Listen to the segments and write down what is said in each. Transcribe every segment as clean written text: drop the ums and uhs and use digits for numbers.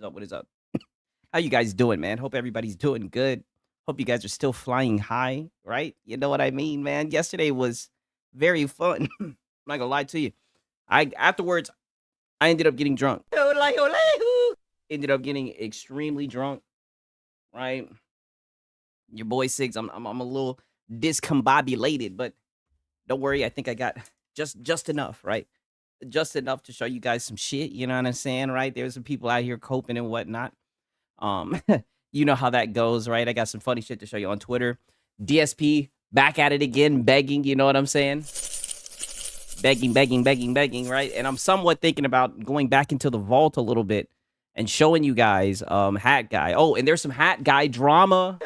is up? What is up? How you guys doing, man? Hope everybody's doing good. Hope you guys are still flying high, right? You know what I mean, man? Yesterday was very fun. I'm not gonna lie to you. I afterwards I ended up getting drunk. Ended up getting extremely drunk, right? Your boy Siggs, I'm a little discombobulated, but don't worry, I think I got just enough, right? Just enough to show you guys some shit, you know what I'm saying, right? There's some people out here coping and whatnot. Um, you know how that goes, right? I got some funny shit to show you on Twitter. DSP back at it again, begging, you know what I'm saying? Begging, right? And I'm somewhat thinking about going back into the vault a little bit and showing you guys Hat Guy. Oh, and there's some Hat Guy drama.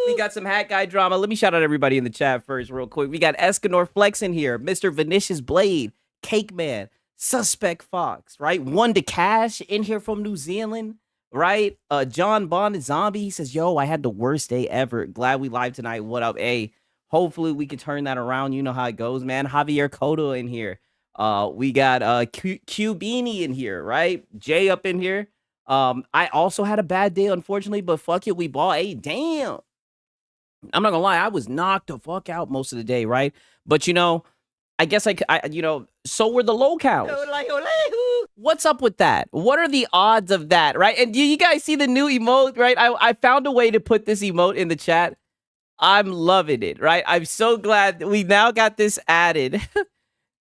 We got some Hat Guy drama. Let me shout out everybody in the chat first real quick. We got Escanor Flex in here, Mr. Vinicius Blade, Cake Man, Suspect Fox, right? One to Cash in here from New Zealand, right? John Bond Zombie, he says, yo, I had the worst day ever. Glad we live tonight. What up? Hey, hopefully we can turn that around. You know how it goes, man. Javier Cotto in here. We got Q Beanie in here, right? Jay up in here. I also had a bad day, unfortunately, but fuck it, we bought. Hey, damn. I'm not gonna lie, I was knocked the fuck out most of the day, right? But you know, I guess so were the low counts. What's up with that? What are the odds of that, right? And do you guys see the new emote, right? I found a way to put this emote in the chat. I'm loving it, right? I'm so glad that we now got this added.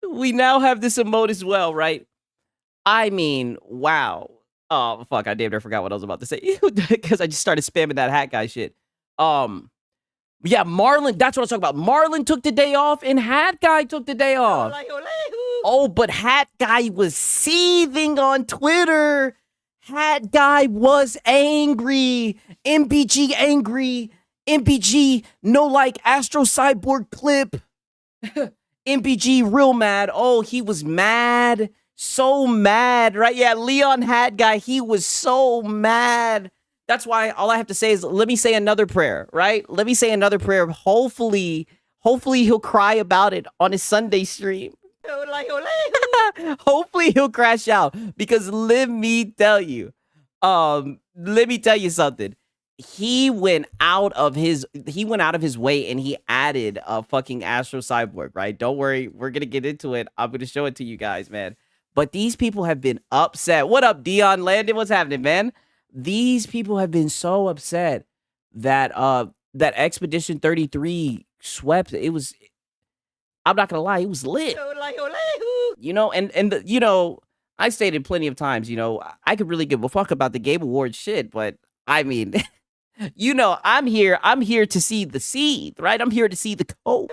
We now have this emote as well, right? I mean, wow. Oh, fuck, I damn near forgot what I was about to say because I just started spamming that Hat Guy shit. Yeah, Marlon, that's what I was talking about. Marlon took the day off and Hat Guy took the day off. Oh, but Hat Guy was seething on Twitter. Hat Guy was angry. MBG angry. MBG no like Astro Cyborg clip. MBG real mad. Oh, he was mad. So mad, right? Yeah, Leon Hat Guy, he was so mad. That's why all I have to say is let me say another prayer, right? Let me say another prayer. Hopefully he'll cry about it on his Sunday stream. Hopefully he'll crash out because let me tell you something. He went out of his way and he added a fucking Astro Cyborg, right? Don't worry, we're gonna get into it. I'm gonna show it to you guys, man. But these people have been upset. What up, Dion Landon? What's happening, man? These people have been so upset that that Expedition 33 swept. It was, I'm not gonna lie, it was lit. You know, and you know, I stated plenty of times, you know, I could really give a fuck about the Game Awards shit, but I mean, you know, I'm here to see the seed, right? I'm here to see the code.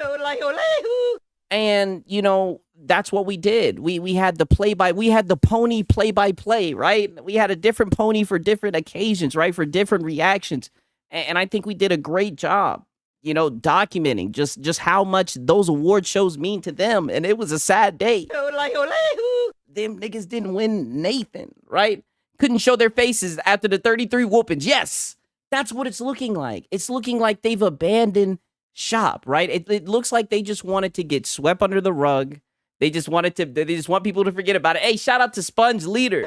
And you know, that's what we did. We had the pony play-by-play, right? We had a different pony for different occasions, right? For different reactions. And I think we did a great job, you know, documenting just how much those award shows mean to them. And it was a sad day. Them niggas didn't win Nathan, right? Couldn't show their faces after the 33 whoopings. Yes, that's what it's looking like. It's looking like they've abandoned shop, right? It looks like they just wanted to get swept under the rug. They just want people to forget about it. Hey, shout out to Sponge Leader.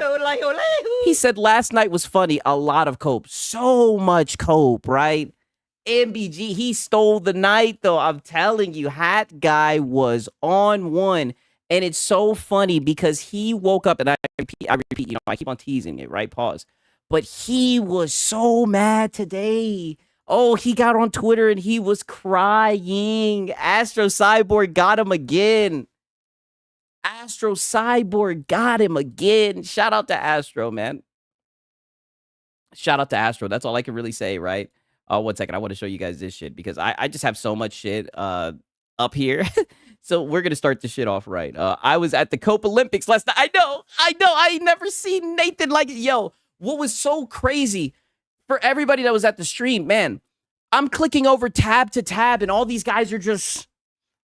He said last night was funny. A lot of cope. So much cope, right? MBG, he stole the night, though. I'm telling you, Hat Guy was on one. And it's so funny because he woke up, and I repeat, you know, I keep on teasing it, right? Pause. But he was so mad today. Oh, he got on Twitter and he was crying. Astro Cyborg got him again. Astro Cyborg got him again. Shout out to Astro, man. Shout out to Astro. That's all I can really say, right? 1 second. I want to show you guys this shit because I just have so much shit up here. So we're going to start this shit off right. I was at the Cope Olympics last night. I know. I ain't never seen Nathan like it. Yo, what was so crazy for everybody that was at the stream, man, I'm clicking over tab to tab and all these guys are just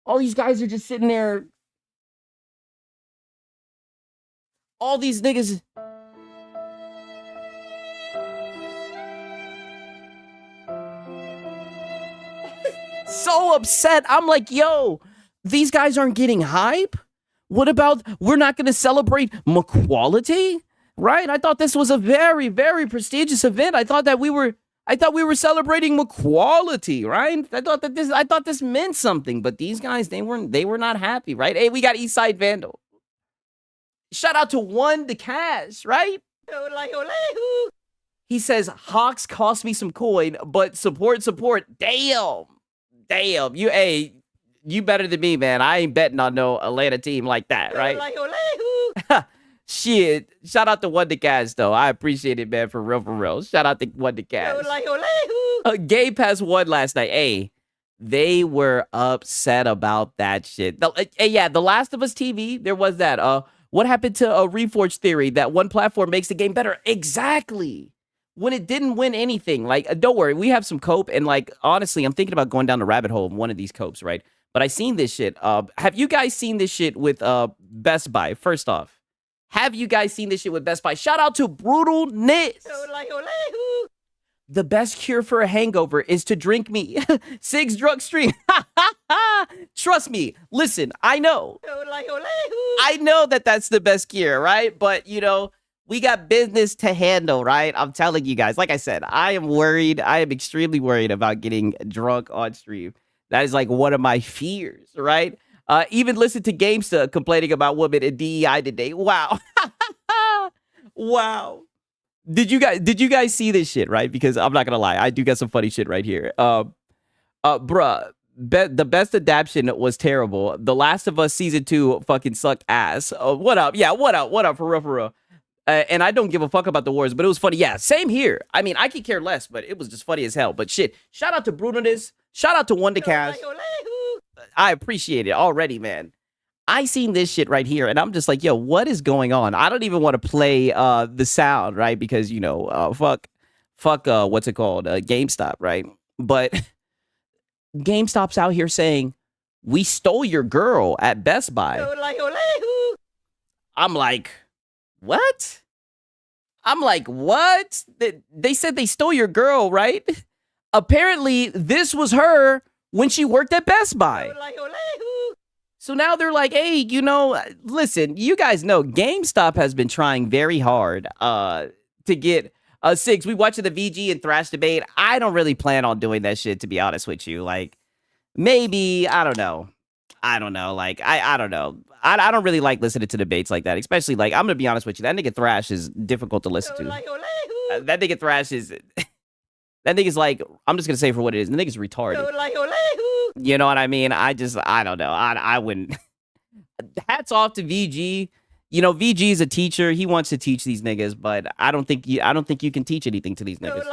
sitting there. All these niggas. So upset. I'm like, yo, these guys aren't getting hype? What about we're not going to celebrate equality? right? I thought this was a very, very prestigious event. I thought we were celebrating equality, right? I thought this meant something, but these guys, they were not happy, right? Hey, we got Eastside Vandal. Shout out to One the Cash, right? He says Hawks cost me some coin, but support. Damn. You better than me, man. I ain't betting on no Atlanta team like that, right? Shit. Shout out to One the Cash, though. I appreciate it, man, for real. Shout out to One the Cash. Game Pass won last night. Hey, they were upset about that shit. Yeah, The Last of Us TV, there was that. What happened to Reforged Theory? That one platform makes the game better. Exactly. When it didn't win anything. Like, don't worry, we have some cope. And, like, honestly, I'm thinking about going down the rabbit hole of one of these copes, right? But I seen this shit. Have you guys seen this shit with Best Buy? First off, have you guys seen this shit with Best Buy? Shout out to Brutal Nis. The best cure for a hangover is to drink me. Sig's drug stream. Trust me. Listen, I know. I know that that's the best cure, right? But, you know, we got business to handle, right? I'm telling you guys. Like I said, I am worried. I am extremely worried about getting drunk on stream. That is like one of my fears, right? Even listen to Gamesta complaining about women in DEI today. Wow. Wow. Did you guys see this shit, right? Because I'm not gonna lie, I do got some funny shit right here. Bruh, the best adaptation was terrible. The Last of Us season 2 fucking suck ass. What up? Yeah, what up? For real. And I don't give a fuck about the wars, but it was funny. Yeah, same here. I mean, I could care less, but it was just funny as hell. But shit, shout out to Brunonis. Shout out to One to Cash. I appreciate it already, man. I seen this shit right here, and I'm just like, yo, what is going on? I don't even want to play the sound, right? Because, you know, fuck, what's it called? GameStop, right? But GameStop's out here saying, we stole your girl at Best Buy. I'm like, what? They said they stole your girl, right? Apparently, this was her when she worked at Best Buy. So now they're like, hey, you know, listen, you guys know GameStop has been trying very hard to get Sigs. We watched the VG and Thrash debate. I don't really plan on doing that shit, to be honest with you. Like, maybe, I don't know. Like, I don't know. I don't really like listening to debates like that, especially, like, I'm going to be honest with you. That nigga Thrash is difficult to listen to. That nigga Thrash is... That nigga's like, I'm just going to say for what it is. The nigga's retarded. You know what I mean? I don't know. I wouldn't. Hats off to VG. You know, VG is a teacher. He wants to teach these niggas, but I don't think you can teach anything to these niggas.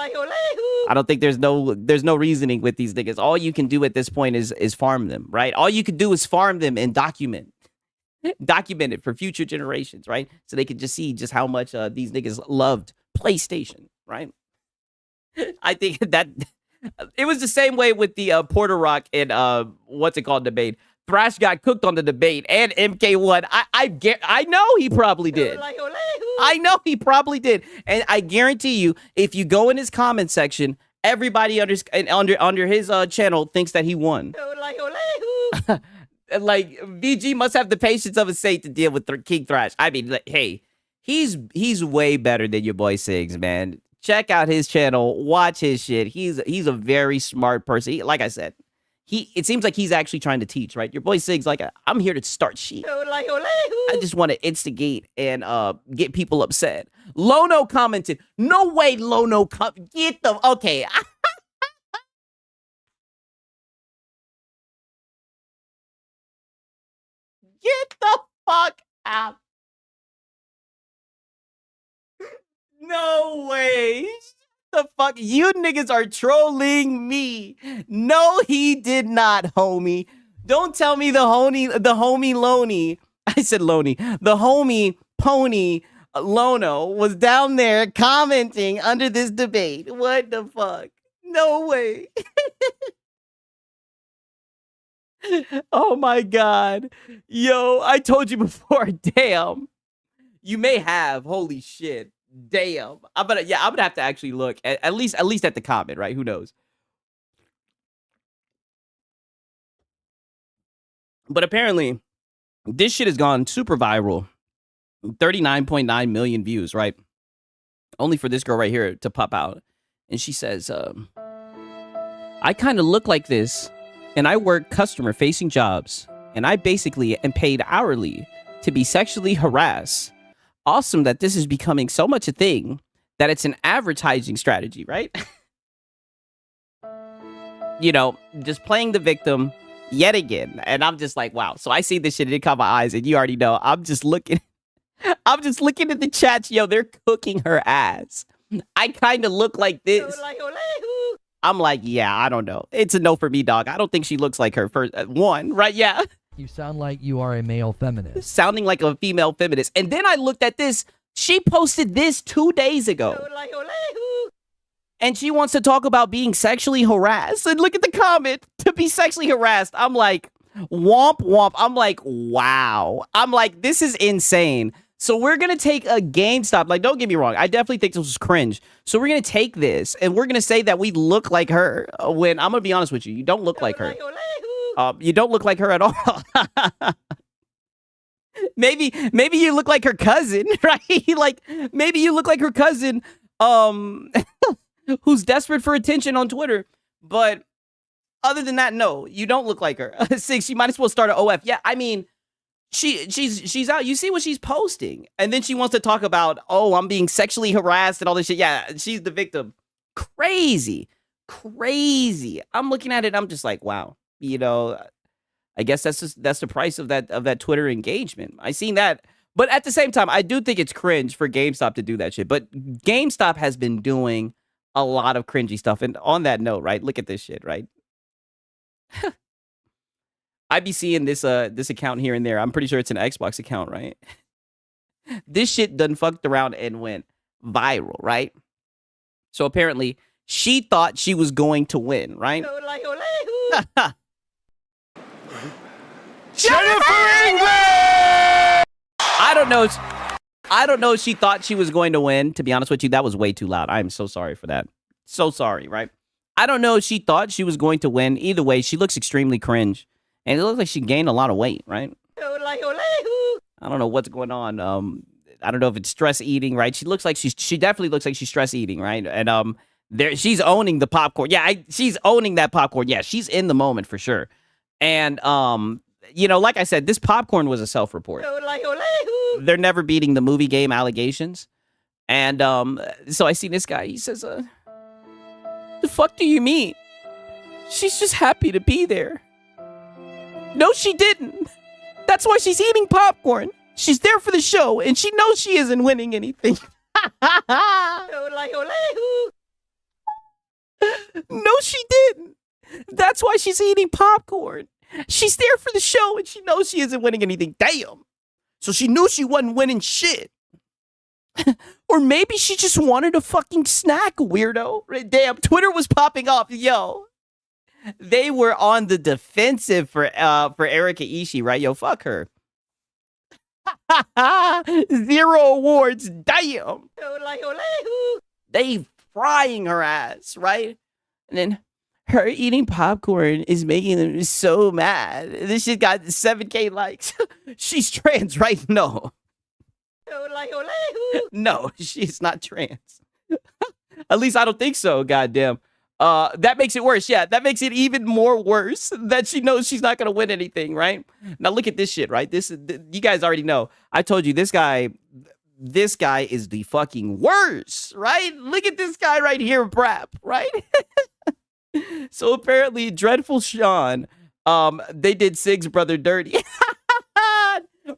I don't think there's no reasoning with these niggas. All you can do at this point is farm them, right? All you can do is farm them and document it for future generations, right? So they can just see just how much these niggas loved PlayStation, right? I think that it was the same way with the Porter Rock and what's it called debate. Thrash got cooked on the debate and MK1. I know he probably did. I know he probably did. And I guarantee you, if you go in his comment section, everybody under his channel thinks that he won. Like, VG must have the patience of a saint to deal with King Thrash. I mean, like, hey, he's way better than your boy Sigs, man. Check out his channel. Watch his shit. He's a very smart person. Like I said, it seems like he's actually trying to teach, right? Your boy Sig's like, I'm here to start shit. I just want to instigate and get people upset. Lono commented, no way, Lono, get the, okay. Get the fuck out. No way. The fuck? You niggas are trolling me. No, he did not, homie. Don't tell me the homie Loney. I said Loney. The homie Pony Lono was down there commenting under this debate. What the fuck? No way. Oh my God. Yo, I told you before, damn. You may have, holy shit. Damn. I'm gonna have to actually look at least at the comment, right? Who knows? But apparently, this shit has gone super viral. 39.9 million views, right? Only for this girl right here to pop out. And she says, I kind of look like this, and I work customer-facing jobs, and I basically am paid hourly to be sexually harassed. Awesome that this is becoming so much a thing that it's an advertising strategy, right? You know, just playing the victim yet again. And I'm just like, wow. So I see this shit and it caught my eyes, and you already know. I'm just looking at the chats. Yo, they're cooking her ass. I kind of look like this. I'm like, yeah, I don't know. It's a no for me, dog. I don't think she looks like her first one, right? Yeah. You sound like you are a male feminist. Sounding like a female feminist. And then I looked at this. She posted this 2 days ago. And she wants to talk about being sexually harassed. And look at the comment. To be sexually harassed. I'm like, womp womp. I'm like, wow. I'm like, this is insane. So we're going to take a GameStop. Like, don't get me wrong. I definitely think this was cringe. So we're going to take this and we're going to say that we look like her when, I'm going to be honest with you, you don't look like her. You don't look like her at all. Maybe you look like her cousin, right? Like, maybe you look like her cousin who's desperate for attention on Twitter. But other than that, no, you don't look like her. 6, she might as well start an OF. Yeah, I mean, she's out. You see what she's posting. And then she wants to talk about, oh, I'm being sexually harassed and all this shit. Yeah, she's the victim. Crazy. I'm looking at it. I'm just like, wow. You know, I guess that's the price of that Twitter engagement. I seen that. But at the same time, I do think it's cringe for GameStop to do that shit. But GameStop has been doing a lot of cringy stuff. And on that note, right, look at this shit, right? I be seeing this account here and there. I'm pretty sure it's an Xbox account, right? This shit done fucked around and went viral, right? So apparently, she thought she was going to win, right? Jennifer England! I don't know if she thought she was going to win. To be honest with you, that was way too loud. I am so sorry for that. So sorry, right? I don't know if she thought she was going to win. Either way, she looks extremely cringe. And it looks like she gained a lot of weight, right? I don't know what's going on. I don't know if it's stress eating, right? She definitely looks like she's stress eating, right? And she's owning the popcorn. Yeah, she's owning that popcorn. Yeah, she's in the moment for sure. And you know, like I said, this popcorn was a self-report. They're never beating the movie game allegations. And so I see this guy. He says, the fuck do you mean? She's just happy to be there. No, she didn't. That's why she's eating popcorn. She's there for the show, and she knows she isn't winning anything. No, she didn't. That's why she's eating popcorn. She's there for the show, and she knows she isn't winning anything. Damn. So she knew she wasn't winning shit. Or maybe she just wanted a fucking snack, weirdo. Damn, Twitter was popping off. Yo. They were on the defensive for Erika Ishii, right? Yo, fuck her. 0 awards. Damn. They frying her ass, right? And then her eating popcorn is making them so mad. This shit got 7K likes. She's trans, right? No. No, she's not trans. At least I don't think so, goddamn. That makes it worse. Yeah, that makes it even more worse that she knows she's not going to win anything, right? Now look at this shit, right? You guys already know. I told you this guy is the fucking worst, right? Look at this guy right here, Brap, right? So apparently Dreadful Sean, they did Sig's brother dirty.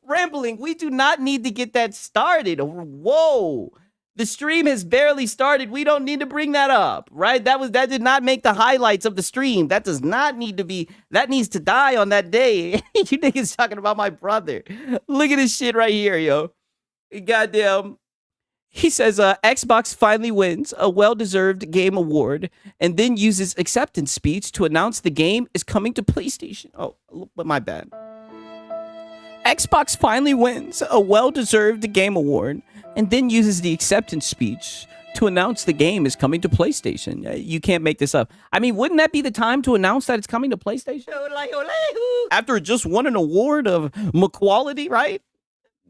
Rambling, we do not need to get that started. Whoa. The stream has barely started. We don't need to bring that up, right? That did not make the highlights of the stream. That does not need to be, that needs to die on that day. You niggas talking about my brother. Look at this shit right here, yo. Goddamn. He says, Xbox finally wins a well-deserved game award and then uses acceptance speech to announce the game is coming to PlayStation. Oh, my bad. Xbox finally wins a well-deserved game award and then uses the acceptance speech to announce the game is coming to PlayStation. You can't make this up. I mean, wouldn't that be the time to announce that it's coming to PlayStation? After it just won an award of equality, right?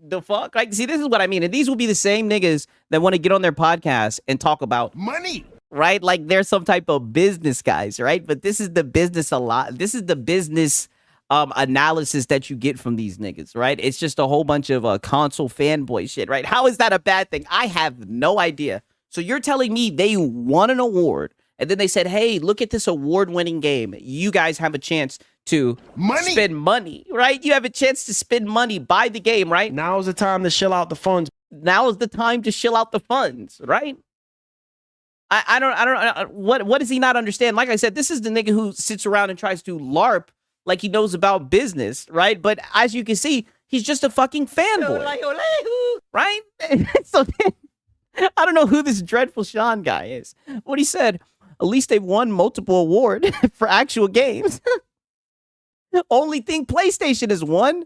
The fuck? Like, see, this is what I mean. And these will be the same niggas that want to get on their podcast and talk about money. Right? Like they're some type of business guys, right? But this is the business This is the business analysis that you get from these niggas, right? It's just a whole bunch of console fanboy shit, right? How is that a bad thing? I have no idea. So you're telling me they won an award and then they said, hey, look at this award-winning game. You guys have a chance to spend money, right? You have a chance to spend money, buy the game, right? Now is the time to shill out the funds. Now is the time to shill out the funds, right? I don't, what does he not understand? Like I said, this is the nigga who sits around and tries to LARP like he knows about business, right? But as you can see, he's just a fucking fanboy, right? So then, I don't know who this Dreadful Sean guy is. What he said, at least they've won multiple awards for actual games. Only thing PlayStation has won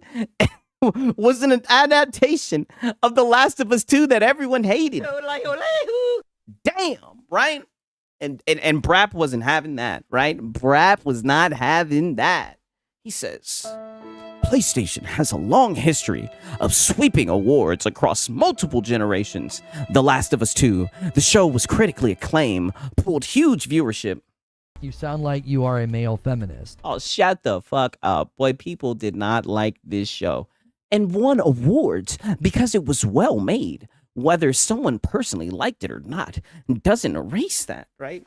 was an adaptation of The Last of Us 2 that everyone hated. Damn, right? And Brap wasn't having that, right? Brap was not having that. He says, PlayStation has a long history of sweeping awards across multiple generations. The Last of Us 2, the show was critically acclaimed, pulled huge viewership. You sound like you are a male feminist. Oh, shut the fuck up. Boy, people did not like this show and won awards because it was well made. Whether someone personally liked it or not doesn't erase that, right?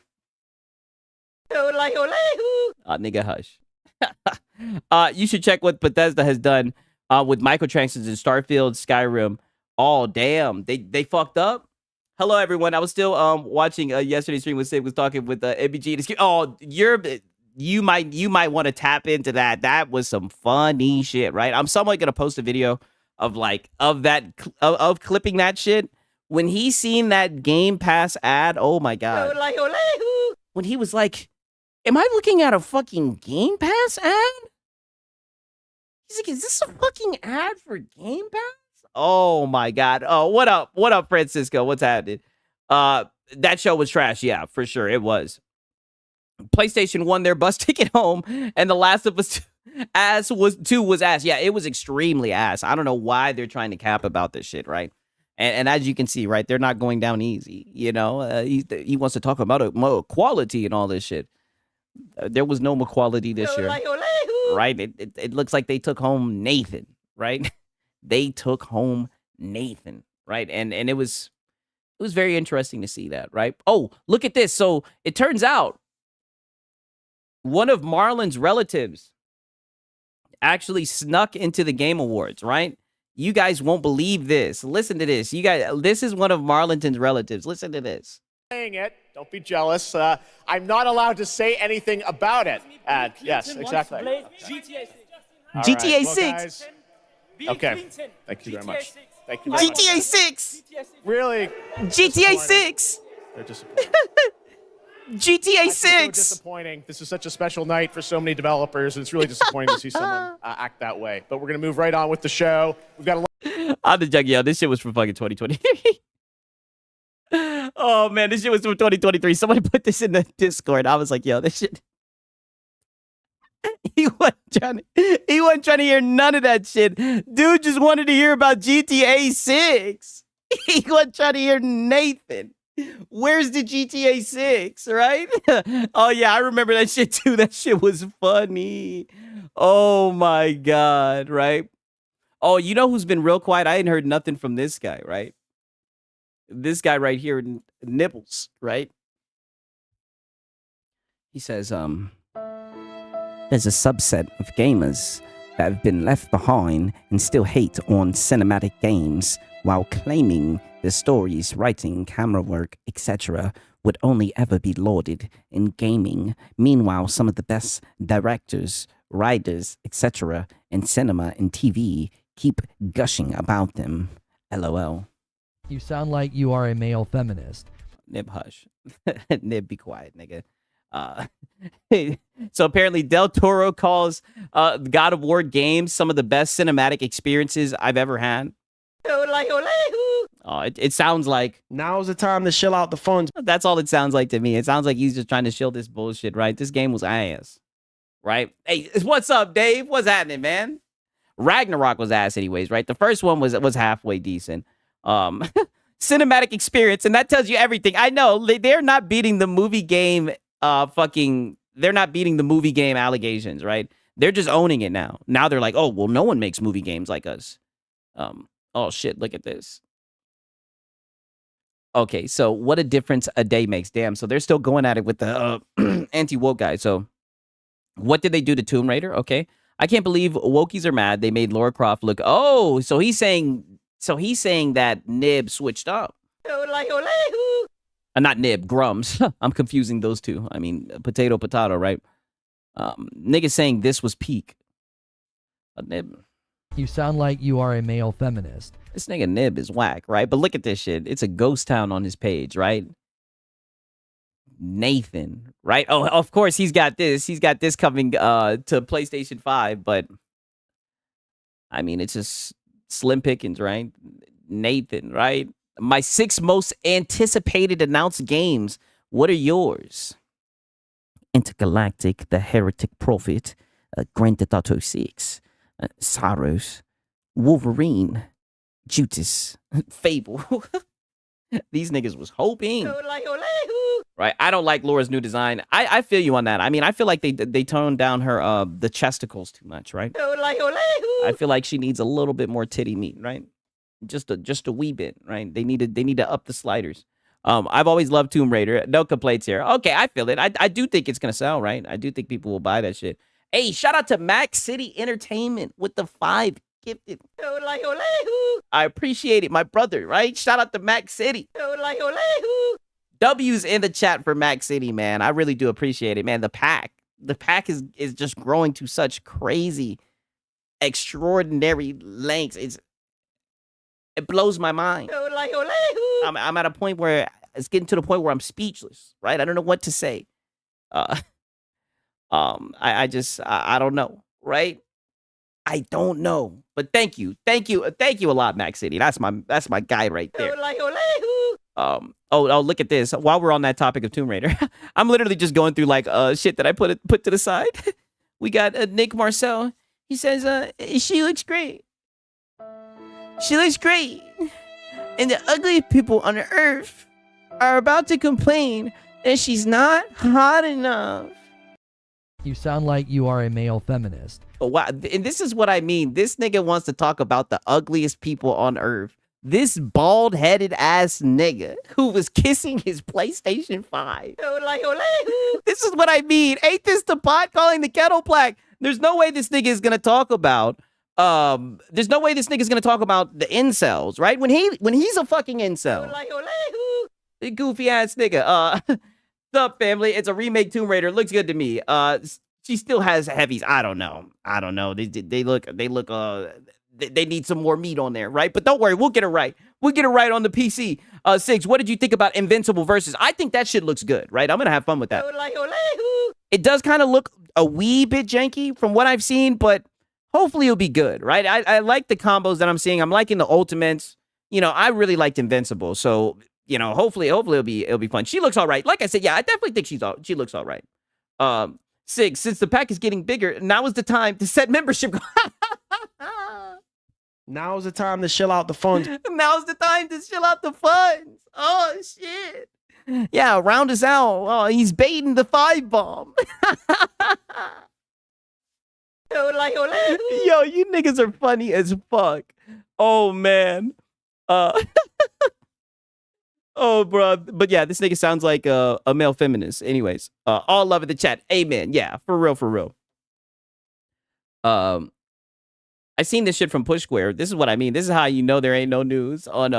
Nigga, hush. You should check what Bethesda has done with microtransactions in Starfield, Skyrim. Oh, damn. They fucked up. Hello, everyone. I was still watching yesterday's stream with Sid was talking with MBG. Oh, you might want to tap into that. That was some funny shit, right? I'm somewhat gonna post a video of clipping that shit. When he seen that Game Pass ad, oh my god. When he was like, am I looking at a fucking Game Pass ad? He's like, is this a fucking ad for Game Pass? Oh my god. Oh, what up? What up, Francisco? What's happening? That show was trash. Yeah, for sure. It was. PlayStation won their bus ticket home, and The Last of Us 2 was ass. Yeah, it was extremely ass. I don't know why they're trying to cap about this shit, right? And as you can see, right, they're not going down easy. You know, he wants to talk about more equality and all this shit. There was no equality this year, right? It looks like they took home Nathan, right? They took home Nathan, right? And it was very interesting to see that, right? Oh, look at this. So it turns out one of Marlon's relatives actually snuck into the Game Awards, right? You guys won't believe this. Listen to this. You guys, this is one of Marlon's relatives. Listen to this. Saying it. Don't be jealous. I'm not allowed to say anything about it. Yes, exactly. GTA 6. Okay. Thank you very much. Thank you very much. GTA 6. Really? GTA 6. They're disappointing. GTA 6. So disappointing. This is such a special night for so many developers. And it's really disappointing to see someone act that way. But we're going to move right on with the show. We've got a lot. I'm the junkie. Yo, this shit was from fucking 2023. Oh, man, this shit was from 2023. Somebody put this in the Discord. I was like, yo, this shit. He wasn't trying to hear none of that shit. Dude just wanted to hear about GTA 6. He wasn't trying to hear Nathan. Where's the GTA 6, right? Oh, yeah, I remember that shit, too. That shit was funny. Oh, my God, right? Oh, you know who's been real quiet? I ain't heard nothing from this guy, right? This guy right here, Nibbles, right? He says, there's a subset of gamers that have been left behind and still hate on cinematic games while claiming the stories, writing, camera work, etc. would only ever be lauded in gaming. Meanwhile, some of the best directors, writers, etc. in cinema and TV keep gushing about them. LOL. You sound like you are a male feminist. Nib, hush. Nib, be quiet, nigga. So apparently Del Toro calls God of War games some of the best cinematic experiences I've ever had. Oh, it sounds like Now's the time to shill out the funds. that's all it sounds like to me. It sounds like he's just trying to shill this bullshit, right? This game was ass, right? Hey, what's up, Dave? What's happening, man? Ragnarok was ass anyways, right? The first one was halfway decent. Cinematic experience, and that tells you everything. I know they're not beating the movie game. They're not beating the movie game allegations, right? They're just owning it now. Now they're like, oh well, no one makes movie games like us. Oh shit, look at this. Okay, so what a difference a day makes. Damn, so they're still going at it with the anti-woke guy. So what did they do to Tomb Raider? Okay. I can't believe wokies are mad. They made Lara Croft look. Oh, so he's saying that Nib switched up. Not Nib, Grums. I'm confusing those two. I mean, potato, right? Niggas saying this was peak. Nib. You sound like you are a male feminist. This nigga Nib is whack, right? But look at this shit. It's a ghost town on his page, right? Nathan, right? Oh, of course he's got this. He's got this coming to PlayStation 5, but I mean, it's just slim pickings, right? Nathan, right? My 6 most anticipated announced games. What are yours? Intergalactic, The Heretic Prophet, Grand Theft Auto 6, Saros, Wolverine, Judas, Fable. These niggas was hoping. Right? I don't like Laura's new design. I feel you on that. I mean, I feel like they toned down her the chesticles too much, right? I feel like she needs a little bit more titty meat, right? Just a wee bit, right? They need to up the sliders. I've always loved Tomb Raider. No complaints here. Okay, I feel it. I do think it's gonna sell, right? I do think people will buy that shit. Hey, shout out to Max City Entertainment with the 5 gifted. I appreciate it, my brother, right? Shout out to Max City. W's in the chat for Max City, man. I really do appreciate it, man. The pack is just growing to such crazy, extraordinary lengths. It blows my mind. I'm at a point where it's getting to the point where I'm speechless, right? I don't know what to say. I don't know, right? I don't know, but thank you a lot, Max City. That's my guy right there. Oh, look at this. While we're on that topic of Tomb Raider, I'm literally just going through like shit that I put to the side. We got Nick Marcel. He says, she looks great. She looks great. And the ugly people on the earth are about to complain that she's not hot enough. You sound like you are a male feminist. Oh, wow. And this is what I mean. This nigga wants to talk about the ugliest people on earth. This bald-headed ass nigga who was kissing his PlayStation 5. This is what I mean. Ain't this the pot calling the kettle black? There's no way this nigga is gonna talk about the incels, right? When he's a fucking incel. Goofy ass nigga. What's up, family? It's a remake Tomb Raider. Looks good to me. She still has heavies. I don't know. They need some more meat on there, right? But don't worry, we'll get it right. We'll get it right on the PC. 6, what did you think about Invincible Versus? I think that shit looks good, right? I'm gonna have fun with that. It does kind of look a wee bit janky from what I've seen, but hopefully it'll be good, right? I like the combos that I'm seeing. I'm liking the ultimates. You know, I really liked Invincible, so you know, hopefully it'll be fun. She looks all right. Like I said, yeah, I definitely think she looks all right. 6, since the pack is getting bigger, now is the time to set membership. Now's the time to shill out the funds. Now's the time to chill out the funds. Oh shit. Yeah, round us out. Oh, he's baiting the 5 bomb. Yo, you niggas are funny as fuck. Oh man. Oh, bro. But yeah, this nigga sounds like a male feminist. Anyways, all love in the chat. Amen. Yeah, for real. I seen this shit from Push Square. This is what I mean. This is how you know there ain't no news on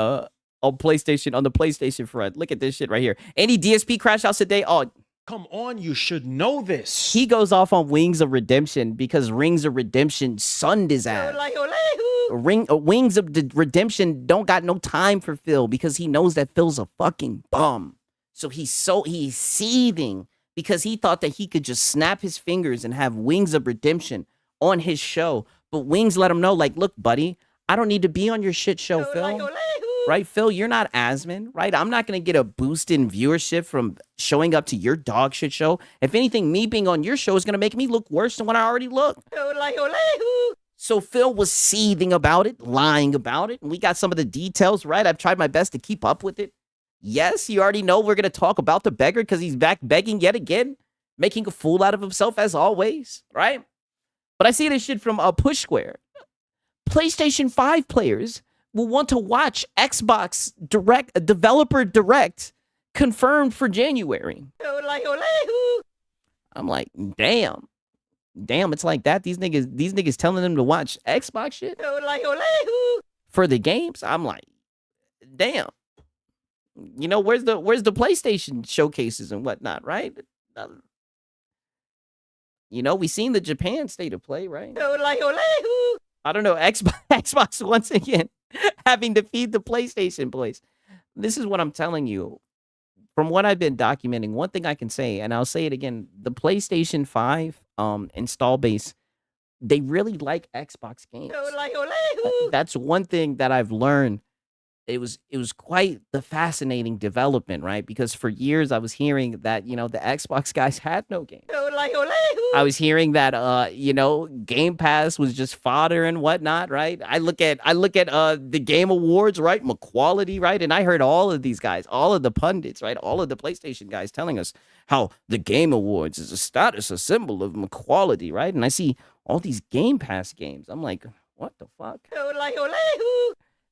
PlayStation, on the PlayStation front. Look at this shit right here. Any DSP crash outs today? Oh, Come on, you should know this. he goes off on Wings of Redemption because Rings of Redemption sunned his ass. Wings of the Redemption don't got no time for Phil because he knows that Phil's a fucking bum. So he's seething because he thought that he could just snap his fingers and have Wings of Redemption on his show. But Wings let him know, like, look, buddy, I don't need to be on your shit show, Phil. Right, Phil? You're not Asmon, right? I'm not going to get a boost in viewership from showing up to your dog shit show. If anything, me being on your show is going to make me look worse than what I already look. So Phil was seething about it, lying about it, and we got some of the details right. I've tried my best to keep up with it. Yes, you already know we're going to talk about the beggar because he's back begging yet again, making a fool out of himself as always, right? But I see this shit from Push Square. PlayStation 5 players will want to watch Xbox Direct, Developer Direct, confirmed for January. I'm like, damn, it's like that. These niggas telling them to watch Xbox shit for the games. I'm like, damn. You know, where's the PlayStation showcases and whatnot, right? You know, we seen the Japan state of play, right? I don't know. Xbox once again having to feed the PlayStation boys. This is what I'm telling you. From what I've been documenting, one thing I can say, and I'll say it again, the PlayStation 5 install base, they really like Xbox games. That's one thing that I've learned. It was quite the fascinating development, right? Because for years I was hearing that, you know, the Xbox guys had no games. I was hearing that you know, Game Pass was just fodder and whatnot, right? I look at the Game Awards, right? McQuality, right? And I heard all of these guys, all of the pundits, right? All of the PlayStation guys telling us how the Game Awards is a symbol of McQuality, right? And I see all these Game Pass games. I'm like, what the fuck?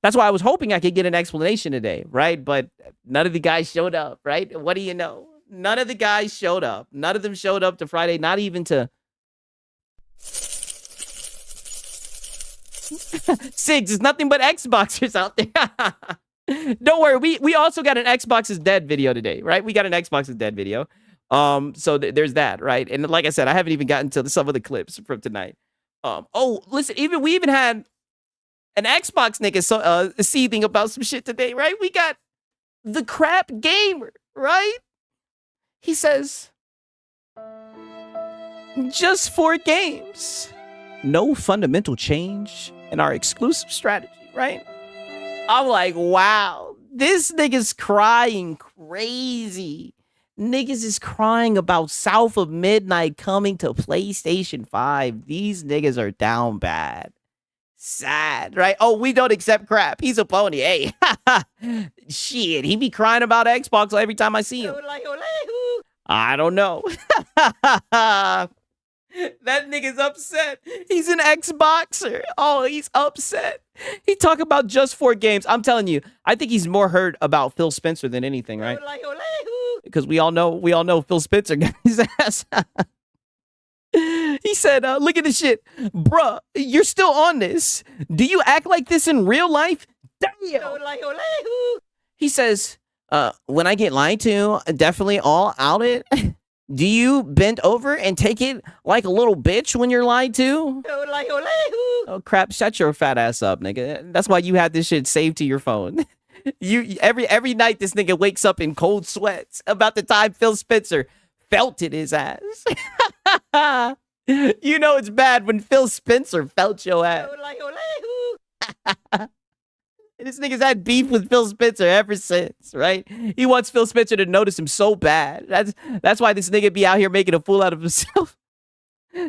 That's why I was hoping I could get an explanation today, right? But none of the guys showed up, right? What do you know? None of the guys showed up. None of them showed up to Friday, not even to... Sigs, there's nothing but Xboxers out there. Don't worry, we also got an Xbox is Dead video today, right? We got an Xbox is Dead video. So there's that, right? And like I said, I haven't even gotten to some of the clips from tonight. Oh, listen, we even had an Xbox nigga seething about some shit today, right? We got the crap gamer, right? He says, just 4 games, no fundamental change in our exclusive strategy, right? I'm like, wow, this nigga's crying crazy. Niggas is crying about South of Midnight coming to PlayStation 5. These niggas are down bad. Sad, right? Oh, we don't accept crap. He's a pony. Hey, shit, he be crying about Xbox every time I see him. I don't know. That nigga's upset. He's an Xboxer. Oh, he's upset. He talk about just 4 games. I'm telling you, I think he's more hurt about Phil Spencer than anything, right? Because we all know Phil Spencer got his ass. He said, look at this shit. Bruh, you're still on this. Do you act like this in real life? Damn. He says, when I get lied to, definitely all out it. Do you bend over and take it like a little bitch when you're lied to? Oh, crap. Shut your fat ass up, nigga. That's why you had this shit saved to your phone. Every night this nigga wakes up in cold sweats about the time Phil Spencer felted his ass. You know it's bad when Phil Spencer felt your ass. This nigga's had beef with Phil Spencer ever since, right? He wants Phil Spencer to notice him so bad. That's why this nigga be out here making a fool out of himself.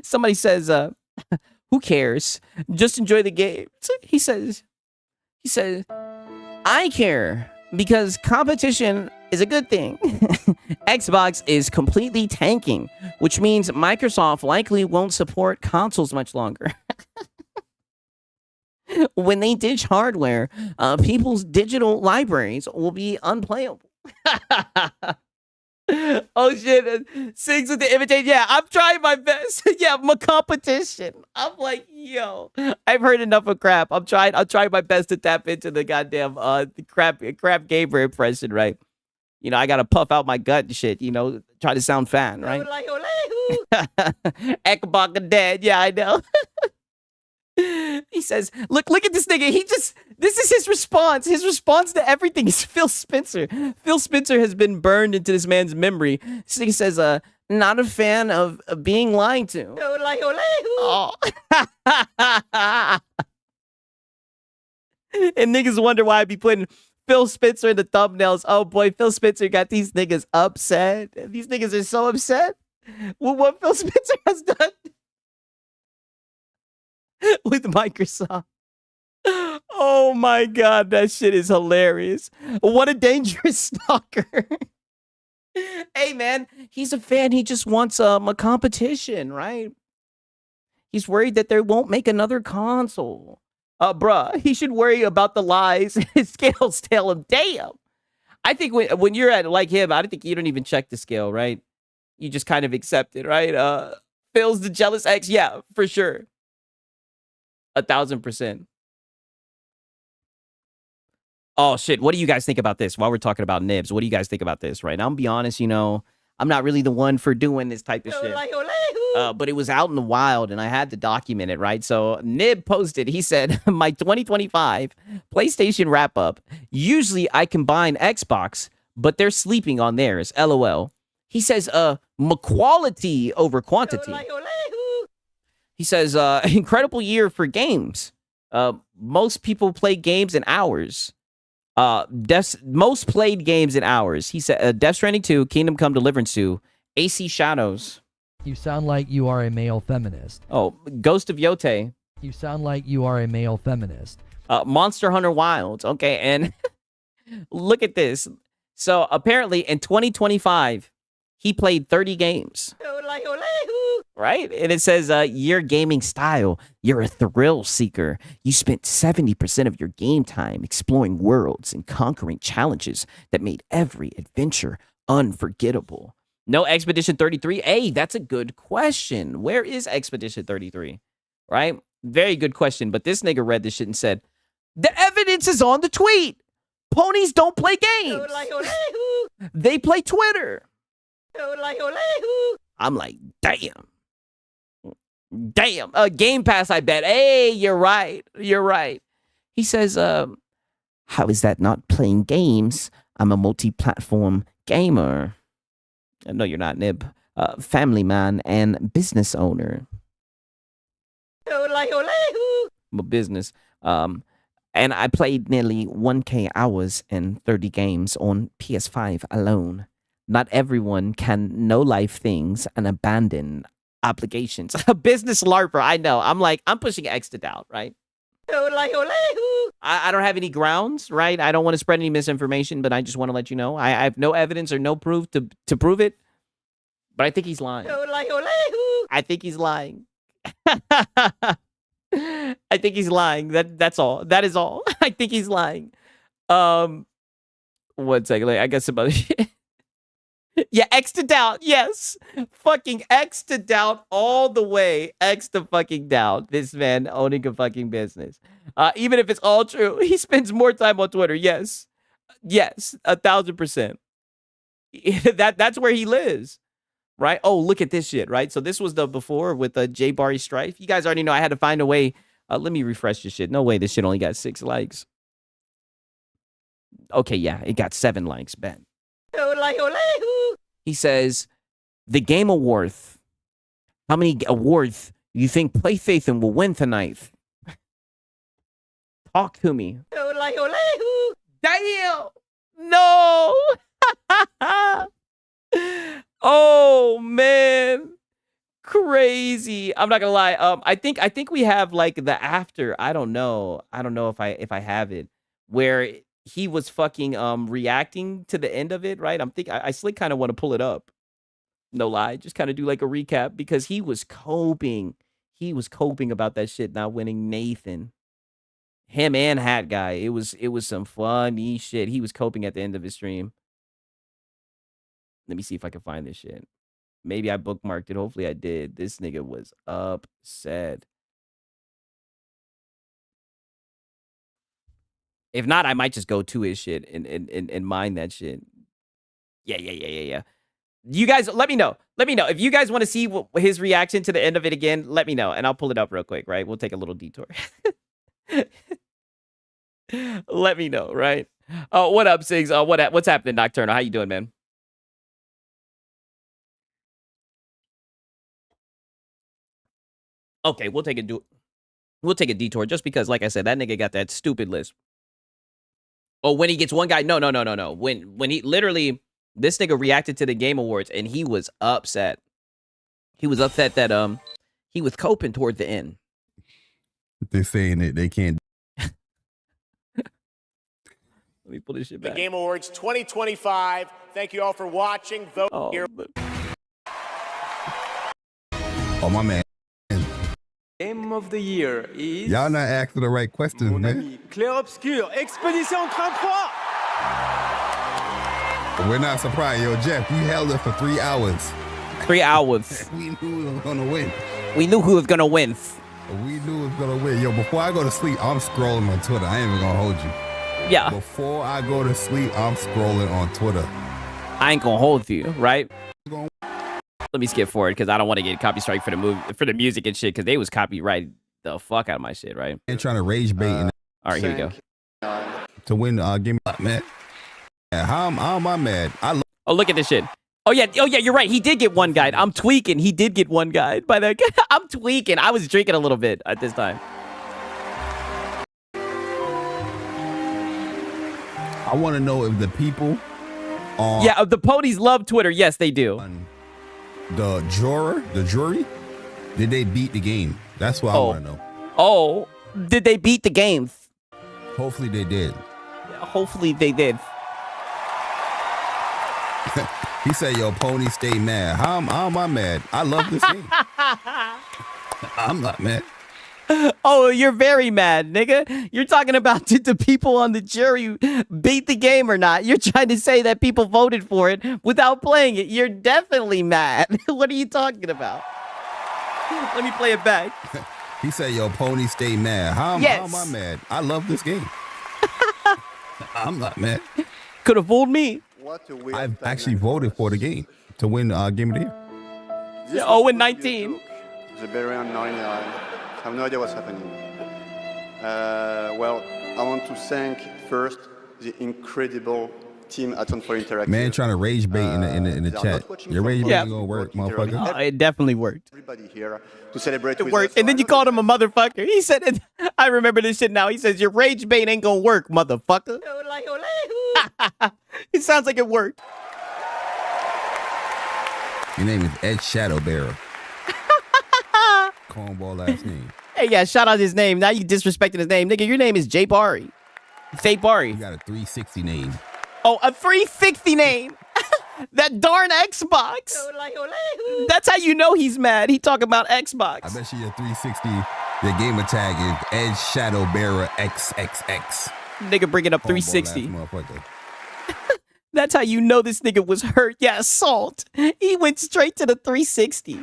Somebody says, who cares? Just enjoy the game. He says, I care because competition is a good thing. Xbox is completely tanking, which means Microsoft likely won't support consoles much longer. When they ditch hardware, people's digital libraries will be unplayable. Oh shit, Sings with the imitation. Yeah, I'm trying my best. Yeah, my competition. I'm like, yo, I've heard enough of crap. I'm trying my best to tap into the goddamn crap gamer impression, right? You know, I gotta puff out my gut and shit, you know, try to sound fan, right? Ekbaka dead, yeah, I know. He says, look at this nigga. This is his response. His response to everything is Phil Spencer. Phil Spencer has been burned into this man's memory. He says, not a fan of being lied to. Oh. And niggas wonder why I be putting Phil Spencer in the thumbnails. Oh boy, Phil Spencer got these niggas upset. These niggas are so upset with what Phil Spencer has done. with Microsoft. Oh my God, that shit is hilarious. What a dangerous stalker. Hey man, he's a fan. He just wants a competition, right? He's worried that they won't make another console. Bruh, he should worry about the lies his scales tell him. Damn. I think when you're at like him, I don't think you don't even check the scale, right? You just kind of accept it, right? Phil's the jealous ex. Yeah, for sure. 1,000%. Oh, shit. What do you guys think about this? While we're talking about nibs, what do you guys think about this, right? Now, I'm be honest, I'm not really the one for doing this type of shit. But it was out in the wild, and I had to document it, right? So Nib posted, he said, my 2025 PlayStation wrap-up. Usually, I combine Xbox, but they're sleeping on theirs. LOL. He says, quality over quantity. He says, incredible year for games. Most people play games in hours. Most played games in hours. He said, Death Stranding 2, Kingdom Come Deliverance 2, AC Shadows. You sound like you are a male feminist. Oh, Ghost of Yote. You sound like you are a male feminist. Monster Hunter Wilds. Okay, and look at this. So apparently in 2025, he played 30 games. Right? And it says, your gaming style, you're a thrill seeker. You spent 70% of your game time exploring worlds and conquering challenges that made every adventure unforgettable. No Expedition 33? Hey, that's a good question. Where is Expedition 33? Right? Very good question. But this nigga read this shit and said, the evidence is on the tweet. Ponies don't play games. They play Twitter. I'm like, damn. Damn. Game Pass, I bet. Hey, you're right. You're right. He says, how is that not playing games? I'm a multi-platform gamer. No, you're not, Nib. Family man and business owner. I'm a business. And I played nearly 1K hours and 30 games on PS5 alone. Not everyone can know life things and abandon obligations. A business LARPer, I know. I'm pushing X to doubt, right? I don't have any grounds, right? I don't want to spread any misinformation, but I just want to let you know. I have no evidence or no proof to prove it, but I think he's lying. I think he's lying. I think he's lying. That's all. That is all. I think he's lying. 1 second. I got some other shit. Yeah, X to doubt. Yes. Fucking X to doubt all the way. X to fucking doubt. This man owning a fucking business. Even if it's all true, he spends more time on Twitter. Yes. Yes. 1,000%. That's where he lives. Right? Oh, look at this shit, right? So this was the before with J Barry Strife. You guys already know I had to find a way. Let me refresh this shit. No way this shit only got 6 likes. Okay, yeah, it got 7 likes. Bet. He says, the Game Awards. How many awards you think PlayStation will win tonight? Talk to me. Damn! No! Oh man, crazy. I'm not gonna lie. I think we have like the after. I don't know if I have it where he was fucking reacting to the end of it, right? I slick kind of want to pull it up. No lie, just kind of do like a recap because he was coping. He was coping about that shit not winning Nathan. Him and Hat Guy. It was some funny shit. He was coping at the end of his stream. Let me see if I can find this shit. Maybe I bookmarked it. Hopefully I did. This nigga was upset. If not, I might just go to his shit and mine that shit. Yeah. You guys, let me know. Let me know. If you guys want to see his reaction to the end of it again, let me know. And I'll pull it up real quick, right? We'll take a little detour. Let me know, right? Oh, what up, Sigs? What's happening, Nocturnal? How you doing, man? Okay, we'll take a detour just because, like I said, that nigga got that stupid list. Oh, when he gets one guy, no. When he literally, this nigga reacted to the Game Awards and he was upset. He was upset that he was coping toward the end. They're saying that they can't. Let me pull this shit The back. Game Awards 2025. Thank you all for watching. Vote here. Oh, my man. Game of the year is Y'all not asking the right questions, mon man. ami Clair Obscur, Expédition 33. We're not surprised. Yo, Jeff, you held us for 3 hours. 3 hours. We knew we was gonna win. We knew who was gonna win. We knew we was gonna win. Yo, before I go to sleep, I'm scrolling on Twitter. I ain't even gonna hold you. Yeah, Before I go to sleep, I'm scrolling on Twitter. I ain't gonna hold you, right? Let me skip forward because I don't want to get copy strike for the movie, for the music and shit, because they was copyright the fuck out of my shit, right? And trying to rage bait All right, here we go. to win. Give me man. Yeah, how am I mad? Oh, look at this shit. Oh yeah, you're right. He did get one guide. I'm tweaking. He did get one guide by that guy. I'm tweaking. I was drinking a little bit at this time. I want to know if the people on Yeah, the ponies love Twitter. Yes, they do. the jury, did they beat the game? That's what I want to know. Oh, did they beat the game? Hopefully they did. Hopefully they did. He said, "Yo, pony, stay mad." How am I mad? I love this game. I'm not mad. Oh, you're very mad, nigga. You're talking about did the people on the jury beat the game or not? You're trying to say that people voted for it without playing it. You're definitely mad. What are you talking about? Let me play it back. He said, "Yo, pony, stay mad." How am I mad? I love this game. I'm not mad. Could have fooled me. I've actually voted for the game to win Game of the Year. Yeah, 0-19. The Barian 99. I have no idea what's happening. Well, I want to thank first the incredible team at Fanboys Interactive. Man, trying to rage bait in the chat. Your rage bait ain't gonna work, motherfucker. It definitely worked. Everybody here to celebrate It with worked. us. And then you called him a motherfucker. He said it. I remember this shit now. He says, your rage bait ain't gonna work, motherfucker. It sounds like it worked. Your name is Ed Shadowbearer. Cornball last name. Hey, yeah, shout out his name. Now you disrespecting his name. Nigga, your name is Jay Bari. Fate Bari. You got a 360 name. Oh, a 360 name. That darn Xbox. That's how you know he's mad. He talking about Xbox. I bet you your 360, the gamer tag is Ed Shadowbearer XXX. Nigga bringing up 360. That's how you know this nigga was hurt. Yeah, assault. He went straight to the 360.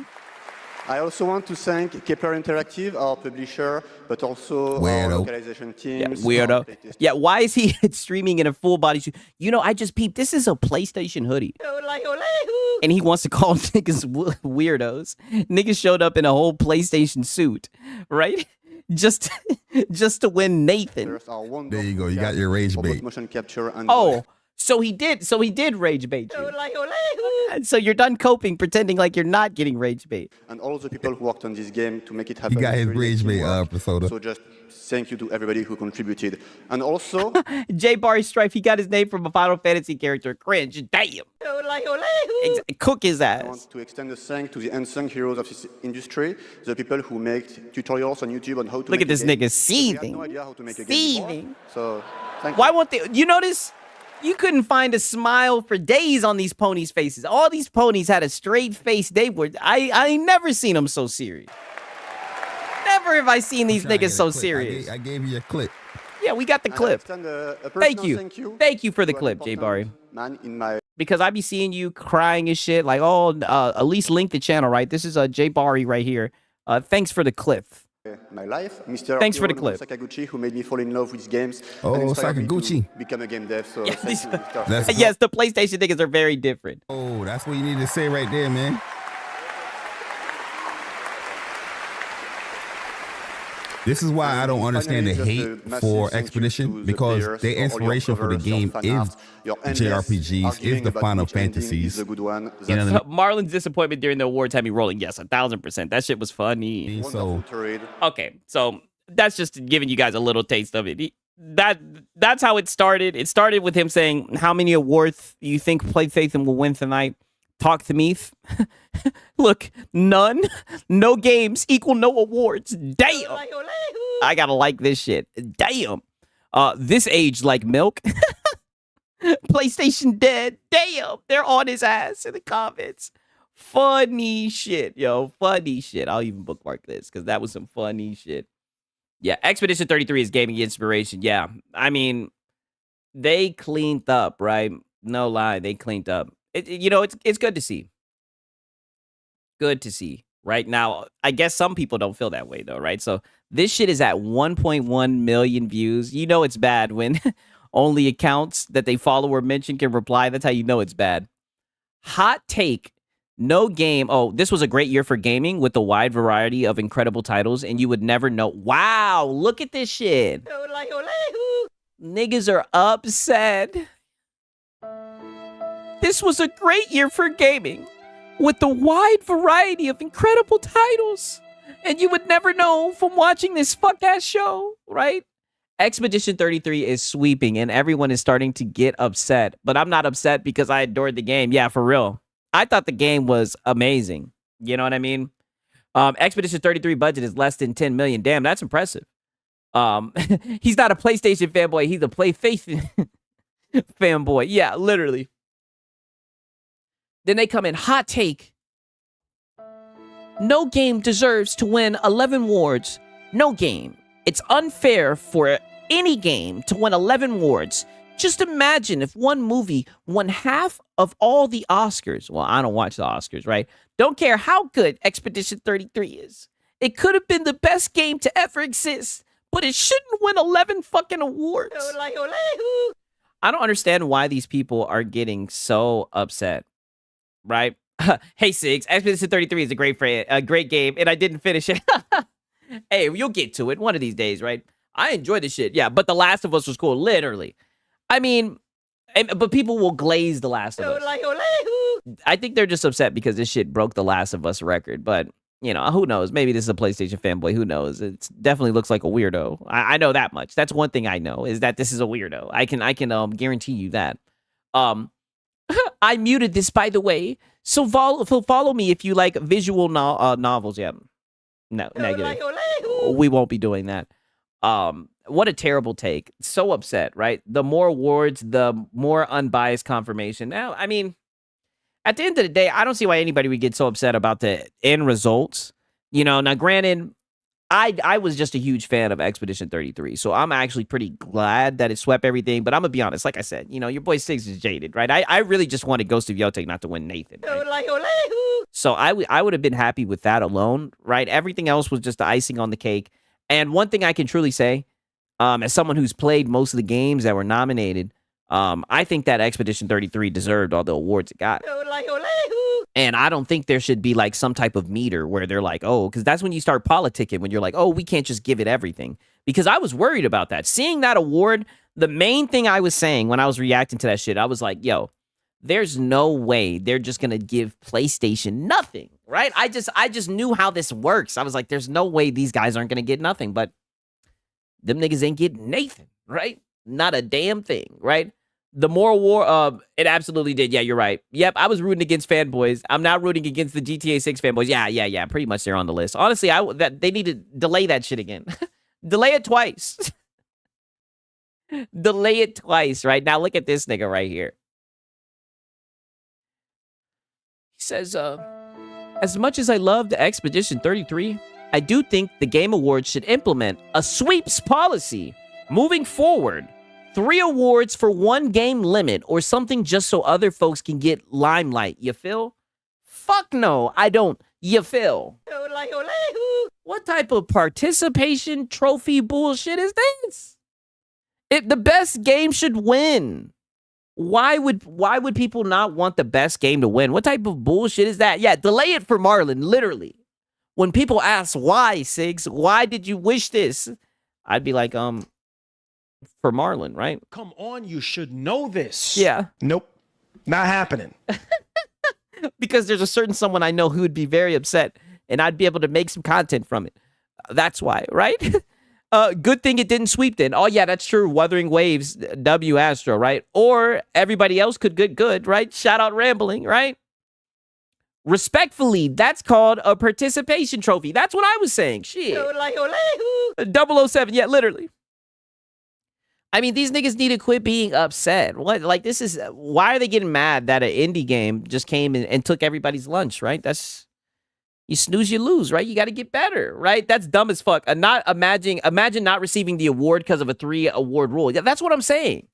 I also want to thank Kepler Interactive, our publisher, but also our localization teams. Yeah, weirdo. Yeah, why is he streaming in a full body suit? You know, I just peeped. This is a PlayStation hoodie. And he wants to call niggas weirdos. Niggas showed up in a whole PlayStation suit, right? Just to win Nathan. There you go. You got your rage bait. Motion capture and So he did rage bait you. And so you're done coping, pretending like you're not getting rage bait. And all the people who worked on this game to make it happen. He got his really rage bait, Persona. So just thank you to everybody who contributed. And also, J Barry Strife, he got his name from a Final Fantasy character. Cringe. Damn. Cook his ass. I want to extend a thanks to the unsung heroes of this industry, the people who make tutorials on YouTube on how to Look make at this a game. nigga seething. We had no idea how to make a game before, so thank Why you. won't they? You notice? You couldn't find a smile for days on these ponies' faces. All these ponies had a straight face. They were. I ain't never seen them so serious. Never have I seen these niggas so serious. I gave you a clip. Yeah, we got the clip. Thank you. Thank you for the clip, J Barry. Man in my Because I be seeing you crying and shit. Like, oh, at least link the channel, right? This is J Barry right here. Thanks for the clip. my life, Mr. Thanks for the Hironobu clip. Sakaguchi, who made me fall in love with games. Oh, and inspired me Sakaguchi. to become a game dev. So Yeah, thank you, Mr. That's- Sakaguchi. Yes, the PlayStation niggas are very different. Oh, that's what you need to say right there, man. This is why I don't understand the hate for Expedition, because their inspiration for the game is JRPGs, is the Final Fantasies. You know what I mean? Marlon's disappointment during the awards had me rolling. Yes, 1000%. That shit was funny. So Okay, so that's just giving you guys a little taste of it. That's how it started. It started with him saying, "How many awards you think PlayStation will win tonight?" Talk to me. Look, none. No games equal no awards. Damn. I gotta like this shit. Damn. This aged like milk. PlayStation dead. Damn. They're on his ass in the comments. Funny shit, yo. Funny shit. I'll even bookmark this because that was some funny shit. Yeah, Expedition 33 is gaming inspiration. Yeah. I mean, they cleaned up, right? No lie, they cleaned up. It's good to see. Good to see. Right now, I guess some people don't feel that way though, right? So this shit is at 1.1 million views. You know it's bad when only accounts that they follow or mention can reply. That's how you know it's bad. Hot take. No game. Oh, this was a great year for gaming with a wide variety of incredible titles, and you would never know. Wow, look at this shit. Niggas are upset. This was a great year for gaming with a wide variety of incredible titles, and you would never know from watching this fuck-ass show, right? Expedition 33 is sweeping, and everyone is starting to get upset, but I'm not upset because I adored the game. Yeah, for real. I thought the game was amazing. You know what I mean? Expedition 33 budget is less than 10 million. Damn, that's impressive. He's not a PlayStation fanboy. He's a PlayStation fanboy. Yeah, literally. Then they come in, hot take. No game deserves to win 11 awards. No game. It's unfair for any game to win 11 awards. Just imagine if one movie won half of all the Oscars. Well, I don't watch the Oscars, right? Don't care how good Expedition 33 is. It could have been the best game to ever exist, but it shouldn't win 11 fucking awards. I don't understand why these people are getting so upset, right? Hey, Sigs, Expedition 33 is a great game, and I didn't finish it. Hey, you'll get to it one of these days, right? I enjoyed the shit, yeah, but The Last of Us was cool, literally. I mean, but people will glaze The Last of Us. I think they're just upset because this shit broke The Last of Us record, but, you know, who knows? Maybe this is a PlayStation fanboy, who knows? It definitely looks like a weirdo. I know that much. That's one thing I know, is that this is a weirdo. I can guarantee you that. I muted this, by the way, so follow me if you like visual novels. Yeah, no, negative. We won't be doing that. What a terrible take. So upset, right? The more awards, the more unbiased confirmation. Now, I mean, at the end of the day, I don't see why anybody would get so upset about the end results. You know, now granted, I was just a huge fan of Expedition 33, so I'm actually pretty glad that it swept everything, but I'm gonna be honest, like I said, you know, your boy Six is jaded, right? I really just wanted Ghost of Yote not to win Nathan, right? So I would have been happy with that alone, right? Everything else was just the icing on the cake. And one thing I can truly say, as someone who's played most of the games that were nominated, I think that Expedition 33 deserved all the awards it got. And I don't think there should be like some type of meter where they're like, oh, because that's when you start politicking, when you're like, oh, we can't just give it everything. Because I was worried about that. Seeing that award, the main thing I was saying when I was reacting to that shit, I was like, yo, there's no way they're just going to give PlayStation nothing, right? I just knew how this works. I was like, there's no way these guys aren't going to get nothing, but them niggas ain't getting Nathan, right? Not a damn thing, right? The more war, it absolutely did. Yeah, you're right. Yep, I was rooting against Fanboys. I'm now rooting against the GTA 6 fanboys. Yeah. Pretty much they're on the list. Honestly, they need to delay that shit again. Delay it twice. Delay it twice, right? Now look at this nigga right here. He says, as much as I love the Expedition 33, I do think the Game Awards should implement a sweeps policy moving forward. 3 awards for 1 game limit or something just so other folks can get limelight. You feel? Fuck no, I don't. You feel? What type of participation trophy bullshit is this? If the best game should win. Why would people not want the best game to win? What type of bullshit is that? Yeah, delay it for Marlon, literally. When people ask why, Sigs, why did you wish this? I'd be like, for Marlon, right? Come on, you should know this. Yeah. Nope. Not happening. Because there's a certain someone I know who would be very upset, and I'd be able to make some content from it. That's why, right? Good thing it didn't sweep then. Oh, yeah, that's true. Wuthering Waves, W Astro, right? Or everybody else could get good, right? Shout out Rambling, right? Respectfully, that's called a participation trophy. That's what I was saying. Shit. 007, yeah, literally. I mean, these niggas need to quit being upset. What? Like, this is... Why are they getting mad that an indie game just came and took everybody's lunch, right? That's... You snooze, you lose, right? You got to get better, right? That's dumb as fuck. Imagine not receiving the award because of a 3-award rule. Yeah, that's what I'm saying.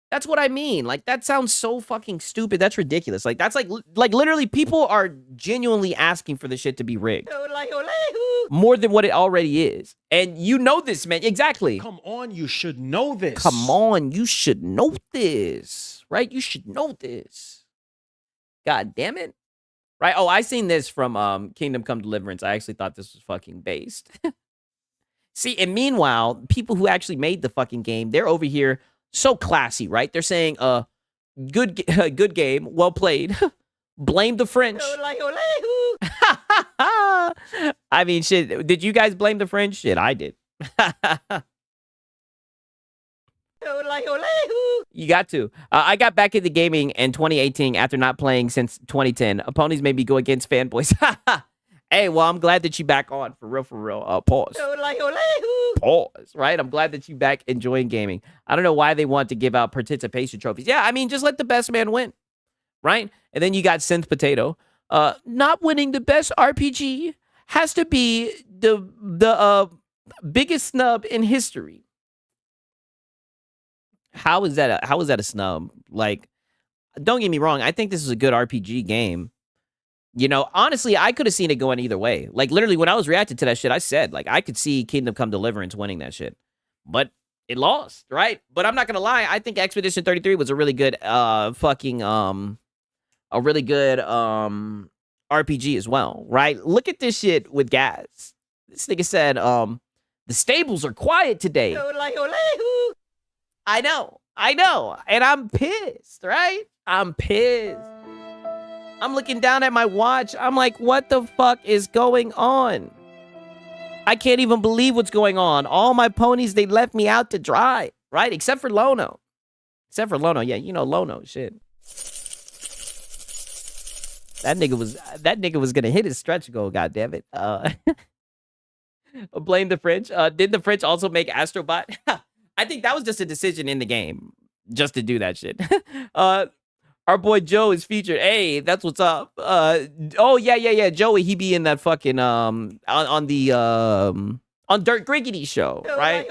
That's what I mean. Like, that sounds so fucking stupid. That's ridiculous. Like, that's like literally people are genuinely asking for the shit to be rigged. More than what it already is. And you know this, man. Exactly. Come on, you should know this. Come on, you should know this, right? You should know this. God damn it. Right? Oh, I seen this from Kingdom Come Deliverance. I actually thought this was fucking based. See, and meanwhile, people who actually made the fucking game, they're over here so classy, right? They're saying, good game, well played. Blame the French. I mean, shit, did you guys blame the French? Shit, I did. You got to. I got back into gaming in 2018 after not playing since 2010. Opponents made me go against Fanboys. Hey, well, I'm glad that you back on. For real, for real. Pause. Pause, right? I'm glad that you back enjoying gaming. I don't know why they want to give out participation trophies. Yeah, I mean, just let the best man win, right? And then you got Synth Potato. Not winning the best RPG has to be the biggest snub in history. How is that a snub? Like, don't get me wrong. I think this is a good RPG game. You know, honestly, I could have seen it going either way. Like, literally, when I was reacting to that shit, I said, like, I could see Kingdom Come Deliverance winning that shit. But it lost, right? But I'm not going to lie. I think Expedition 33 was a really good RPG as well, right? Look at this shit with Gaz. This nigga said, the stables are quiet today. I know. And I'm pissed, right? I'm pissed. I'm looking down at my watch. I'm like, what the fuck is going on? I can't even believe what's going on. All my ponies, they left me out to dry, right? Except for Lono. Yeah, you know Lono, shit. That nigga was gonna hit his stretch goal, goddammit. Blame the French. Did the French also make Astrobot? I think that was just a decision in the game, just to do that shit. Our boy Joe is featured. Hey, that's what's up. Oh yeah. Joey, he be in that fucking on Dirt Griggity show, right?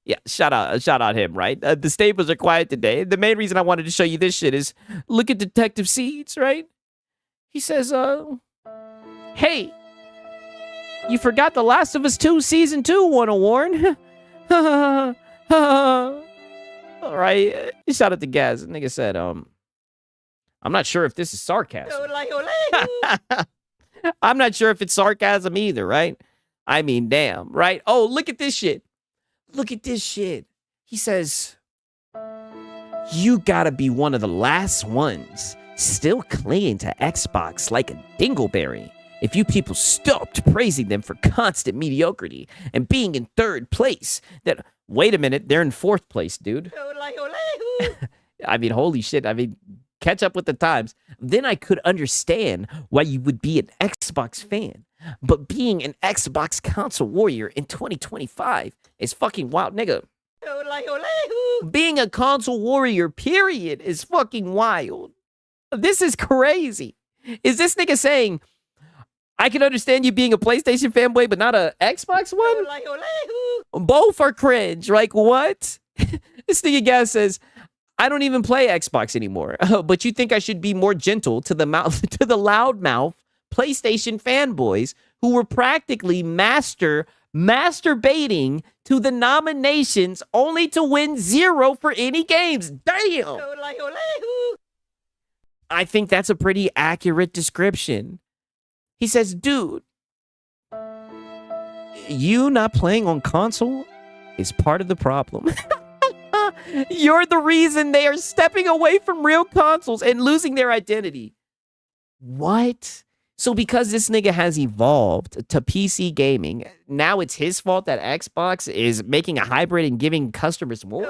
Yeah, shout out him, right? The stables are quiet today. The main reason I wanted to show you this shit is look at Detective Seeds, right? He says, hey, you forgot The Last of Us 2 Season 2 won a warn. All right, shout out to Gaz. Nigga said, I'm not sure if this is sarcasm. I'm not sure if it's sarcasm either, right? I mean, damn, right? Oh, look at this shit. Look at this shit. He says, you gotta be one of the last ones still clinging to Xbox like a dingleberry. If you people stopped praising them for constant mediocrity and being in third place, that, wait a minute, they're in fourth place, dude. I mean, holy shit. I mean, catch up with the times. Then I could understand why you would be an Xbox fan. But being an Xbox console warrior in 2025 is fucking wild, nigga. Being a console warrior, period, is fucking wild. This is crazy. Is this nigga saying, I can understand you being a PlayStation fanboy, but not an Xbox one? Both are cringe. Like, what? This nigga guy says, I don't even play Xbox anymore, but you think I should be more gentle to the loudmouth PlayStation fanboys who were practically masturbating to the nominations only to win 0 for any games. Damn. I think that's a pretty accurate description. He says, dude, you not playing on console is part of the problem. You're the reason they are stepping away from real consoles and losing their identity. What? So because this nigga has evolved to PC gaming, now it's his fault that Xbox is making a hybrid and giving customers more?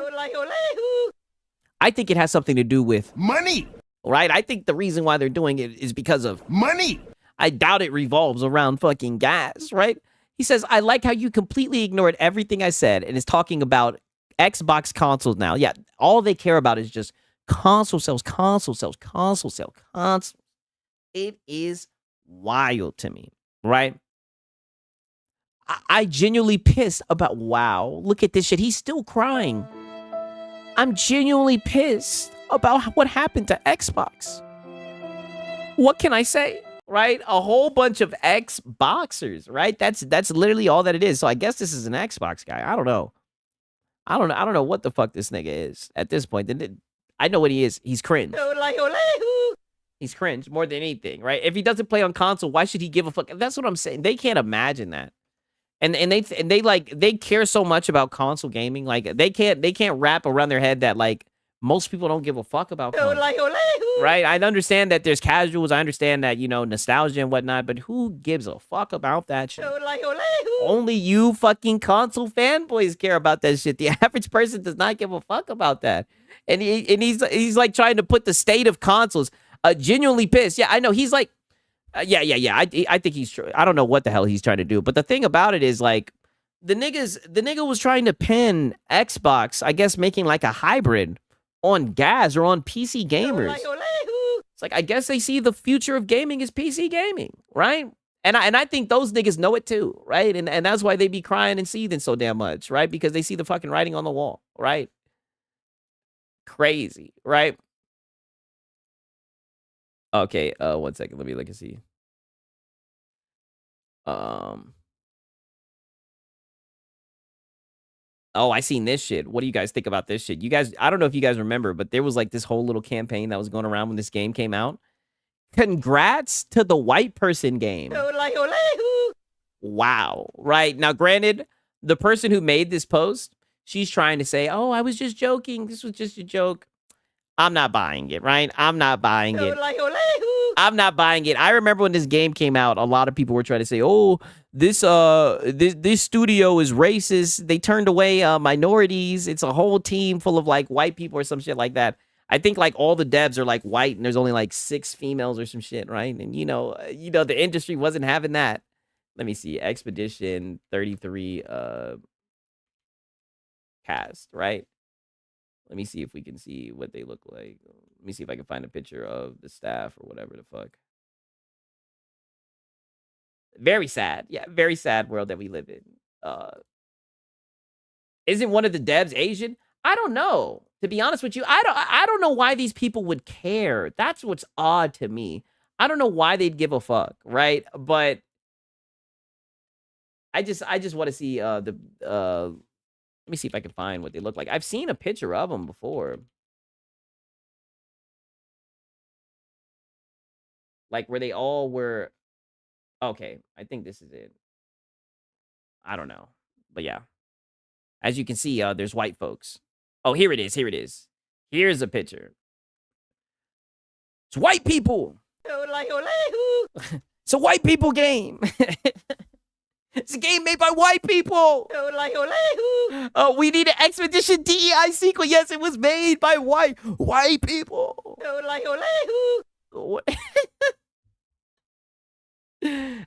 I think it has something to do with Money. right? I think the reason why they're doing it is because of Money. I doubt it revolves around fucking gas, right? He says, I like how you completely ignored everything I said and is talking about Xbox consoles now. Yeah, all they care about is just console sales, console sales, console sales, console. It is wild to me, right? I genuinely pissed about, wow, look at this shit. He's still crying. I'm genuinely pissed about what happened to Xbox. What can I say? Right? A whole bunch of Xboxers, right? That's literally all that it is. So I guess this is an Xbox guy. I don't know. I don't know what the fuck this nigga is at this point. I know what he is. He's cringe. He's cringe more than anything, right? If he doesn't play on console, why should he give a fuck? That's what I'm saying. They can't imagine that. And they care so much about console gaming. Like they can't wrap around their head that like most people don't give a fuck about console. Right? I understand that there's casuals. I understand that, you know, nostalgia and whatnot, but who gives a fuck about that shit? Only you fucking console fanboys care about that shit. The average person does not give a fuck about that. And he's like trying to put the state of consoles genuinely pissed. Yeah, I know. He's like, yeah. I think he's true. I don't know what the hell he's trying to do. But the thing about it is like the nigga was trying to pin Xbox, I guess, making like a hybrid on gas or on PC gamers. It's like, I guess they see the future of gaming is PC gaming, right? And I think those niggas know it too, right? And that's why they be crying and seething so damn much, right? Because they see the fucking writing on the wall, right? Crazy, right? Okay, 1 second. Let me look and see. Oh, I seen this shit. What do you guys think about this shit? You guys, I don't know if you guys remember, but there was like this whole little campaign that was going around when this game came out. Congrats to the white person game. Wow. Right. Now, granted, the person who made this post, she's trying to say, oh, I was just joking. This was just a joke. I'm not buying it, right? I'm not buying it. I'm not buying it. I remember when this game came out, a lot of people were trying to say, oh, this studio is racist. They turned away minorities. It's a whole team full of like white people or some shit like that. I think like all the devs are like white and there's only like 6 females or some shit, right? And you know the industry wasn't having that. Let me see. Expedition 33 cast, right? Let me see if we can see what they look like. Let me see if I can find a picture of the staff or whatever the fuck. Very sad. Yeah, very sad world that we live in. Isn't one of the devs Asian? I don't know. To be honest with you, I don't know why these people would care. That's what's odd to me. I don't know why they'd give a fuck, right? But I just want to see let me see if I can find what they look like. I've seen a picture of them before. Like where they all were. Okay, I think this is it. I don't know. But yeah. As you can see, there's white folks. Oh, here it is. Here it is. Here's a picture. It's white people. It's a white people game. It's a game made by white people. Oh, we need an Expedition DEI sequel. Yes, it was made by white people.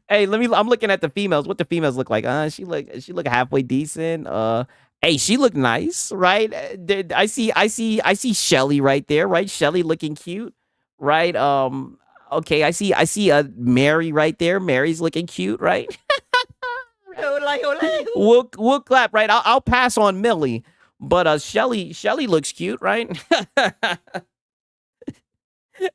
Hey, I'm looking at the females. What the females look like? She look halfway decent. Hey, she look nice, right? I see Shelly right there, right? Shelly looking cute, right? Okay, I see Mary right there. Mary's looking cute, right? We'll clap, right? I'll pass on Millie, but Shelly looks cute, right?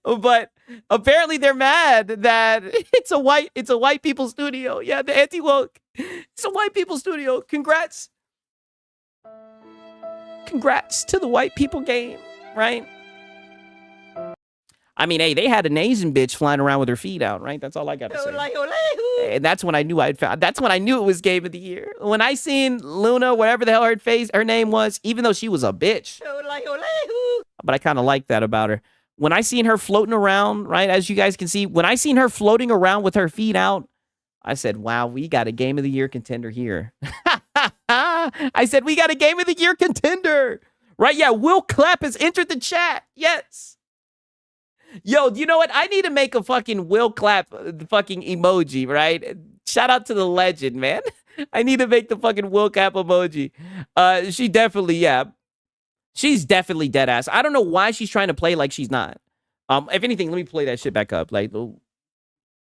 But apparently they're mad that it's a white people studio. Yeah, the anti-woke. It's a white people studio. Congrats to the white people game, right? I mean, hey, they had an Asian bitch flying around with her feet out, right? That's all I got to say. And that's when I knew that's when I knew it was game of the year. When I seen Luna, whatever the hell her name was, even though she was a bitch. But I kind of like that about her. When I seen her floating around, right, as you guys can see, when I seen her floating around with her feet out, I said, wow, we got a game of the year contender here. I said, we got a game of the year contender. Right? Yeah, Will Clapp has entered the chat. Yes. Yo, you know what? I need to make a fucking will clap fucking emoji, right? Shout out to the legend, man. I need to make the fucking will clap emoji. She definitely, yeah. She's definitely dead ass. I don't know why she's trying to play like she's not. If anything, let me play that shit back up. Like,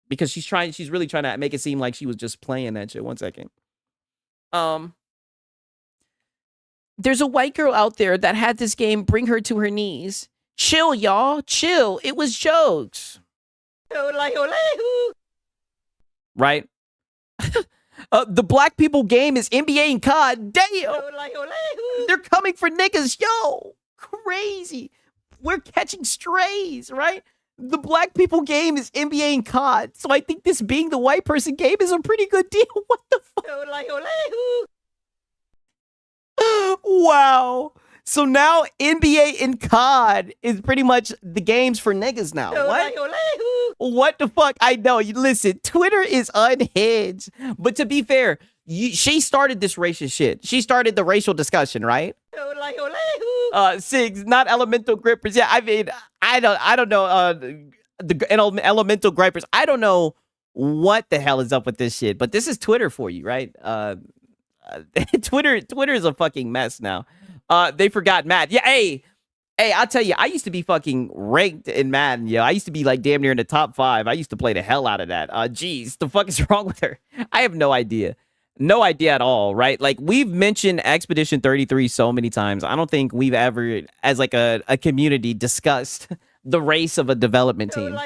because she's really trying to make it seem like she was just playing that shit. 1 second. There's a white girl out there that had this game bring her to her knees. Chill, y'all. Chill. It was jokes. Right? The black people game is NBA and COD. Damn. They're coming for niggas. Yo. Crazy. We're catching strays, right? The black people game is NBA and COD. So I think this being the white person game is a pretty good deal. What the fuck? Wow. So now NBA and COD is pretty much the games for niggas now. What? What the fuck? I know. Listen, Twitter is unhinged. But to be fair, she started this racist shit. She started the racial discussion, right? Sigs, not elemental grippers. Yeah, I mean, I don't know. The elemental grippers. I don't know what the hell is up with this shit. But this is Twitter for you, right? Twitter is a fucking mess now. They forgot Madden. Yeah, hey, I'll tell you, I used to be fucking ranked in Madden, yo. I used to be like damn near in the top 5. I used to play the hell out of that. Geez, the fuck is wrong with her? I have no idea. No idea at all, right? Like, we've mentioned Expedition 33 so many times. I don't think we've ever, as like a community, discussed the race of a development team.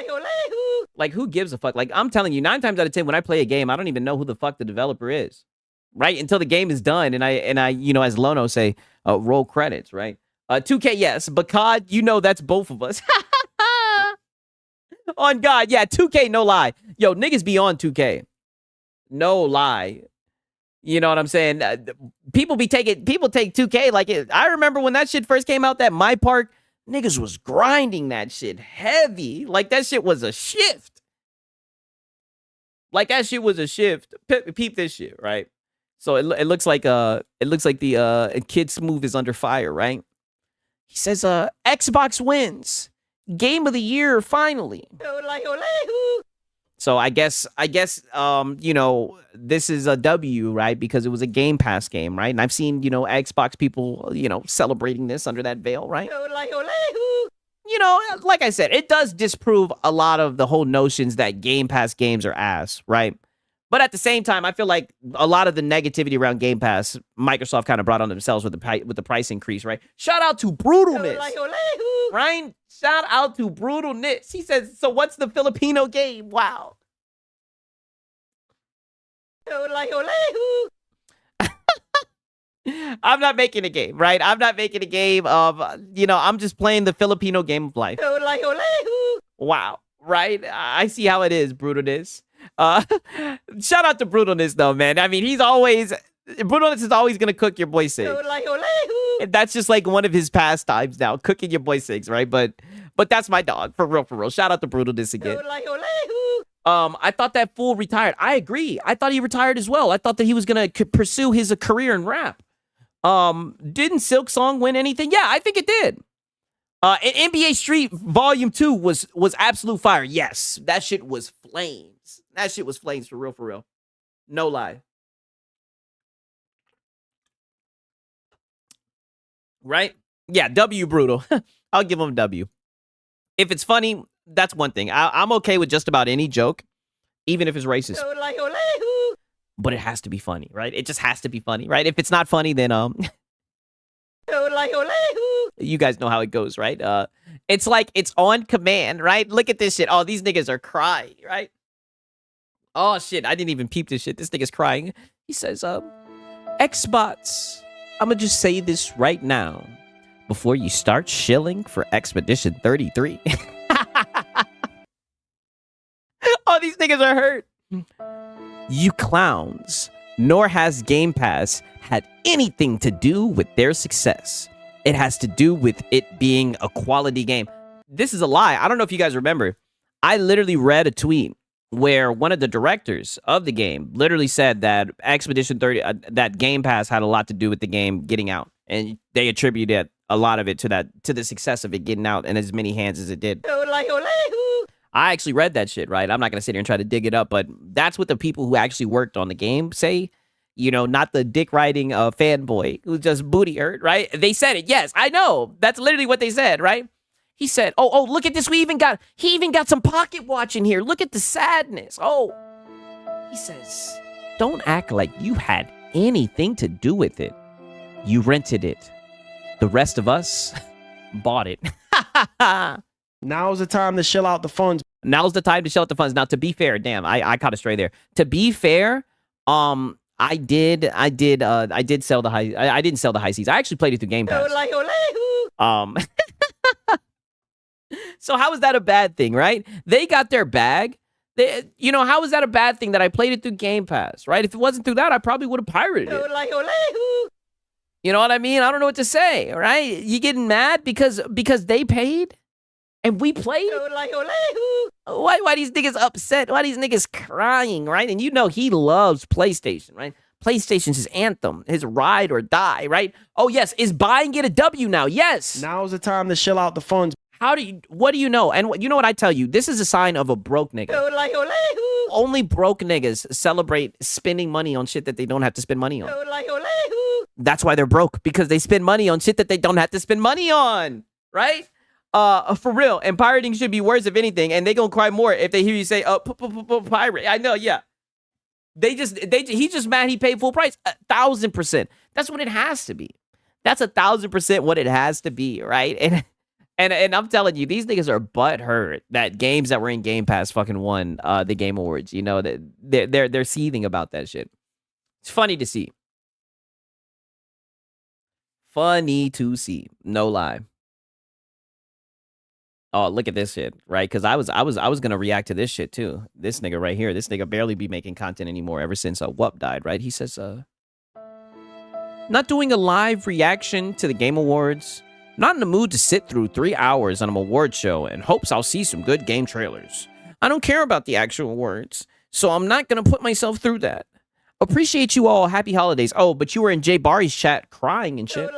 Like, who gives a fuck? Like, I'm telling you, 9 times out of 10, when I play a game, I don't even know who the fuck the developer is. Right? Until the game is done, and I, you know, as Lono say, roll credits, right? 2K, yes, but COD, you know that's both of us. On God, yeah, 2K, no lie. Yo, niggas be on 2K. No lie. You know what I'm saying? People take 2K like it. I remember when that shit first came out, that My Park, niggas was grinding that shit heavy. Like, that shit was a shift. Like, that shit was a shift. Peep this shit, right? So it looks like the Kid Smooth is under fire, right? He says Xbox wins Game of the Year finally. So I guess you know, this is a W, right? Because it was a Game Pass game, right? And I've seen, you know, Xbox people, you know, celebrating this under that veil, right? You know, like I said, it does disprove a lot of the whole notions that Game Pass games are ass, right? But at the same time, I feel like a lot of the negativity around Game Pass, Microsoft kind of brought on themselves with the price increase, right? Shout out to Brutalness, right? Shout out to Brutalness. He says, so what's the Filipino game? Wow. I'm not making a game, right? I'm not making a game of, you know, I'm just playing the Filipino game of life. Wow, right? I see how it is, Brutalness. Shout out to Brutalness, though, man. I mean, Brutalness is always gonna cook your boy Sigs. And that's just like one of his pastimes now, cooking your boy Sigs, right? But that's my dog, for real. Shout out to Brutalness again. I thought that fool retired. I agree. I thought he retired as well. I thought that he was gonna pursue his career in rap. Didn't Silk Song win anything? Yeah, I think it did. And NBA Street Volume 2 was absolute fire. Yes, that shit was flames. That shit was flames for real. No lie. Right? Yeah, W Brutal. I'll give him a W. If it's funny, that's one thing. I'm okay with just about any joke, even if it's racist. But it has to be funny, right? It just has to be funny, right? If it's not funny, then you guys know how it goes, right? It's like it's on command, right? Look at this shit. Oh, these niggas are crying, right? Oh shit, I didn't even peep this shit. This nigga's crying. He says, Xbox, I'm gonna just say this right now before you start shilling for Expedition 33. Oh, these niggas are hurt. You clowns, nor has Game Pass had anything to do with their success. It has to do with it being a quality game. This is a lie. I don't know if you guys remember. I literally read a tweet where one of the directors of the game literally said that Expedition 30, that Game Pass had a lot to do with the game getting out. And they attributed a lot of it to the success of it getting out in as many hands as it did. I actually read that shit, right? I'm not gonna sit here and try to dig it up, but that's what the people who actually worked on the game say. You know, not the dick riding fanboy who's just booty hurt, right? They said it. Yes, I know. That's literally what they said, right? He said, "Oh, look at this. He even got some pocket watch in here. Look at the sadness." Oh, he says, "Don't act like you had anything to do with it. You rented it. The rest of us bought it." Now's the time to shell out the funds. Now's the time to shell out the funds. Now, to be fair, damn, I caught a stray there. To be fair, I did sell the high. I didn't sell the high seas. I actually played it through Game Pass. So how is that a bad thing, right? They got their bag. You know, how is that a bad thing that I played it through Game Pass, right? If it wasn't through that, I probably would have pirated it. You know what I mean? I don't know what to say, right? You getting mad because they paid and we played? Why these niggas upset? Why these niggas crying, right? And you know he loves PlayStation, right? PlayStation's his anthem, his ride or die, right? Oh, yes. Is buying it a W now? Yes. Now's the time to shell out the funds. What do you know? And you know what I tell you? This is a sign of a broke nigga. Only broke niggas celebrate spending money on shit that they don't have to spend money on. That's why they're broke, because they spend money on shit that they don't have to spend money on, right? For real. And pirating should be worse, if anything, and they gonna cry more if they hear you say, pirate. I know, yeah. He's just mad he paid full price. 1,000%. That's what it has to be. That's 1,000% what it has to be, right? And I'm telling you, these niggas are butthurt that games that were in Game Pass fucking won the Game Awards. You know, they're seething about that shit. It's funny to see. Funny to see. No lie. Oh, look at this shit, right? Because I was gonna react to this shit too. This nigga right here, this nigga barely be making content anymore ever since Wup died, right? He says, not doing a live reaction to the Game Awards. Not in the mood to sit through 3 hours on an award show and hopes I'll see some good game trailers. I don't care about the actual awards, so I'm not gonna put myself through that. Appreciate you all. Happy holidays. Oh, but you were in Jay Barry's chat crying and shit.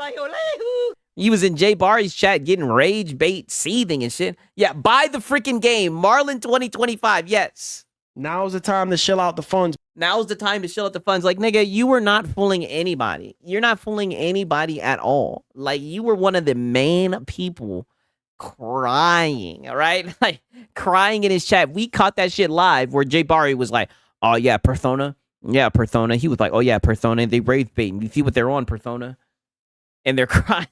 He was in Jay Barry's chat getting rage bait, seething and shit. Yeah, buy the freaking game. Marlin 2025, yes. Now's the time to shell out the funds. Now's the time to shell out the funds. Like, nigga, you were not fooling anybody. You're not fooling anybody at all. Like, you were one of the main people crying, all right? Like, crying in his chat. We caught that shit live where Jay Barry was like, oh, yeah, Persona. Yeah, Persona. He was like, oh, yeah, Persona. They rave bait. You see what they're on, Persona? And they're crying.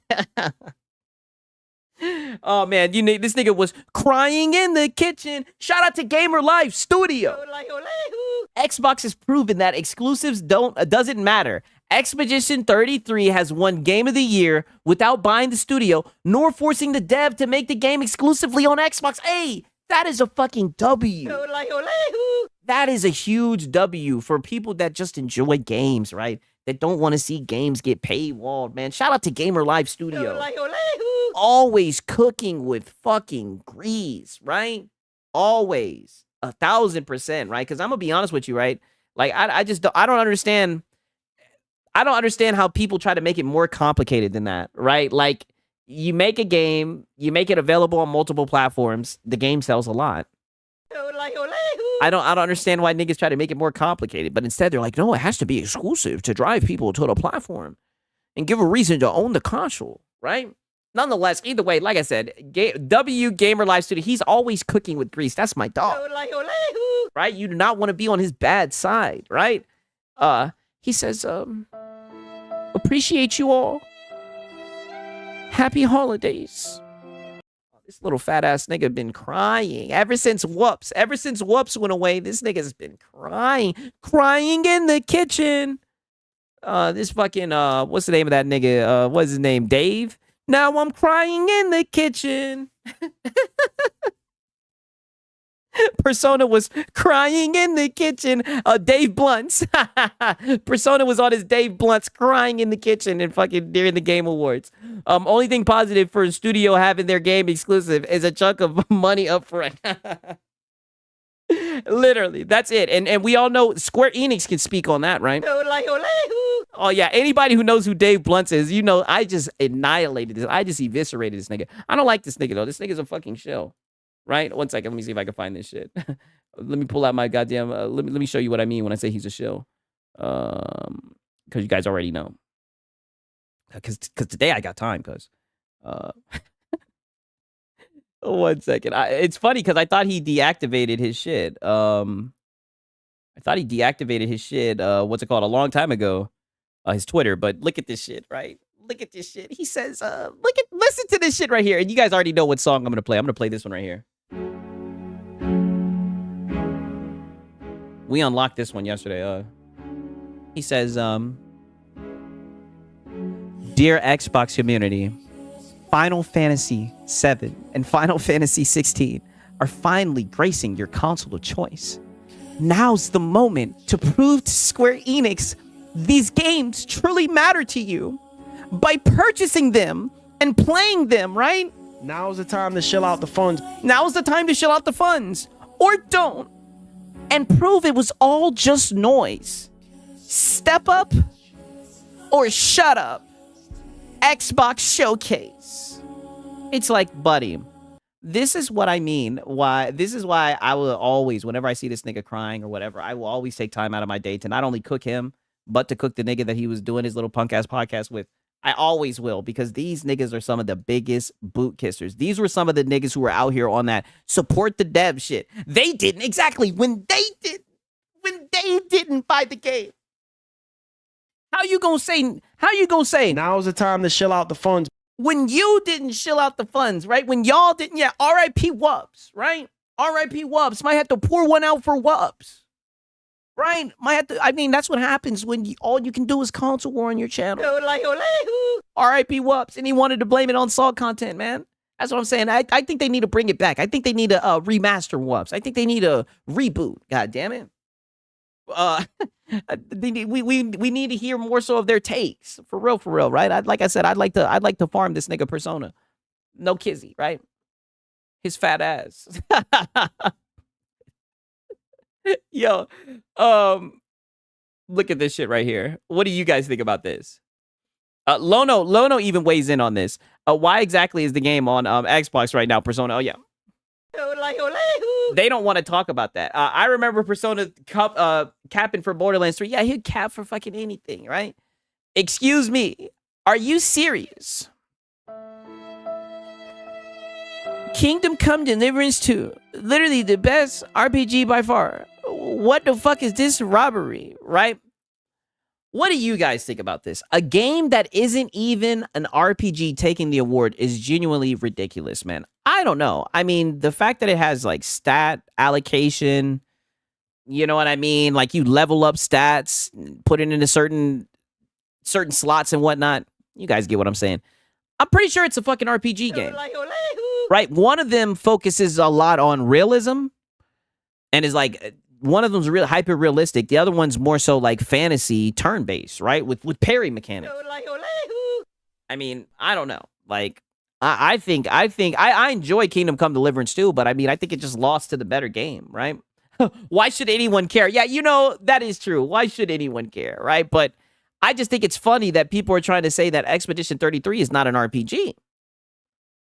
Oh, man, this nigga was crying in the kitchen. Shout out to Gamer Life Studio. Xbox has proven that exclusives doesn't matter. Expedition 33 has won Game of the Year without buying the studio, nor forcing the dev to make the game exclusively on Xbox. Hey, that is a fucking W. That is a huge W for people that just enjoy games, right? That don't want to see games get paywalled, man. Shout out to Gamer Live Studio. Always cooking with fucking grease, right? Always. 1,000%, right? Because I'm gonna be honest with you, right? Like, I don't understand. I don't understand how people try to make it more complicated than that, right? Like, you make a game, you make it available on multiple platforms, the game sells a lot. I don't understand why niggas try to make it more complicated, but instead they're like, no, it has to be exclusive to drive people to the platform and give a reason to own the console, right? Nonetheless, either way, like I said, Gamer Live Studio, he's always cooking with grease. That's my dog, right? You do not want to be on his bad side, right? He says, appreciate you all. Happy holidays. This little fat ass nigga been crying ever since Whoops. Ever since Whoops went away, this nigga's been crying in the kitchen. This fucking what's the name of that nigga? What's his name? Dave. Now I'm crying in the kitchen. Persona was crying in the kitchen. Dave Blunts. Persona was on his Dave Blunts crying in the kitchen and fucking during the Game Awards. Only thing positive for a studio having their game exclusive is a chunk of money up front. Literally, that's it. And we all know Square Enix can speak on that, right? Oh, yeah. Anybody who knows who Dave Blunt is, you know, I just annihilated this. I just eviscerated this nigga. I don't like this nigga, though. This nigga's a fucking shill, right? One second. Let me see if I can find this shit. Let me pull out my goddamn... let me show you what I mean when I say he's a shill. Because you guys already know. Because today I got time, cuz. 1 second. It's funny because I thought he deactivated his shit. What's it called? A long time ago. His Twitter. But look at this shit, right? Look at this shit. He says, listen to this shit right here. And you guys already know what song I'm going to play. I'm going to play this one right here. We unlocked this one yesterday. He says, Dear Xbox community, Final Fantasy VII and Final Fantasy XVI are finally gracing your console of choice. Now's the moment to prove to Square Enix these games truly matter to you by purchasing them and playing them, right? Now's the time to shill out the funds. Now's the time to shill out the funds. Or don't. And prove it was all just noise. Step up or shut up. Xbox Showcase. It's like, buddy, this is what I mean. This is why I will always, whenever I see this nigga crying or whatever, I will always take time out of my day to not only cook him, but to cook the nigga that he was doing his little punk ass podcast with. I always will, because these niggas are some of the biggest boot kissers. These were some of the niggas who were out here on that support the dev shit. They didn't exactly when they didn't buy the game. How you gonna say now's the time to shill out the funds when you didn't shill out the funds, right? When y'all didn't, yeah, R.I.P. Wubs, right? R.I.P. Wubs. Might have to pour one out for Wubs. Right? Might have to, I mean, that's what happens when all you can do is console war on your channel. R.I.P. Wubs. And he wanted to blame it on Salt content, man. That's what I'm saying. I think they need to bring it back. I think they need to remaster Wubs. I think they need a reboot. God damn it. We need to hear more so of their takes. For real, right? Like I said, I'd like to farm this nigga Persona. No kizzy, right? His fat ass. Yo, look at this shit right here. What do you guys think about this? Lono even weighs in on this. Why exactly is the game on Xbox right now, Persona? Oh, yeah. They don't want to talk about that. I remember Persona capping for Borderlands 3. Yeah, he'd cap for fucking anything, right? Excuse me. Are you serious? Kingdom Come Deliverance 2. Literally the best RPG by far. What the fuck is this robbery, right? What do you guys think about this? A game that isn't even an RPG taking the award is genuinely ridiculous, man. I don't know. I mean, the fact that it has like stat allocation, you know what I mean? Like you level up stats, put it into certain slots and whatnot. You guys get what I'm saying. I'm pretty sure it's a fucking RPG game. Right? One of them focuses a lot on realism and is like, one of them's real hyper realistic. The other one's more so like fantasy turn-based, right? With parry mechanics. I mean, I don't know. Like, I think I enjoy Kingdom Come Deliverance too, but I mean, I think it just lost to the better game, right? Why should anyone care? Yeah, you know, that is true. Why should anyone care, right? But I just think it's funny that people are trying to say that Expedition 33 is not an RPG,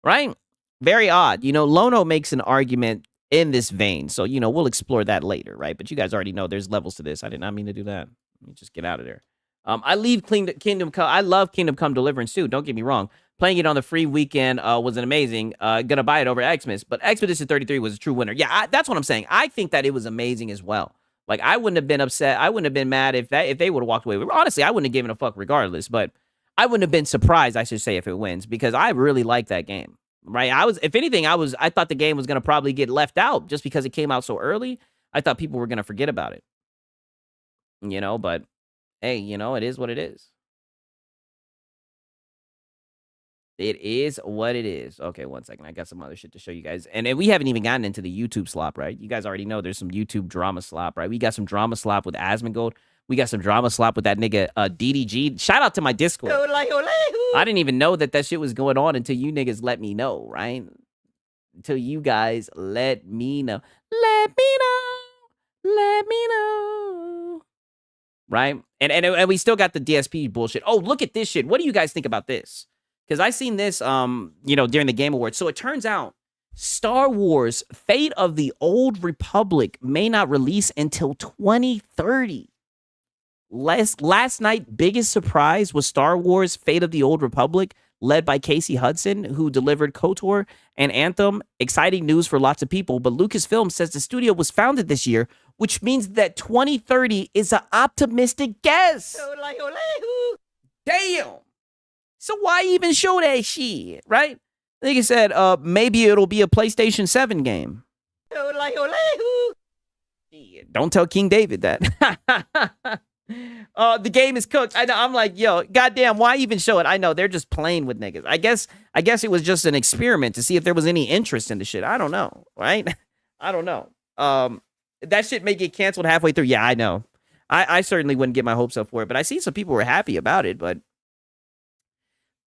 right? Very odd. You know, Lono makes an argument in this vein. So, you know, we'll explore that later, right? But you guys already know there's levels to this. I did not mean to do that. Let me just get out of there. I love Kingdom Come Deliverance too. Don't get me wrong. Playing it on the free weekend was an amazing. Gonna buy it over Xmas, but Expedition 33 was a true winner. Yeah, that's what I'm saying. I think that it was amazing as well. Like, I wouldn't have been upset. I wouldn't have been mad if they would have walked away. Honestly, I wouldn't have given a fuck regardless, but I wouldn't have been surprised, I should say, if it wins, because I really like that game. Right? If anything, I thought the game was going to probably get left out just because it came out so early. I thought people were going to forget about it. You know, but hey, you know, it is what it is. It is what it is. Okay, 1 second. I got some other shit to show you guys. And we haven't even gotten into the YouTube slop, right? You guys already know there's some YouTube drama slop, right? We got some drama slop with Asmongold. We got some drama slop with that nigga DDG. Shout out to my Discord. I didn't even know that shit was going on until you niggas let me know, right? Until you guys let me know. Let me know. Let me know. Right? And we still got the DSP bullshit. Oh, look at this shit. What do you guys think about this? Because I seen this, during the Game Awards. So it turns out Star Wars Fate of the Old Republic may not release until 2030. Last night, biggest surprise was Star Wars Fate of the Old Republic, led by Casey Hudson, who delivered KOTOR and Anthem. Exciting news for lots of people, but Lucasfilm says the studio was founded this year, which means that 2030 is an optimistic guess. Damn. So why even show that shit, right? I think it said maybe it'll be a PlayStation 7 game. Don't tell King David that. The game is cooked. I'm like, yo, goddamn, why even show it? I know they're just playing with niggas. I guess it was just an experiment to see if there was any interest in the shit. I don't know, right? I don't know. That shit may get canceled halfway through. Yeah, I know. I certainly wouldn't get my hopes up for it, but I see some people were happy about it, but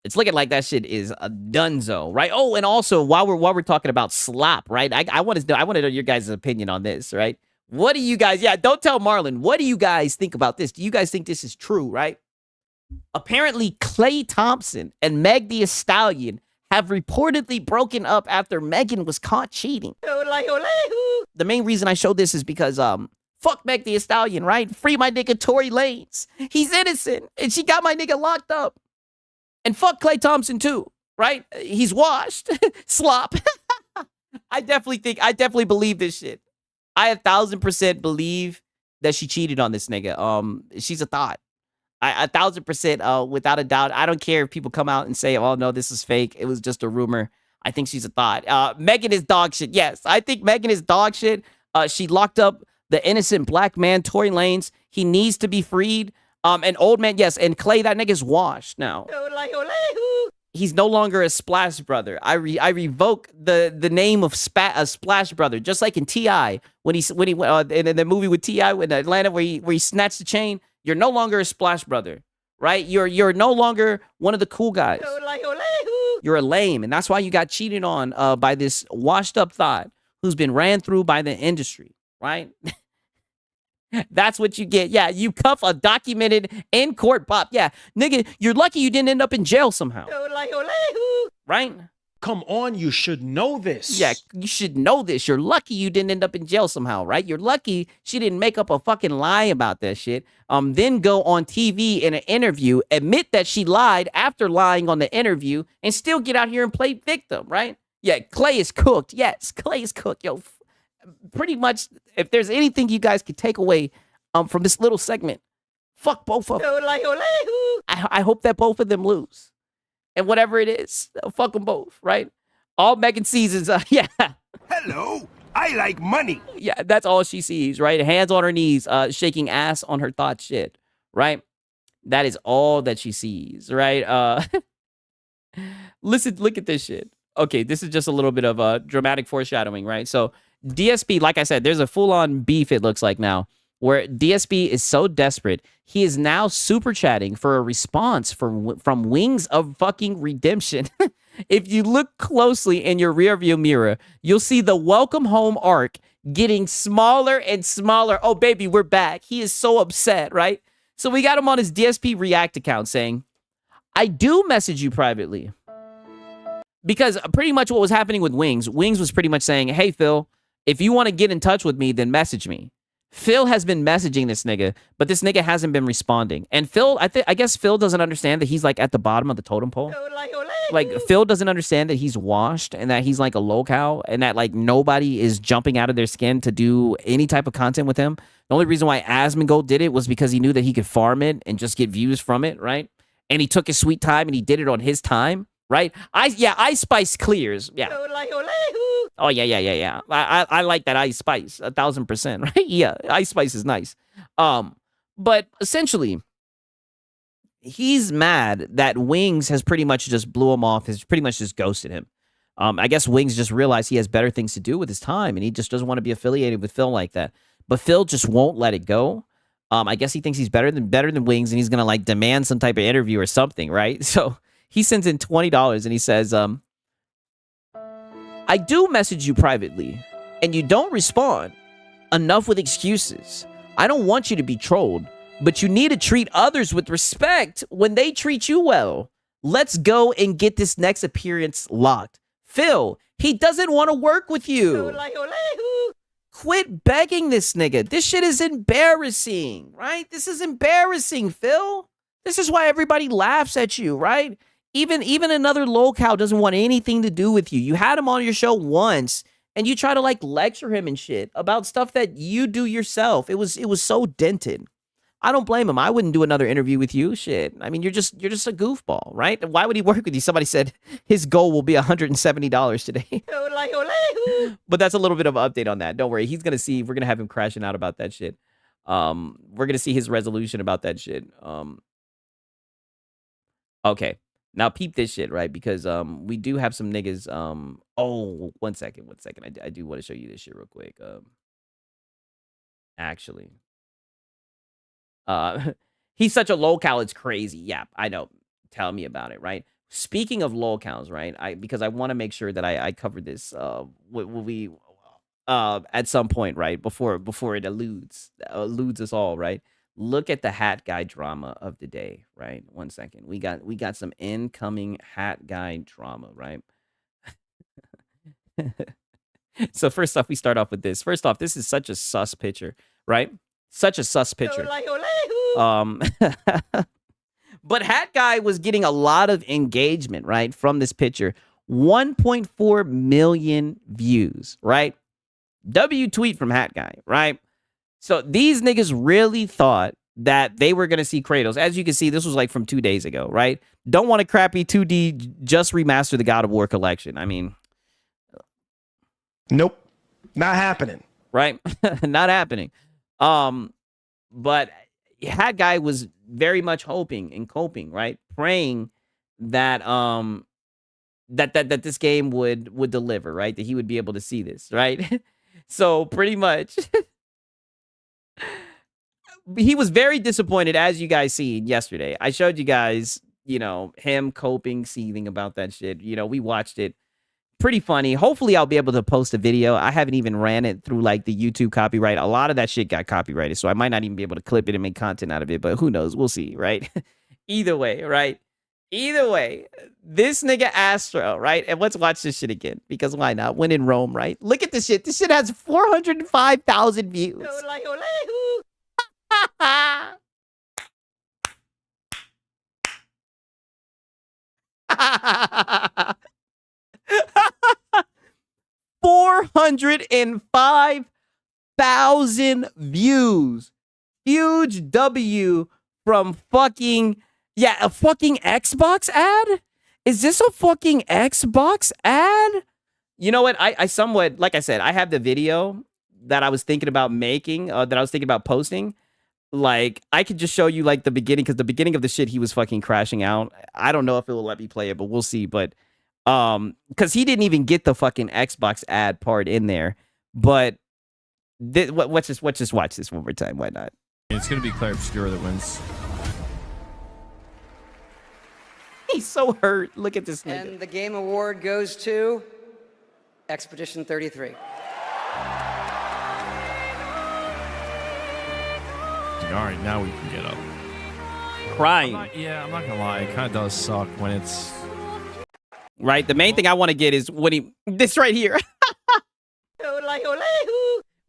it's looking like that shit is a dunzo, right? Oh, and also while we're talking about slop, right? I want to know your guys' opinion on this, right? What do you guys, don't tell Marlon. What do you guys think about this? Do you guys think this is true, right? Apparently, Klay Thompson and Meg Thee Stallion have reportedly broken up after Megan was caught cheating. The main reason I showed this is because, fuck Meg Thee Stallion, right? Free my nigga Tory Lanez. He's innocent, and she got my nigga locked up. And fuck Klay Thompson too, right? He's washed. Slop. I definitely believe this shit. I 1,000% believe that she cheated on this nigga. She's a thought. I 1,000%, without a doubt. I don't care if people come out and say, "Oh no, this is fake. It was just a rumor." I think she's a thought. Megan is dog shit. Yes, I think Megan is dog shit. She locked up the innocent black man, Tory Lanez. He needs to be freed. And old man, yes, and Klay, that nigga's washed now. He's no longer a Splash Brother. I revoke the name of Splash Brother, just like in T.I. when he in the movie with T.I. in Atlanta where he snatched the chain. You're no longer a Splash Brother, right? You're no longer one of the cool guys. You're a lame, and that's why you got cheated on by this washed up thought who's been ran through by the industry, right? That's what you get. Yeah, you cuff a documented in-court bop. Yeah, nigga, you're lucky you didn't end up in jail somehow. Right? Come on, you should know this. Yeah, you should know this. You're lucky you didn't end up in jail somehow, right? You're lucky she didn't make up a fucking lie about that shit. Then go on TV in an interview, admit that she lied after lying on the interview, and still get out here and play victim, right? Yeah, Klay is cooked. Yes, Klay is cooked. Yo, pretty much, if there's anything you guys could take away from this little segment, fuck both of them. I hope that both of them lose. And whatever it is, fuck them both, right? All Megan sees is, yeah. Hello, I like money. Yeah, that's all she sees, right? Hands on her knees, shaking ass on her thought shit, right? That is all that she sees, right? Listen, look at this shit. Okay, this is just a little bit of dramatic foreshadowing, right? So DSP, like I said, there's a full-on beef, it looks like now, where DSP is so desperate, he is now super chatting for a response from Wings of fucking Redemption. If you look closely in your rearview mirror, you'll see the welcome home arc getting smaller and smaller. Oh, baby, we're back. He is so upset, right? So we got him on his DSP React account saying, I do message you privately. Because pretty much what was happening with Wings was pretty much saying, hey, Phil, if you want to get in touch with me, then message me. Phil has been messaging this nigga, but this nigga hasn't been responding. And Phil, I guess Phil doesn't understand that he's like at the bottom of the totem pole. Like Phil doesn't understand that he's washed and that he's like a low-cow and that like nobody is jumping out of their skin to do any type of content with him. The only reason why Asmongold did it was because he knew that he could farm it and just get views from it, right? And he took his sweet time and he did it on his time, right? Ice Spice clears, yeah. Oh, yeah. I like that Ice Spice, 1,000%, right? Yeah, Ice Spice is nice. But essentially, he's mad that Wings has pretty much just blew him off, has pretty much just ghosted him. I guess Wings just realized he has better things to do with his time, and he just doesn't want to be affiliated with Phil like that. But Phil just won't let it go. I guess he thinks he's better than Wings, and he's going to, like, demand some type of interview or something, right? So he sends in $20, and he says, I do message you privately, and you don't respond. enough with excuses. I don't want you to be trolled, but you need to treat others with respect when they treat you well. Let's go and get this next appearance locked. Phil, he doesn't want to work with you. Quit begging this nigga. This shit is embarrassing, right? This is embarrassing, Phil. This is why everybody laughs at you, right? Even another lolcow doesn't want anything to do with you. You had him on your show once, and you try to like lecture him and shit about stuff that you do yourself. It was so dented. I don't blame him. I wouldn't do another interview with you. Shit. I mean, you're just a goofball, right? Why would he work with you? Somebody said his goal will be $170 today. But that's a little bit of an update on that. Don't worry. He's going to see. We're going to have him crashing out about that shit. We're going to see his resolution about that shit. Okay. Now peep this shit, right? Because we do have some niggas. Oh, one second. I do want to show you this shit real quick. Actually. He's such a lolcow, it's crazy. Yeah, I know. Tell me about it, right? Speaking of lolcows, right? Because I want to make sure that I cover this we at some point, right? Before it eludes us all, right? Look at the hat guy drama of the day, right? 1 second. We got some incoming hat guy drama, right? So first off, we start off with this. First off, this is such a sus picture, right? Such a sus picture. But Hat Guy was getting a lot of engagement, right, from this picture. 1.4 million views, right? W tweet from Hat Guy, right? So these niggas really thought that they were going to see Kratos. As you can see, this was like from 2 days ago, right? Don't want a crappy 2D, just remaster the God of War collection. I mean... Nope. Not happening. Right? Not happening. But Hat Guy was very much hoping and coping, right? Praying that that this game would deliver, right? That he would be able to see this, right? So pretty much he was very disappointed, as you guys seen yesterday. I showed you guys, you know, him coping, seething about that shit. You know, we watched it. Pretty funny. Hopefully I'll be able to post a video. I haven't even ran it through like the YouTube copyright. A lot of that shit got copyrighted, so I might not even be able to clip it and make content out of it, but who knows? We'll see, right? Either way, right? Either way, this nigga Astro, right? And let's watch this shit again, because why not? When in Rome, right? Look at this shit. This shit has 405,000 views. 405,000 views. Huge W from fucking, yeah, a fucking Xbox ad? Is this a fucking Xbox ad? You know what? I somewhat, like I said, I have the video that I was thinking about making, that I was thinking about posting. Like, I could just show you, like, the beginning, because the beginning of the shit, he was fucking crashing out. I don't know if it will let me play it, but we'll see. But, because he didn't even get the fucking Xbox ad part in there. But, let's just watch this one more time. Why not? It's going to be Claire Obscura that wins. He's so hurt. Look at this nigga. And the game award goes to Expedition 33. All right, now we can get up. Crying. I'm not gonna lie. It kind of does suck when it's right. The main thing I want to get is when this right here.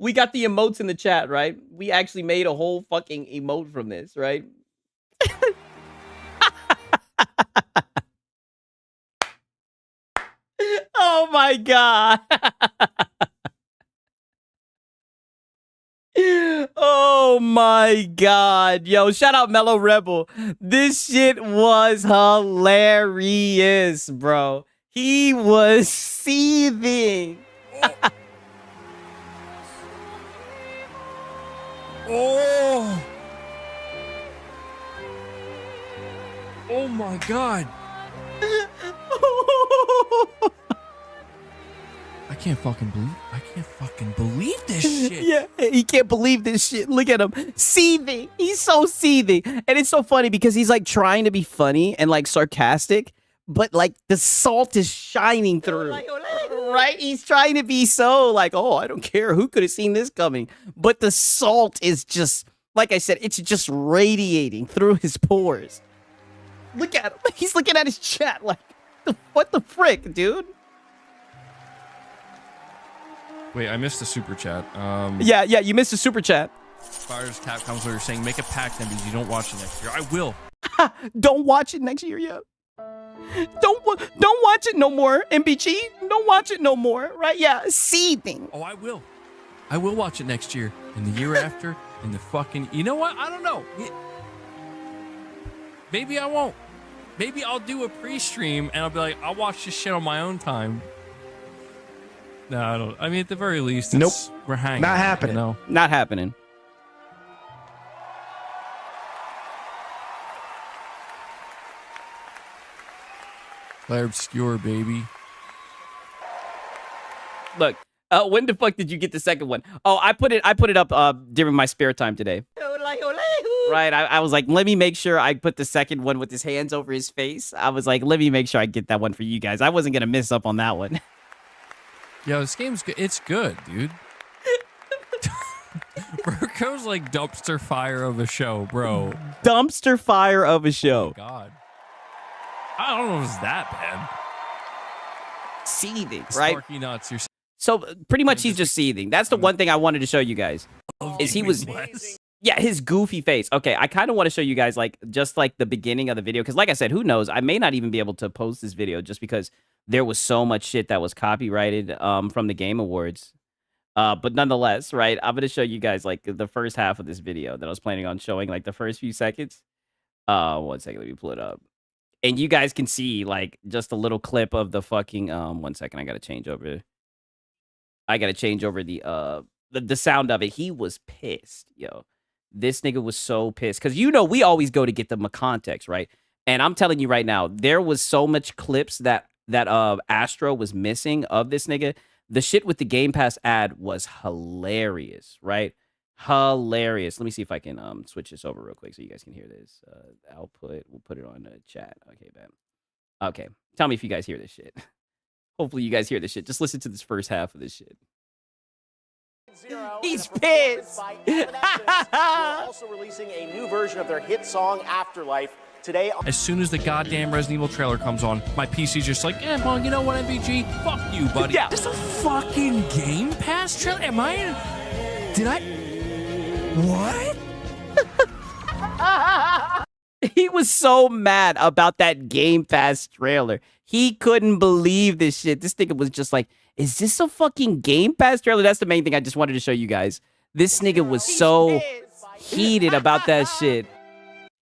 We got the emotes in the chat, right? We actually made a whole fucking emote from this, right? Oh my god. Oh my god. Yo, shout out Mellow Rebel. This shit was hilarious, bro. He was seething. Oh my god. I can't fucking believe this shit. Yeah, he can't believe this shit. Look at him. Seething. He's so seething. And it's so funny because he's like trying to be funny and like sarcastic, but like the salt is shining through. Right? He's trying to be so like, oh, I don't care. Who could have seen this coming? But the salt is just, like I said, it's just radiating through his pores. Look at him. He's looking at his chat like, what the frick, dude? Wait, I missed the super chat. Yeah, you missed the super chat. Fires Capcom's where you're saying make a pact then because you don't watch it next year. I will. Don't watch it next year, yeah. Don't watch it no more, MBG. Don't watch it no more, right? Yeah, seething. Oh, I will. I will watch it next year, and the year after, and the fucking... You know what? I don't know. Maybe I won't. Maybe I'll do a pre-stream, and I'll be like, I'll watch this shit on my own time. No, I don't. I mean, at the very least, nope. We're hanging. Not happening. You know? Not happening. Claire Obscure, baby. Look, when the fuck did you get the second one? Oh, I put it up during my spare time today. Right, I was like, let me make sure I put the second one with his hands over his face. I was like, let me make sure I get that one for you guys. I wasn't gonna miss up on that one. Yo, this game's good. It's good, dude. Burko's like dumpster fire of a show, bro. Dumpster fire of a show. Oh, God. I don't know if it's that bad. Seething, right? Sparky nuts. You're so pretty much he's just seething. That's the one thing I wanted to show you guys. Is he was... Yeah, his goofy face. Okay, I kind of want to show you guys like just like the beginning of the video because like I said, who knows? I may not even be able to post this video just because there was so much shit that was copyrighted from the Game Awards. But nonetheless, right? I'm gonna show you guys like the first half of this video that I was planning on showing, like the first few seconds. 1 second, let me pull it up, and you guys can see like just a little clip of the fucking 1 second. I gotta change over. The sound of it. He was pissed, yo. This nigga was so pissed because you know we always go to get the context, right? And I'm telling you right now, there was so much clips that Astro was missing of this nigga. The shit with the Game Pass ad was hilarious, right? Hilarious. Let me see if I can switch this over real quick so you guys can hear this. Output. We'll put it on the chat. Okay, man. Okay. Tell me if you guys hear this shit. Hopefully you guys hear this shit. Just listen to this first half of this shit. He's pissed. We're also releasing a new version of their hit song Afterlife today. As soon as the goddamn Resident Evil trailer comes on, my PC's just like, well, you know what, MVG? Fuck you, buddy. Yeah. Just a fucking Game Pass trailer? What? He was so mad about that Game Pass trailer. He couldn't believe this shit. This nigga was just like, is this a fucking Game Pass trailer? That's the main thing I just wanted to show you guys. This nigga was so heated about that shit.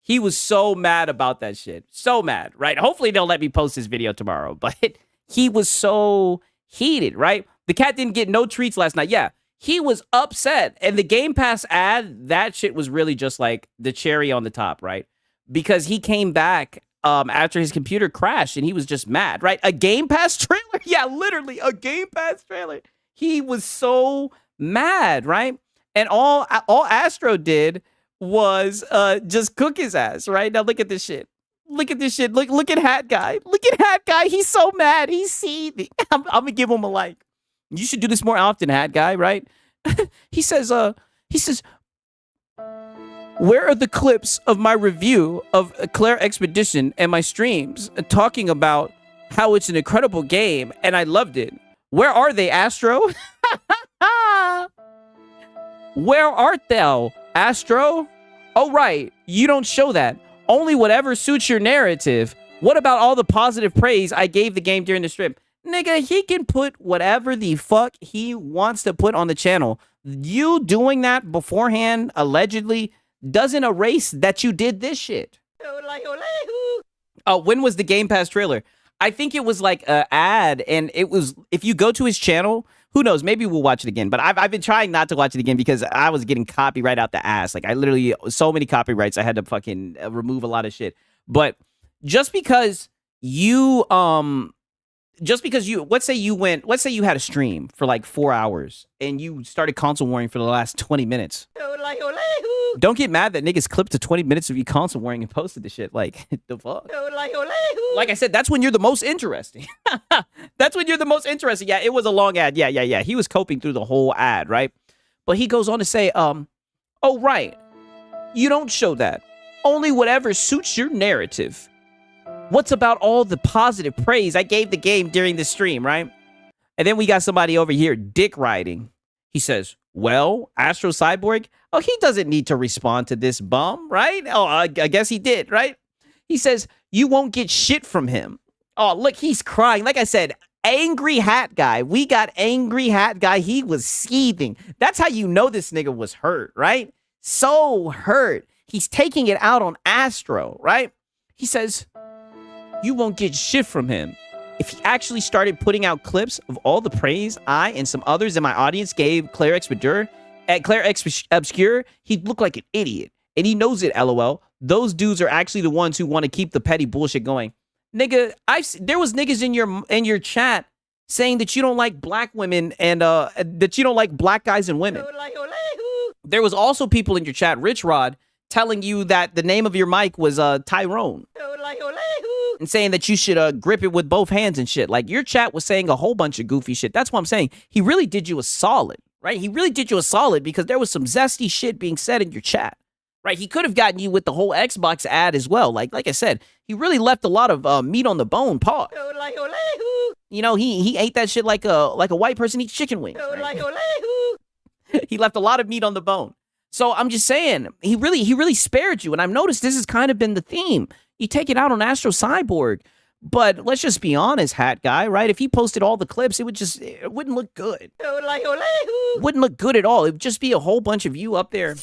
He was so mad about that shit. So mad, right? Hopefully they'll let me post this video tomorrow. But he was so heated, right? The cat didn't get no treats last night. Yeah, he was upset. And the Game Pass ad, that shit was really just like the cherry on the top, right? Because he came back after his computer crashed and he was just mad, right? A Game Pass trailer? Yeah, literally a Game Pass trailer. He was so mad, right? And all Astro did was just cook his ass, right? Now look at this shit. Look at this shit. Look at Hat Guy. Look at Hat Guy. He's so mad. He's seething. I'm gonna give him a like. You should do this more often, Hat Guy, right? he says, where are the clips of my review of Claire Expedition and my streams talking about how it's an incredible game and I loved it? Where are they, Astro? Where art thou, Astro? Oh, right. You don't show that. Only whatever suits your narrative. What about all the positive praise I gave the game during the stream? Nigga, he can put whatever the fuck he wants to put on the channel. You doing that beforehand, allegedly, doesn't erase that you did this shit. When was the Game Pass trailer? I think it was like an ad, and it was, if you go to his channel, who knows, maybe we'll watch it again, but I've been trying not to watch it again because I was getting copyright out the ass. Like, I literally, so many copyrights, I had to fucking remove a lot of shit. But just because you just because let's say you had a stream for like 4 hours and you started console warring for the last 20 minutes. Don't get mad that niggas clipped to 20 minutes of you console warring and posted the shit. Like, the fuck? Like I said, that's when you're the most interesting. That's when you're the most interesting. Yeah, it was a long ad. Yeah. He was coping through the whole ad, right? But he goes on to say, oh, right. You don't show that. Only whatever suits your narrative. What's about all the positive praise I gave the game during the stream, right? And then we got somebody over here dick riding. He says, well, Astro Cyborg, oh, he doesn't need to respond to this bum, right? Oh, I guess he did, right? He says, you won't get shit from him. Oh, look, he's crying. Like I said, angry hat guy. We got angry hat guy. He was seething. That's how you know this nigga was hurt, right? So hurt. He's taking it out on Astro, right? He says, you won't get shit from him. If he actually started putting out clips of all the praise I and some others in my audience gave Claire Obscure, he'd look like an idiot. And he knows it, LOL. Those dudes are actually the ones who want to keep the petty bullshit going. Nigga, there was niggas in your chat saying that you don't like black women and that you don't like black guys and women. There was also people in your chat, Rich Rod, telling you that the name of your mic was Tyrone. And saying that you should grip it with both hands and shit. Like, your chat was saying a whole bunch of goofy shit. That's what I'm saying. He really did you a solid, right? He really did you a solid because there was some zesty shit being said in your chat, right? He could have gotten you with the whole Xbox ad as well. Like I said, he really left a lot of meat on the bone. Pause. You know, he ate that shit like a white person eats chicken wings. Right? He left a lot of meat on the bone. So I'm just saying, he really spared you. And I've noticed this has kind of been the theme. You take it out on Astro Cyborg. But let's just be honest, hat guy, right? If he posted all the clips, it wouldn't look good. Wouldn't look good at all. It would just be a whole bunch of you up there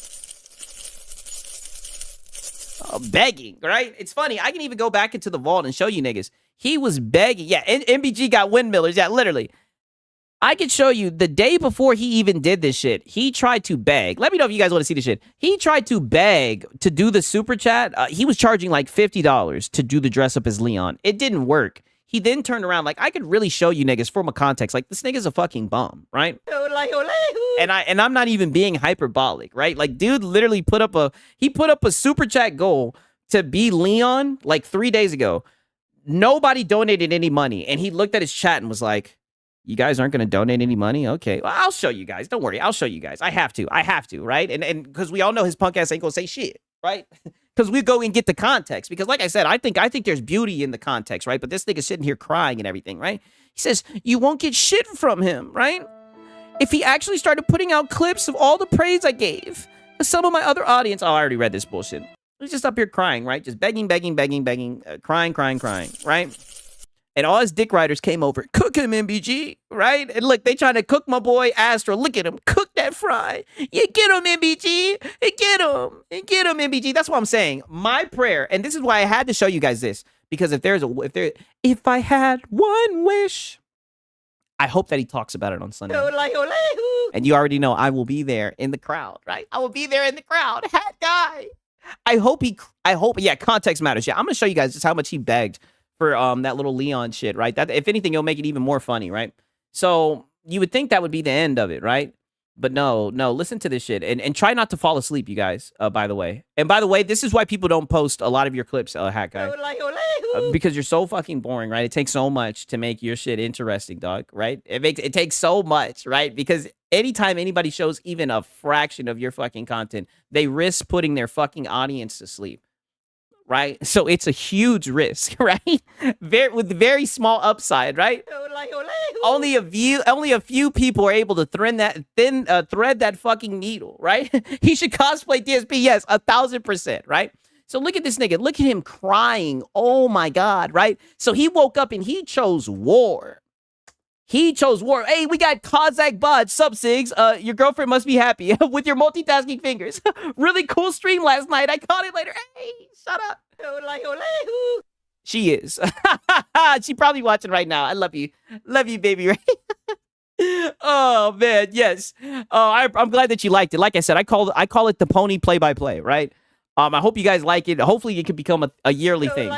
begging, right? It's funny. I can even go back into the vault and show you niggas. He was begging. Yeah, MBG got windmillers. Yeah, literally. I could show you the day before he even did this shit, he tried to beg. Let me know if you guys want to see this shit. He tried to beg to do the super chat. He was charging like $50 to do the dress up as Leon. It didn't work. He then turned around. Like, I could really show you niggas from a context. Like, this nigga's a fucking bum, right? And I'm not even being hyperbolic, right? Like, dude literally put up a super chat goal to be Leon like 3 days ago. Nobody donated any money. And he looked at his chat and was like, you guys aren't going to donate any money? Okay, well, I'll show you guys. Don't worry. I'll show you guys. I have to, right? And because we all know his punk ass ain't going to say shit, right? Because we go and get the context. Because like I said, I think there's beauty in the context, right? But this nigga's sitting here crying and everything, right? He says, you won't get shit from him, right? If he actually started putting out clips of all the praise I gave some of my other audience. Oh, I already read this bullshit. He's just up here crying, right? Just begging, crying, right? And all his dick riders came over. Cook him, MBG, right? And look, they trying to cook my boy Astro. Look at him. Cook that fry. You get him, MBG. Get him, MBG. That's what I'm saying. My prayer, and this is why I had to show you guys this, because if I had one wish, I hope that he talks about it on Sunday. And you already know I will be there in the crowd, right? I will be there in the crowd. Hat guy. I hope, yeah, context matters. Yeah, I'm going to show you guys just how much he begged for that little Leon shit, right? That, if anything, it'll make it even more funny, right? So you would think that would be the end of it, right? But no, listen to this shit. And try not to fall asleep, you guys, by the way. And by the way, this is why people don't post a lot of your clips, Hat Guy. Because you're so fucking boring, right? It takes so much to make your shit interesting, dog, right? It takes so much, right? Because anytime anybody shows even a fraction of your fucking content, they risk putting their fucking audience to sleep. Right? So it's a huge risk, right? With very small upside, right? Only a few people are able to thread that fucking needle, right? He should cosplay DSP, yes, 1,000%, right? So look at this nigga. Look at him crying. Oh my God, right? So he woke up and he chose war. He chose war. Hey, we got Kazakh Bod, sub Sigs. Your girlfriend must be happy with your multitasking fingers. Really cool stream last night. I caught it later. Hey, shut up. She is. She probably watching right now. I love you. Love you, baby. Right? Oh, man. Yes. I'm glad that you liked it. Like I said, I call it the pony play-by-play, right? I hope you guys like it. Hopefully it can become a yearly thing.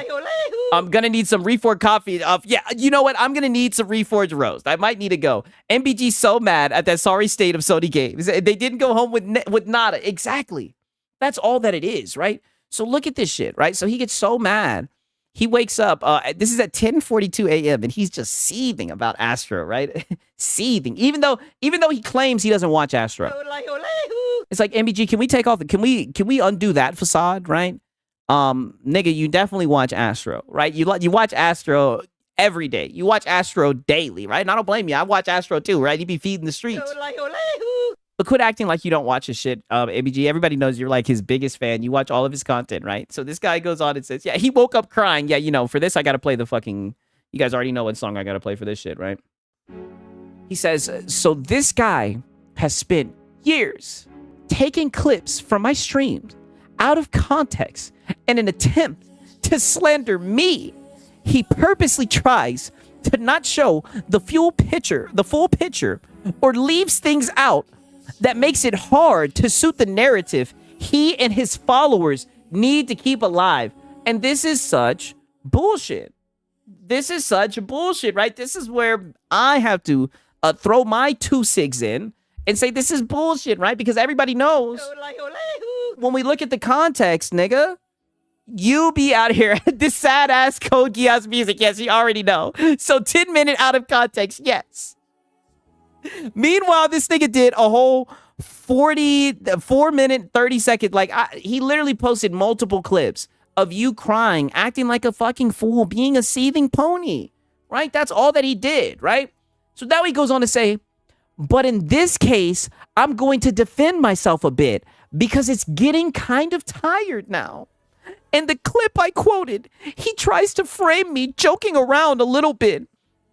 I'm gonna need some Reforged coffee. Yeah, you know what? I'm gonna need some Reforged roast. I might need to go. MBG's so mad at that sorry state of Sony games. They didn't go home with nada. Exactly. That's all that it is, right? So look at this shit, right? So he gets so mad. He wakes up. This is at 10:42 a.m. and he's just seething about Astro, right? Seething. Even though he claims he doesn't watch Astro. It's like, MBG, can we take off the can we undo that facade, right? Nigga, you definitely watch Astro, right? You watch Astro every day. You watch Astro daily, right? And I don't blame you. I watch Astro too, right? You be feeding the streets. But quit acting like you don't watch his shit, ABG. Everybody knows you're like his biggest fan. You watch all of his content, right? So this guy goes on and says, yeah, he woke up crying. Yeah, you know, for this, I got to play the fucking... You guys already know what song I got to play for this shit, right? He says, so this guy has spent years taking clips from my streams out of context in an attempt to slander me. He purposely tries to not show the full picture, or leaves things out that makes it hard to suit the narrative he and his followers need to keep alive. And this is such bullshit. This is such bullshit, right? This is where I have to throw my 2 cigs in and say this is bullshit, right? Because everybody knows when we look at the context, nigga, you be out here, this sad-ass Code Geass music, yes, you already know. So 10-minute out of context, yes. Meanwhile, this nigga did a whole 4-minute, 30-second, like, he literally posted multiple clips of you crying, acting like a fucking fool, being a seething pony, right? That's all that he did, right? So now he goes on to say, but in this case, I'm going to defend myself a bit because it's getting kind of tired now. In the clip I quoted, he tries to frame me joking around a little bit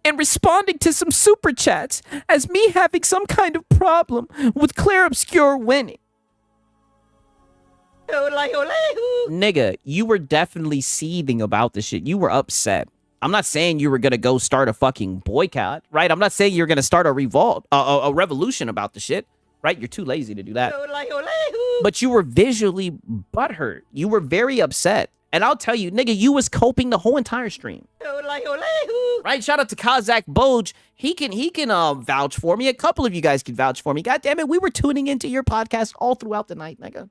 and responding to some super chats as me having some kind of problem with Claire Obscure winning. Nigga, you were definitely seething about this shit. You were upset. I'm not saying you were gonna go start a fucking boycott, right? I'm not saying you're gonna start a revolt, a revolution about the shit, right? You're too lazy to do that. But you were visually butthurt. You were very upset. And I'll tell you, nigga, you was coping the whole entire stream. Right? Shout out to Kazakh Boj. He can vouch for me. A couple of you guys can vouch for me. God damn it, we were tuning into your podcast all throughout the night, nigga.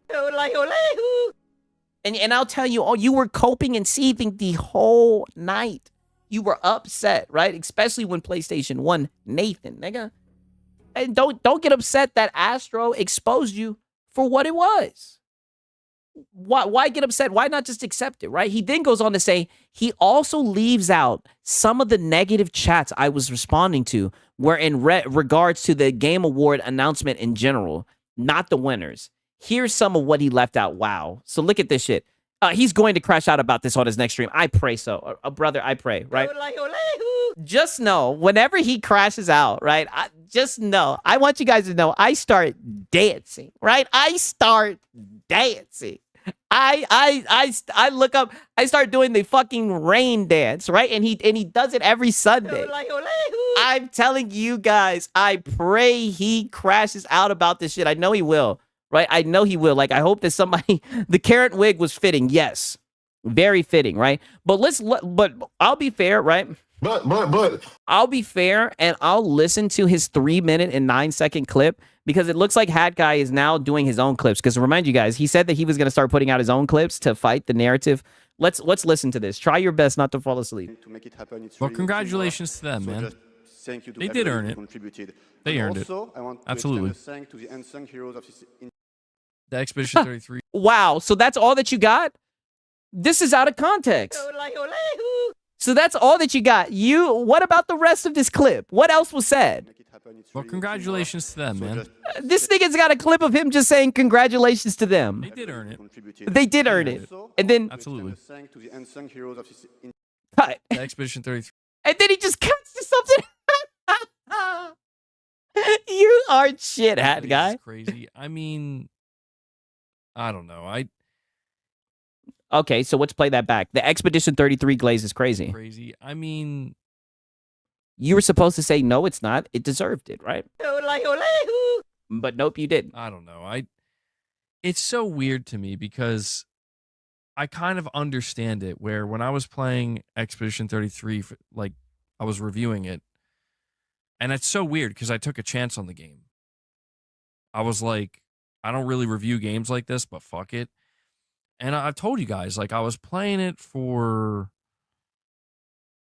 And I'll tell you, you were coping and seething the whole night. You were upset, right? Especially when PlayStation 1 Nathan, nigga. And don't get upset that Astro exposed you for what it was. Why get upset? Why not just accept it, right? He then goes on to say he also leaves out some of the negative chats I was responding to were in regards to the Game Award announcement in general, not the winners. Here's some of what he left out. Wow. So look at this shit. He's going to crash out about this on his next stream. I pray so. Brother, I pray, right? Just know, whenever he crashes out, right? Just know, I want you guys to know, I start dancing, right? I start dancing. I look up, I start doing the fucking rain dance, right? And he does it every Sunday. I'm telling you guys, I pray he crashes out about this shit. I know he will. Right? I know he will. Like, I hope that somebody... The carrot wig was fitting. Yes. Very fitting, right? But but I'll be fair, right? But I'll be fair and I'll listen to his 3-minute and 9-second clip because it looks like Hat Guy is now doing his own clips. Because remind you guys, he said that he was going to start putting out his own clips to fight the narrative. Let's listen to this. Try your best not to fall asleep. To make it happen, it's Well, really congratulations to them, so man. just thank you to They did everyone earn who it. contributed. They And earned it. also, I want to Absolutely. extend a thank to the unsung heroes of this The Expedition 33. Wow. So that's all that you got? This is out of context. So that's all that you got. What about the rest of this clip? What else was said? make it happen. It's Well, really congratulations to them, so man. just This nigga's got a clip of him just saying congratulations to them. They did earn it. contributed. They did earn it. Also, And then Absolutely. extend a thank to the unsung heroes of this cut. The Expedition 33. And then he just cuts to something. You are shit, Hat This Guy. is crazy. I mean, I don't know. Okay, so let's play that back. The Expedition 33 glaze is crazy. Crazy. I mean, You were supposed to say, no, it's not. It deserved it, right? But nope, you didn't. I don't know. It's so weird to me because I kind of understand it, where when I was playing Expedition 33, like I was reviewing it, and it's so weird because I took a chance on the game. I was like, I don't really review games like this, but fuck it. And I've told you guys, like I was playing it for,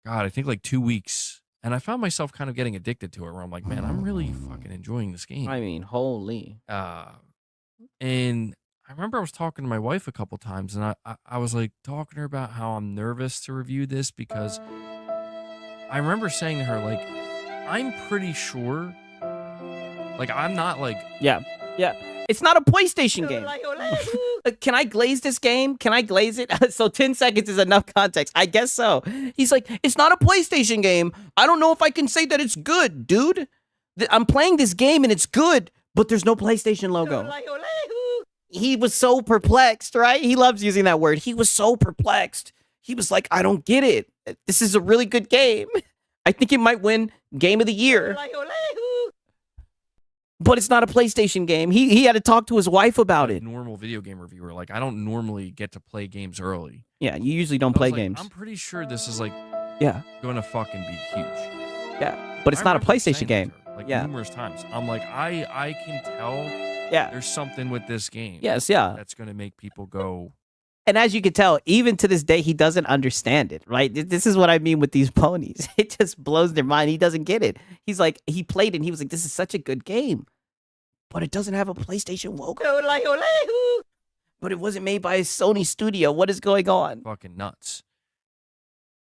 God, I think like 2 weeks. And I found myself kind of getting addicted to it, where I'm like, man, I'm really fucking enjoying this game. I mean, holy. And I remember I was talking to my wife a couple times, and I was like talking to her about how I'm nervous to review this, because I remember saying to her, like, I'm pretty sure, like, I'm not like... Yeah. It's not a PlayStation game. Can I glaze this game? Can I glaze it? So 10 seconds is enough context. I guess so. He's like, it's not a PlayStation game. I don't know if I can say that it's good, dude. I'm playing this game and it's good, but there's no PlayStation logo. He was so perplexed, right? He loves using that word. He was so perplexed. He was like, I don't get it. This is a really good game. I think it might win Game of the Year. But it's not a PlayStation game. He had to talk to his wife about it. Normal video game reviewer. Like, I don't normally get to play games early. Yeah, you usually don't play games. I'm pretty sure this is like, yeah, going to fucking be huge. Yeah, but it's not a PlayStation game. Like numerous times. I'm like, I can tell. Yeah, there's something with this game. Yes, yeah. That's going to make people go. And as you can tell, even to this day, he doesn't understand it, right? This is what I mean with these ponies. It just blows their mind. He doesn't get it. He's like, he played it and he was like, this is such a good game. But it doesn't have a PlayStation logo. But it wasn't made by a Sony studio. What is going on? Fucking nuts.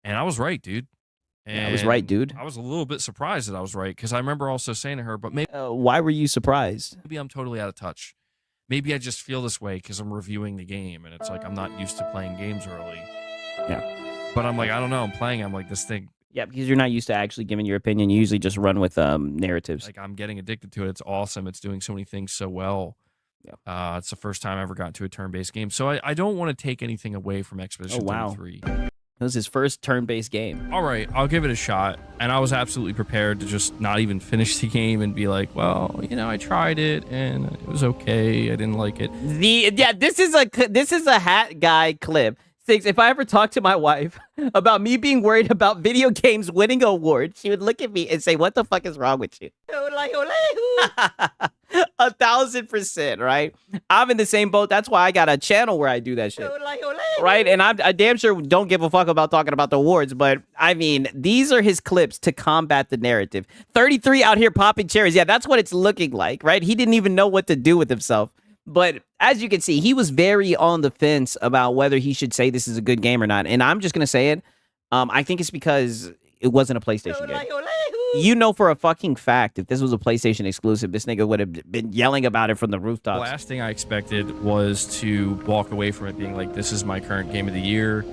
And I was right, dude. And I was right, dude. I was a little bit surprised that I was right, because I remember also saying to her, but maybe... why were you surprised? Maybe I'm totally out of touch. Maybe I just feel this way because I'm reviewing the game, and it's like I'm not used to playing games early. Yeah. But I'm like, I don't know. I'm playing. I'm like, this thing... Yeah, because you're not used to actually giving your opinion. You usually just run with narratives. Like, I'm getting addicted to it. It's awesome. It's doing so many things so well. Yeah. It's the first time I ever got to a turn-based game. So I don't want to take anything away from Expedition 33. It was his first turn-based game. All right, I'll give it a shot. And I was absolutely prepared to just not even finish the game and be like, well, you know, I tried it and it was okay. I didn't like it. This is a hat guy clip. If I ever talked to my wife about me being worried about video games winning awards, she would look at me and say, what the fuck is wrong with you? 1,000%, right? I'm in the same boat. That's why I got a channel where I do that shit. Right? And I damn sure don't give a fuck about talking about the awards, but I mean, these are his clips to combat the narrative. 33 out here popping cherries. Yeah, that's what it's looking like, right? He didn't even know what to do with himself. But as you can see, he was very on the fence about whether he should say this is a good game or not. And I'm just going to say it. I think it's because it wasn't a PlayStation game. You know for a fucking fact, if this was a PlayStation exclusive, this nigga would have been yelling about it from the rooftops. The last thing I expected was to walk away from it being like, this is my current game of the year.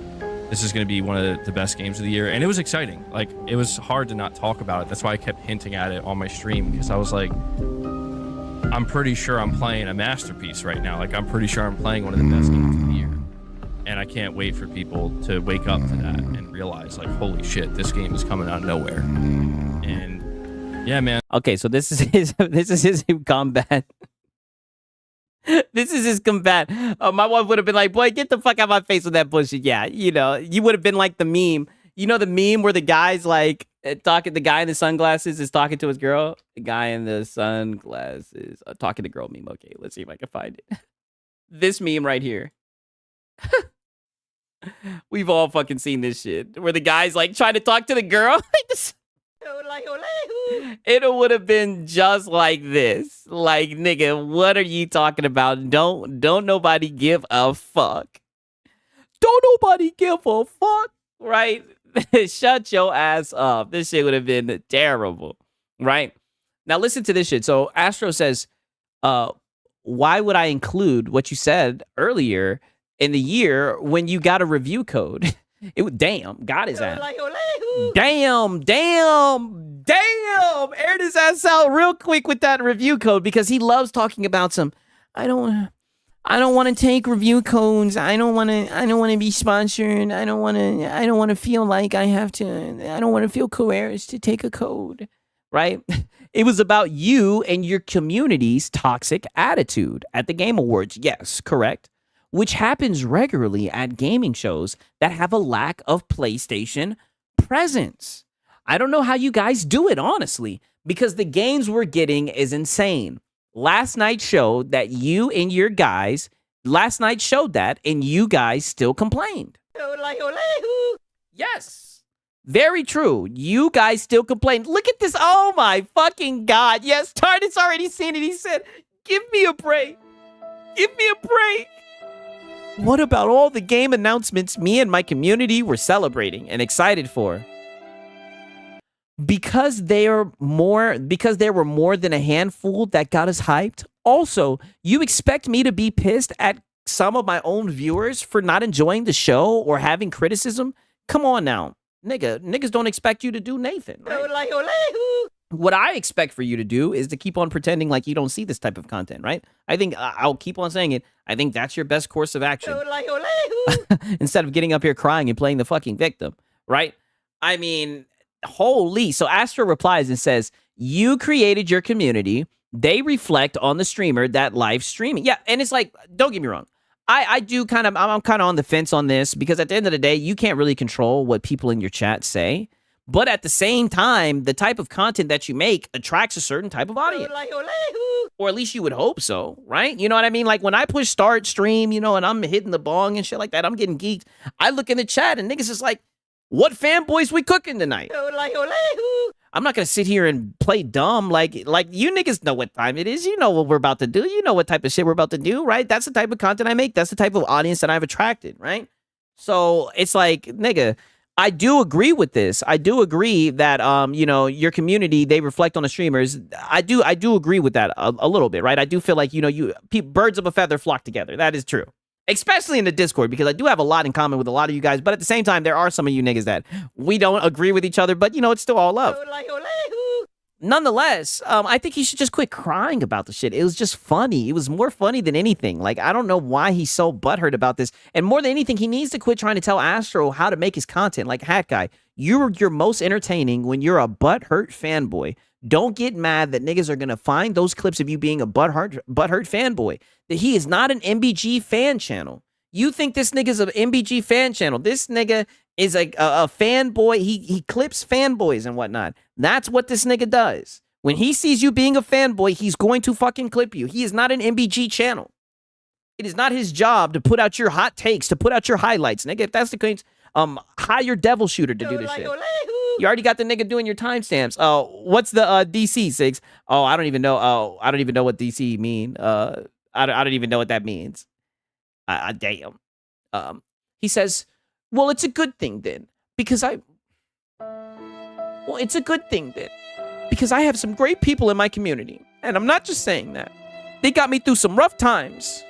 This is going to be one of the best games of the year. And it was exciting. Like, it was hard to not talk about it. That's why I kept hinting at it on my stream, because I was like, I'm pretty sure I'm playing a masterpiece right now. Like, I'm pretty sure I'm playing one of the best games of the year. And I can't wait for people to wake up to that and realize, like, holy shit, this game is coming out of nowhere. And yeah, man. Okay, so this is his combat. This is his combat. My wife would have been like, boy, get the fuck out of my face with that bullshit. Yeah, you know, you would have been like the meme. You know the meme where the guy's like the guy in the sunglasses is talking to his girl? The guy in the sunglasses talking to girl meme. Okay, let's see if I can find it. This meme right here. We've all fucking seen this shit. Where the guy's like trying to talk to the girl. It would have been just like this. Like, nigga, what are you talking about? Don't nobody give a fuck. Don't nobody give a fuck. Right? Shut your ass up. This shit would have been terrible, right? Now listen to this shit. So Astro says, why would I include what you said earlier in the year when you got a review code? Damn, got his ass. Damn. Aired his ass out real quick with that review code because he loves talking about some, I don't want to take review codes. I don't want to be sponsored. I don't want to feel like I don't want to feel coerced to take a code, right? It was about you and your community's toxic attitude at the Game Awards. Yes, correct. which happens regularly at gaming shows that have a lack of PlayStation presence. I don't know how you guys do it, honestly, because the games we're getting is insane. Last night showed that last night showed that, and you guys still complained. Yes. Very true. You guys still complained. Look at this. Oh my fucking God. Yes, Tardis already seen it. He said, give me a break. Give me a break. What about all the game announcements me and my community were celebrating and excited for? Because there were more than a handful that got us hyped. Also, you expect me to be pissed at some of my own viewers for not enjoying the show or having criticism? Come on now. Niggas don't expect you to do Nathan. Right? What I expect for you to do is to keep on pretending like you don't see this type of content, right? I think I'll keep on saying it. I think that's your best course of action. Instead of getting up here crying and playing the fucking victim, right? I mean, holy. So Astro replies and says, you created your community. They reflect on the streamer that live streaming. Yeah, and it's like, don't get me wrong. I'm kind of on the fence on this because at the end of the day, you can't really control what people in your chat say. But at the same time, the type of content that you make attracts a certain type of audience. Or at least you would hope so, right? You know what I mean? Like when I push start stream, and I'm hitting the bong and shit like that, I'm getting geeked. I look in the chat and niggas is like, what fanboys we cooking tonight? I'm not going to sit here and play dumb. Like you niggas know what time it is. You know what we're about to do. You know what type of shit we're about to do, right? That's the type of content I make. That's the type of audience that I've attracted, right? So it's like, nigga, I do agree with this. I do agree that, your community, they reflect on the streamers. I do agree with that a little bit, right? I do feel like, birds of a feather flock together. That is true. Especially in the Discord, because I do have a lot in common with a lot of you guys. But at the same time, there are some of you niggas that we don't agree with each other. But, it's still all love. Nonetheless, I think he should just quit crying about the shit. It was just funny. It was more funny than anything. Like, I don't know why he's so butthurt about this. And more than anything, he needs to quit trying to tell Astro how to make his content. Like, Hat Guy, you're most entertaining when you're a butthurt fanboy. Don't get mad that niggas are going to find those clips of you being a butthurt fanboy. That he is not an MBG fan channel. You think this nigga's an MBG fan channel. This nigga is a fanboy. He clips fanboys and whatnot. That's what this nigga does. When he sees you being a fanboy, he's going to fucking clip you. He is not an MBG channel. It is not his job to put out your hot takes, to put out your highlights. Nigga, if that's the case, hire Devil Shooter to do this shit. You already got the nigga doing your timestamps. What's the DC, Six? Oh, I don't even know. Oh, I don't even know what DC mean. I don't even know what that means. Damn. He says, well, it's a good thing then, because it's a good thing then, because I have some great people in my community, and I'm not just saying that. They got me through some rough times.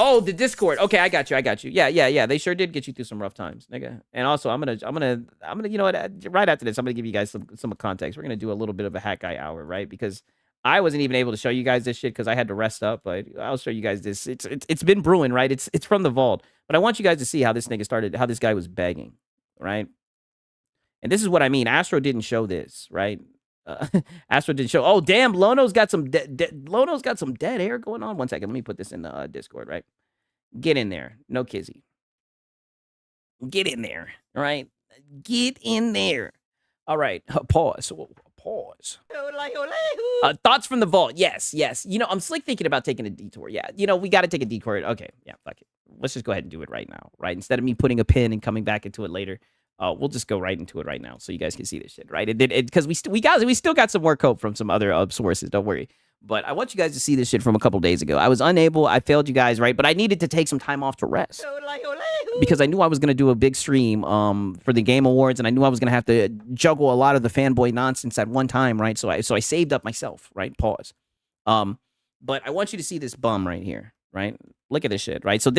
Oh, the Discord. Okay, I got you. Yeah. They sure did get you through some rough times, nigga. And also, I'm gonna, you know what? Right after this, I'm gonna give you guys some context. We're gonna do a little bit of a Hat Guy hour, right? Because I wasn't even able to show you guys this shit because I had to rest up. But I'll show you guys this. It's been brewing, right? It's from the vault. But I want you guys to see how this nigga started, how this guy was begging, right? And this is what I mean. Astro didn't show this, right? Astro didn't show. Oh, damn, Lono's got some dead air going on. One second, let me put this in the Discord, right? Get in there. No kizzy. Get in there, all right? Get in there. All right, pause. Thoughts from the vault. Yes. I'm slick thinking about taking a detour. Yeah, we got to take a detour. Okay, yeah, fuck it. Let's just go ahead and do it right now, right? Instead of me putting a pin and coming back into it later. We'll just go right into it right now so you guys can see this shit, right? Because we still got some more cope from some other sources. Don't worry. But I want you guys to see this shit from a couple days ago. I was unable. I failed you guys, right? But I needed to take some time off to rest because I knew I was going to do a big stream for the Game Awards, and I knew I was going to have to juggle a lot of the fanboy nonsense at one time, right? So I saved up myself, right? Pause. But I want you to see this bum right here, right? Look at this shit, right? So I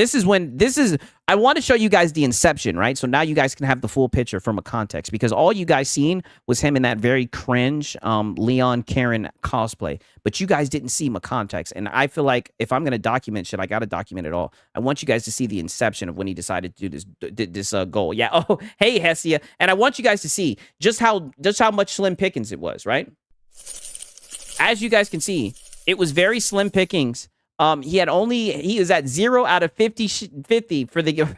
want to show you guys the inception, right? So now you guys can have the full picture from a context, because all you guys seen was him in that very cringe Leon Karen cosplay, but you guys didn't see my context. And I feel like if I'm going to document shit, I got to document it all. I want you guys to see the inception of when he decided to do this goal. Yeah. Oh, hey, Hessia. And I want you guys to see just how much slim pickings it was, right? As you guys can see, it was very slim pickings. He was at 0 out of 50 for the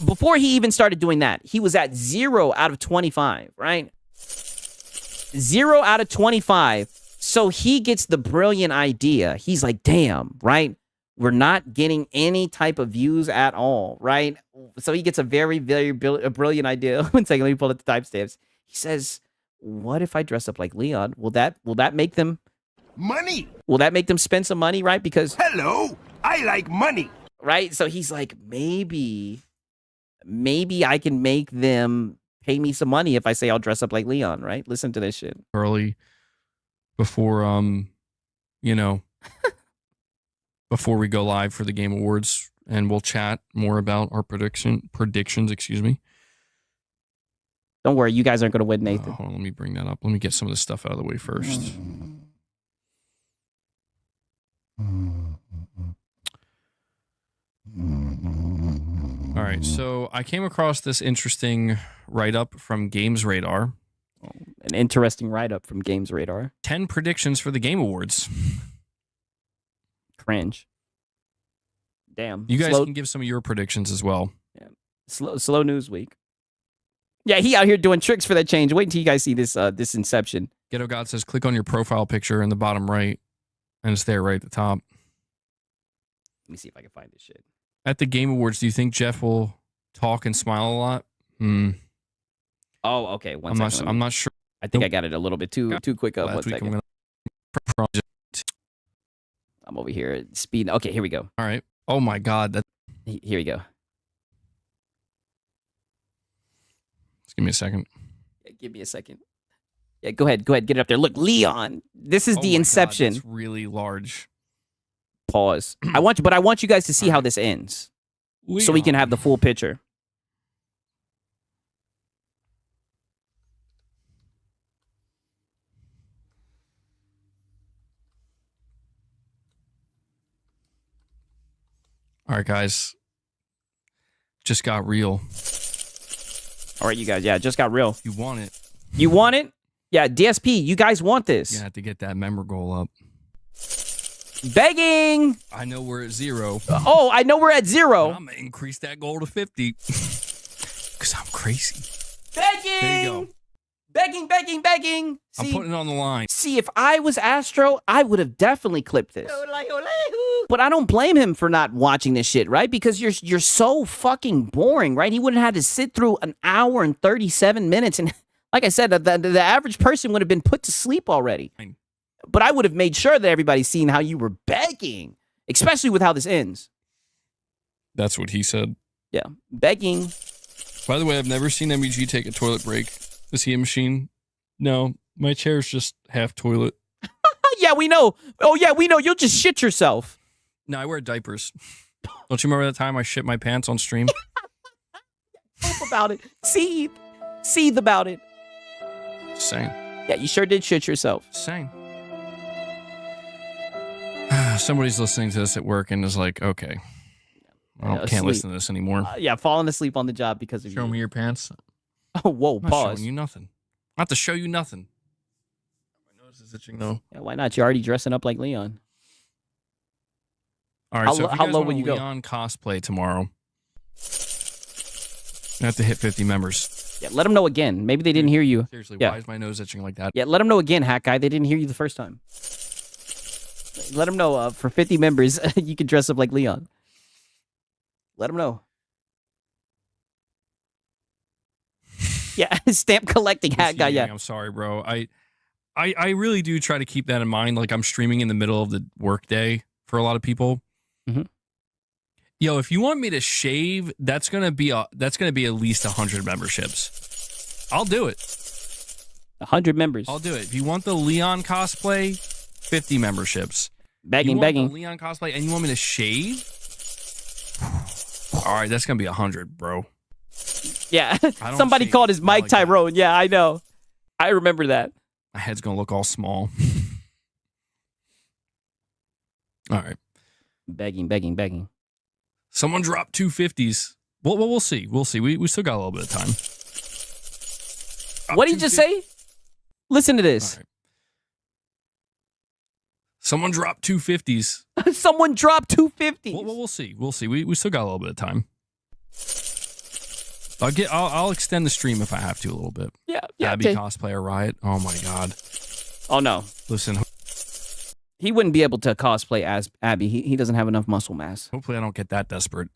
before he even started doing that. He was at 0 out of 25, right? 0 out of 25. So he gets the brilliant idea. He's like, damn, right? We're not getting any type of views at all, right? So he gets a very, very brilliant idea. One second, let me pull up the timestamps. He says, what if I dress up like Leon? Will that make them Money. Will that make them spend some money, right? Because Hello, I like money. Right? So he's like, maybe I can make them pay me some money if I say I'll dress up like Leon, right? Listen to this shit. Early before before we go live for the Game Awards, and we'll chat more about our predictions, excuse me. Don't worry, you guys aren't going to win, Nathan. Hold on, let me bring that up. Let me get some of this stuff out of the way first. All right, so I came across this interesting write-up from Games Radar. An interesting write-up from Games Radar. 10 predictions for the Game Awards. Cringe. Damn. You guys can give some of your predictions as well. Yeah. Slow news week. Yeah, he out here doing tricks for that change. Wait until you guys see this this Inception. Ghetto God says, click on your profile picture in the bottom right, and it's there right at the top. Let me see if I can find this shit. At the Game Awards, do you think Jeff will talk and smile a lot? Oh, okay. I'm not sure. I think I got it a little bit too quick up. 1 second. I'm over here at speed. Okay, here we go. All right. Oh my God. Here we go. Just give me a second. Yeah, give me a second. Yeah, go ahead. Get it up there. Look, Leon. This is the Inception. God, it's really large. Pause. I want you guys to see how this ends, so we can have the full picture. All right, guys. Just got real. All right, you guys. Yeah, it just got real. You want it. You want it? Yeah, DSP, you guys want this. You have to get that member goal up. Begging. I know we're at 0. Oh, I know we're at 0. I'm going to increase that goal to 50. Because I'm crazy. Begging. There you go. Begging. See, I'm putting it on the line. See, if I was Astro, I would have definitely clipped this. But I don't blame him for not watching this shit, right? Because you're so fucking boring, right? He wouldn't have had to sit through an hour and 37 minutes. And like I said, the average person would have been put to sleep already. But I would have made sure that everybody's seen how you were begging, especially with how this ends. That's what he said. Yeah, begging. By the way, I've never seen MEG take a toilet break. Is he a machine? No, my chair's just half toilet. Yeah, we know. Oh, yeah, we know. You'll just shit yourself. No, I wear diapers. Don't you remember that time I shit my pants on stream? Hope about it. Seethe about it. Same. Yeah, you sure did shit yourself. Same. Somebody's listening to this at work and is like, okay, I can't listen to this anymore. Yeah, falling asleep on the job because of you. Show me your pants. Oh, whoa, I'm not pause. showing you nothing. I have to show you nothing. My nose is itching though. Yeah, why not? You're already dressing up like Leon. All right, so if you how guys low want will you go? Leon cosplay tomorrow, you have to hit 50 members. Yeah, let them know again. Maybe they didn't hear you. Seriously, Yeah. why is my nose itching like that? Yeah, let them know again, Hack Guy. They didn't hear you the first time. Let them know for 50 members, you can dress up like Leon. Let them know. Yeah, stamp collecting Hat Guy. Yeah, I'm sorry, bro. I really do try to keep that in mind. Like I'm streaming in the middle of the workday for a lot of people. Mhm. Yo, if you want me to shave, that's gonna be at least 100 memberships. I'll do it. 100 members. I'll do it. If you want the Leon cosplay, 50 memberships. Begging. The Leon cosplay, and you want me to shave? All right, that's gonna be 100, bro. Yeah, don't somebody shave. called his Not Mike like that. Tyrone. Yeah, I know. I remember that. My head's gonna look all small. All right. Begging. Someone dropped 250s. Well, we'll see. We'll see. We still got a little bit of time. What did you just say? Listen to this. All right. Someone dropped 250s. Someone dropped 250s. Well, we'll see. We'll see. We still got a little bit of time. I'll extend the stream if I have to a little bit. Yeah. Abby cosplayer riot. Oh my god. Oh no. Listen. He wouldn't be able to cosplay as Abby. He doesn't have enough muscle mass. Hopefully I don't get that desperate.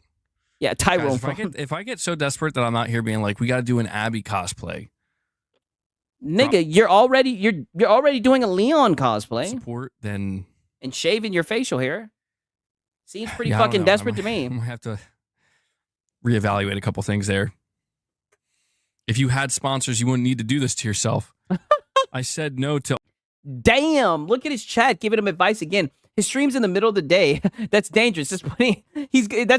Yeah, Tyrone. Guys, if I get so desperate that I'm not here being like, we got to do an Abby cosplay. Nigga, you're already doing a Leon cosplay. Support, then. And shaving your facial hair. Seems pretty Yeah, fucking desperate to me. I'm going to have to reevaluate a couple things there. If you had sponsors, you wouldn't need to do this to yourself. I said no to. Damn, look at his chat giving him advice again. His stream's in the middle of the day. That's dangerous. That's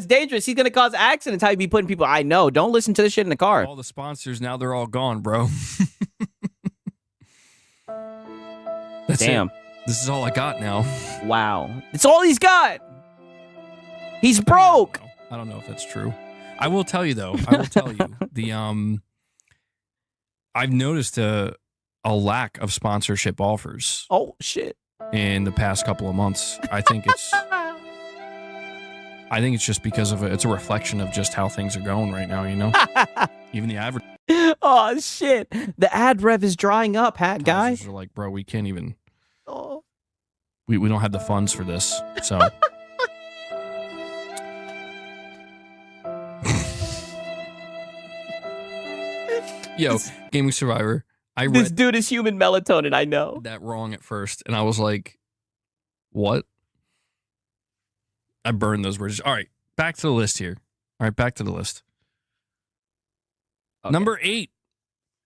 dangerous. He's gonna cause accidents. How you be putting people? I know. Don't listen to this shit in the car. All the sponsors now they're all gone, bro. That's Damn. it. This is all I got now. Wow, it's all he's got. He's broke. I don't know if that's true. I will tell you though. I will tell you the I've noticed a lack of sponsorship offers. Oh shit. In the past couple of months. I think it's just because of it's a reflection of just how things are going right now, you know? Even the average Oh shit. The ad rev is drying up, hat guy. are like, bro, we can't even Oh. we don't have the funds for this. So Yo, Gaming Survivor. This dude is human melatonin, I know. That wrong at first, and I was like, what? I burned those words. All right, back to the list here. All right, back to the list. Okay. Number 8.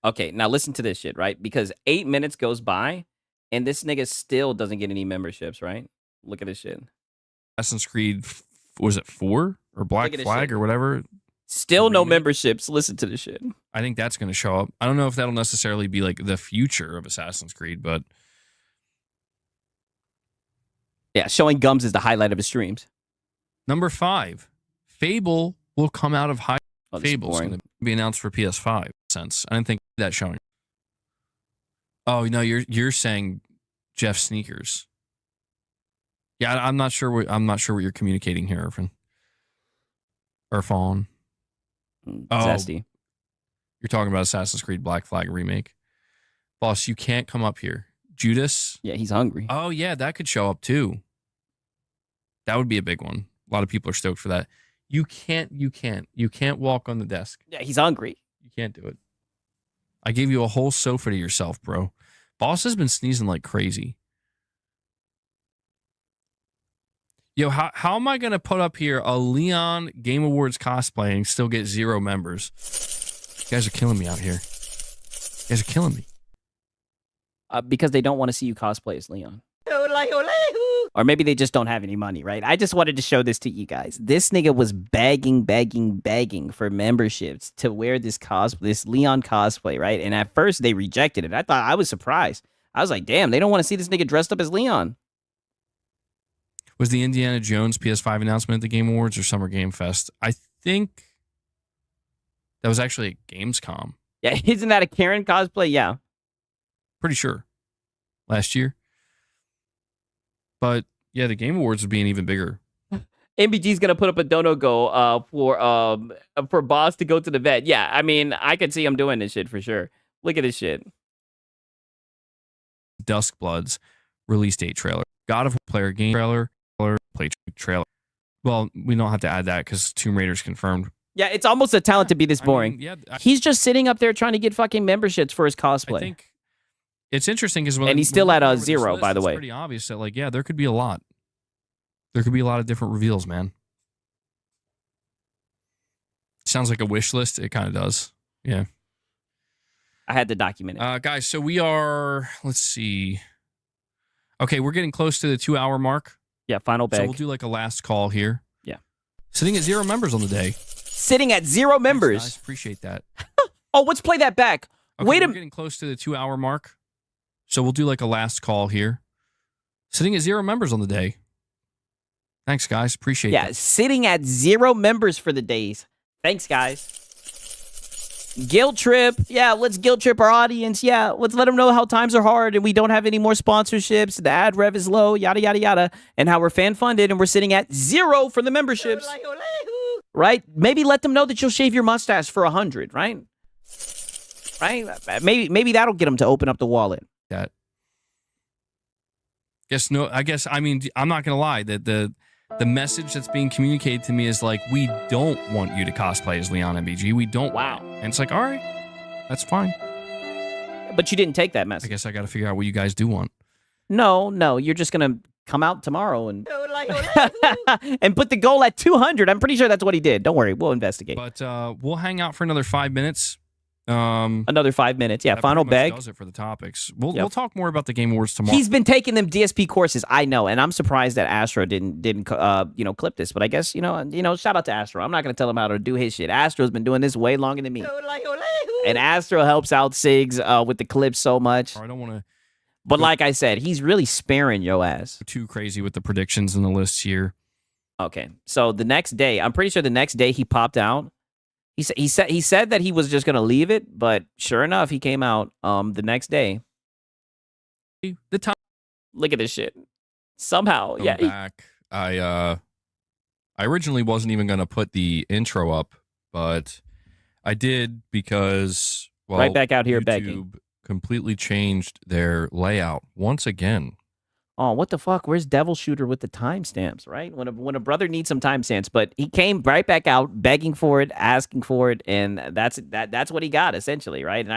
Okay, now listen to this shit, right? Because 8 minutes goes by, and this nigga still doesn't get any memberships, right? Look at this shit. Assassin's Creed, was it 4? Or Black Flag or whatever? Still no memberships. Listen to this shit. I think that's going to show up. I don't know if that'll necessarily be like the future of Assassin's Creed, but yeah, showing gums is the highlight of his streams. Number 5, Fable will come out of high. Fable's going to be announced for PS5. Sense. I didn't think that showing. Oh no, you're saying Jeff Sneakers. Yeah, I'm not sure what you're communicating here, Irfan. Irfan. Zesty. You're talking about Assassin's Creed Black Flag remake. Boss, you can't come up here. Judas? Yeah, he's hungry. Oh, yeah, that could show up too. That would be a big one. A lot of people are stoked for that. You can't walk on the desk. Yeah, he's hungry. You can't do it. I gave you a whole sofa to yourself, bro. Boss has been sneezing like crazy. Yo, how am I going to put up here a Leon Game Awards cosplay and still get 0 members? You guys are killing me out here. You guys are killing me. Because they don't want to see you cosplay as Leon. Or maybe they just don't have any money, right? I just wanted to show this to you guys. This nigga was begging for memberships to wear this Leon cosplay, right? And at first they rejected it. I was surprised. I was like, damn, they don't want to see this nigga dressed up as Leon. Was the Indiana Jones PS5 announcement at the Game Awards or Summer Game Fest? I think that was actually at Gamescom. Yeah, isn't that a Karen cosplay? Yeah. Pretty sure. Last year. But yeah, the Game Awards would be an even bigger. MBG's gonna put up a dono go for Boss to go to the vet. Yeah, I mean, I could see him doing this shit for sure. Look at this shit. Duskbloods release date trailer. God of War player game trailer. Play trailer. Well, we don't have to add that because Tomb Raider's confirmed. Yeah, it's almost a talent to be this boring. He's just sitting up there trying to get fucking memberships for his cosplay. I think it's interesting because and he's still at 0, by the way. It's pretty obvious that, like, yeah, there could be a lot. There could be a lot of different reveals, man. Sounds like a wish list. It kind of does. Yeah. I had to document it. Guys, so we are, let's see. Okay, we're getting close to the 2-hour mark. Yeah, final bag. So we'll do like a last call here. Yeah. Sitting at 0 members on the day. Sitting at 0 members. Thanks, guys. Appreciate that. Oh, let's play that back. Okay, Wait a minute. We're getting close to the 2-hour mark. So we'll do like a last call here. Sitting at 0 members on the day. Thanks, guys. Appreciate it. Yeah, sitting at 0 members for the days. Thanks, guys. Guilt trip. Yeah, let's guilt trip our audience. Yeah, let's let them know how times are hard and we don't have any more sponsorships. The ad rev is low, yada, yada, yada. And how we're fan funded and we're sitting at 0 for the memberships. Right? Maybe let them know that you'll shave your mustache for 100, right? Right? Maybe that'll get them to open up the wallet. That. I mean, I'm not going to lie. The message that's being communicated to me is like, we don't want you to cosplay as Leon MBG. We don't. Wow. And it's like, all right, that's fine. But you didn't take that message. I guess I got to figure out what you guys do want. No, you're just going to come out tomorrow and and put the goal at 200. I'm pretty sure that's what he did. Don't worry, we'll investigate. But we'll hang out for another 5 minutes. Another 5 minutes. Yeah, that final pretty much beg. does it for the topics. We'll talk more about the Game Awards tomorrow. He's been taking them DSP courses. I know, and I'm surprised that Astro didn't clip this. But I guess shout out to Astro. I'm not gonna tell him how to do his shit. Astro's been doing this way longer than me, and Astro helps out Sigs with the clips so much. I don't want to. But like I said, he's really sparing yo ass. Too crazy with the predictions and the lists here. Okay, so the next day, I'm pretty sure the next day he popped out. He said that he was just gonna leave it, but sure enough, he came out the next day. The time. Look at this shit. Somehow, yeah. Back. I originally wasn't even gonna put the intro up, but I did because right back out here YouTube begging. Completely changed their layout once again. Oh, what the fuck? Where's Devil Shooter with the timestamps, right? When a brother needs some timestamps, but he came right back out begging for it, asking for it, and that's what he got essentially, right? And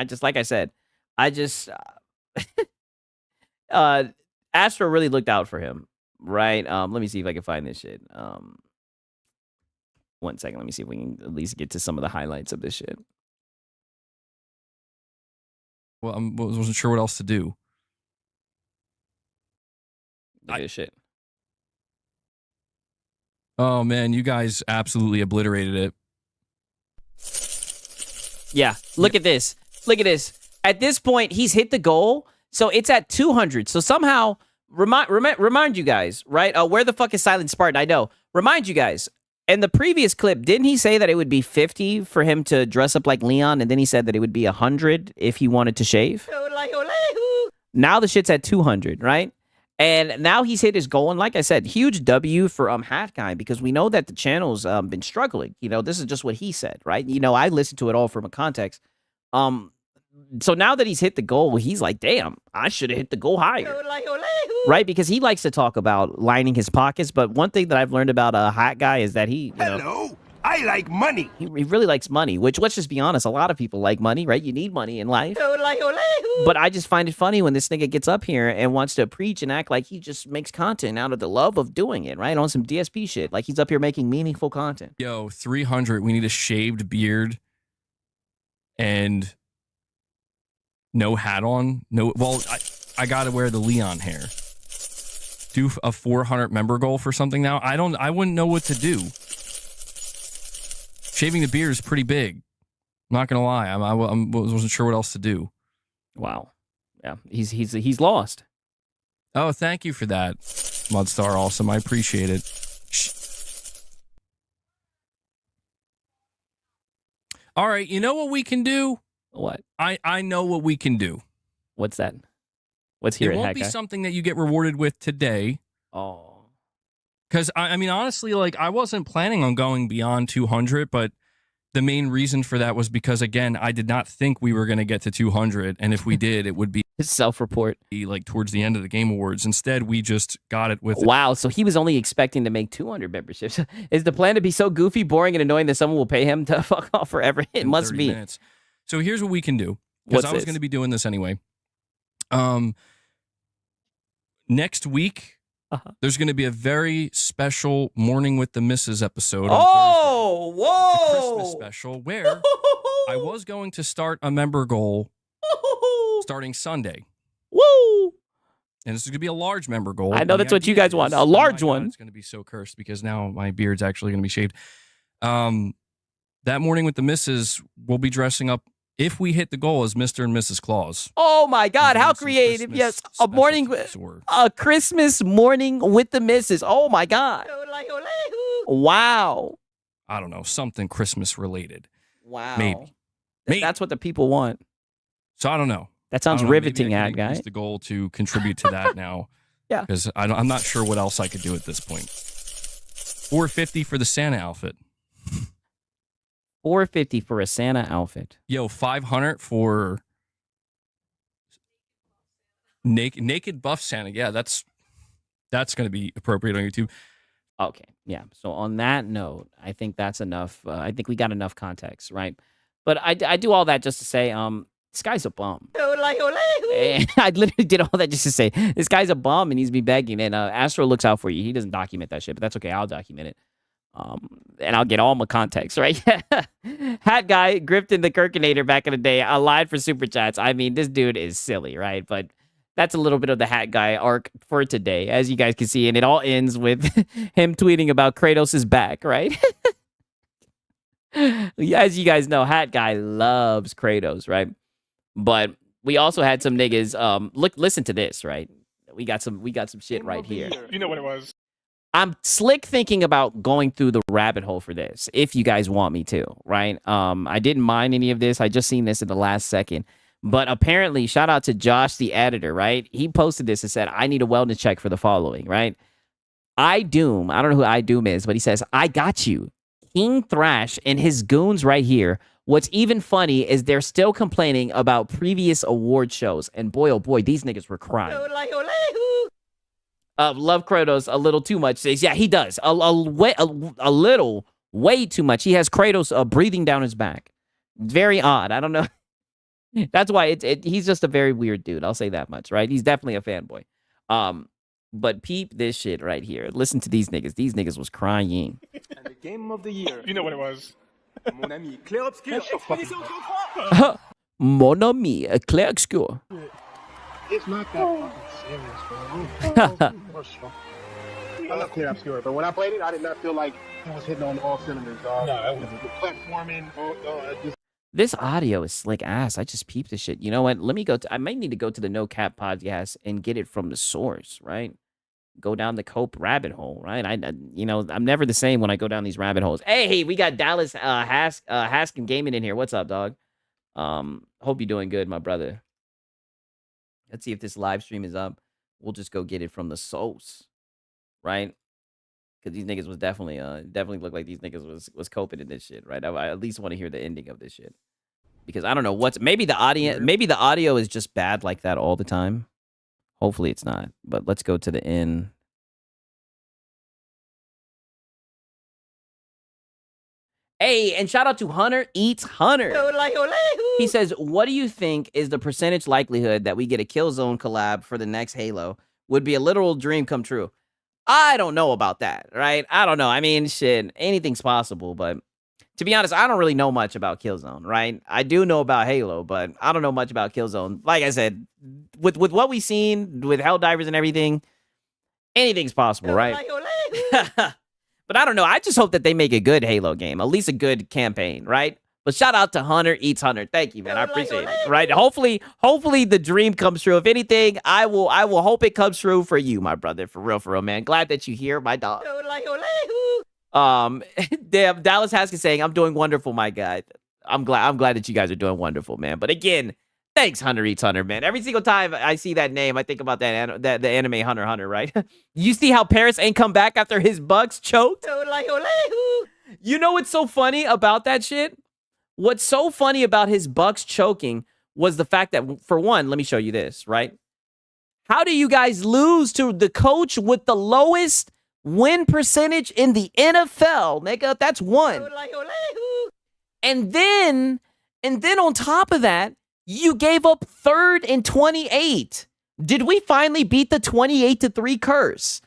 Astro really looked out for him, right? Let me see if I can find this shit. 1 second, let me see if we can at least get to some of the highlights of this shit. Well, I wasn't sure what else to do. Look at this shit. Oh man, you guys absolutely obliterated it. Yeah, look at this. Look at this. At this point, he's hit the goal, so it's at 200. So somehow, remind you guys, right? Where the fuck is Silent Spartan? I know. Remind you guys. In the previous clip, didn't he say that it would be 50 for him to dress up like Leon, and then he said that it would be 100 if he wanted to shave? Now the shit's at 200, right? And now he's hit his goal, and like I said, huge W for Hat Guy, because we know that the channel's been struggling. This is just what he said, right? I listened to it all from a context. So now that he's hit the goal, he's like, damn, I should have hit the goal higher. Right? Because he likes to talk about lining his pockets, but one thing that I've learned about Hat Guy is that he, Hello, I like money. He really likes money, which, let's just be honest, a lot of people like money, right? You need money in life. But I just find it funny when this nigga gets up here and wants to preach and act like he just makes content out of the love of doing it, right? On some DSP shit. Like he's up here making meaningful content. Yo, 300, we need a shaved beard and no hat on. No, well, I got to wear the Leon hair. Do a 400 member goal for something now. I wouldn't know what to do. Shaving the beard is pretty big. I'm not gonna lie. I wasn't sure what else to do. Wow. Yeah, he's lost. Oh, thank you for that, Mudstar. Awesome. I appreciate it. All right, you know what we can do? What? I know what we can do. What's that? Let's hear it. It won't be something that you get rewarded with today. Oh. Because, I mean, honestly, like, I wasn't planning on going beyond 200, but the main reason for that was because, again, I did not think we were going to get to 200, and if we did, it would be his self-report. Like, towards the end of the Game Awards. Instead, we just got it with... Wow, so he was only expecting to make 200 memberships. Is the plan to be so goofy, boring, and annoying that someone will pay him to fuck off forever? It must be. Minutes. So here's what we can do. Because I was going to be doing this anyway. Next week... There's going to be a very special Morning with the Misses episode on Thursday. Whoa! The Christmas special, where I was going to start a member goal starting Sunday. Woo! And this is going to be a large member goal. I know that's what you guys want, a large one. It's going to be so cursed because now my beard's actually going to be shaved. That Morning with the Misses, we'll be dressing up, if we hit the goal, as Mr. and Mrs. Claus. Oh my God, how creative. Yes, a Christmas morning with the missus. Oh my God. Wow. I don't know, something Christmas related. Wow. Maybe. That's what the people want. So I don't know. That sounds riveting, Hat Guy. It's the goal to contribute to that now. Yeah. Because I'm not sure what else I could do at this point. $450 for the Santa outfit. $450 for a Santa outfit. Yo, $500 for naked buff Santa. Yeah, that's going to be appropriate on YouTube. Okay, yeah. So on that note, I think that's enough. I think we got enough context, right? But I do all that just to say, this guy's a bum. And I literally did all that just to say, this guy's a bum and he's be begging. And Astro looks out for you. He doesn't document that shit, but that's okay. I'll document it. And I'll get all my context, right? Hat Guy, Grifton the Kirkinator back in the day, aligned for Super Chats. I mean, this dude is silly, right? But that's a little bit of the Hat Guy arc for today, as you guys can see. And it all ends with him tweeting about Kratos' back, right? As you guys know, Hat Guy loves Kratos, right? But we also had some niggas. Listen to this, right? We got some shit right here. You know what it was. I'm slick thinking about going through the rabbit hole for this, if you guys want me to, right? I didn't mind any of this. I just seen this in the last second. But apparently, shout out to Josh, the editor, right? He posted this and said, I need a wellness check for the following, right? iDoom, I don't know who iDoom is, but he says, I got you. King Thrash and his goons right here. What's even funny is they're still complaining about previous award shows. And boy, oh boy, these niggas were crying. Love Kratos a little too much. Says, yeah, he does. A little, way too much. He has Kratos breathing down his back. Very odd. I don't know. That's why he's just a very weird dude. I'll say that much, right? He's definitely a fanboy. But peep this shit right here. Listen to these niggas. These niggas was crying. And the game of the year. You know what it was. Mon ami, Clair Obscur, Expédition 33. Mon ami, Clair Obscur. It's not that fucking serious, bro. I love Clair Obscur, but when I played it, I did not feel like it was hitting on all cylinders, dog. No, it was the platforming. This audio is slick ass. I just peeped this shit. You know what? Let me go. I might need to go to the No Cap podcast and get it from the source, right? Go down the Cope rabbit hole, right? I'm never the same when I go down these rabbit holes. Hey, we got Dallas Haskin Gaming in here. What's up, dog? Hope you're doing good, my brother. Let's see if this live stream is up. We'll just go get it from the source, right? Because these niggas was definitely look like these niggas was coping in this shit, right? I at least want to hear the ending of this shit. Because I don't know maybe the audio is just bad like that all the time. Hopefully it's not. But let's go to the end. Hey, and shout out to Hunter Eats Hunter. He says, what do you think is the percentage likelihood that we get a Killzone collab for the next Halo? Would be a literal dream come true. I don't know about that, right? I don't know. I mean, shit, anything's possible, but to be honest, I don't really know much about Killzone, right? I do know about Halo, but I don't know much about Killzone. Like I said, with what we've seen with Helldivers and everything, anything's possible, right? But I don't know. I just hope that they make a good Halo game, at least a good campaign, right? But shout out to Hunter Eats Hunter. Thank you, man. I appreciate it. Right? Hopefully the dream comes true. If anything, I will hope it comes true for you, my brother. For real, man. Glad that you're here, my dog. Damn, Dallas Haskins saying, I'm doing wonderful, my guy. I'm glad that you guys are doing wonderful, man. But again, thanks, Hunter Eats Hunter, man. Every single time I see that name, I think about the anime Hunter x Hunter, right? You see how Paris ain't come back after his bucks choked? You know what's so funny about that shit? What's so funny about his bucks choking was the fact that, for one, let me show you this, right? How do you guys lose to the coach with the lowest win percentage in the NFL, nigga? That's one. And then on top of that, you gave up 3rd and 28. Did we finally beat the 28-3 curse?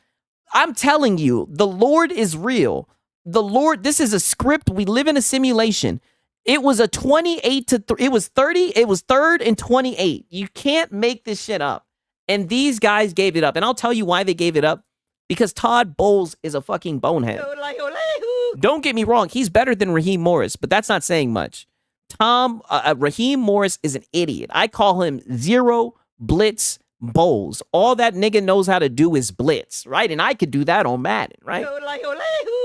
I'm telling you, the Lord is real. The Lord, this is a script. We live in a simulation. It was a 28-3. It was 30. It was 3rd and 28. You can't make this shit up. And these guys gave it up. And I'll tell you why they gave it up. Because Todd Bowles is a fucking bonehead. Don't get me wrong. He's better than Raheem Morris, but that's not saying much. Raheem Morris is an idiot. I call him zero blitz bowls. All that nigga knows how to do is blitz, right? And I could do that on Madden, right?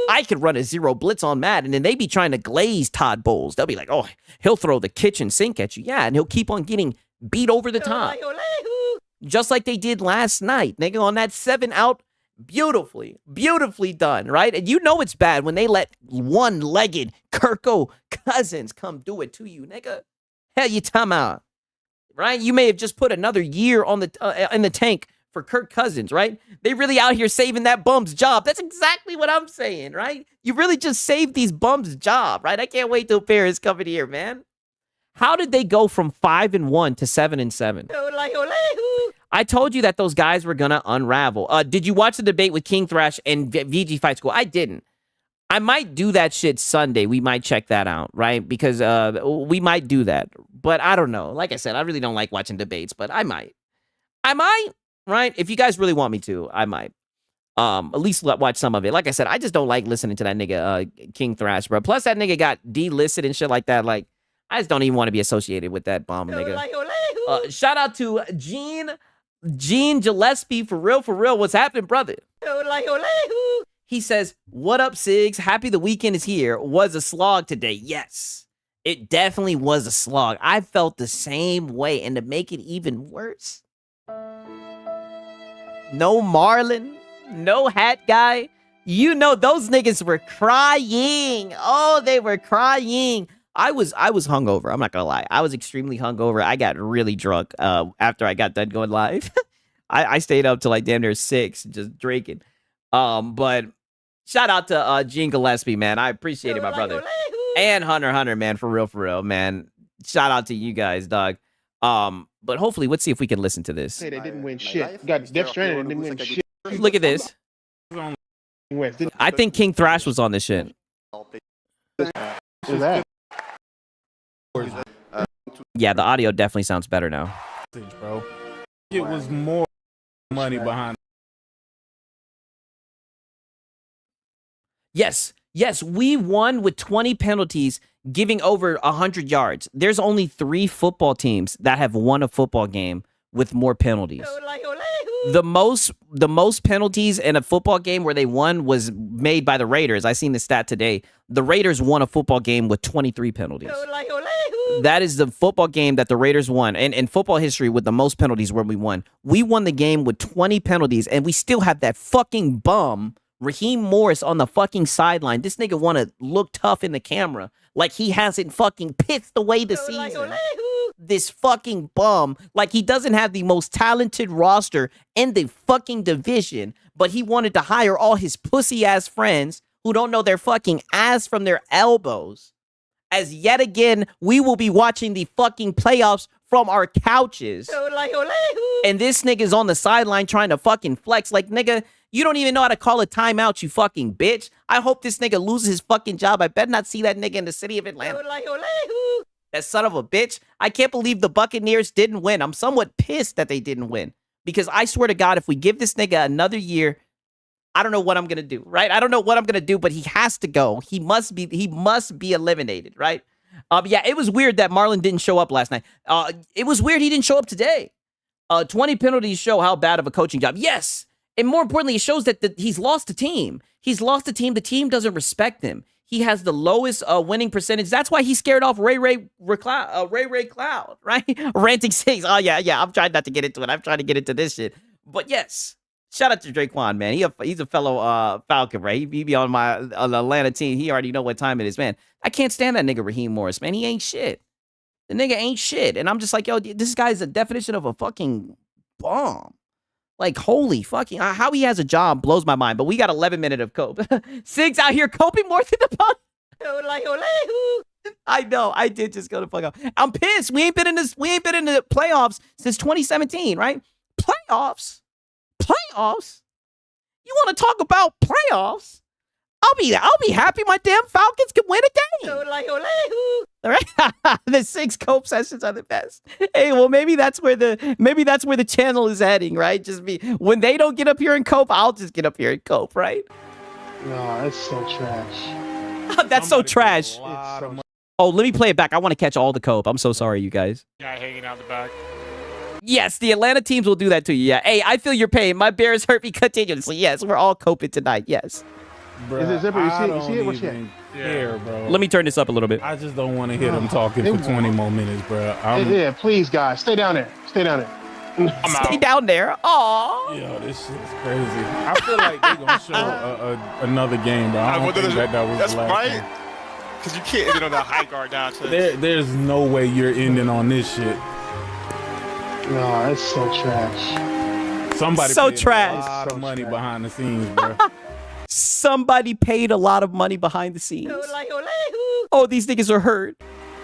I could run a 0 blitz on Madden, and they be trying to glaze Todd Bowles. They'll be like, oh, he'll throw the kitchen sink at you. Yeah, and he'll keep on getting beat over the top. Just like they did last night, nigga, on that 7-out. Beautifully done, right? And you know it's bad when they let one-legged Kirko Cousins come do it to you, nigga. Hell, you time out, right? You may have just put another year on the in the tank for Kirk Cousins, right? They really out here saving that bum's job. That's exactly what I'm saying, right? You really just saved these bums' job, right? I can't wait till Paris coming here, man. How did they go from 5-1 to 7-7? I told you that those guys were gonna unravel. Did you watch the debate with King Thrash and VG Fight School? I didn't. I might do that shit Sunday. We might check that out, right? Because we might do that. But I don't know. Like I said, I really don't like watching debates, but I might. Right? If you guys really want me to, I might. At least watch some of it. Like I said, I just don't like listening to that nigga King Thrash, bro. Plus that nigga got delisted and shit like that. Like, I just don't even want to be associated with that bomb nigga. Shout out to Gene Gillespie, for real. What's happening, brother? He says, what up, Sigs? Happy the weekend is here. Was a slog today. Yes, it definitely was a slog. I felt the same way. And to make it even worse, no Marlon, no Hat Guy. You know, those niggas were crying. Oh, they were crying. I was hungover. I'm not gonna lie. I was extremely hungover. I got really drunk after I got done going live. I stayed up till like damn near 6 just drinking. But shout out to Gene Gillespie, man. I appreciate it, my brother. And Hunter, man, for real, man. Shout out to you guys, dog. But hopefully, let's see if we can listen to this. Hey, they didn't win shit. Got Death Stranded and didn't win shit. Look at this. I think King Thrash was on this shit. Yeah, the audio definitely sounds better now. Bro, it was more money behind. Yes, we won with 20 penalties, giving over 100 yards. There's only 3 football teams that have won a football game with more penalties. The most penalties in a football game where they won was made by the Raiders. I seen the stat today. The Raiders won a football game with 23 penalties. That is the football game that the Raiders won. And in football history with the most penalties where we won. We won the game with 20 penalties, and we still have that fucking bum, Raheem Morris, on the fucking sideline. This nigga want to look tough in the camera like he hasn't fucking pitched away the season. This fucking bum, like he doesn't have the most talented roster in the fucking division, but he wanted to hire all his pussy ass friends who don't know their fucking ass from their elbows. As yet again, we will be watching the fucking playoffs from our couches. And this nigga's on the sideline trying to fucking flex. Like, nigga, you don't even know how to call a timeout, you fucking bitch. I hope this nigga loses his fucking job. I better not see that nigga in the city of Atlanta. That son of a bitch. I can't believe the Buccaneers didn't win. I'm somewhat pissed that they didn't win. Because I swear to God, if we give this nigga another year, I don't know what I'm going to do, right? I don't know what I'm going to do, but he has to go. He must be eliminated, right? Yeah, it was weird that Marlon didn't show up last night. It was weird he didn't show up today. 20 penalties show how bad of a coaching job. Yes. And more importantly, it shows that he's lost the team. He's lost the team. The team doesn't respect him. He has the lowest winning percentage. That's why he scared off Ray Cloud, right? Ranting 6. Oh, yeah. I'm trying not to get into it. I'm trying to get into this shit. But yes, shout out to Draquan, man. He's a fellow Falcon, right? He be on the Atlanta team. He already know what time it is, man. I can't stand that nigga Raheem Morris, man. He ain't shit. The nigga ain't shit. And I'm just like, yo, this guy's a definition of a fucking bomb. Like, holy fucking, how he has a job blows my mind. But we got 11 minutes of cope. Sig's out here coping more than the pun. I know. I did just go to fuck up. I'm pissed. We ain't been in the playoffs since 2017, right? Playoffs? You want to talk about playoffs? I'll be happy my damn Falcons can win a game. All right, the 6 cope sessions are the best. Hey, well, maybe that's where the channel is heading, right? Just me when they don't get up here and cope, I'll just get up here and cope, right? No, that's so trash. That's so trash. Oh, let me play it back. I want to catch all the cope. I'm so sorry, you guys. Guy hanging out the back. Yes, the Atlanta teams will do that to you. Yeah. Hey, I feel your pain. My Bears hurt me continuously. Yes, we're all coping tonight. Yes. Bruh, is it Zipper? You see it? What's even care, bro. Let me turn this up a little bit. I just don't want to hear them talking for 20 more minutes, bro. Yeah, please, guys, stay down there. Stay down there. Stay down there. Aw. Yo, this shit is crazy. I feel like they're going to show another game, bro. I don't think that was the last game. Because you can't end it on that high guard down. There's no way you're ending on this shit. No, it's so trash. Somebody So paid trash. a lot of money behind the scenes, bro. Somebody paid a lot of money behind the scenes. Oh, these niggas are hurt.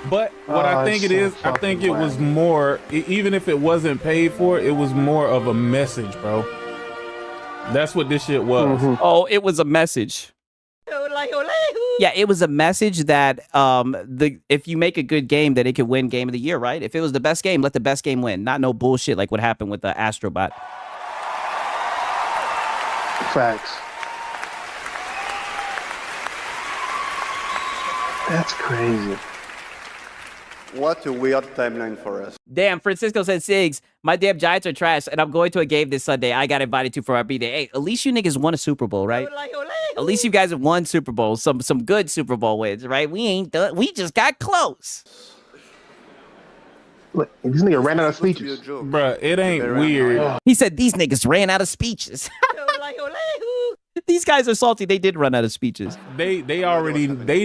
But what I think it is, I think it was more, even if it wasn't paid for, it was more of a message, bro. That's what this shit was. Oh, it was a message. Yeah, it was a message that if you make a good game, that it could win Game of the Year, right? If it was the best game, let the best game win. Not no bullshit like what happened with the Astrobot. Facts. That's crazy. What a weird timeline for us. Damn, Francisco said, Sigs, my damn Giants are trash, and I'm going to a game this Sunday. I got invited to for our B-Day. Hey, at least you niggas won a Super Bowl, right? At least you guys have won Super Bowls, some good Super Bowl wins, right? We ain't done. We just got close. Look, this nigga ran out of speeches. Bruh, it ain't weird. He said these niggas ran out of speeches. These guys are salty. They did run out of speeches. They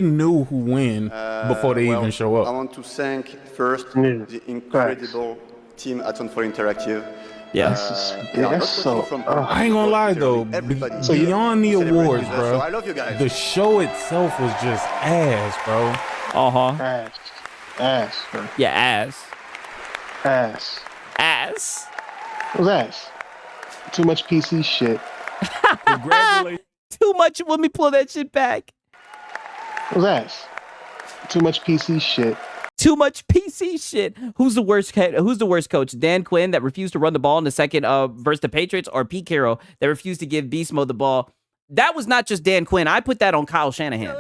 knew who win before they even show up. I want to thank first the incredible team at Fanboys Interactive. Yeah. That's so. I ain't gonna lie though. Beyond the awards, bro, I love you guys. the show itself was just ass, bro. Ass, bro. Yeah, ass. Ass. It was ass. Too much PC shit. Congratulations. Too much. Let me pull that shit back. It was ass. Too much PC shit. Too much PC shit. Who's the worst coach? Dan Quinn that refused to run the ball in the second versus the Patriots, or Pete Carroll that refused to give Beast Mode the ball? That was not just Dan Quinn. I put that on Kyle Shanahan.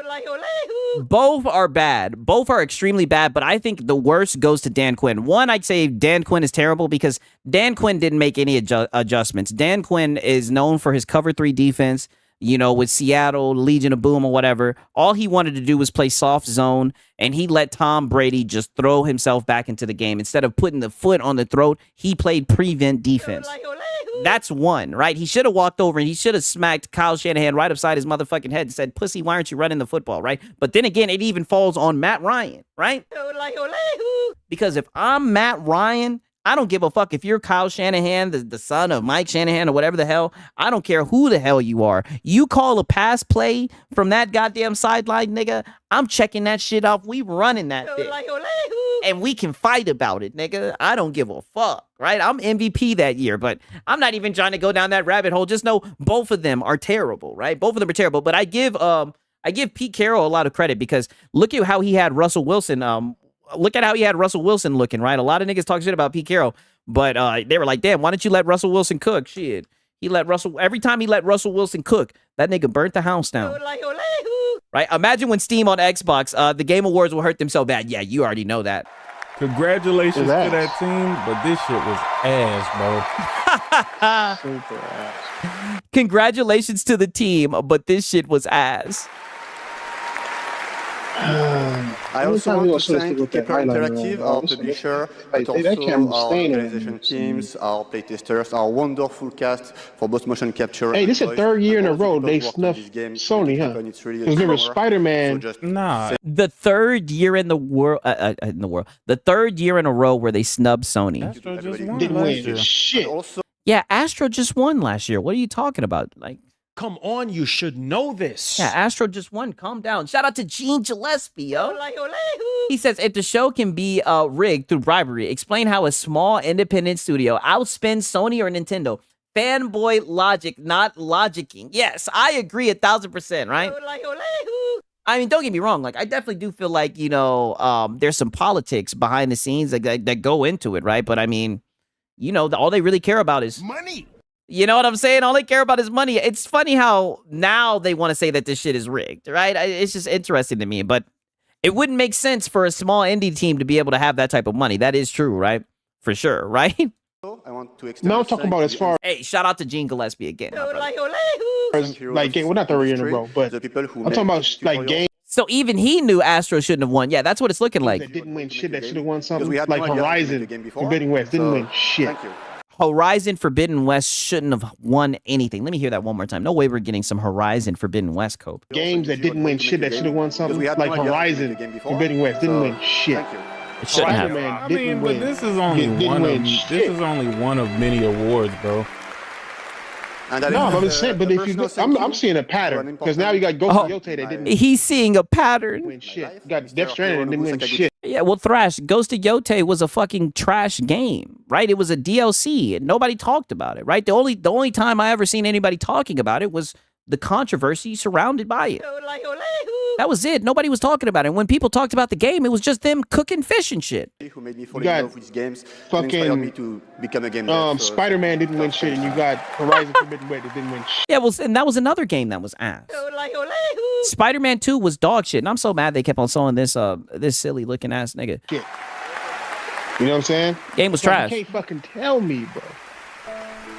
Both are bad. Both are extremely bad, but I think the worst goes to Dan Quinn. One, I'd say Dan Quinn is terrible because Dan Quinn didn't make any adjustments. Dan Quinn is known for his cover 3 defense, you know, with Seattle, Legion of Boom or whatever. All he wanted to do was play soft zone, and he let Tom Brady just throw himself back into the game. Instead of putting the foot on the throat, he played prevent defense. That's one, right? He should have walked over and he should have smacked Kyle Shanahan right upside his motherfucking head and said, pussy, why aren't you running the football, right? But then again, it even falls on Matt Ryan, right? Because if I'm Matt Ryan, I don't give a fuck if you're Kyle Shanahan, the son of Mike Shanahan or whatever the hell. I don't care who the hell you are. You call a pass play from that goddamn sideline, nigga, I'm checking that shit off. We running that bitch. And we can fight about it, nigga. I don't give a fuck, right? I'm MVP that year, but I'm not even trying to go down that rabbit hole. Just know both of them are terrible, right? Both of them are terrible. But I give Pete Carroll a lot of credit because look at how he had Russell Wilson. Look at how he had Russell Wilson looking, right? A lot of niggas talk shit about Pete Carroll, but they were like, damn, why don't you let Russell Wilson cook? Shit. Every time he let Russell Wilson cook, that nigga burnt the house down. Right? Imagine when Steam on Xbox, the Game Awards will hurt them so bad. Yeah, you already know that. Congratulations to that team, but this shit was ass, bro. Super ass. Congratulations to the team, but this shit was ass. I also want to thank Kepler Interactive, our publisher, but also our organization teams, our playtesters, our wonderful cast for both motion capture. Hey, this is the third year in a row they snuffed Sony, huh? Because remember Spider-Man. The third year in the world, the third year in a row where they snubbed Sony. Astro just won Didn't last win year. shit. Yeah, Astro just won last year. What are you talking about? Like, Come on, you should know this. yeah, Astro just won. Calm down. Shout out to Gene Gillespie, yo. He says, if the show can be rigged through bribery, explain how a small independent studio outspends Sony or Nintendo. Fanboy logic, not logicking. Yes, I agree 1,000%, right? I mean, don't get me wrong. Like, I definitely do feel like, you know, there's some politics behind the scenes that go into it, right? But I mean, you know, all they really care about is money. You know what I'm saying? All they care about is money. It's funny how now they want to say that this shit is rigged, right? It's just interesting to me. But it wouldn't make sense for a small indie team to be able to have that type of money. That is true, right? For sure, right? to extend No, I'm the talking thanks about to as the far Hey, shout out to Gene Gillespie again. My brother. as like game. Well, not the year in a row, but the people who I'm talking about make like tutorials games So even he knew Astro shouldn't have won. Yeah, that's what it's looking like. that didn't win shit that should have won something. we had Like no idea to make a Horizon, game before. Forbidden West didn't So, win shit. Thank you. Horizon Forbidden West shouldn't have won anything. Let me hear that one more time. No way we're getting some Horizon Forbidden West, Cope. Games that didn't win shit that should have won something. Like Horizon, Forbidden West didn't win shit. Thank you. It shouldn't have. Spider-Man I didn't mean, win. but this is only Didn't one win of shit. this is only one of many awards, bro. And that No, is, but I'm saying, but if you, I'm seeing a pattern because now you got Ghost of Yote that didn't He's seeing a pattern. win shit. You got Death Stranding that didn't win shit. Yeah, well, Thrash, Ghost of Yote was a fucking trash game, right? It was a DLC, and nobody talked about it, right? The only time I ever seen anybody talking about it was the controversy surrounded by it. That was it. Nobody was talking about it. When people talked about the game, it was just them cooking fish and shit. Who made me fall You in got love with games fucking, and inspired me to become a game dev. So, Spider-Man didn't win shit, and you got Horizon Forbidden West that didn't win shit. Yeah, well, and that was another game that was ass. Spider-Man 2 was dog shit, and I'm so mad they kept on showing this this silly looking ass nigga. Shit. You know what I'm saying? Game was Like, trash. You can't fucking tell me, bro.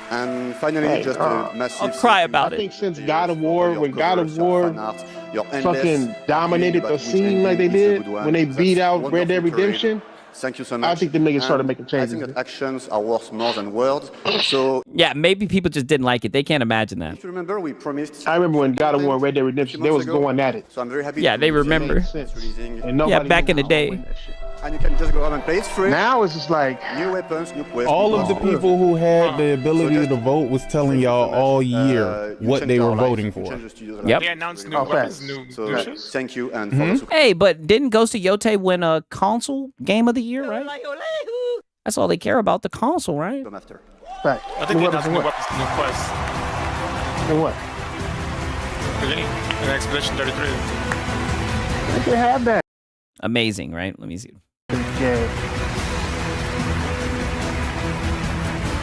And finally, Hey, just a massive. I'll cry thank you about I it. think since to God of you War, for your when God of covers, your War fan art, your endless fucking dominated arguing the about which scene like they ending is a did good one. when they beat That's out Red Dead wonderful Redemption. parade. Thank you so much. I think the niggas started And making I changes. think that actions are worth more than words. So Yeah, maybe people just didn't like it. They can't imagine that. if you remember, we promised. I remember when God of War and Red Dead Redemption, they was going at it. So I'm very happy. Yeah, to they see remember. it's Sense. releasing. And nobody back in the knew how to day. win that shit. And you can just go ahead and play it free. Now it's just like New weapons, new quests. All of the people who had the ability just- to vote was telling y'all all year what they were voting for. Yep. They announced new Oh, weapons, facts. new So shoes. thank you and for the support. Hey, but didn't Ghost of Yote win a console game of the year, right? That's all they care about, the console, right? After. fact. I think they New announced weapons new and what? weapons, new quests. And what? Beginning in Expedition 33. They can have that. Amazing, right? Let me see. Yeah.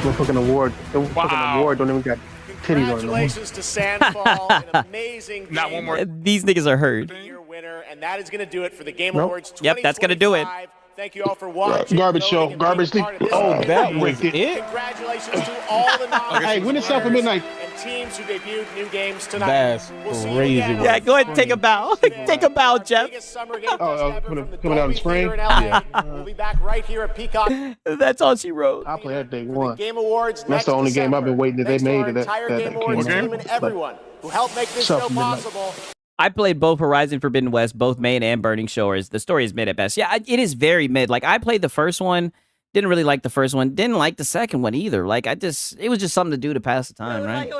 We're fucking award. The fucking award don't even got titties on it. Congratulations to Sandfall, an amazing Not one more. These niggas are hurt. year winner, and that is going to do it for the Game Nope. Awards. Yep, that's gonna do it. 2025. Thank you all for watching. Garbage show, voting, and being garbage a part of league. this Oh, event. that was it? Congratulations to all the nominees. Hey, when it's up for midnight. And teams who debuted new games tonight. That's We'll see you crazy. again on Yeah, go ahead and take a bow. Take a bow, Jeff. biggest summer game Oh, fest ever coming from the out in Dolby spring? Theater in LA. We'll be back right here at Peacock That's all she wrote. I'll play that day one. Game Awards. That's next the only game I've been December. waiting that they Thanks to made our that- entire that Game came Awards out. team and everyone who helped make this show Something like- possible. I played both Horizon Forbidden West, both main and Burning Shores. The story is mid at best. Yeah, it is very mid. Like, I played the first one, didn't really like the first one, didn't like the second one either. Like, it was just something to do to pass the time, right?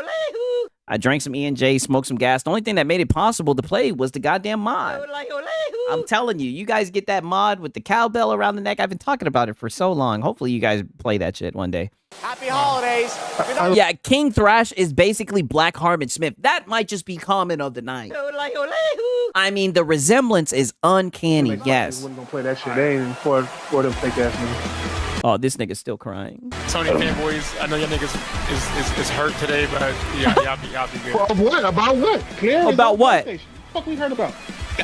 I drank some E&J, smoked some gas. The only thing that made it possible to play was the goddamn mod. I'm telling you, you guys get that mod with the cowbell around the neck. I've been talking about it for so long. Hopefully you guys play that shit one day. Happy holidays. Yeah, King Thrash is basically Black Harmon Smith. That might just be comment of the night. I mean, the resemblance is uncanny, yes. Wasn't gonna play that shit. They ain't for them fake ass niggas. Oh, this nigga's still crying. Sony fanboys, I know your niggas is hurt today, but y'all be good. Well, what? About what? Clear? About what? Fuck we heard about?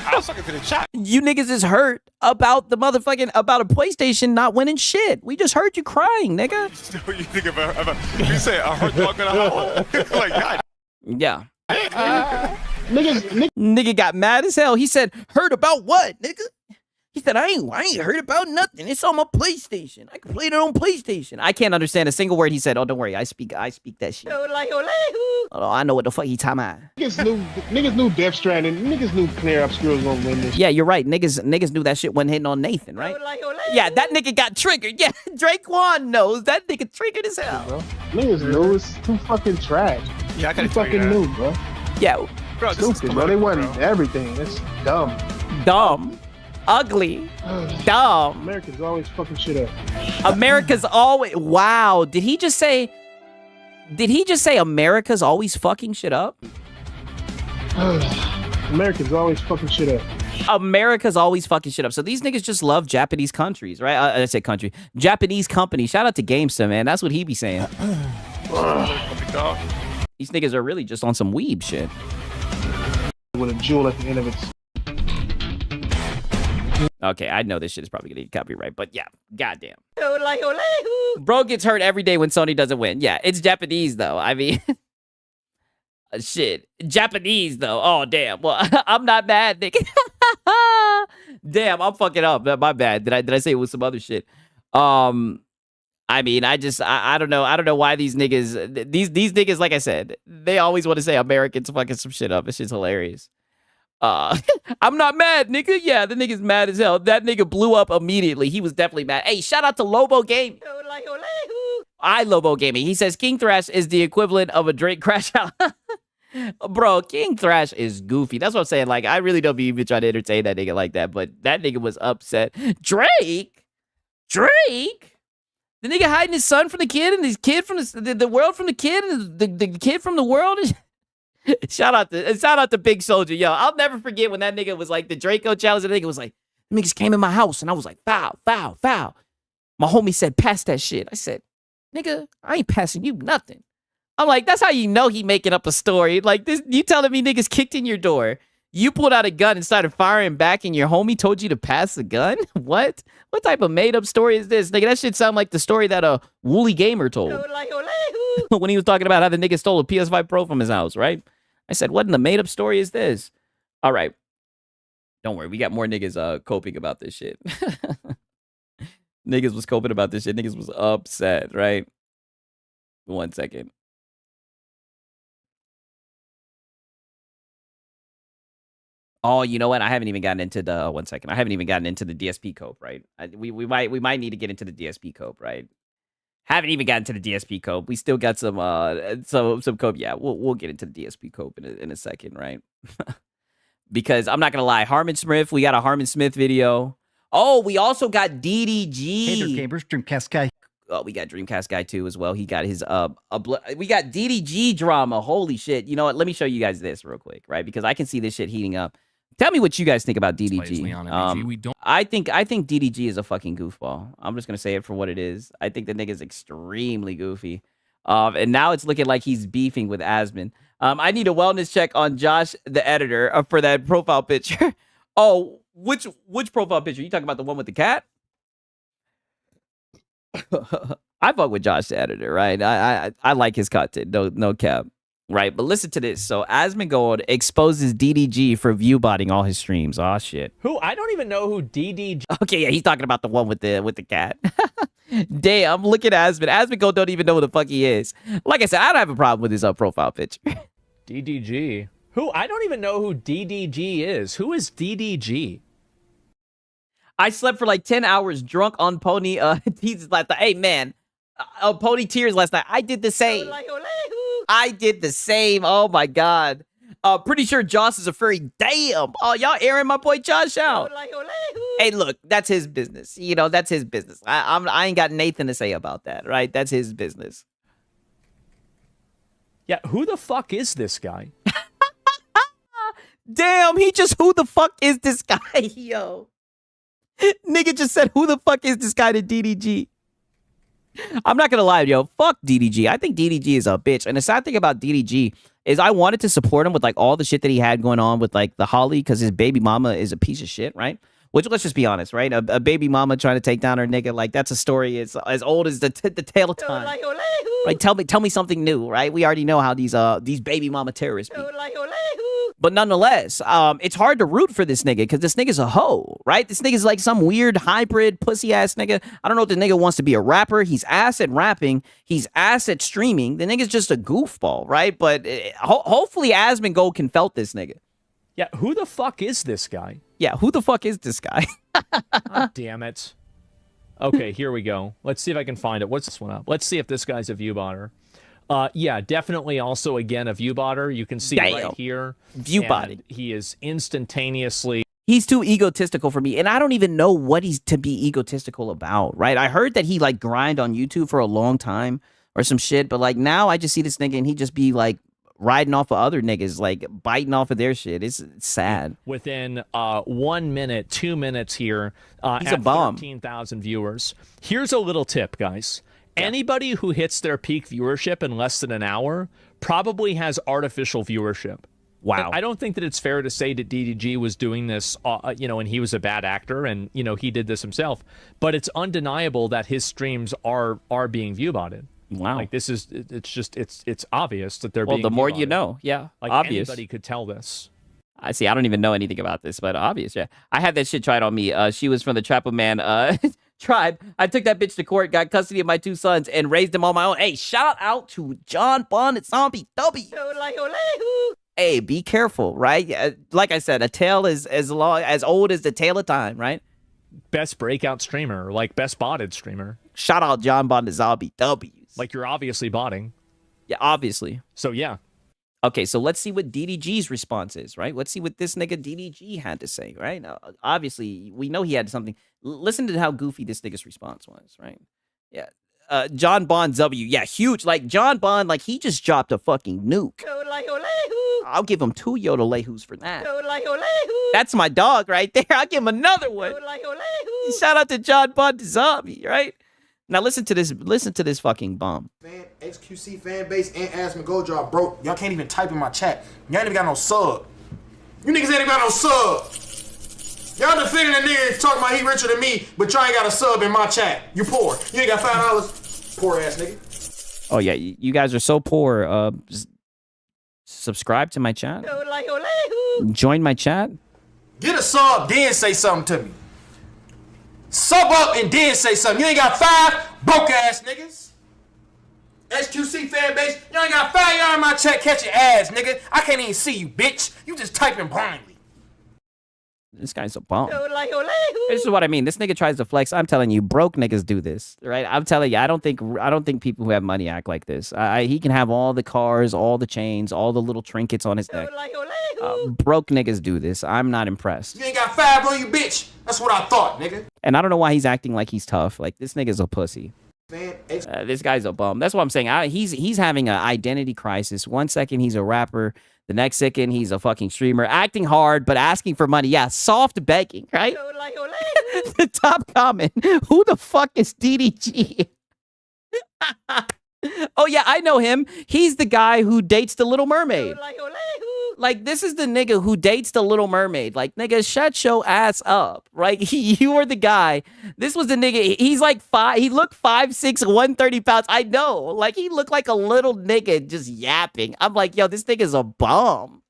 I was talking to the chat. You niggas is hurt about the motherfucking, about a PlayStation not winning shit. We just heard you crying, nigga. What you think of you say a hurt dog in a hole? Like, God. Yeah. Niggas, Nigga got mad as hell. He said, heard about what, nigga? He said, I ain't heard about nothing. It's on my PlayStation. I can play it on PlayStation. I can't understand a single word he said. Oh, don't worry. I speak that shit. Oh, I know what the fuck he talking about. niggas knew Death Stranding. Niggas knew Clear Obscure was gonna win this. Yeah, you're right. Niggas knew that shit wasn't hitting on Nathan, right? Yeah, that nigga got triggered. Yeah, Draquan knows. That nigga triggered as hell. Bro. Niggas knew it's too fucking trash. Yeah, I Too gotta tell you fucking that. new, bro. Yeah, Bro, this is Stupid, bro. They political, wasn't bro. everything. That's dumb. dumb, ugly, dumb. Americans always fucking shit up. America's always, wow. Did he just say America's always fucking shit up? Americans always fucking shit up. America's always fucking shit up. So these niggas just love Japanese countries, right? I said country. Japanese company. Shout out to GameStop, man. That's what he be saying. Dog. These niggas are really just on some weeb shit. With a jewel at the end of it. Okay, I know this shit is probably gonna get copyright, but yeah, goddamn. Bro gets hurt every day when Sony doesn't win. Yeah, it's Japanese though. I mean, shit, Japanese though. Oh damn. Well, I'm not mad, nigga. Damn, I'm fucking up. My bad. Did I say it was some other shit? I mean, I don't know. I don't know why these niggas, these niggas, like I said, they always want to say Americans fucking some shit up. It's just hilarious. I'm not mad, nigga. Yeah, the nigga's mad as hell. That nigga blew up immediately. He was definitely mad. Hey, shout out to Lobo Gaming. I Lobo Gaming. He says King Thrash is the equivalent of a Drake crash out. Bro, King Thrash is goofy. That's what I'm saying. Like, I really don't be even trying to entertain that nigga like that, but that nigga was upset. Drake? The nigga hiding his son from the kid and his kid from the world from the kid and the kid from the world is... Shout out to Big Soldier. Yo, I'll never forget when that nigga was like the Draco challenge. The nigga was like, niggas came in my house and I was like, foul. My homie said, pass that shit. I said, nigga, I ain't passing you nothing. I'm like, that's how you know he making up a story. Like this, you telling me niggas kicked in your door. You pulled out a gun and started firing back and your homie told you to pass the gun? What? What type of made up story is this? Nigga, that shit sound like the story that a Wooly Gamer told. When he was talking about how the nigga stole a PS5 Pro from his house, right? I said, what in the made up story is this? All right. Don't worry. We got more niggas coping about this shit. Niggas was coping about this shit. Niggas was upset, right? 1 second. Oh, you know what? I haven't even gotten into the 1 second. I haven't even gotten into the DSP cope, right? We might need to get into the DSP cope, right? Haven't even gotten to the DSP cope. We still got some cope. Yeah, we'll get into the DSP cope in a second, right? Because I'm not gonna lie, Harmon Smith. We got a Harmon Smith video. Oh, we also got DDG. Hey there, gamers, Dreamcast guy. Oh, we got Dreamcast guy too as well. He got his we got DDG drama. Holy shit! You know what? Let me show you guys this real quick, right? Because I can see this shit heating up. Tell me what you guys think about DDG. We don't. I think DDG is a fucking goofball. I'm just gonna say it for what it is. I think the nigga's extremely goofy. And now it's looking like he's beefing with Asmon. I need a wellness check on Josh, the editor, for that profile picture. Oh, which profile picture? You talking about the one with the cat? I fuck with Josh, the editor, right? I like his content. No cap. Right, but listen to this. So Asmongold exposes DDG for view botting all his streams. Oh shit. Who? I don't even know who DDG. Okay, yeah, he's talking about the one with the cat. Damn, look at Asmon. Asmongold don't even know who the fuck he is. Like I said, I don't have a problem with his profile picture. DDG. Who? I don't even know who DDG is. Who is DDG? I slept for like 10 hours drunk on pony tears last night. Hey man, pony tears last night. I did the same. I did the same. Oh my god. Pretty sure Josh is a furry. Damn. Oh, y'all airing my boy Josh out. Hey, look, that's his business. You know, that's his business. I ain't got Nathan to say about that, right? That's his business. Yeah, who the fuck is this guy? Damn, who the fuck is this guy, yo? Nigga just said, who the fuck is this guy to DDG? I'm not gonna lie, yo. Fuck DDG. I think DDG is a bitch. And the sad thing about DDG is I wanted to support him with like all the shit that he had going on with like the Holly, because his baby mama is a piece of shit, right? Which, let's just be honest, right? A baby mama trying to take down her nigga, like that's a story as old as the tale of time. Right? Tell me something new, right? We already know how these baby mama terrorists be. But nonetheless, it's hard to root for this nigga because this nigga's a hoe, right? This nigga's like some weird hybrid pussy ass nigga. I don't know if the nigga wants to be a rapper. He's ass at rapping. He's ass at streaming. The nigga's just a goofball, right? But hopefully Asmongold can felt this nigga. Yeah, who the fuck is this guy? Yeah, who the fuck is this guy? Oh, damn it. Okay, here we go. Let's see if I can find it. What's this one up? Let's see if this guy's a view botter. Yeah, definitely also, again, a view botter. You can see right here. View botted. He is instantaneously... He's too egotistical for me, and I don't even know what he's to be egotistical about, right? I heard that he, like, grind on YouTube for a long time or some shit, but, like, now I just see this nigga and he just be, like, riding off of other niggas, like, biting off of their shit. It's sad. Within 1 minute, 2 minutes here, he's a bomb. 13,000 viewers. Here's a little tip, guys. Anybody who hits their peak viewership in less than an hour probably has artificial viewership. Wow. I don't think that it's fair to say that DDG was doing this, and he was a bad actor, and he did this himself. But it's undeniable that his streams are being viewbotted. Wow. Like it's obvious that they're well, being. the more viewbotted. you know, yeah, Like obvious. anybody could tell this. I see. I don't even know anything about this, but obvious. Yeah, I had that shit tried on me. She was from the Trapper Man tribe. I took that bitch to court, got custody of my 2 sons, and raised them on my own. Hey, shout out to John Bond and Zombie W. Hey, be careful, right? Like I said, a tale is as old as the tale of time, right? Best breakout streamer, like best botted streamer. Shout out John Bond and Zombie W. Like you're obviously botting. Yeah, obviously. So yeah. Okay, so let's see what DDG's response is, right? Let's see what this nigga DDG had to say, right? Now, obviously, we know he had something. Listen to how goofy this nigga's response was, right? Yeah. John Bond W. Yeah, huge. Like, John Bond, like, he just dropped a fucking nuke. I'll give him 2 yodelehus for that. That's my dog right there. I'll give him another one. Shout out to John Bond Zombie, right? Now listen to this fucking bomb. XQC fan base and Asmon Gold Drop broke. Y'all can't even type in my chat. Y'all ain't even got no sub. You niggas ain't even got no sub. Y'all defending a nigga talking about he richer than me, but y'all ain't got a sub in my chat. You poor. You ain't got $5. Poor ass nigga. Oh yeah, you guys are so poor. Subscribe to my chat. Join my chat. Get a sub, then say something to me. Sub up and then say something. You ain't got 5, broke ass niggas. XQC fan base, you ain't got 5 y'all in my chat catching ass, nigga. I can't even see you, bitch. You just typing blindly. This guy's a bum. This is what I mean. This nigga tries to flex. I'm telling you, broke niggas do this, right? I'm telling you, I don't think people who have money act like this. He can have all the cars, all the chains, all the little trinkets on his neck. Broke niggas do this. I'm not impressed. You ain't got 5 on you, bitch. That's what I thought, nigga. And I don't know why he's acting like he's tough. Like, this nigga's a pussy. This guy's a bum. That's what I'm saying. He's having an identity crisis. 1 second he's a rapper. The next second he's a fucking streamer. Acting hard, but asking for money. Yeah, soft begging, right? The top comment. Who the fuck is DDG? Oh, yeah, I know him. He's the guy who dates the Little Mermaid. Like, this is the nigga who dates the Little Mermaid. Like, nigga, shut your ass up, right? You were the guy. This was the nigga. He's like he looked 5'6", 130 pounds. I know. Like, he looked like a little nigga just yapping. I'm like, yo, this nigga's a bum.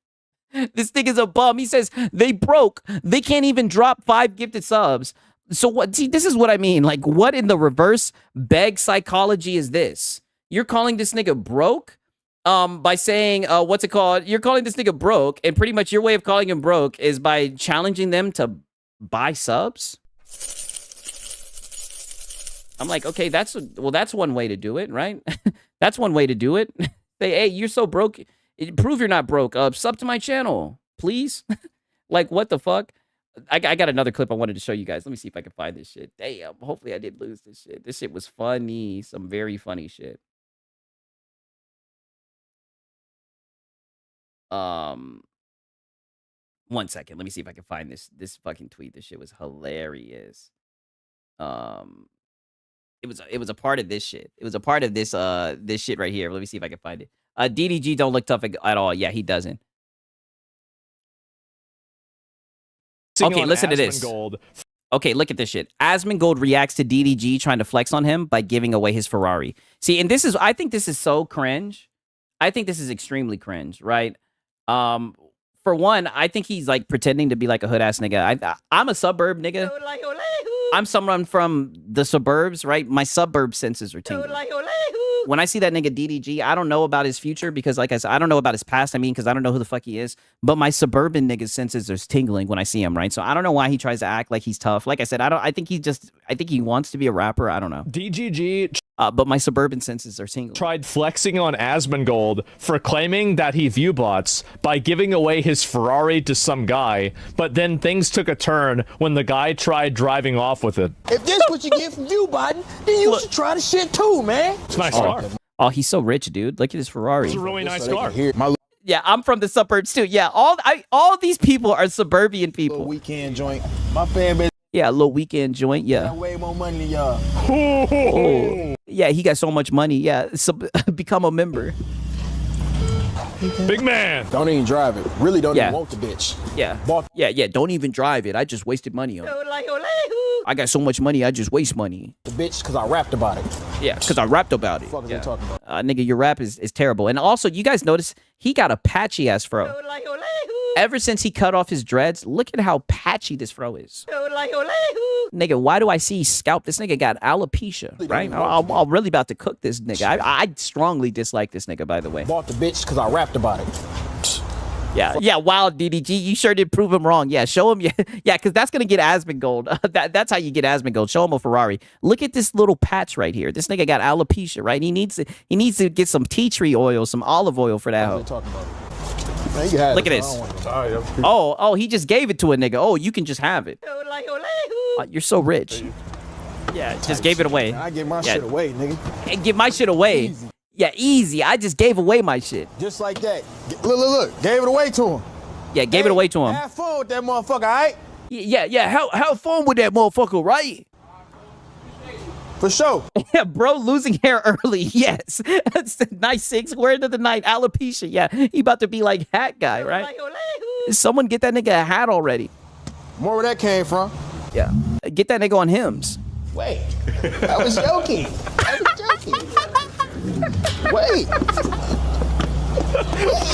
This nigga's a bum. He says they broke. They can't even drop 5 gifted subs. So what? See, this is what I mean. Like, what in the reverse beg psychology is this? You're calling this nigga broke? By saying, what's it called? You're calling this nigga broke, and pretty much your way of calling him broke is by challenging them to buy subs. I'm like, okay, that's one way to do it, right? That's one way to do it. Say, hey, you're so broke. Prove you're not broke. Sub to my channel, please. Like, what the fuck? I got another clip I wanted to show you guys. Let me see if I can find this shit. Damn, hopefully I didn't lose this shit. This shit was funny. Some very funny shit. 1 second. Let me see if I can find this fucking tweet. This shit was hilarious. It was a part of this shit. It was a part of this this shit right here. Let me see if I can find it. DDG don't look tough at all. Yeah, he doesn't. Okay, listen to this. Okay, look at this shit. Asmongold reacts to DDG trying to flex on him by giving away his Ferrari. See, and I think this is so cringe. I think this is extremely cringe, right? For one, I think he's like pretending to be like a hood ass nigga. I'm a suburb nigga. I'm someone from the suburbs, right? My suburb senses are tingling. When I see that nigga DDG, I don't know about his future because, like I said, I don't know about his past. I mean, because I don't know who the fuck he is. But my suburban nigga senses are tingling when I see him, right? So I don't know why he tries to act like he's tough. Like I said, I think he wants to be a rapper. I don't know. DGG. But my suburban senses are tingling. Tried flexing on Asmongold for claiming that he viewbots by giving away his Ferrari to some guy, but then things took a turn when the guy tried driving off with it. If this what you get from viewbotting, then you should try the shit too, man. It's a nice car. Oh, he's so rich, dude. Look at his Ferrari. It's a really nice car. Yeah, I'm from the suburbs too. Yeah, all these people are suburban people. Weekend joint. My fan base. Yeah, a little weekend joint. Yeah. Got way more money than y'all. Oh. Yeah, he got so much money. Yeah, so become a member. Big man. Don't even drive it. Really don't even want the bitch. Yeah. Yeah. Don't even drive it. I just wasted money on it. I got so much money, I just waste money. The bitch, because I rapped about it. Yeah, because I rapped about it. What the fuck is they talking about? Nigga, your rap is terrible. And also, you guys notice he got a patchy ass fro. Ever since he cut off his dreads, look at how patchy this fro is. Nigga, why do I see scalp? This nigga got alopecia, right? I'm really about to cook this nigga. I strongly dislike this nigga, by the way. Bought the bitch because I rapped about it. Yeah, wow, DDG, you sure did prove him wrong. Yeah, show him, yeah, because that's gonna get Asmongold. That's how you get Asmongold. Show him a Ferrari. Look at this little patch right here. This nigga got alopecia, right? He needs to get some tea tree oil, some olive oil for that hoe. Look at this. Oh, he just gave it to a nigga. Oh, you can just have it. You're so rich. Yeah, just gave it away. I give my shit away, nigga. And give my shit away. Easy. Yeah, easy. I just gave away my shit. Just like that. Look. Gave it away to him. Yeah, gave it away to him. Have fun with that motherfucker, all right? Yeah. Have fun with that motherfucker, right? For sure. Yeah, bro, losing hair early. Yes. That's nice 6 word of the night. Alopecia. Yeah, he about to be like hat guy, right? Someone get that nigga a hat already. More where that came from. Yeah. Get that nigga on hymns. Wait. I was joking. Wait.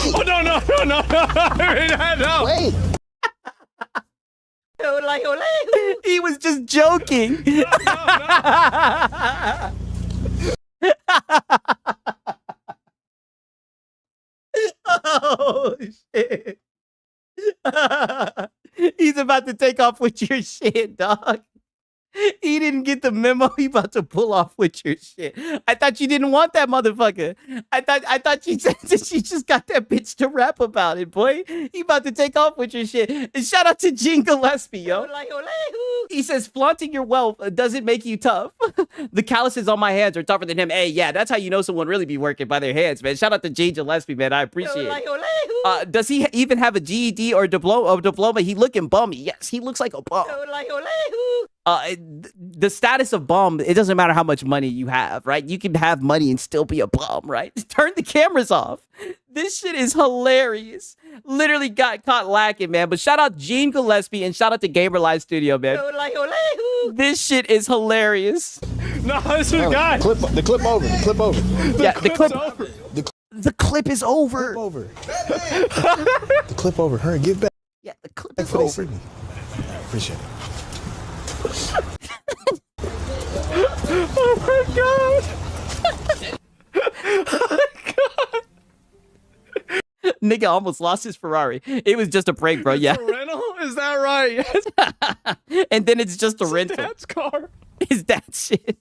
Oh, no. Wait. He was just joking. Oh, shit. He's about to take off with your shit, dog. He didn't get the memo. He about to pull off with your shit. I thought you didn't want that motherfucker. I thought you said that she just got that bitch to rap about it, boy. He about to take off with your shit. And shout out to Gene Gillespie, yo. He says, flaunting your wealth doesn't make you tough. The calluses on my hands are tougher than him. Hey, yeah, that's how you know someone really be working by their hands, man. Shout out to Gene Gillespie, man. I appreciate it. Does he even have a GED or diploma? He looking bummy. Yes, he looks like a bum. The status of bum, it doesn't matter how much money you have, right? You can have money and still be a bum, right? Turn the cameras off. This shit is hilarious. Literally got caught lacking, man. But shout out Gene Gillespie and shout out to Gamer Live Studio, man. This shit is hilarious. No, this is guy. The clip over. Yeah, the clip over. The clip is over. The clip over. Hurry, give back. Yeah, the clip is over. Appreciate it. Oh my god! Oh my god! Nigga almost lost his Ferrari. It was just a prank, bro. Yeah. It's a rental? Is that right? And then it's just a rental. Dad's car. Is that shit?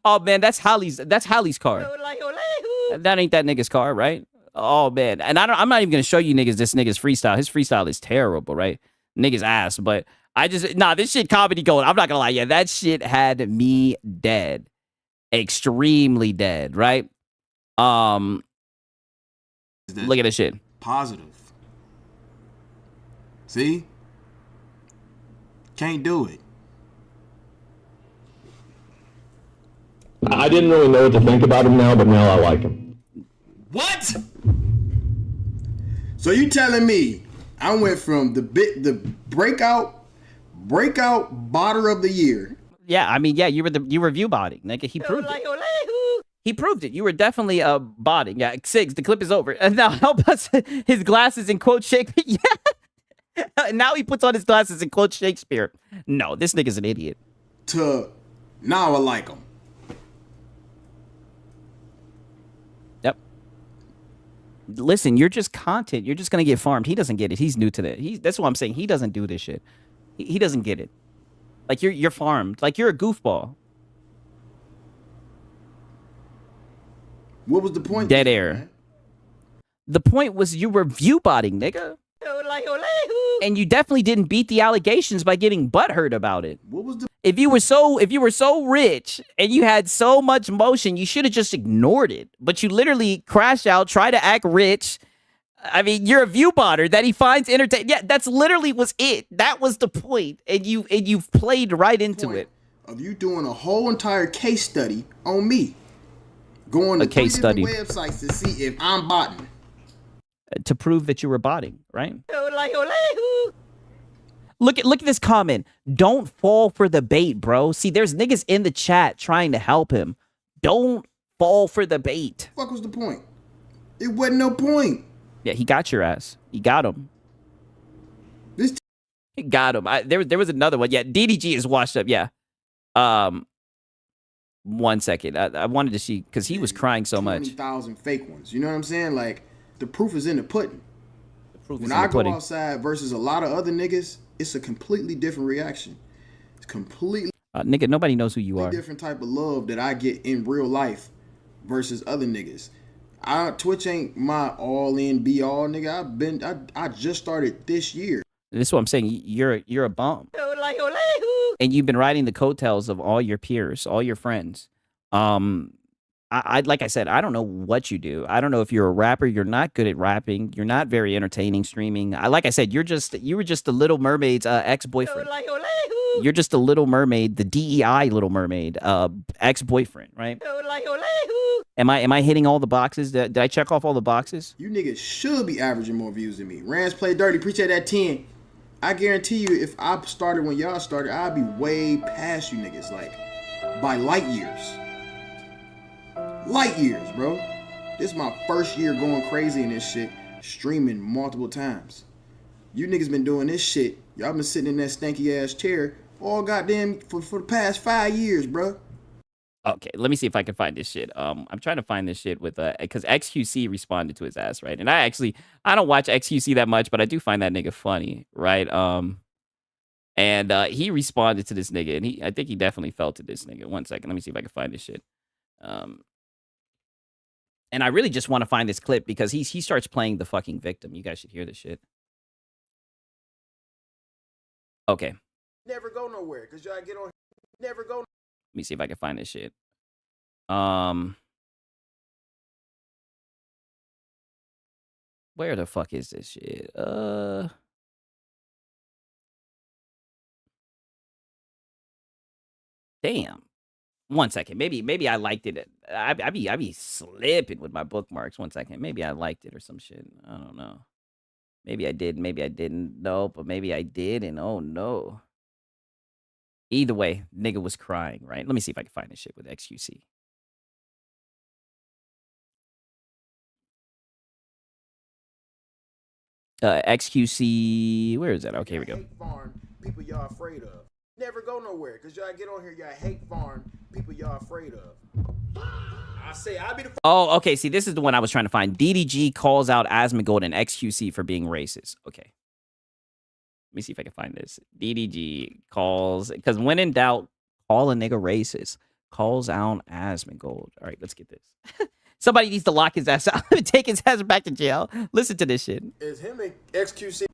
Oh man, that's Hallie's car. That ain't that nigga's car, right? Oh man, and I'm not even gonna show you niggas this nigga's freestyle. His freestyle is terrible, right? Nigga's ass, but this shit comedy gold. I'm not gonna lie, yeah, that shit had me dead, extremely dead, right? Look at this shit. Positive. See? Can't do it. I didn't really know what to think about him now, but now I like him. What? So you telling me I went from the breakout botter of the year? Yeah, I mean, yeah, you were view botting, nigga. He proved it. He proved it. You were definitely botting. Yeah, Sigs, the clip is over. And now help us. His glasses and quote Shakespeare. Yeah. Now he puts on his glasses and quotes Shakespeare. No, this nigga's an idiot. Now I like him. Yep. Listen, you're just content. You're just gonna get farmed. He doesn't get it. He's new to that. That's what I'm saying. He doesn't do this shit. He doesn't get it. Like you're farmed. Like you're a goofball. What was the point? Dead air. Man? The point was you were view botting, nigga. And you definitely didn't beat the allegations by getting butthurt about it. What was the if you were so rich and you had so much motion, you should have just ignored it. But you literally crash out, try to act rich. I mean, you're a view botter that he finds entertaining. Yeah, that's literally was it. That was the point. And you've played right into it. Of you doing a whole entire case study on me. Going to case study websites to see if I'm botting. to prove that you were botting, right? Look at this comment. Don't fall for the bait, bro. See, there's niggas in the chat trying to help him. Don't fall for the bait. What was the point? It wasn't no point. Yeah, he got your ass. He got him. He got him. There was another one. Yeah, DDG is washed up. Yeah. 1 second. I wanted to see because he was crying so much. 20,000 fake ones. You know what I'm saying? Like the proof is in the pudding. The proof when is in I the pudding. go outside versus a lot of other niggas, it's a completely different reaction. It's completely nigga, nobody knows who you are. Different type of love that I get in real life versus other niggas. Twitch ain't my all in be all nigga. I just started this year. This is what I'm saying. You're a bum. And you've been riding the coattails of all your peers, all your friends. I like I said, I don't know what you do. I don't know if you're a rapper. You're not good at rapping. You're not very entertaining streaming. Like I said, you were just the Little Mermaid's ex-boyfriend. You're just the Little Mermaid, the DEI Little Mermaid ex-boyfriend, right? Am I hitting all the boxes? Did I check off all the boxes? You niggas should be averaging more views than me. Rans play dirty. Appreciate that 10. I guarantee you, if I started when y'all started, I'd be way past you niggas, like by light years. Light years, bro. This is my first year going crazy in this shit, streaming multiple times. You niggas been doing this shit. Y'all been sitting in that stanky ass chair all goddamn for the past 5 years, bro. Okay, let me see if I can find this shit. I'm trying to find this shit with because XQC responded to his ass, right? And I don't watch XQC that much, but I do find that nigga funny, right? And he responded to this nigga, and I think he definitely felt to this nigga. 1 second, let me see if I can find this shit. And I really just want to find this clip because he starts playing the fucking victim. You guys should hear this shit. Okay. Never go nowhere, cause y'all get on. Never go. Let me see if I can find this shit. Where the fuck is this shit? Damn. 1 second. Maybe I liked it. I be slipping with my bookmarks. 1 second. Maybe I liked it or some shit. I don't know. Maybe I did. Maybe I didn't. No, but maybe I did. And oh no. Either way, nigga was crying, right? Let me see if I can find this shit with XQC. XQC, where is that? Okay, here we go. Hate farm people y'all afraid of. Never go nowhere, cause y'all get on here, y'all hate farm people y'all afraid of. I say I be the. Oh, okay. See, this is the one I was trying to find. DDG calls out Asmongold and XQC for being racist. Okay. Let me see if I can find this. DDG calls, because when in doubt, call a nigga racist. Calls out Asmongold. All right, let's get this. Somebody needs to lock his ass out and take his ass back to jail. Listen to this shit. Is him and XQC?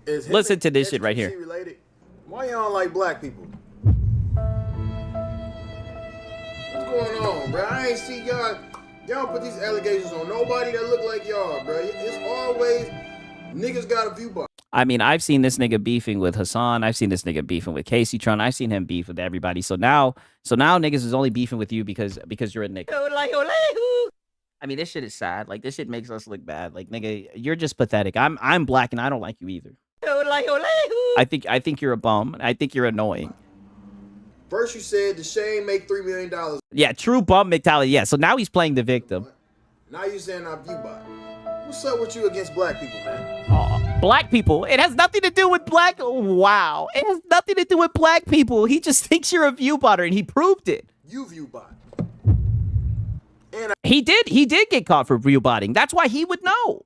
Listen to this shit right here. Related? Why y'all don't like black people? What's going on, bro? I ain't see y'all. Y'all put these allegations on nobody that look like y'all, bro. It's always niggas got a view box. I mean, I've seen this nigga beefing with Hassan. I've seen this nigga beefing with Casey Tron. I've seen him beef with everybody. So now niggas is only beefing with you because you're a nigga. I mean, this shit is sad. Like, this shit makes us look bad. Like, nigga, you're just pathetic. I'm black and I don't like you either. I think you're a bum. I think you're annoying. First you said the Shane make $3 million. Yeah, true bum mentality. Yeah, so now he's playing the victim. Now you saying I view bot. What's up with you against black people, man? Black people? It has nothing to do with black. Wow. It has nothing to do with black people. He just thinks you're a view botter and he proved it. You view bot. He did get caught for view botting. That's why he would know.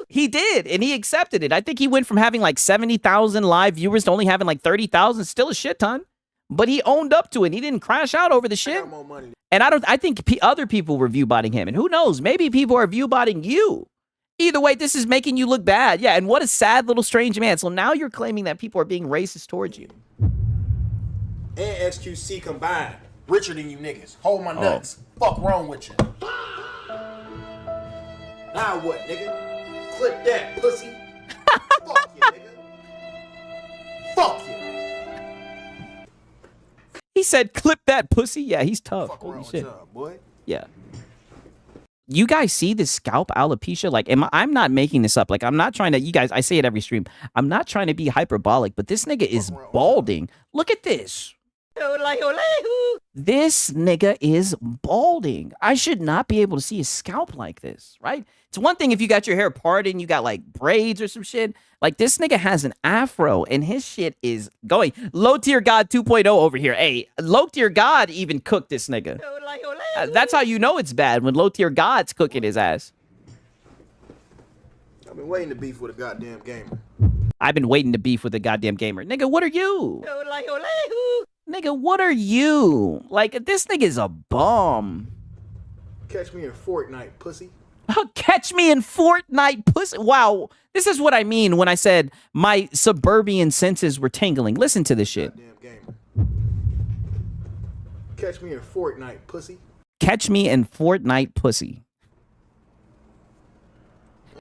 He did, and he accepted it. I think he went from having like 70,000 live viewers to only having like 30,000. Still a shit ton. But he owned up to it. He didn't crash out over the shit. And I think other people were view botting him. And who knows? Maybe people are view botting you. Either way, this is making you look bad. Yeah, and what a sad little strange man. So now you're claiming that people are being racist towards you. And XQC combined. Richer than you niggas. Hold my nuts. Fuck wrong with you. Now what, nigga? Clip that, pussy. Fuck you, nigga. Fuck you. He said, clip that pussy. Yeah, he's tough. Fuck Holy wrong shit. with you, boy. Yeah. You guys see this scalp alopecia? Like, I'm not making this up. Like, I'm not trying to, you guys, I say it every stream. I'm not trying to be hyperbolic, but this nigga is balding. Look at this. This nigga is balding. I should not be able to see his scalp like this, right? It's one thing if you got your hair parted and you got like braids or some shit. Like this nigga has an afro and his shit is going. Low tier God 2.0 over here. Hey, low tier God even cooked this nigga. That's how you know it's bad, when low tier God's cooking his ass. I've been waiting to beef with a goddamn gamer. I've been waiting to beef with a goddamn gamer. Nigga, what are you? Nigga, what are you? Like, this nigga is a bum. Catch me in Fortnite, pussy. Catch me in Fortnite, pussy. Wow, this is what I mean when I said my suburban senses were tingling. Listen to this shit. Catch me in Fortnite, pussy. Catch me in Fortnite, pussy.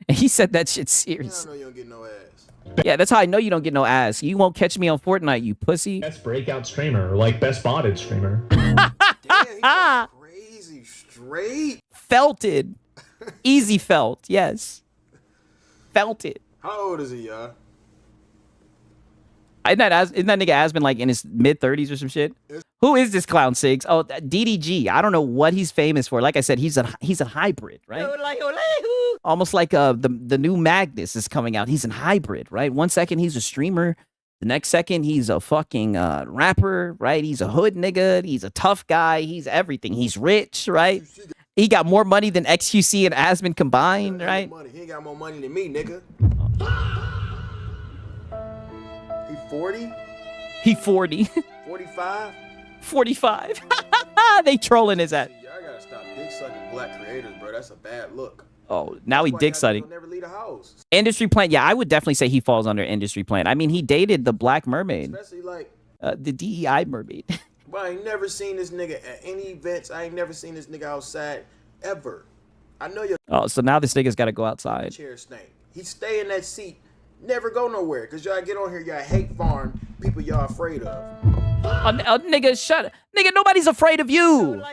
And he said that shit serious. I know you don't get no ass. Yeah, that's how I know you don't get no ass. You won't catch me on Fortnite, you pussy. Best breakout streamer, like best botted streamer. Damn, crazy straight. Felted. Easy felt, yes. Felted. How old is he, y'all? Isn't that nigga Asman like in his mid-30s or some shit? Who is this clown, Sigs? Oh, DDG. I don't know what he's famous for. Like I said, he's a hybrid, right? Almost like the new Magnus is coming out. He's a hybrid, right? One second he's a streamer. The next second he's a fucking rapper, right? He's a hood nigga. He's a tough guy. He's everything. He's rich, right? He got more money than XQC and Asman combined, right? He ain't got more money than me, nigga. He 40? He 40. 45? 45. They trolling his ass. Y'all gotta stop dick sucking black creators, bro. That's a bad look. Oh, now he dick sucking. Never leave the house. Industry plant. Yeah, I would definitely say he falls under industry plant. I mean, he dated the black mermaid. Especially like the DEI mermaid. But I ain't never seen this nigga at any events. I ain't never seen this nigga outside ever. I know your so now this nigga's got to go outside. chair stink. He stay in that seat, never go nowhere. Because y'all get on here, y'all hate farm people y'all afraid of. Nigga, nigga, nobody's afraid of you.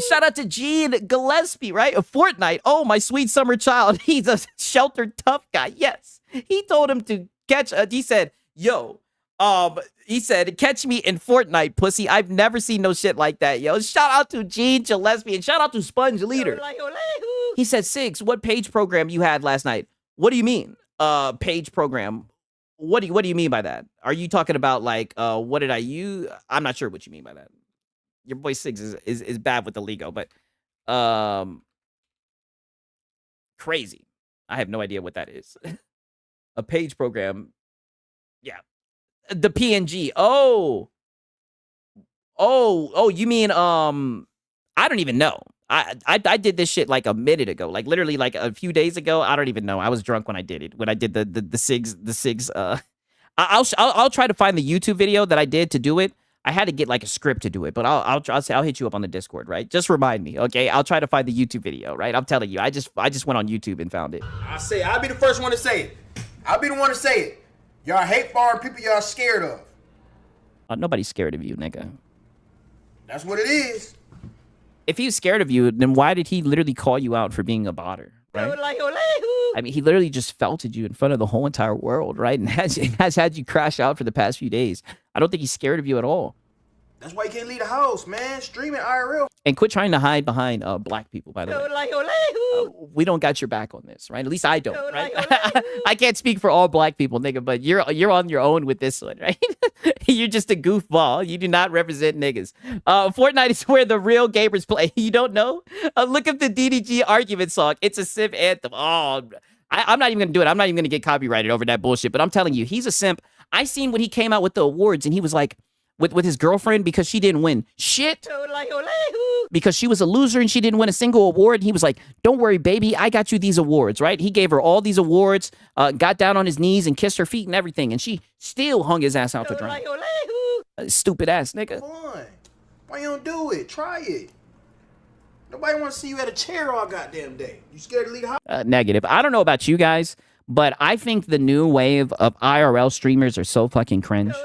Shout out to Gene Gillespie, right? A Fortnite. Oh, my sweet summer child. He's a sheltered, tough guy. Yes. He told him to catch, he said, yo, he said, catch me in Fortnite, pussy. I've never seen no shit like that, yo. Shout out to Gene Gillespie and shout out to Sponge Leader. He said, Sigs, what page program you had last night? What do you mean, page program? What do you mean by that? Are you talking about like what did I use? I'm not sure what you mean by that. Your boy Sigs is bad with the lingo, but crazy. I have no idea what that is. A page program. Yeah. The PNG. Oh, you mean I don't even know. I did this shit like a minute ago, like literally like a few days ago. I don't even know. I was drunk when I did it. When I did the Sigs. I'll try to find the YouTube video that I did to do it. I had to get like a script to do it, but I'll hit you up on the Discord, right? Just remind me, okay? I'll try to find the YouTube video, right? I'm telling you, I just went on YouTube and found it. I'll be the first one to say it. I'll be the one to say it. Y'all hate foreign people y'all scared of. Nobody's scared of you, nigga. That's what it is. If he's scared of you, then why did he literally call you out for being a botter, right? I mean, he literally just felted you in front of the whole entire world, right? And has had you crash out for the past few days. I don't think he's scared of you at all. That's why you can't leave the house, man. Streaming IRL. And quit trying to hide behind black people, by the way. We don't got your back on this, right? At least I don't, right? I can't speak for all black people, nigga, but you're on your own with this one, right? You're just a goofball. You do not represent niggas. Fortnite is where the real gamers play. You don't know? Look up the DDG argument song. It's a simp anthem. Oh, I'm not even going to do it. I'm not even going to get copyrighted over that bullshit, but I'm telling you, he's a simp. I seen when he came out with the awards and he was like, with his girlfriend because she didn't win shit. Because she was a loser and she didn't win a single award. He was like, don't worry, baby. I got you these awards, right? He gave her all these awards, got down on his knees and kissed her feet and everything. And she still hung his ass out to dry. Stupid ass nigga. Come on. Why you don't do it? Try it. Nobody want to see you at a chair all goddamn day. You scared to leave the house? Negative. I don't know about you guys, but I think the new wave of IRL streamers are so fucking cringe.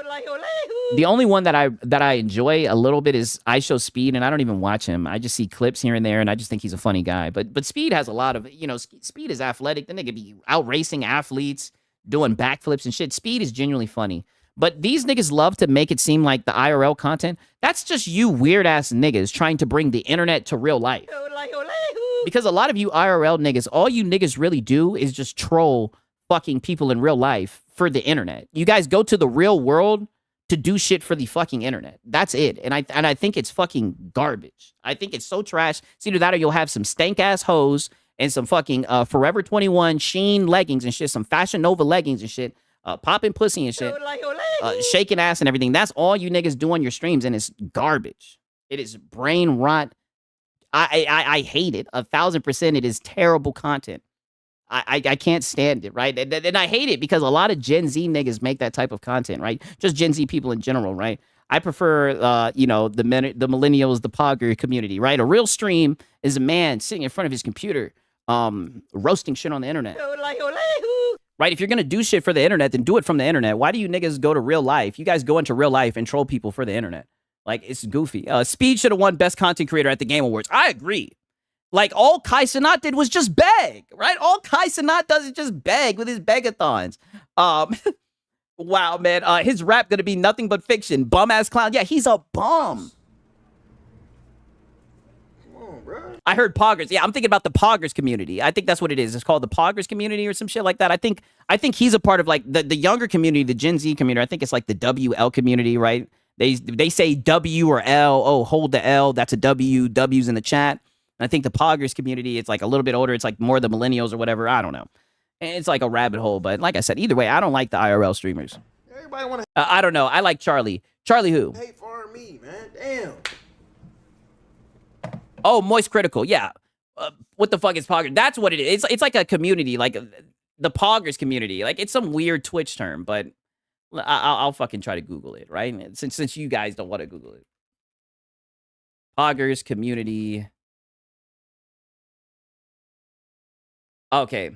The only one that I enjoy a little bit is I Show Speed, and I don't even watch him. I just see clips here and there, and I just think he's a funny guy. But Speed has a lot of, you know, Speed is athletic. The nigga be out racing athletes, doing backflips and shit. Speed is genuinely funny. But these niggas love to make it seem like the IRL content, that's just you weird-ass niggas trying to bring the internet to real life. Because a lot of you IRL niggas, all you niggas really do is just troll fucking people in real life for the internet. You guys go to the real world to do shit for the fucking internet. That's it. And I think it's fucking garbage. I think it's so trash. It's either that or you'll have some stank-ass hoes and some fucking Forever 21 Sheen leggings and shit, some Fashion Nova leggings and shit, popping pussy and shit, shaking ass and everything. That's all you niggas do on your streams, and it's garbage. It is brain rot. I hate it. 1,000%. It is terrible content. I can't stand it, right? And I hate it because a lot of Gen Z niggas make that type of content, right? Just Gen Z people in general, right? I prefer, you know, the millennials, the Pogger community, right? A real stream is a man sitting in front of his computer, roasting shit on the internet. Right? If you're going to do shit for the internet, then do it from the internet. Why do you niggas go to real life? You guys go into real life and troll people for the internet. Like, it's goofy. Speed should have won Best Content Creator at the Game Awards. I agree. Like, all Kai Cenat did was just beg, right? All Kai Cenat does is just beg with his begathons. Wow, man. His rap gonna be nothing but fiction. Bum-ass clown. Yeah, he's a bum. Come on, bro. I heard Poggers. Yeah, I'm thinking about the Poggers community. I think that's what it is. It's called the Poggers community or some shit like that. I think he's a part of, like, the younger community, the Gen Z community. I think it's like the WL community, right? They say W or L. Oh, hold the L. That's a W. W's in the chat. And I think the Poggers community, it's like a little bit older. It's like more the millennials or whatever. I don't know. It's like a rabbit hole. But like I said, either way, I don't like the IRL streamers. Everybody want to I don't know. I like Charlie. Charlie who? hate for me, man. Damn. Oh, Moist Critical. Yeah. What the fuck is Poggers? That's what it is. It's like a community, like the Poggers community. Like, it's some weird Twitch term, but I'll fucking try to Google it, right? Since you guys don't want to Google it. Poggers community. Okay,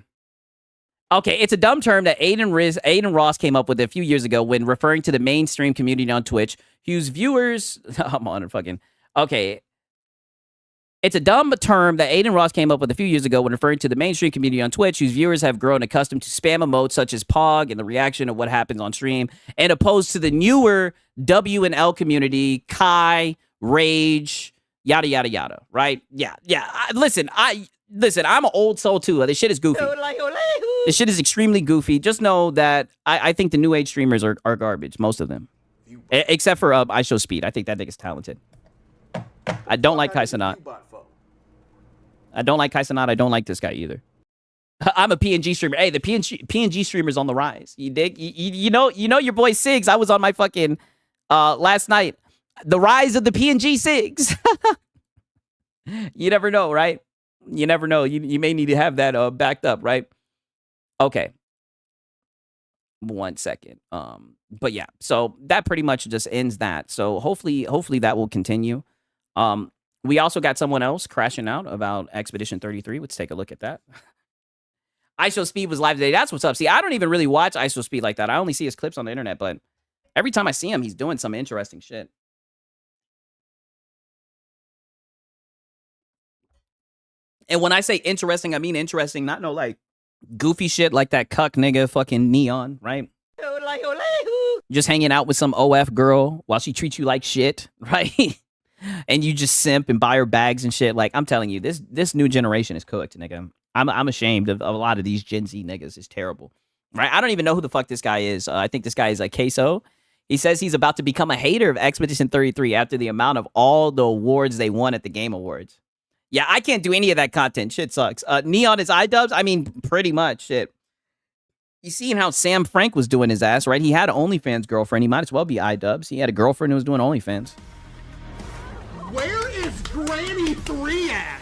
it's a dumb term that Aiden Ross came up with a few years ago when referring to the mainstream community on Twitch, whose viewers... I'm on fucking... Okay. It's a dumb term that Aiden Ross came up with a few years ago when referring to the mainstream community on Twitch, whose viewers have grown accustomed to spam emotes such as Pog and the reaction of what happens on stream, and opposed to the newer W and L community, Kai, Rage, yada, yada, yada, right? Yeah. Listen, I'm an old soul too. This shit is goofy. This shit is extremely goofy. Just know that I think the new age streamers are garbage, most of them. Except for I Show Speed. I think that nigga's talented. I don't like Kai Cenat. I don't like Kai Cenat. I don't like this guy either. I'm a PNG streamer. Hey, the PNG streamer's on the rise. You dig? You know your boy Sigs. I was on my fucking last night. The rise of the PNG Sigs. You never know, right? You never know. You may need to have that backed up, right? Okay. 1 second. But yeah, so that pretty much just ends that. So hopefully that will continue. We also got someone else crashing out about Expedition 33. Let's take a look at that. ISO Speed was live today. That's what's up. See, I don't even really watch ISO Speed like that. I only see his clips on the internet, but every time I see him, he's doing some interesting shit. And when I say interesting, I mean interesting, not no like goofy shit like that cuck nigga fucking Neon, right? Just hanging out with some OF girl while she treats you like shit, right? And you just simp and buy her bags and shit. Like, I'm telling you, this new generation is cooked, nigga. I'm ashamed of a lot of these Gen Z niggas. It's terrible, right? I don't even know who the fuck this guy is. I think this guy is like Queso. He says he's about to become a hater of Expedition 33 after the amount of all the awards they won at the Game Awards. Yeah, I can't do any of that content. Shit sucks. Neon is iDubbbz? I mean, pretty much. Shit. You seen how Sam Frank was doing his ass, right? He had an OnlyFans girlfriend. He might as well be iDubbbz. He had a girlfriend who was doing OnlyFans. Where is Granny 3 at?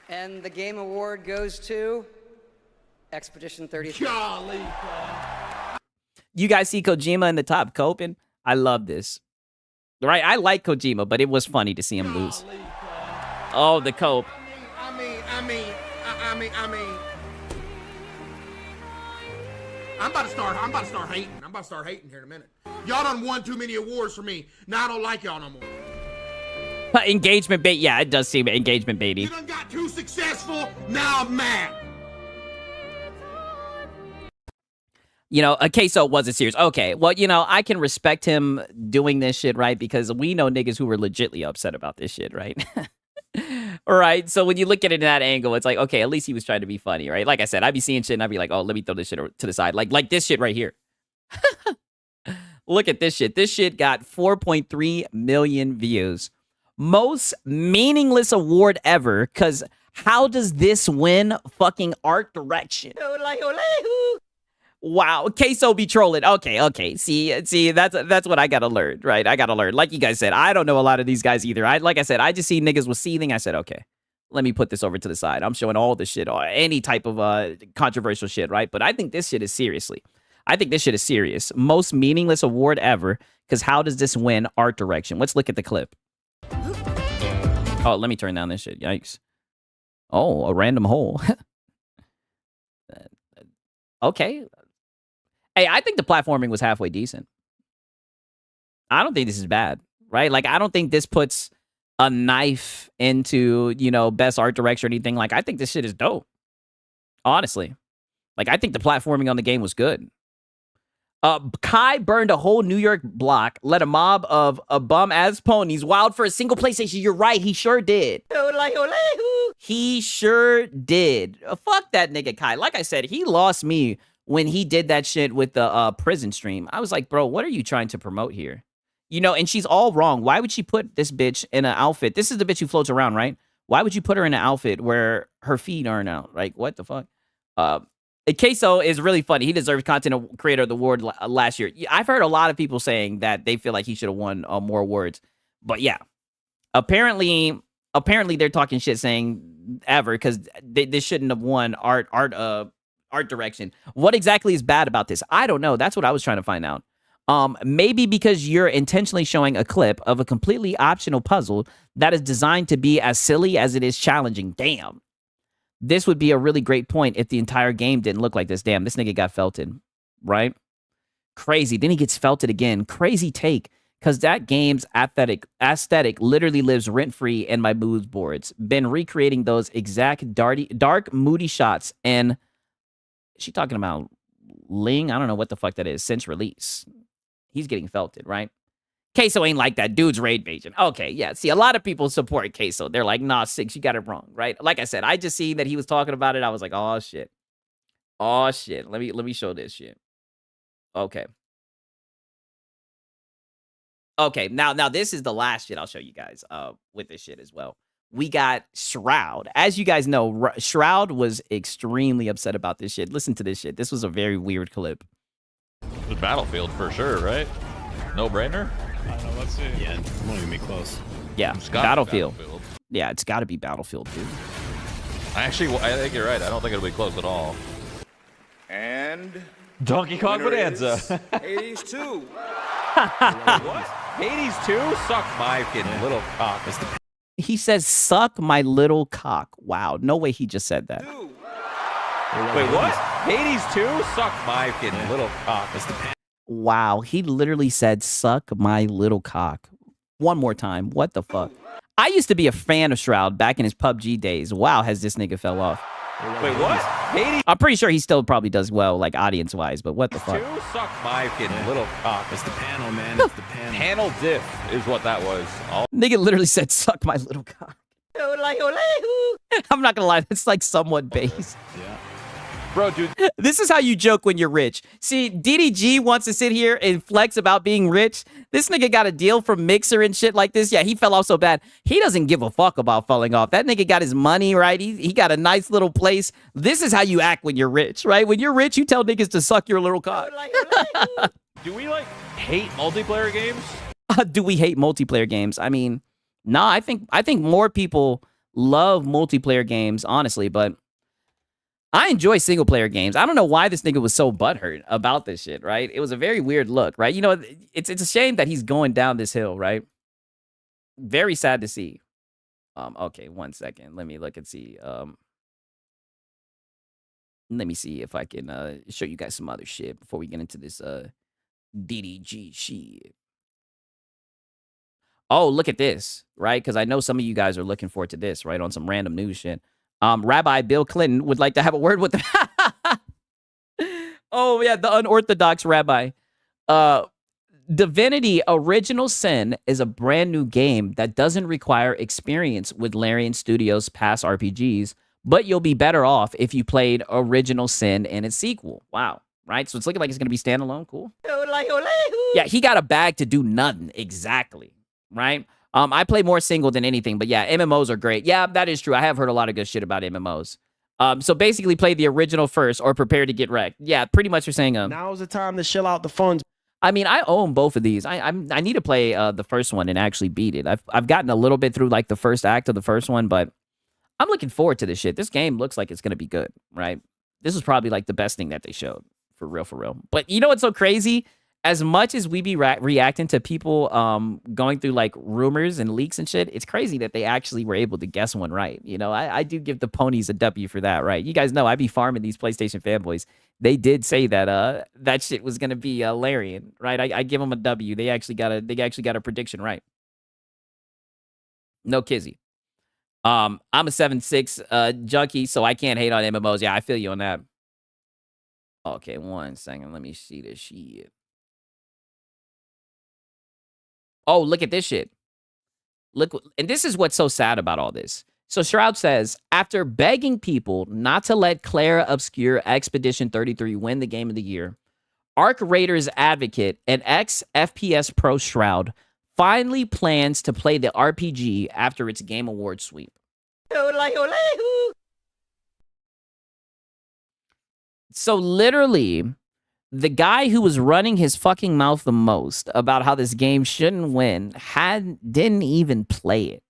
And the game award goes to Expedition 33. Golly. You guys see Kojima in the top coping? I love this. Right? I like Kojima, but it was funny to see him lose. Oh, the cope. I mean. I'm about to start hating. I'm about to start hating here in a minute. Y'all done won too many awards for me. Now I don't like y'all no more. Engagement bait. Yeah, it does seem engagement baity. You done got too successful. Now I'm mad. You know, a queso wasn't serious. Okay, well, you know, I can respect him doing this shit, right? Because we know niggas who were legitly upset about this shit, right? All right, so when you look at it in that angle, it's like, okay, at least he was trying to be funny, right? Like I said, I'd be seeing shit and I'd be like, oh, let me throw this shit to the side. Like this shit right here. Look at this shit. This shit got 4.3 million views. Most meaningless award ever, because how does this win fucking art direction? Wow, queso be trolling. Okay. See, that's what I gotta learn, right? I gotta learn. Like you guys said, I don't know a lot of these guys either. Like I said, I just see niggas with seething. I said, okay, let me put this over to the side. I'm showing all this shit, or any type of controversial shit, right? But I think this shit is serious. Most meaningless award ever, because how does this win art direction? Let's look at the clip. Oh, let me turn down this shit. Yikes. Oh, a random hole. Okay. Hey, I think the platforming was halfway decent. I don't think this is bad, right? Like, I don't think this puts a knife into, you know, best art direction or anything. Like, I think this shit is dope. Honestly. Like, I think the platforming on the game was good. Kai burned a whole New York block, let a mob of bum-ass ponies wild for a single PlayStation. You're right, he sure did. He sure did. Fuck that nigga Kai. Like I said, he lost me when he did that shit with the prison stream. I was like, bro, what are you trying to promote here? You know, and she's all wrong. Why would she put this bitch in an outfit? This is the bitch who floats around, right? Why would you put her in an outfit where her feet aren't out? Like, what the fuck? Queso is really funny. He deserves Content Creator of the Award last year. I've heard a lot of people saying that they feel like he should have won more awards. But yeah, apparently they're talking shit saying ever, because they shouldn't have won art direction. What exactly is bad about this? I don't know. That's what I was trying to find out. Maybe because you're intentionally showing a clip of a completely optional puzzle that is designed to be as silly as it is challenging. Damn. This would be a really great point if the entire game didn't look like this. Damn, this nigga got felted, right? Crazy. Then he gets felted again. Crazy take, because that game's aesthetic literally lives rent-free in my mood boards. Been recreating those exact dark, moody shots, and she talking about Ling? I don't know what the fuck that is. Since release. He's getting felted, right? Queso ain't like that. Dude's raid baiting. Okay, yeah. See, a lot of people support Queso. They're like, nah, Six, you got it wrong, right? Like I said, I just see that he was talking about it. I was like, oh, shit. Oh, shit. Let me show this shit. Okay. Okay, now this is the last shit I'll show you guys with this shit as well. We got Shroud. As you guys know, Shroud was extremely upset about this shit. Listen to this shit. This was a very weird clip. The Battlefield for sure, right? No brainer? I don't know, let's see. Yeah, it won't even be close. Yeah, Battlefield. Yeah, it's got to be Battlefield, dude. I think you're right. I don't think it'll be close at all. And Donkey Kong Bonanza. Hades 2. What? Hades 2? Suck my fucking little cock. He says, suck my little cock. Wow, no way he just said that. Wait, what? Hades 2? Suck my fucking little cock. Wow, he literally said, suck my little cock. One more time. What the fuck? I used to be a fan of Shroud back in his PUBG days. Wow, has this nigga fell off. Wait, what? Hades? I'm pretty sure he still probably does well, like, audience-wise, but what the fuck? Suck my fucking little cock. It's the panel, man. It's the panel. Panel diff is what that was. Nigga literally said, suck my little cock. I'm not gonna lie, that's like somewhat based. Yeah. Bro, dude. This is how you joke when you're rich. See, DDG wants to sit here and flex about being rich. This nigga got a deal from Mixer and shit like this. Yeah, he fell off so bad. He doesn't give a fuck about falling off. That nigga got his money, right? He got a nice little place. This is how you act when you're rich, right? When you're rich, you tell niggas to suck your little cock. Do we, like, hate multiplayer games? Do we hate multiplayer games? I mean, nah, I think more people love multiplayer games, honestly, but I enjoy single player games. I don't know why this nigga was so butthurt about this shit, right? It was a very weird look, right? You know, it's a shame that he's going down this hill, right? Very sad to see. Okay, 1 second. Let me look and see. Let me see if I can show you guys some other shit before we get into this DDG shit. Oh, look at this, right? Because I know some of you guys are looking forward to this, right? On some random news shit. Rabbi Bill Clinton would like to have a word with Oh, yeah, the unorthodox rabbi. Divinity Original Sin is a brand new game that doesn't require experience with Larian Studios' past RPGs, but you'll be better off if you played Original Sin and its sequel. Wow. Right? So it's looking like it's going to be standalone. Cool. Yeah, he got a bag to do nothing. Exactly. Right? I play more single than anything, but yeah, MMOs are great. Yeah, that is true. I have heard a lot of good shit about MMOs. So basically play the original first or prepare to get wrecked. Yeah, pretty much you're saying Now's the time to shill out the funds. I mean, I own both of these. I need to play the first one and actually beat it. I've gotten a little bit through like the first act of the first one, but I'm looking forward to this shit. This game looks like it's gonna be good, right? This is probably like the best thing that they showed, for real, for real. But you know what's so crazy? As much as we be reacting to people going through like rumors and leaks and shit, it's crazy that they actually were able to guess one right. You know, I do give the ponies a W for that, right? You guys know I be farming these PlayStation fanboys. They did say that that shit was gonna be Larian, right? I give them a W. They actually got a prediction right. No kizzy. I'm a 7.6 junkie, so I can't hate on MMOs. Yeah, I feel you on that. Okay, 1 second. Let me see this shit. Oh, look at this shit. Look, and this is what's so sad about all this. So Shroud says, after begging people not to let Clara Obscure Expedition 33 win the game of the year, Arc Raiders advocate and ex-FPS pro Shroud finally plans to play the RPG after its Game Awards sweep. So literally, the guy who was running his fucking mouth the most about how this game shouldn't win didn't even play it.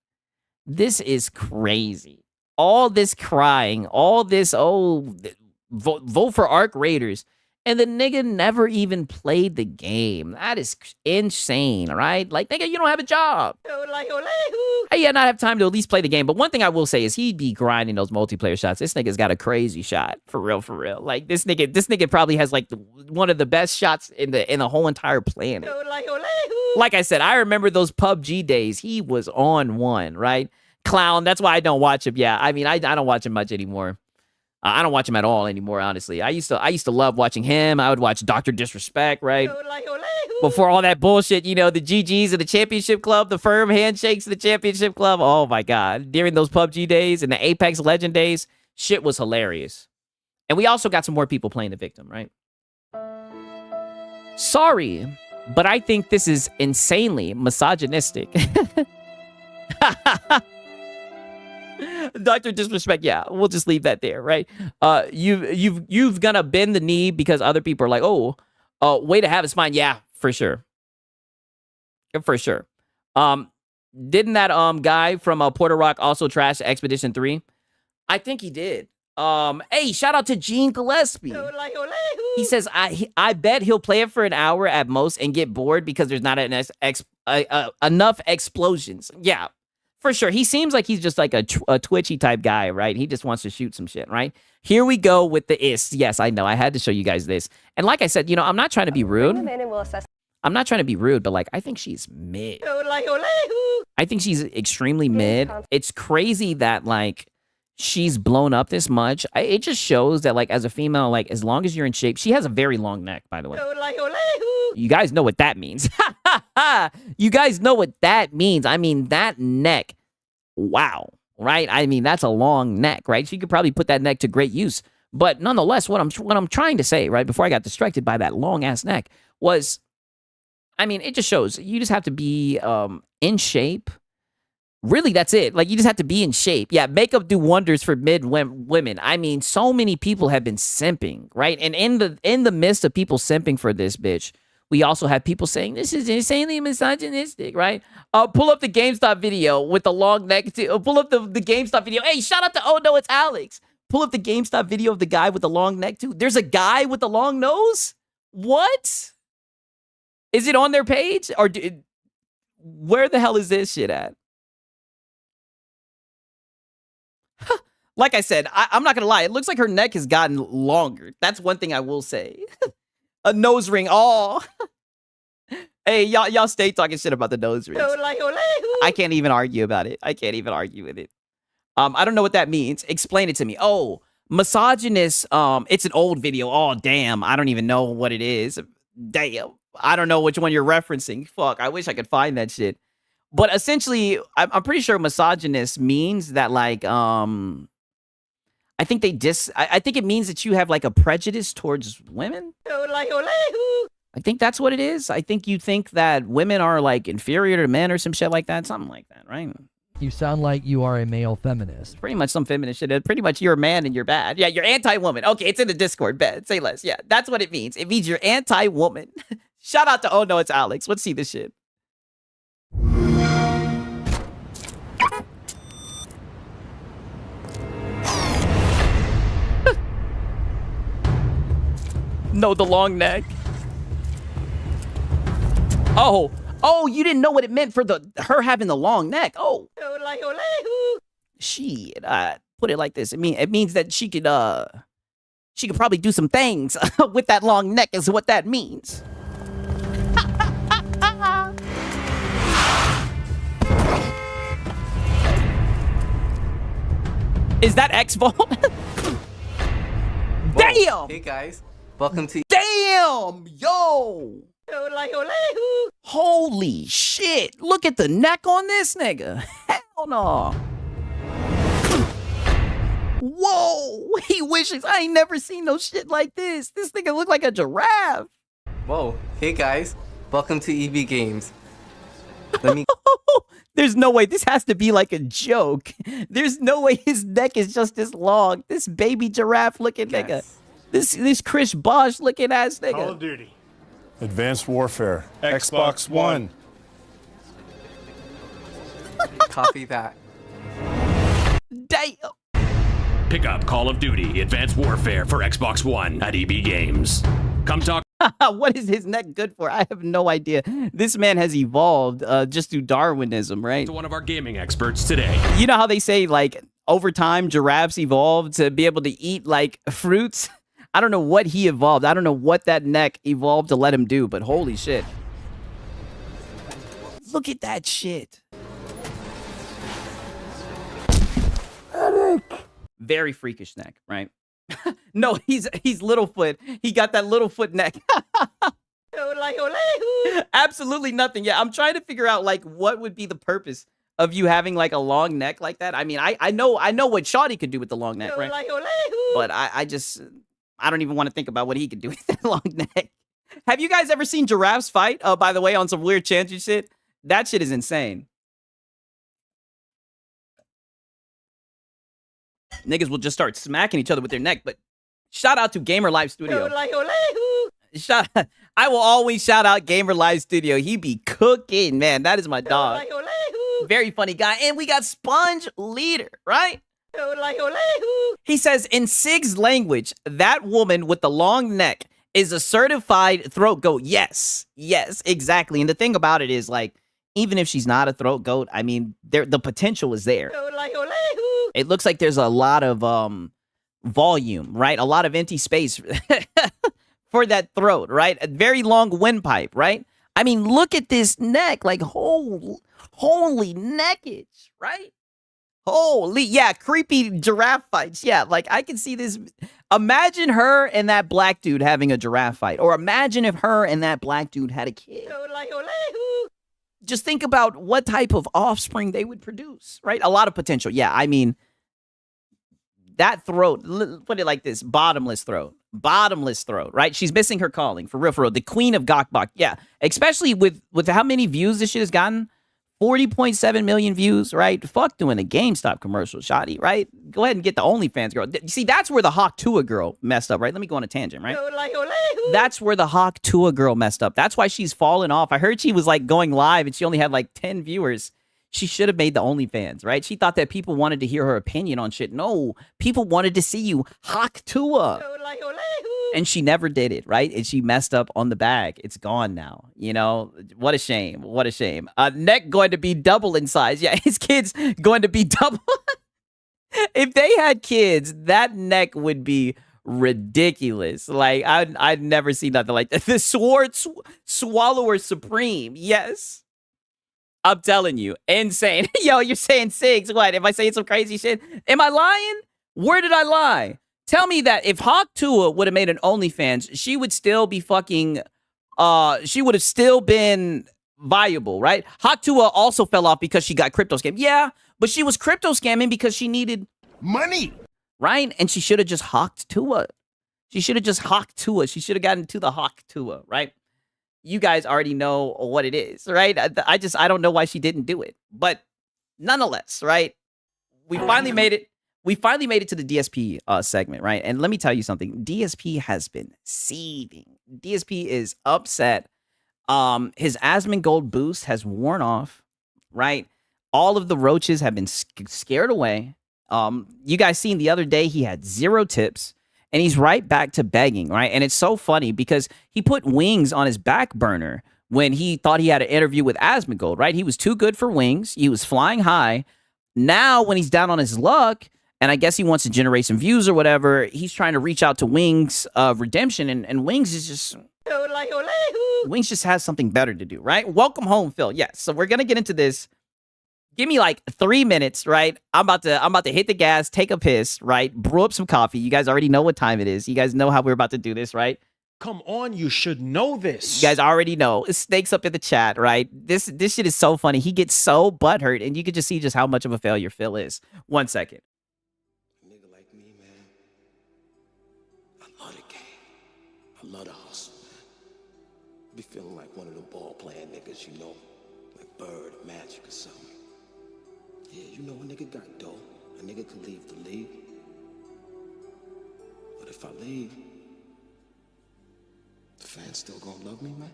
This is crazy. All this crying, all this, vote for Arc Raiders. And the nigga never even played the game. That is insane, right? Like, nigga, you don't have a job. Hey, yeah, not have time to at least play the game. But one thing I will say is he'd be grinding those multiplayer shots. This nigga's got a crazy shot. For real, for real. Like, this nigga probably has, like, one of the best shots in the whole entire planet. Like I said, I remember those PUBG days. He was on one, right? Clown. That's why I don't watch him. Yeah, I mean, I don't watch him much anymore. I don't watch him at all anymore, honestly. I used to love watching him. I would watch Dr. Disrespect, right? Before all that bullshit, you know, the GGs of the Championship Club, the firm handshakes of the Championship Club. Oh, my God. During those PUBG days and the Apex Legend days, shit was hilarious. And we also got some more people playing the victim, right? Sorry, but I think this is insanely misogynistic. Dr. Disrespect, yeah, we'll just leave that there, right? You've gonna bend the knee because other people are like, oh, way to have a spine. Yeah, for sure. For sure. Didn't that guy from Puerto Rock also trash Expedition 3? I think he did. Hey, shout out to Gene Gillespie. He says, I bet he'll play it for an hour at most and get bored because there's not enough explosions. Yeah. For sure. He seems like he's just like a twitchy type guy, right? He just wants to shoot some shit, right? Here we go with the ist. Yes, I know. I had to show you guys this. And like I said, you know, I'm not trying to be rude. I'm not trying to be rude, but like, I think she's mid. I think she's extremely mid. It's crazy that like she's blown up this much. It just shows that like as a female, like as long as you're in shape, she has a very long neck, by the way. You guys know what that means. You guys know what that means. I mean, that neck, wow, right? I mean, that's a long neck, right? She could probably put that neck to great use. But nonetheless, what I'm trying to say, right, before I got distracted by that long-ass neck was, I mean, it just shows you just have to be in shape. Really, that's it. Like, you just have to be in shape. Yeah, makeup do wonders for mid women. I mean, so many people have been simping, right? And in the midst of people simping for this bitch, we also have people saying this is insanely misogynistic, right? Pull up the GameStop video with the long neck. Pull up the GameStop video. Hey, shout out to Oh No, It's Alex. Pull up the GameStop video of the guy with the long neck too. There's a guy with the long nose? What? Is it on their page? Or where the hell is this shit at? Like I said, I'm not gonna lie. It looks like her neck has gotten longer. That's one thing I will say. A nose ring. Oh. Hey, y'all stay talking shit about the nose rings. I can't even argue about it. I can't even argue with it. I don't know what that means. Explain it to me. Oh, misogynist. It's an old video. Oh, damn. I don't even know what it is. Damn. I don't know which one you're referencing. Fuck. I wish I could find that shit. But essentially, I'm pretty sure misogynist means that, like, I think I think it means that you have like a prejudice towards women. I think that's what it is. I think you think that women are like inferior to men or some shit like that. Something like that, right? You sound like you are a male feminist. Pretty much some feminist shit. Pretty much you're a man and you're bad. Yeah, you're anti-woman. Okay, it's in the Discord. Bad. Say less. Yeah, that's what it means. It means you're anti-woman. Shout out to Oh No, It's Alex. Let's see this shit. No, the long neck. Oh, you didn't know what it meant for her having the long neck. Oh. Shit. Put it like this. It means that she could probably do some things with that long neck is what that means. Is that X-Vault? Damn! Hey guys, welcome to... Damn! Yo! Holy shit! Look at the neck on this nigga. Hell no! Whoa! He wishes I ain't never seen no shit like this. This nigga look like a giraffe. Whoa, hey guys, welcome to EB Games. Let me... There's no way. This has to be like a joke. There's no way his neck is just this long. This baby giraffe looking nigga. This Chris Bosh looking ass nigga. Call of Duty. Advanced Warfare. Xbox One. Copy that. Damn. Pick up Call of Duty Advanced Warfare for Xbox One at EB Games. Come talk. What is his neck good for? I have no idea. This man has evolved just through Darwinism, right? To one of our gaming experts today. You know how they say, like, over time, giraffes evolved to be able to eat, like, fruits? I don't know what he evolved. I don't know what that neck evolved to let him do, but holy shit. Look at that shit. Very freakish neck, right? No, he's Littlefoot. He got that Littlefoot neck. Absolutely nothing. Yeah, I'm trying to figure out like what would be the purpose of you having like a long neck like that. I mean, I know what Shawty could do with the long neck, right? But I don't even want to think about what he could do with that long neck. Have you guys ever seen giraffes fight? By the way, on some weird chancy shit? That shit is insane. Niggas will just start smacking each other with their neck, but shout out to Gamer Live Studio. I will always shout out Gamer Live Studio. He be cooking, man. That is my dog. Very funny guy. And we got Sponge Leader, right? He says, in Sig's language, that woman with the long neck is a certified throat goat. Yes, exactly. And the thing about it is, like, even if she's not a throat goat, I mean, the potential is there. It looks like there's a lot of volume, right? A lot of empty space for that throat, right? A very long windpipe, right? I mean, look at this neck, like holy neckage, right? Holy, yeah, creepy giraffe fights. Yeah, like I can see this. Imagine her and that black dude having a giraffe fight, or imagine if her and that black dude had a kid. Just think about what type of offspring they would produce, right? A lot of potential. Yeah, I mean, that throat, put it like this, bottomless throat, right? She's missing her calling, for real, the queen of Gokbok. Yeah, especially with how many views this shit has gotten. 40.7 million views, right? Fuck doing a GameStop commercial, Shotty, right? Go ahead and get the OnlyFans girl. You see, that's where the Hawk Tua girl messed up, right? Let me go on a tangent, right? That's where the Hawk Tua girl messed up. That's why she's fallen off. I heard she was like going live and she only had like 10 viewers. She should have made the OnlyFans, right? She thought that people wanted to hear her opinion on shit. No, people wanted to see you Hawk Tua. And she never did it, right? And she messed up on the bag. It's gone now. You know, what a shame. What a shame. Neck going to be double in size. Yeah, his kid's going to be double. If they had kids, that neck would be ridiculous. Like I'd never see nothing like that. The Swallower Supreme. Yes. I'm telling you, insane. Yo, you're saying Sigs. What? Am I saying some crazy shit? Am I lying? Where did I lie? Tell me that if Hawk Tua would have made an OnlyFans, she would still be fucking, she would have still been viable, right? Hawk Tua also fell off because she got crypto scammed. Yeah, but she was crypto scamming because she needed money, right? And she should have just hawked Tua. She should have just hawked Tua. She should have gotten to the Hawk Tua, right? You guys already know what it is, right? I don't know why she didn't do it. But nonetheless, right? We finally made it. We finally made it to the DSP segment, right? And let me tell you something. DSP has been seething. DSP is upset. His Asmongold boost has worn off, right? All of the roaches have been scared away. You guys seen the other day, he had 0 tips. And he's right back to begging, right? And it's so funny because he put wings on his back burner when he thought he had an interview with Asmongold, right? He was too good for wings. He was flying high. Now, when he's down on his luck, and I guess he wants to generate some views or whatever, he's trying to reach out to Wings of Redemption, and Wings is just... Wings just has something better to do, right? Welcome home, Phil. Yes, so we're going to get into this. Give me like 3 minutes, right? I'm about to hit the gas, take a piss, right? Brew up some coffee. You guys already know what time it is. You guys know how we're about to do this, right? Come on, you should know this. You guys already know. Snakes up in the chat, right? This shit is so funny. He gets so butthurt, and you can just see just how much of a failure Phil is. 1 second. A nigga like me, man, I love the game. I love the hustle, man. Be feeling like one of the ball-playing niggas, you know, like Bird, Magic, or something. Yeah, you know, a nigga got dough. A nigga can leave the league. But if I leave, the fans still gonna love me, man?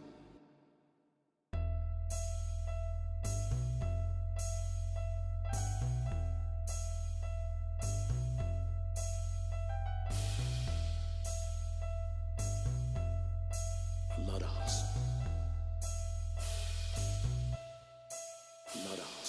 I love the hustle. I love the hustle.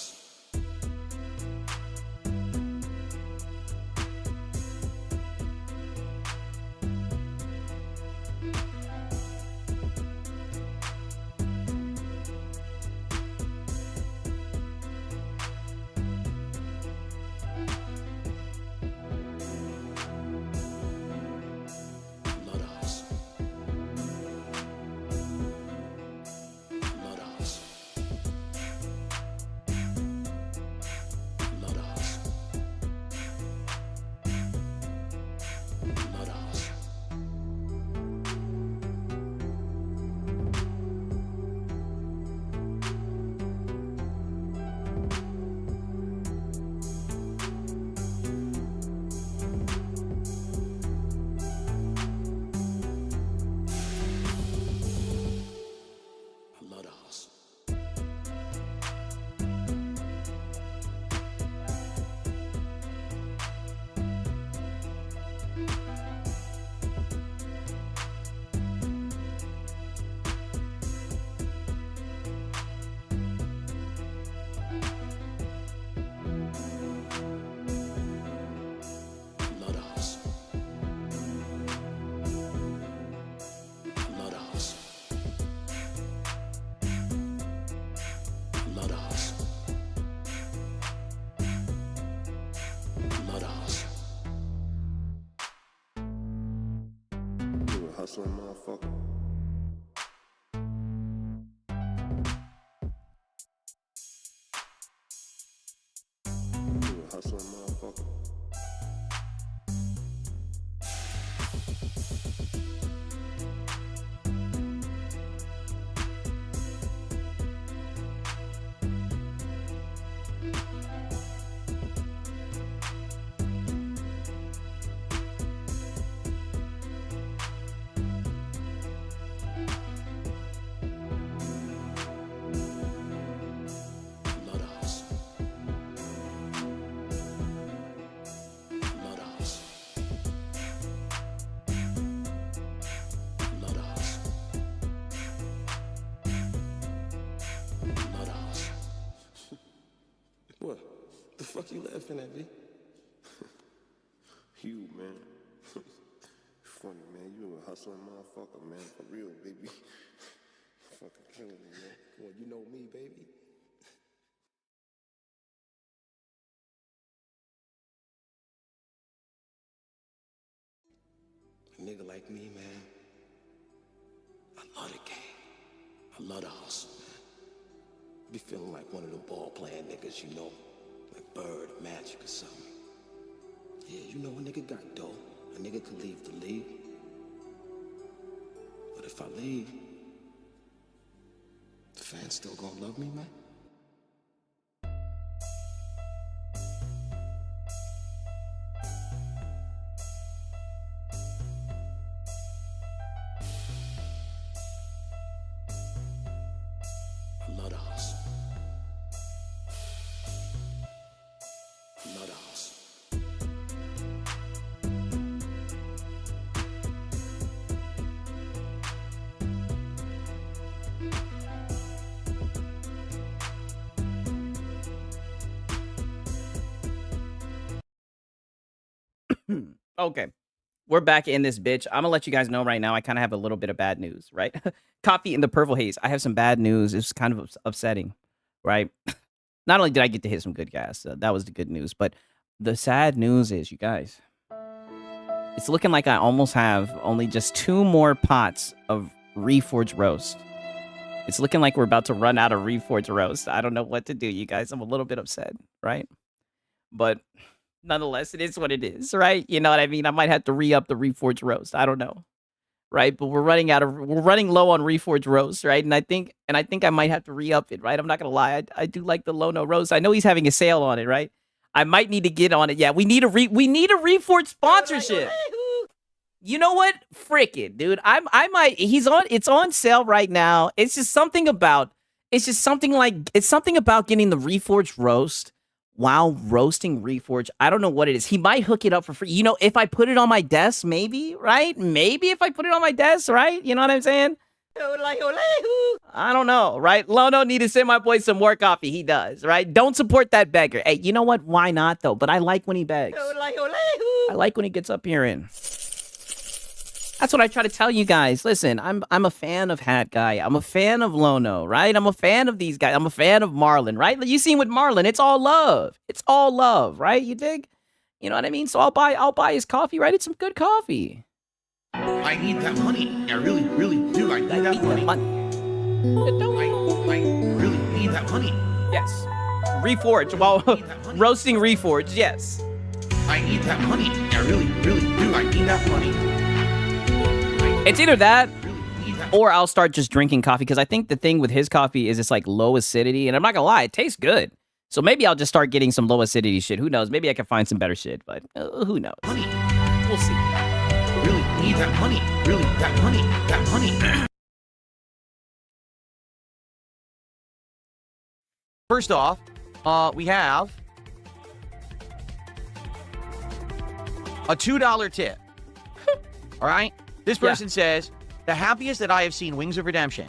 Hustling motherfucker. You a hustling motherfucker. What? The fuck you laughing at, B? You, man. Funny, man. You a hustling motherfucker, man. For real, baby. Fucking killing me, man. Well, you know me, baby. A nigga like me, man. I love the game. I love the hustle, man. Be feeling like one of the ball playing niggas, you know. Like Bird, Magic, or something. Yeah, you know, a nigga got dough. A nigga could leave the league. But if I leave, the fans still gonna love me, man? I love the hustle. I love the hustle. Okay. We're back in this bitch. I'm gonna let you guys know right now. I kind of have a little bit of bad news, right? Coffee in the purple haze. I have some bad news. It's kind of upsetting, right? Not only did I get to hit some good gas, that was the good news, but the sad news is, you guys, it's looking like I almost have only just 2 more pots of Reforged roast. It's looking like we're about to run out of Reforged roast. I don't know what to do, you guys. I'm a little bit upset, right? But nonetheless, it is what it is, right? You know what I mean? I might have to re-up the Reforged roast. I don't know, right? But we're running low on Reforged roast, right? And I think I might have to re-up it, right? I'm not gonna lie, I do like the Lono roast. I know he's having a sale on it, right? I might need to get on it. Yeah, we need a Reforged sponsorship. You know what? Frick it, dude. I might. It's on sale right now. It's something about getting the Reforged roast while roasting Reforged. I don't know what it is. He might hook it up for free. You know, if I put it on my desk, maybe, right? Maybe if I put it on my desk, right? You know what I'm saying? I don't know, right? Lono need to send my boy some more coffee. He does, right? Don't support that beggar. Hey, you know what? Why not, though? But I like when he begs. I like when he gets up here and... That's what I try to tell you guys. Listen, I'm a fan of Hat Guy. I'm a fan of Lono, right? I'm a fan of these guys. I'm a fan of Marlon, right? You seen with Marlon, it's all love. It's all love, right? You dig? You know what I mean? So I'll buy his coffee, right? It's some good coffee. I need that money. I really, really do. I need that money. I really need that money. Yes. Reforged while roasting Reforged, yes. I need that money. I really, really do. I need that money. It's either that or I'll start just drinking coffee, because I think the thing with his coffee is it's like low acidity, and I'm not gonna lie, it tastes good. So maybe I'll just start getting some low acidity shit. Who knows? Maybe I can find some better shit, but who knows? Money. We'll see. Really need that money. Really, that money. That money. First off, we have a $2 tip. All right? This person says, the happiest that I have seen Wings of Redemption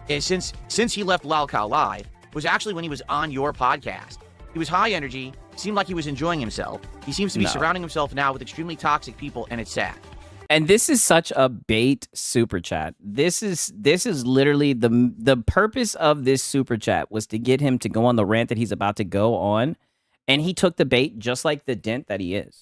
is since he left Lal Khao Live was actually when he was on your podcast. He was high energy, seemed like he was enjoying himself. He seems to be surrounding himself now with extremely toxic people, and it's sad. And this is such a bait super chat. This is literally the purpose of this super chat was to get him to go on the rant that he's about to go on. And he took the bait just like the dent that he is.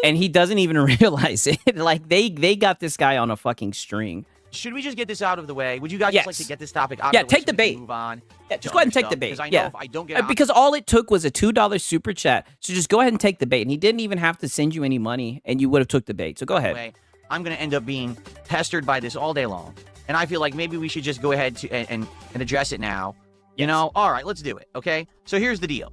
And he doesn't even realize it. Like, they got this guy on a fucking string. Should we just get this out of the way? Would you guys just like to get this topic out of the way? Yeah, take the bait. Move on. Yeah, just go ahead and take the bait. Because I know if I don't get because all it took was a $2 super chat. So just go ahead and take the bait. And he didn't even have to send you any money, and you would have took the bait. So go ahead. I'm going to end up being pestered by this all day long. And I feel like maybe we should just go ahead and address it now. You know? All right, let's do it, okay? So here's the deal.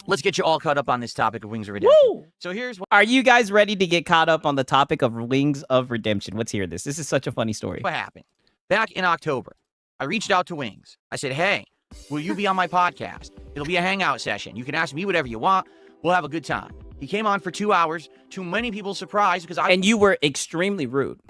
Let's get you all caught up on this topic of Wings of Redemption. Woo! So here's what... Are you guys ready to get caught up on the topic of Wings of Redemption? Let's hear this. This is such a funny story. What happened? Back in October, I reached out to Wings. I said, hey, will you be on my podcast? It'll be a hangout session. You can ask me whatever you want. We'll have a good time. He came on for 2 hours, to many people's surprise, because I... And you were extremely rude.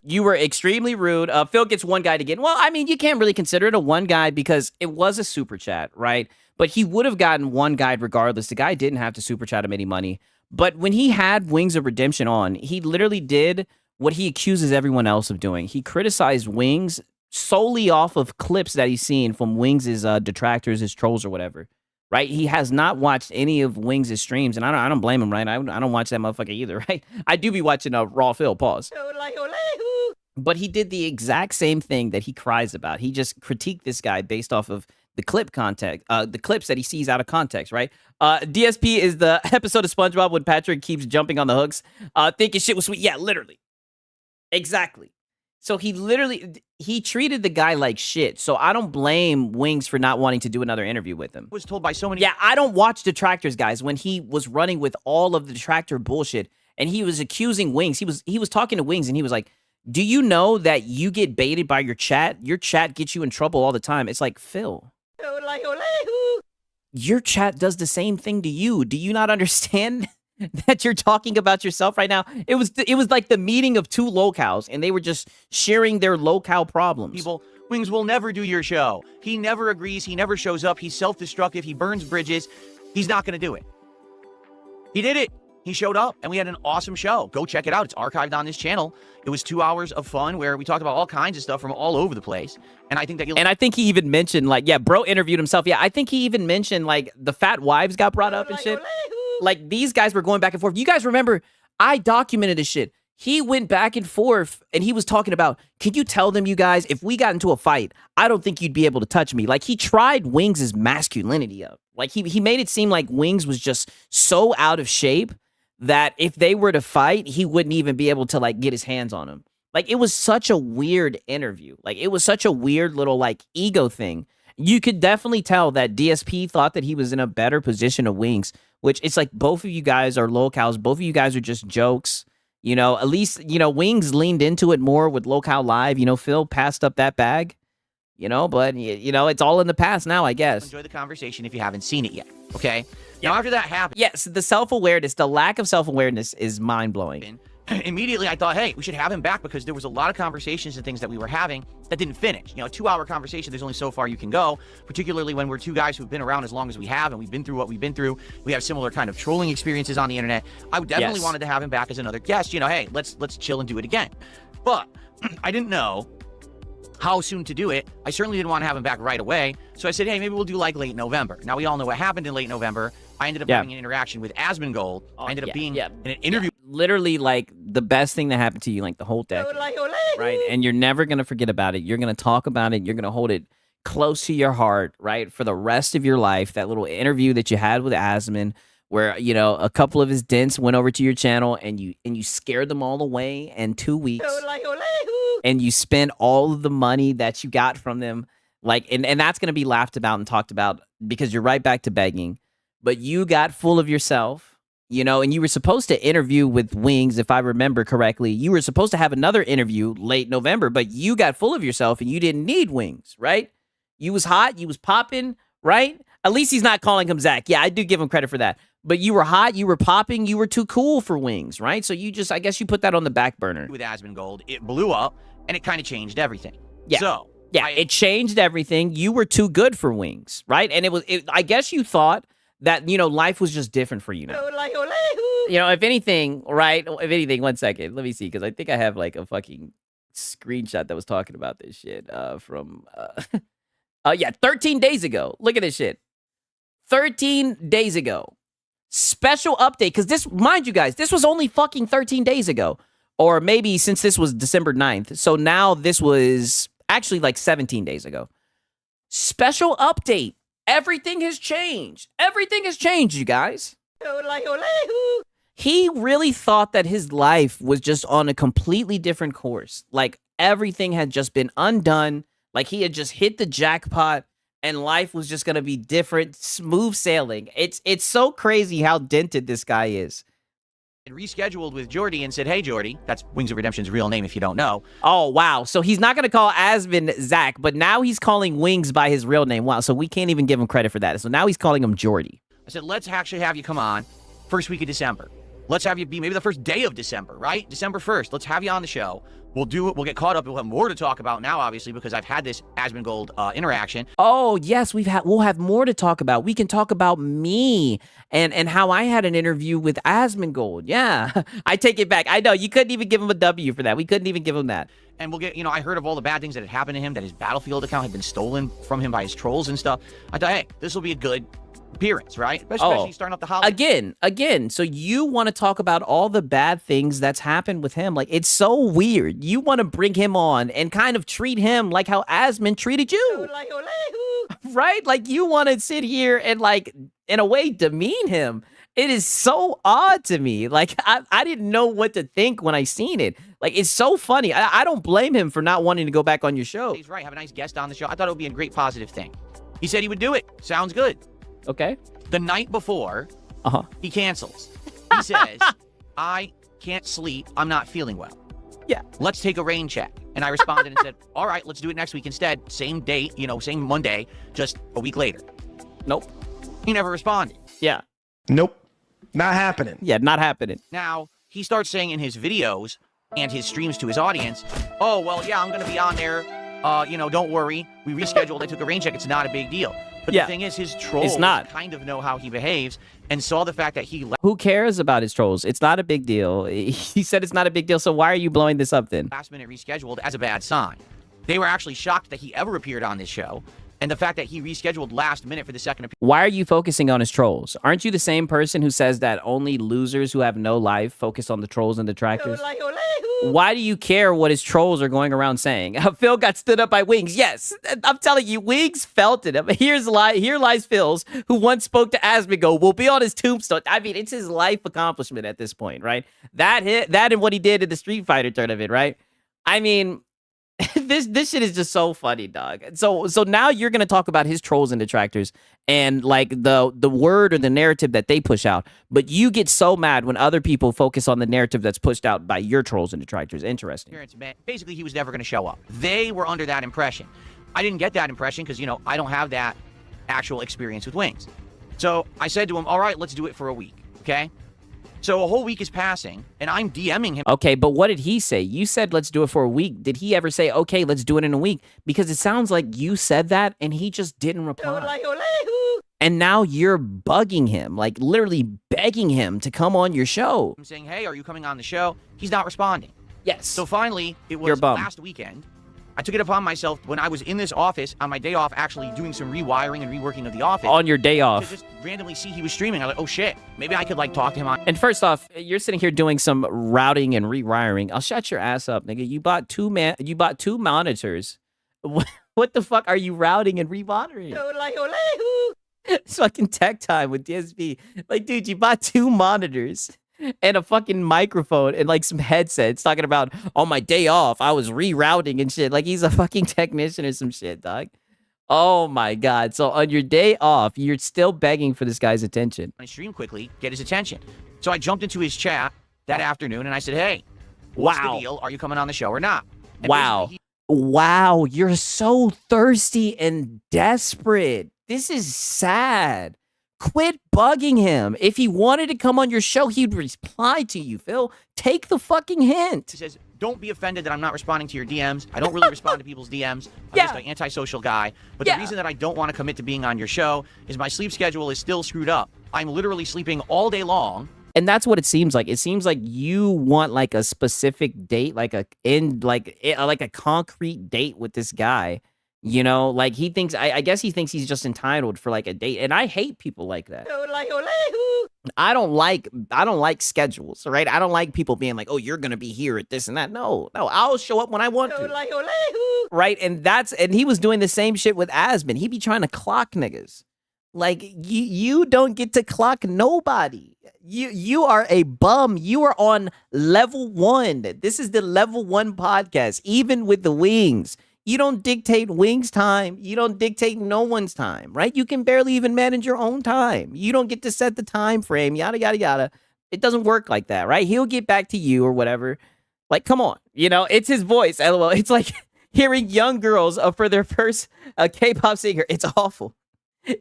You were extremely rude. Phil gets one guy to get... Well, I mean, you can't really consider it a one guy because it was a super chat, right? But he would have gotten one guide regardless. The guy didn't have to super chat him any money. But when he had Wings of Redemption on, he literally did what he accuses everyone else of doing. He criticized Wings solely off of clips that he's seen from Wings' detractors, his trolls or whatever. Right? He has not watched any of Wings' streams, and I don't blame him, right? I don't watch that motherfucker either, right? I do be watching Raw Phil, pause. But he did the exact same thing that he cries about. He just critiqued this guy based off of the clip context, the clips that he sees out of context, right? DSP is the episode of SpongeBob when Patrick keeps jumping on the hooks, thinking shit was sweet. Yeah, literally. Exactly. So he treated the guy like shit. So I don't blame Wings for not wanting to do another interview with him. Was told by so many... Yeah, I don't watch detractors, guys. When he was running with all of the detractor bullshit and he was accusing Wings, he was talking to Wings and he was like, do you know that you get baited by your chat? Your chat gets you in trouble all the time. It's like, Phil, your chat does the same thing to you. Do you not understand that you're talking about yourself right now? It was like the meeting of two locals, and they were just sharing their locale problems. People, Wings will never do your show. He never agrees. He never shows up. He's self-destructive. He burns bridges. He's not going to do it. He did it. He showed up, and we had an awesome show. Go check it out. It's archived on this channel. It was 2 hours of fun where we talked about all kinds of stuff from all over the place. And I think that And I think he even mentioned, like, yeah, bro interviewed himself. Yeah, I think he even mentioned, like, the fat wives got brought up and shit. Like, these guys were going back and forth. You guys remember, I documented this shit. He went back and forth, and he was talking about, can you tell them, you guys, if we got into a fight, I don't think you'd be able to touch me. Like, he tried Wings' masculinity up. Like, he made it seem like Wings was just so out of shape that if they were to fight, he wouldn't even be able to, like, get his hands on him. Like, it was such a weird interview. Like, it was such a weird little, like, ego thing. You could definitely tell that DSP thought that he was in a better position of Wings, which it's like both of you guys are locals. Both of you guys are just jokes. You know, at least, you know, Wings leaned into it more with Locale Live. You know, Phil passed up that bag, you know, but, you know, it's all in the past now, I guess. Enjoy the conversation if you haven't seen it yet, okay? Now, after that happened... Yes, the self-awareness, the lack of self-awareness is mind-blowing. Immediately, I thought, hey, we should have him back because there was a lot of conversations and things that we were having that didn't finish. You know, a 2-hour conversation, there's only so far you can go, particularly when we're two guys who've been around as long as we have and we've been through what we've been through. We have similar kind of trolling experiences on the internet. I would definitely wanted to have him back as another guest. You know, hey, let's chill and do it again. But I didn't know how soon to do it. I certainly didn't want to have him back right away. So I said, hey, maybe we'll do like late November. Now, we all know what happened in late November. I ended up having an interaction with Asmongold. I ended up being in an interview. Literally, like, the best thing that happened to you, like, the whole decade. Right? And you're never going to forget about it. You're going to talk about it. You're going to hold it close to your heart, right, for the rest of your life. That little interview that you had with Asmon where, you know, a couple of his dents went over to your channel and you scared them all away in 2 weeks. And you spent all of the money that you got from them. Like, and that's going to be laughed about and talked about because you're right back to begging. But you got full of yourself, you know, and you were supposed to interview with Wings, if I remember correctly. You were supposed to have another interview late November, but you got full of yourself and you didn't need Wings, right? You was hot, you was popping, right? At least he's not calling him Zach. Yeah, I do give him credit for that. But you were hot, you were popping, you were too cool for Wings, right? So you just, I guess you put that on the back burner. With Asmongold, it blew up and it kind of changed everything. Yeah. So, yeah, it changed everything. You were too good for Wings, right? And I guess you thought that, you know, life was just different for you now. You know, if anything, right? If anything, 1 second. Let me see, because I think I have like a fucking screenshot that was talking about this shit from, yeah, 13 days ago. Look at this shit. 13 days ago. Special update, because this, mind you guys, this was only fucking 13 days ago. Or maybe since this was December 9th. So now this was actually like 17 days ago. Special update. Everything has changed. Everything has changed, you guys. He really thought that his life was just on a completely different course. Like, everything had just been undone. Like, he had just hit the jackpot, and life was just going to be different, smooth sailing. It's so crazy how dented this guy is. And rescheduled with Jordy and said, hey, Jordy, that's Wings of Redemption's real name if you don't know. Oh, wow. So he's not going to call Asmon Zach, but now he's calling Wings by his real name. Wow. So we can't even give him credit for that. So now he's calling him Jordy. I said, let's actually have you come on first week of December. Let's have you be maybe the first day of December, right? December 1st. Let's have you on the show. We'll do it. We'll get caught up. We'll have more to talk about now, obviously, because I've had this Asmongold interaction. Oh, yes, we'll have more to talk about. We can talk about me and how I had an interview with Asmongold. Yeah, I take it back. I know, you couldn't even give him a W for that. We couldn't even give him that. And we'll get, I heard of all the bad things that had happened to him, that his Battlefield account had been stolen from him by his trolls and stuff. I thought, hey, this will be a good appearance, right? Especially starting up the holiday. Again, so you want to talk about all the bad things that's happened with him. Like, it's so weird. You want to bring him on and kind of treat him like how Asmon treated you. Right? Like, you want to sit here and, like, in a way, demean him. It is so odd to me. Like, I didn't know what to think when I seen it. Like, it's so funny. I don't blame him for not wanting to go back on your show. He's right. Have a nice guest on the show. I thought it would be a great positive thing. He said he would do it. Sounds good. Okay. The night before, he cancels. He says, I can't sleep. I'm not feeling well. Yeah. Let's take a rain check. And I responded and said, all right, let's do it next week instead. Same date, same Monday, just a week later. Nope. He never responded. Yeah. Nope. Not happening. Yeah, not happening. Now, he starts saying in his videos and his streams to his audience, oh, well, yeah, I'm going to be on there. Don't worry. We rescheduled. I took a rain check. It's not a big deal. But the thing is, his trolls kind of know how he behaves and saw the fact that he... Who cares about his trolls? It's not a big deal. He said it's not a big deal, so why are you blowing this up then? Last minute rescheduled as a bad sign. They were actually shocked that he ever appeared on this show. And the fact that he rescheduled last minute for the second appearance. Why are you focusing on his trolls? Aren't you the same person who says that only losers who have no life focus on the trolls and detractors? Why do you care what his trolls are going around saying? Phil got stood up by Wings. Yes, I'm telling you, Wings felt it. Here lies Phil's, who once spoke to Asmongold, will be on his tombstone. I mean, it's his life accomplishment at this point, right? That and what he did in the Street Fighter tournament, right? I mean... This shit is just so funny, dog. So now you're gonna talk about his trolls and detractors and like the word or the narrative that they push out, but you get so mad when other people focus on the narrative that's pushed out by your trolls and detractors. Interesting. Basically, he was never gonna show up. They were under that impression. I didn't get that impression because I don't have that actual experience with Wings. So I said to him, all right, let's do it for a week, okay? So a whole week is passing, and I'm DMing him. Okay, but what did he say? You said, let's do it for a week. Did he ever say, okay, let's do it in a week? Because it sounds like you said that, and he just didn't reply. And now you're bugging him, like literally begging him to come on your show. I'm saying, hey, are you coming on the show? He's not responding. Yes. So finally, it was last weekend. I took it upon myself when I was in this office on my day off, actually doing some rewiring and reworking of the office. On your day off. To just randomly see he was streaming. I was like, oh shit, maybe I could like talk to him on. And first off, you're sitting here doing some routing and rewiring. I'll shut your ass up, nigga. You bought two monitors. What the fuck are you routing and rewiring? It's fucking tech time with DSP. Like, dude, you bought two monitors and a fucking microphone and like some headsets talking about on my day off I was rerouting and shit. Like he's a fucking technician or some shit, dog. Oh my god. So on your day off you're still begging for this guy's attention. I stream quickly, get his attention. So I jumped into his chat that afternoon and I said, hey, what's the deal? Are you coming on the show or not? And wow, you're so thirsty and desperate. This is sad. Quit bugging him. If he wanted to come on your show, he'd reply to you, Phil. Take the fucking hint. He says, don't be offended that I'm not responding to your DMs. I don't really respond to people's DMs. I'm just an antisocial guy. But the reason that I don't want to commit to being on your show is my sleep schedule is still screwed up. I'm literally sleeping all day long. And that's what it seems like. It seems like you want like a specific date, like a concrete date with this guy. You know, like he thinks, I guess he thinks he's just entitled for like a date. And I hate people like that. I don't like schedules, right? I don't like people being like, oh, you're going to be here at this and that. No, I'll show up when I want to. Right. And he was doing the same shit with Asmon. He be trying to clock niggas. Like you don't get to clock nobody. You are a bum. You are on level 1. This is the level 1 podcast, even with the Wings. You don't dictate Wings' time. You don't dictate no one's time, right? You can barely even manage your own time. You don't get to set the time frame, yada, yada, yada. It doesn't work like that, right? He'll get back to you or whatever. Like, come on. You know, it's his voice, LOL. It's like hearing young girls for their first K-pop singer. It's awful.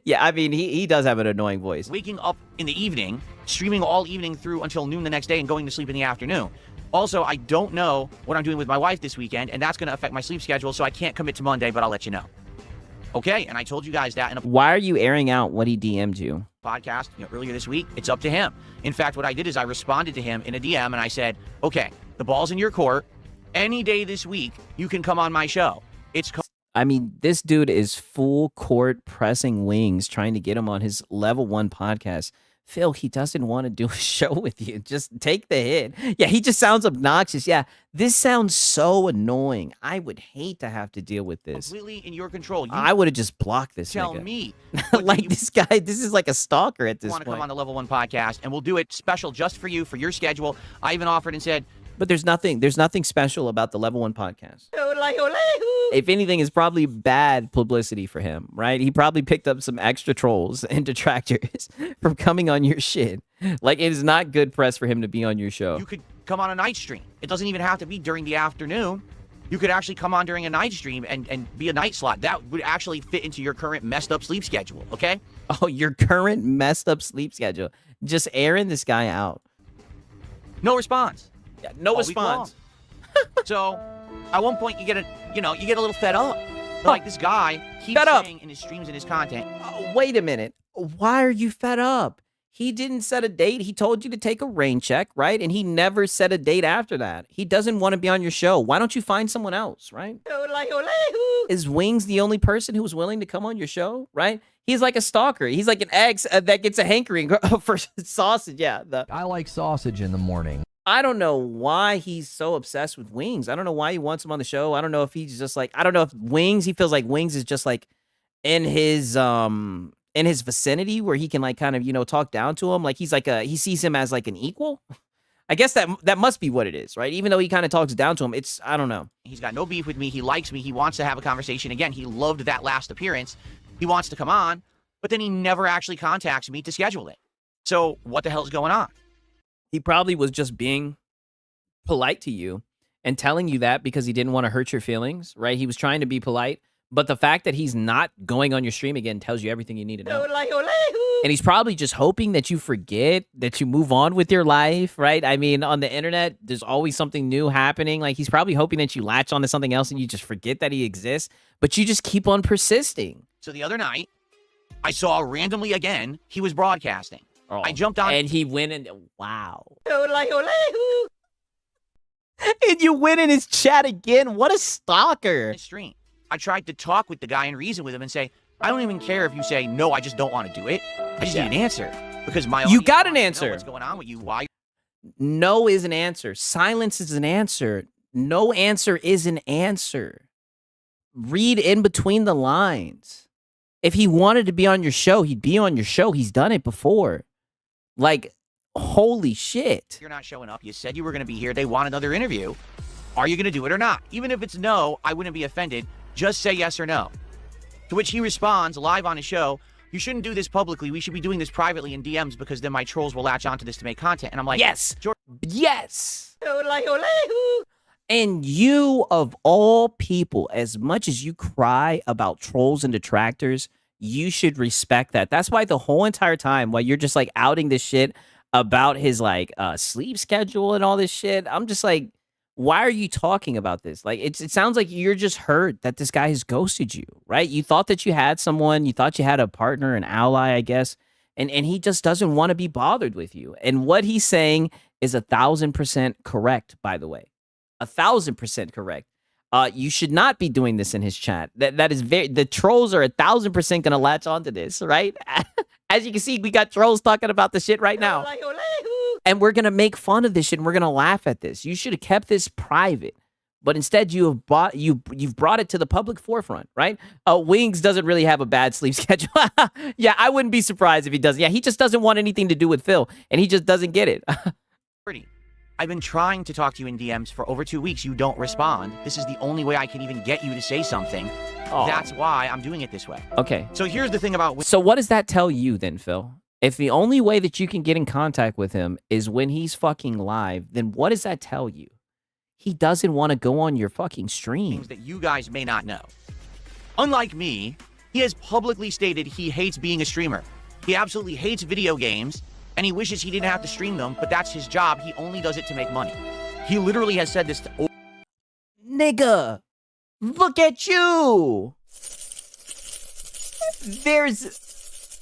Yeah, I mean, he does have an annoying voice. Waking up in the evening streaming all evening through until noon the next day and going to sleep in the afternoon. Also, I don't know what I'm doing with my wife this weekend, and that's going to affect my sleep schedule, so I can't commit to Monday, but I'll let you know. Okay, and I told you guys that in a Why are you airing out what he DM'd you? podcast earlier this week. It's up to him. In fact, what I did is I responded to him in a DM, and I said, okay, the ball's in your court. Any day this week, you can come on my show. I mean, this dude is full court pressing wings, trying to get him on his level 1 podcast. Phil, he doesn't want to do a show with you. Just take the hit. Yeah, he just sounds obnoxious. Yeah, this sounds so annoying. I would hate to have to deal with this. Completely in your control. I would have just blocked this Tell nigga. me. Like, this guy, this is like a stalker at this want to point. come on the Level 1 podcast, and we'll do it special just for you, for your schedule. I even offered and said, But there's nothing special about the Level 1 podcast. If anything, it's probably bad publicity for him, right? He probably picked up some extra trolls and detractors from coming on your shit. Like, it is not good press for him to be on your show. you could come on a night stream. It doesn't even have to be during the afternoon. You could actually come on during a night stream and be a night slot. That would actually fit into your current messed up sleep schedule, okay? Oh, your current messed up sleep schedule. Just airing this guy out. No response. Yeah, no All week response. So, at one point, you get a little fed up. Like, this guy keeps Fed up. saying in his streams and his content, Oh, wait a minute. Why are you fed up? He didn't set a date. He told you to take a rain check, right? And he never set a date after that. He doesn't want to be on your show. Why don't you find someone else, right? Is Wings the only person who's willing to come on your show, right? He's like a stalker. He's like an ex that gets a hankering for sausage. Yeah. I like sausage in the morning. I don't know why he's so obsessed with Wings. I don't know why he wants him on the show. I don't know if he's just like, I don't know if Wings, he feels like Wings is just like in his vicinity where he can like kind of, talk down to him. Like he's like he sees him as like an equal. I guess that must be what it is, right? Even though he kind of talks down to him, I don't know. he's got no beef with me. He likes me. He wants to have a conversation. Again, he loved that last appearance. He wants to come on, but then he never actually contacts me to schedule it. So what the hell's going on? He probably was just being polite to you and telling you that because he didn't want to hurt your feelings, right? He was trying to be polite, but the fact that he's not going on your stream again tells you everything you need to know. And he's probably just hoping that you forget, that you move on with your life, right? I mean, on the internet, there's always something new happening. Like, he's probably hoping that you latch onto something else and you just forget that he exists, but you just keep on persisting. So the other night, I saw randomly again, he was broadcasting. Oh, I jumped on. And he went in. Wow. And you went in his chat again. What a stalker. Stream. I tried to talk with the guy and reason with him and say, I don't even care if you say, no, I just don't want to do it. I just need an answer. Because You got an answer. What's going on with you? Why? No is an answer. Silence is an answer. No answer is an answer. Read in between the lines. If he wanted to be on your show, he'd be on your show. He's done it before. Like, holy shit. You're not showing up. You said you were going to be here. They want another interview. Are you going to do it or not? Even if it's no, I wouldn't be offended. Just say yes or no. To which he responds live on his show, you shouldn't do this publicly. We should be doing this privately in DMs because then my trolls will latch onto this to make content. And I'm like, yes, yes. And you, of all people, as much as you cry about trolls and detractors, you should respect that. That's why the whole entire time while you're just like outing this shit about his like sleep schedule and all this shit, I'm just like, why are you talking about this? Like, it sounds like you're just hurt that this guy has ghosted you, right? You thought that you had someone, you thought you had a partner, an ally, I guess, and he just doesn't want to be bothered with you. And what he's saying is 1,000% correct, by the way. 1,000% correct. You should not be doing this in his chat. That is the trolls are 1,000% gonna latch onto this, right? As you can see, we got trolls talking about the shit right now. And we're gonna make fun of this shit and we're gonna laugh at this. You should have kept this private. But instead you've brought it to the public forefront, right? Wings doesn't really have a bad sleep schedule. Yeah, I wouldn't be surprised if he doesn't. Yeah, he just doesn't want anything to do with Phil, and he just doesn't get it. I've been trying to talk to you in DMs for over 2 weeks. You don't respond. This is the only way I can even get you to say something. Oh. That's why I'm doing it this way. Okay. So here's the thing about... So what does that tell you then, Phil? If the only way that you can get in contact with him is when he's fucking live, then what does that tell you? He doesn't want to go on your fucking stream. Things that you guys may not know. Unlike me, he has publicly stated he hates being a streamer. He absolutely hates video games. and he wishes he didn't have to stream them, but that's his job. He only does it to make money. He literally has said this to... Nigga, look at you.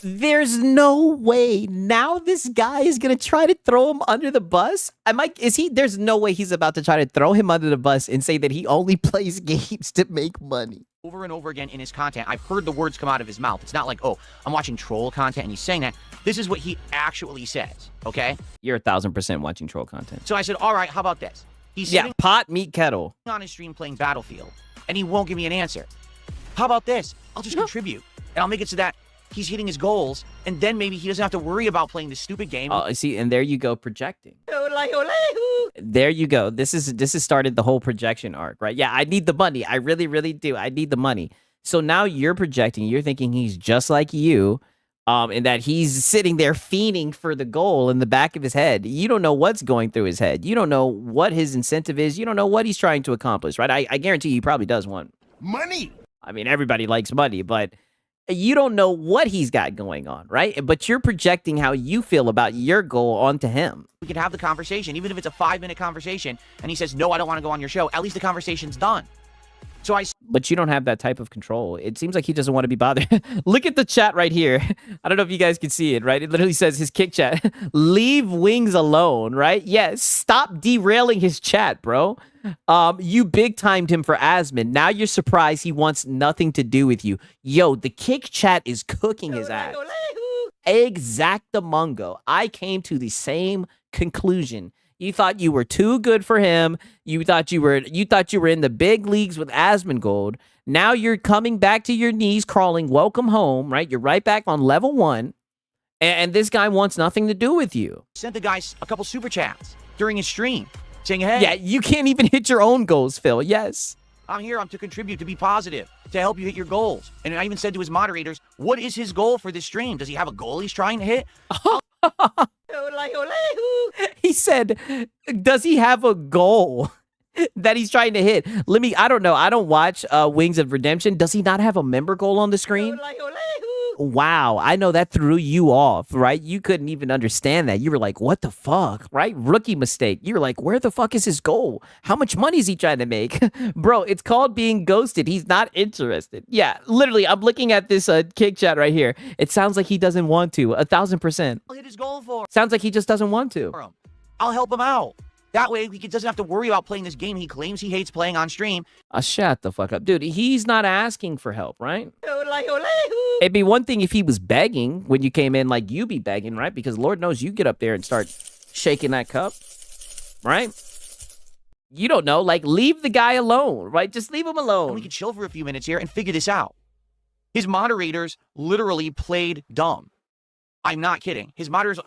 There's no way now this guy is gonna try to throw him under the bus. There's no way he's about to try to throw him under the bus and say that he only plays games to make money. Over and over again in his content. I've heard the words come out of his mouth. It's not like, oh, I'm watching troll content and he's saying that. This is what he actually says, okay? You're 1,000% watching troll content. So I said, all right, how about this? He's sitting pot, meat, kettle. on his stream playing Battlefield, and he won't give me an answer. How about this? I'll just contribute, and I'll make it so that he's hitting his goals, and then maybe he doesn't have to worry about playing this stupid game. See, and there you go, projecting. There you go. This has started the whole projection arc, right? Yeah, I need the money. I really, really do. I need the money. So now you're projecting. You're thinking he's just like you, and that he's sitting there fiending for the goal in the back of his head. You don't know what's going through his head. You don't know what his incentive is. You don't know what he's trying to accomplish, right? I guarantee he probably does want money. I mean, everybody likes money, but you don't know what he's got going on, right? But you're projecting how you feel about your goal onto him. We can have the conversation, even if it's a 5-minute conversation, and he says, no, I don't want to go on your show. At least the conversation's done. So But you don't have that type of control. It seems like he doesn't want to be bothered. Look at the chat right here. I don't know if you guys can see it, right? It literally says his kick chat. Leave Wings alone, right? Yes, stop derailing his chat, bro. You big timed him for Asmon. Now you're surprised he wants nothing to do with you. Yo, the kick chat is cooking his ass. Exactamungo. I came to the same conclusion. You thought you were too good for him. You thought you were in the big leagues with Asmongold. Now you're coming back to your knees, crawling, welcome home, right? You're right back on level 1. And this guy wants nothing to do with you. Sent the guy a couple super chats during his stream saying, hey. Yeah, you can't even hit your own goals, Phil. Yes. I'm here. I'm to contribute, to be positive, to help you hit your goals. And I even said to his moderators, what is his goal for this stream? Does he have a goal he's trying to hit? He said, does he have a goal that he's trying to hit? I don't know. I don't watch Wings of Redemption. Does he not have a member goal on the screen? Wow. I know that threw you off, right? You couldn't even understand that. You were like, what the fuck, right? Rookie mistake. You were like, where the fuck is his goal? How much money is he trying to make? Bro, it's called being ghosted. He's not interested. Yeah, literally, I'm looking at this kick chat right here. It sounds like he doesn't want to. 1,000%. I'll hit his goal for him. Sounds like he just doesn't want to. I'll help him out. That way, he doesn't have to worry about playing this game he claims he hates playing on stream. Shut the fuck up. Dude, he's not asking for help, right? It'd be one thing if he was begging when you came in like you be begging, right? Because Lord knows you get up there and start shaking that cup, right? You don't know. Like, leave the guy alone, right? Just leave him alone. And we could chill for a few minutes here and figure this out. His moderators literally played dumb. I'm not kidding. His moderators,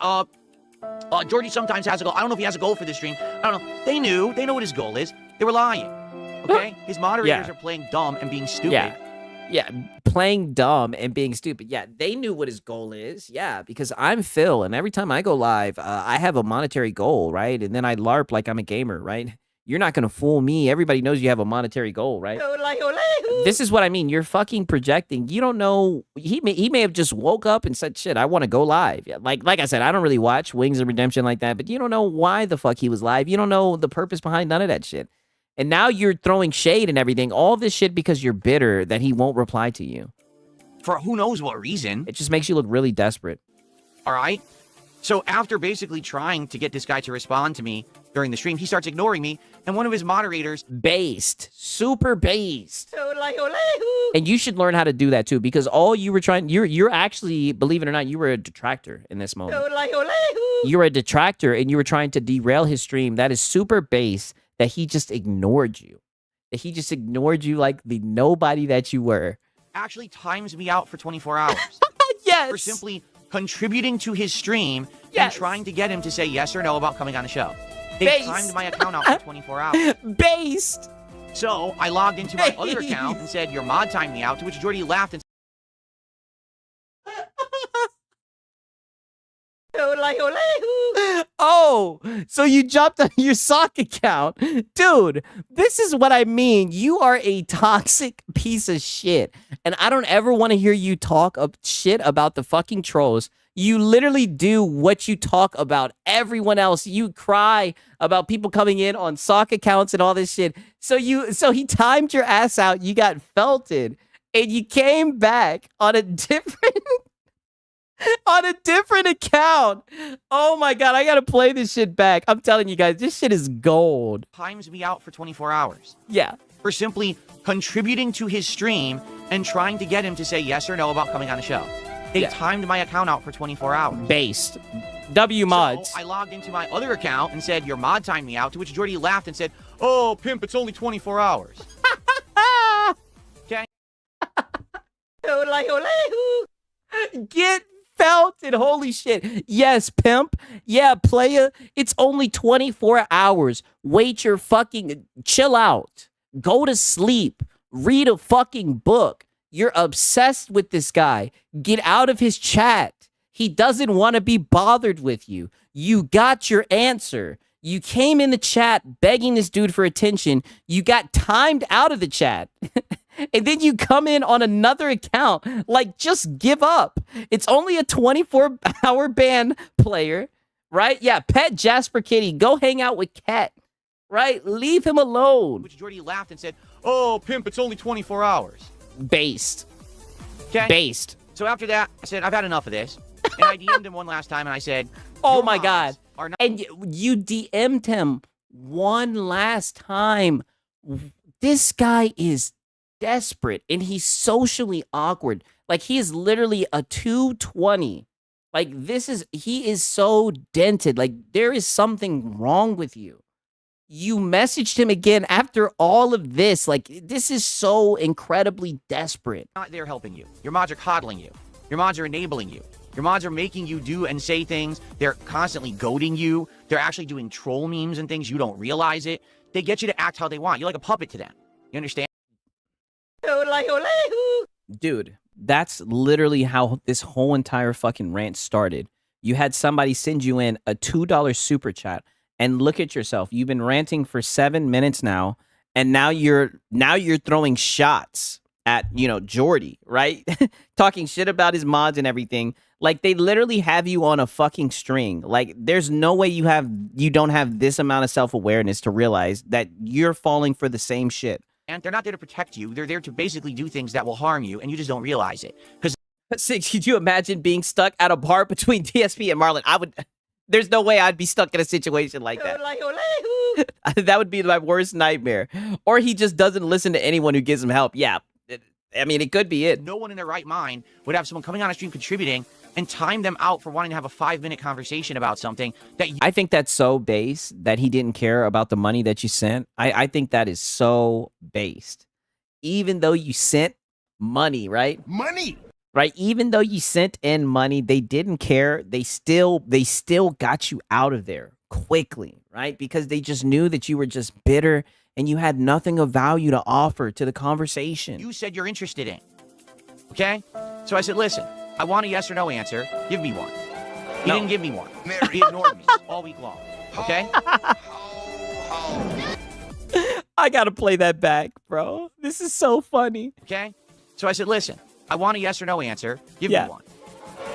Georgie sometimes has a goal. I don't know if he has a goal for this stream. I don't know. They knew. They know what his goal is. They were lying. Okay? His moderators are playing dumb and being stupid. Yeah, playing dumb and being stupid. Yeah, they knew what his goal is. Yeah, because I'm Phil, and every time I go live, I have a monetary goal, right? And then I LARP like I'm a gamer, right? You're not going to fool me. Everybody knows you have a monetary goal, right? This is what I mean. You're fucking projecting. You don't know. He may have just woke up and said, shit, I want to go live. Yeah, like I said, I don't really watch Wings of Redemption like that, but you don't know why the fuck he was live. You don't know the purpose behind none of that shit. And now you're throwing shade and everything. All this shit because you're bitter that he won't reply to you. For who knows what reason. It just makes you look really desperate. All right? So after basically trying to get this guy to respond to me during the stream, he starts ignoring me, and one of his moderators... Based. Super based. And you should learn how to do that too, because all you were trying... You're actually, believe it or not, you were a detractor in this moment. You're a detractor, and you were trying to derail his stream. That is super base that he just ignored you. That he just ignored you like the nobody that you were. Actually times me out for 24 hours. Yes. For simply contributing to his stream and trying to get him to say yes or no about coming on the show. They timed my account out for 24 hours. Based. So I logged into my other account and said, your mod timed me out, to which Jordy laughed and Oh, so you jumped on your sock account. Dude, this is what I mean. You are a toxic piece of shit. And I don't ever want to hear you talk shit about the fucking trolls. You literally do what you talk about everyone else. You cry about people coming in on sock accounts and all this shit. So he timed your ass out. You got felted, and you came back on a different account. Oh my God, I gotta play this shit back. I'm telling you guys, this shit is gold. Times me out for 24 hours. Yeah. For simply contributing to his stream and trying to get him to say yes or no about coming on the show. They timed my account out for 24 hours. Based. W mods. So I logged into my other account and said, your mod timed me out, to which Jordy laughed and said, oh, pimp, it's only 24 hours. Okay? Get felted. Holy shit. Yes, pimp. Yeah, playa. It's only 24 hours. Wait your fucking... Chill out. Go to sleep. Read a fucking book. You're obsessed with this guy. Get out of his chat. He doesn't want to be bothered with you. You got your answer. You came in the chat begging this dude for attention. You got timed out of the chat. And then you come in on another account. Like, just give up. It's only a 24-hour ban, player. Right? Yeah, pet Jasper Kitty. Go hang out with Cat. Right? Leave him alone. Which Jordy laughed and said, oh, pimp, it's only 24 hours. Based. Okay? Based. So after that, I said, I've had enough of this. And I DM'd him one last time, and I said, oh my God. And you DM'd him one last time. This guy is desperate, and he's socially awkward. Like, he is literally a 220. Like, he is so dented. Like, there is something wrong with you. You messaged him again after all of this. Like, this is so incredibly desperate. Not there helping you. Your mods are coddling you. Your mods are enabling you. Your mods are making you do and say things. They're constantly goading you. They're actually doing troll memes and things. You don't realize it. They get you to act how they want. You're like a puppet to them. You understand? Dude, that's literally how this whole entire fucking rant started. You had somebody send you in a $2 super chat. And look at yourself. You've been ranting for 7 minutes now, and now you're throwing shots at, Jordy, right? Talking shit about his mods and everything. Like, they literally have you on a fucking string. Like, there's no way you don't have this amount of self-awareness to realize that you're falling for the same shit. And they're not there to protect you. They're there to basically do things that will harm you, and you just don't realize it. Because Six, could you imagine being stuck at a bar between DSP and Marlon? There's no way I'd be stuck in a situation like that. That would be my worst nightmare. Or he just doesn't listen to anyone who gives him help. Yeah, I mean, it could be it. No one in their right mind would have someone coming on a stream contributing and time them out for wanting to have a 5-minute conversation about something that I think that's so base that he didn't care about the money that you sent. I think that is so based. Even though you sent money, right? Money! Right? Even though you sent in money, they didn't care. They still got you out of there quickly, right? Because they just knew that you were just bitter and you had nothing of value to offer to the conversation. You said you're interested in. Okay? So I said, listen, I want a yes or no answer. Give me one. He didn't give me one. He ignored me all week long. Okay? I gotta play that back, bro. This is so funny. Okay? So I said, listen, I want a yes or no answer. Give me one.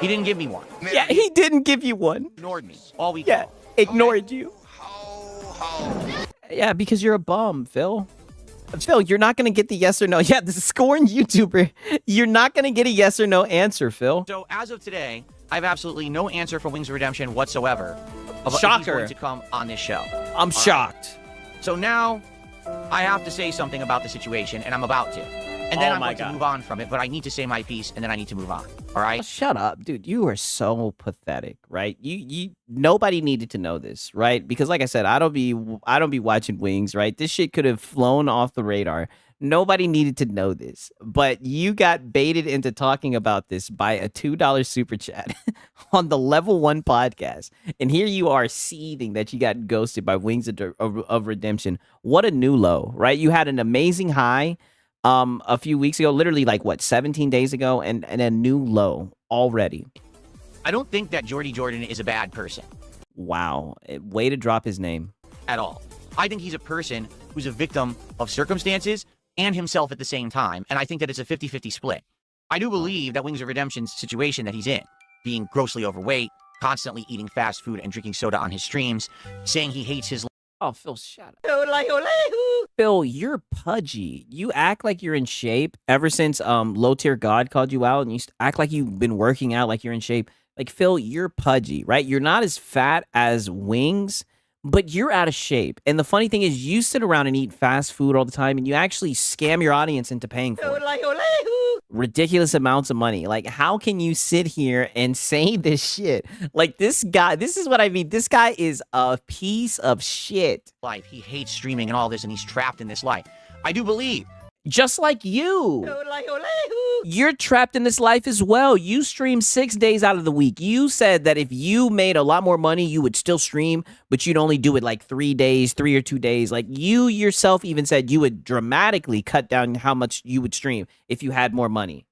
He didn't give me one. Yeah, he didn't give you one. Ignored me all week long. Ignored you. Yeah, because you're a bum, Phil. Phil, you're not going to get the yes or no. Yeah, the scorned YouTuber. You're not going to get a yes or no answer, Phil. So as of today, I have absolutely no answer for Wings of Redemption whatsoever. Shocker. He's going to come on this show. I'm shocked. So now I have to say something about the situation, and I'm about to. And then I'm going to move on from it, but I need to say my piece, and then I need to move on. All right? Oh, shut up, dude. You are so pathetic, right? Nobody needed to know this, right? Because like I said, I don't be watching Wings, right? This shit could have flown off the radar. Nobody needed to know this, but you got baited into talking about this by a $2 super chat on the Level 1 podcast. And here you are seething that you got ghosted by Wings of Redemption. What a new low, right? You had an amazing high a few weeks ago, literally like 17 days ago, and a new low already. I don't think that Jordy Jordan is a bad person. Wow. Way to drop his name. At all. I think he's a person who's a victim of circumstances and himself at the same time. And I think that it's a 50-50 split. I do believe that Wings of Redemption's situation that he's in being grossly overweight, constantly eating fast food and drinking soda on his streams, saying he hates his... Oh, Phil, shut up. Phil, you're pudgy. You act like you're in shape ever since Low Tier God called you out, and you act like you've been working out like you're in shape. Like, Phil, you're pudgy, right? You're not as fat as Wings, but you're out of shape. And the funny thing is, you sit around and eat fast food all the time, and you actually scam your audience into paying for it. Ridiculous amounts of money. Like, how can you sit here and say this shit? Like, this guy, this is what I mean. This guy is a piece of shit. Life. He hates streaming and all this, and he's trapped in this life. I do believe. Just like you. You're trapped in this life as well. You stream 6 days out of the week. You said that if you made a lot more money, you would still stream, but you'd only do it like 3 days, 3 or 2 days. Like, you yourself even said you would dramatically cut down how much you would stream if you had more money.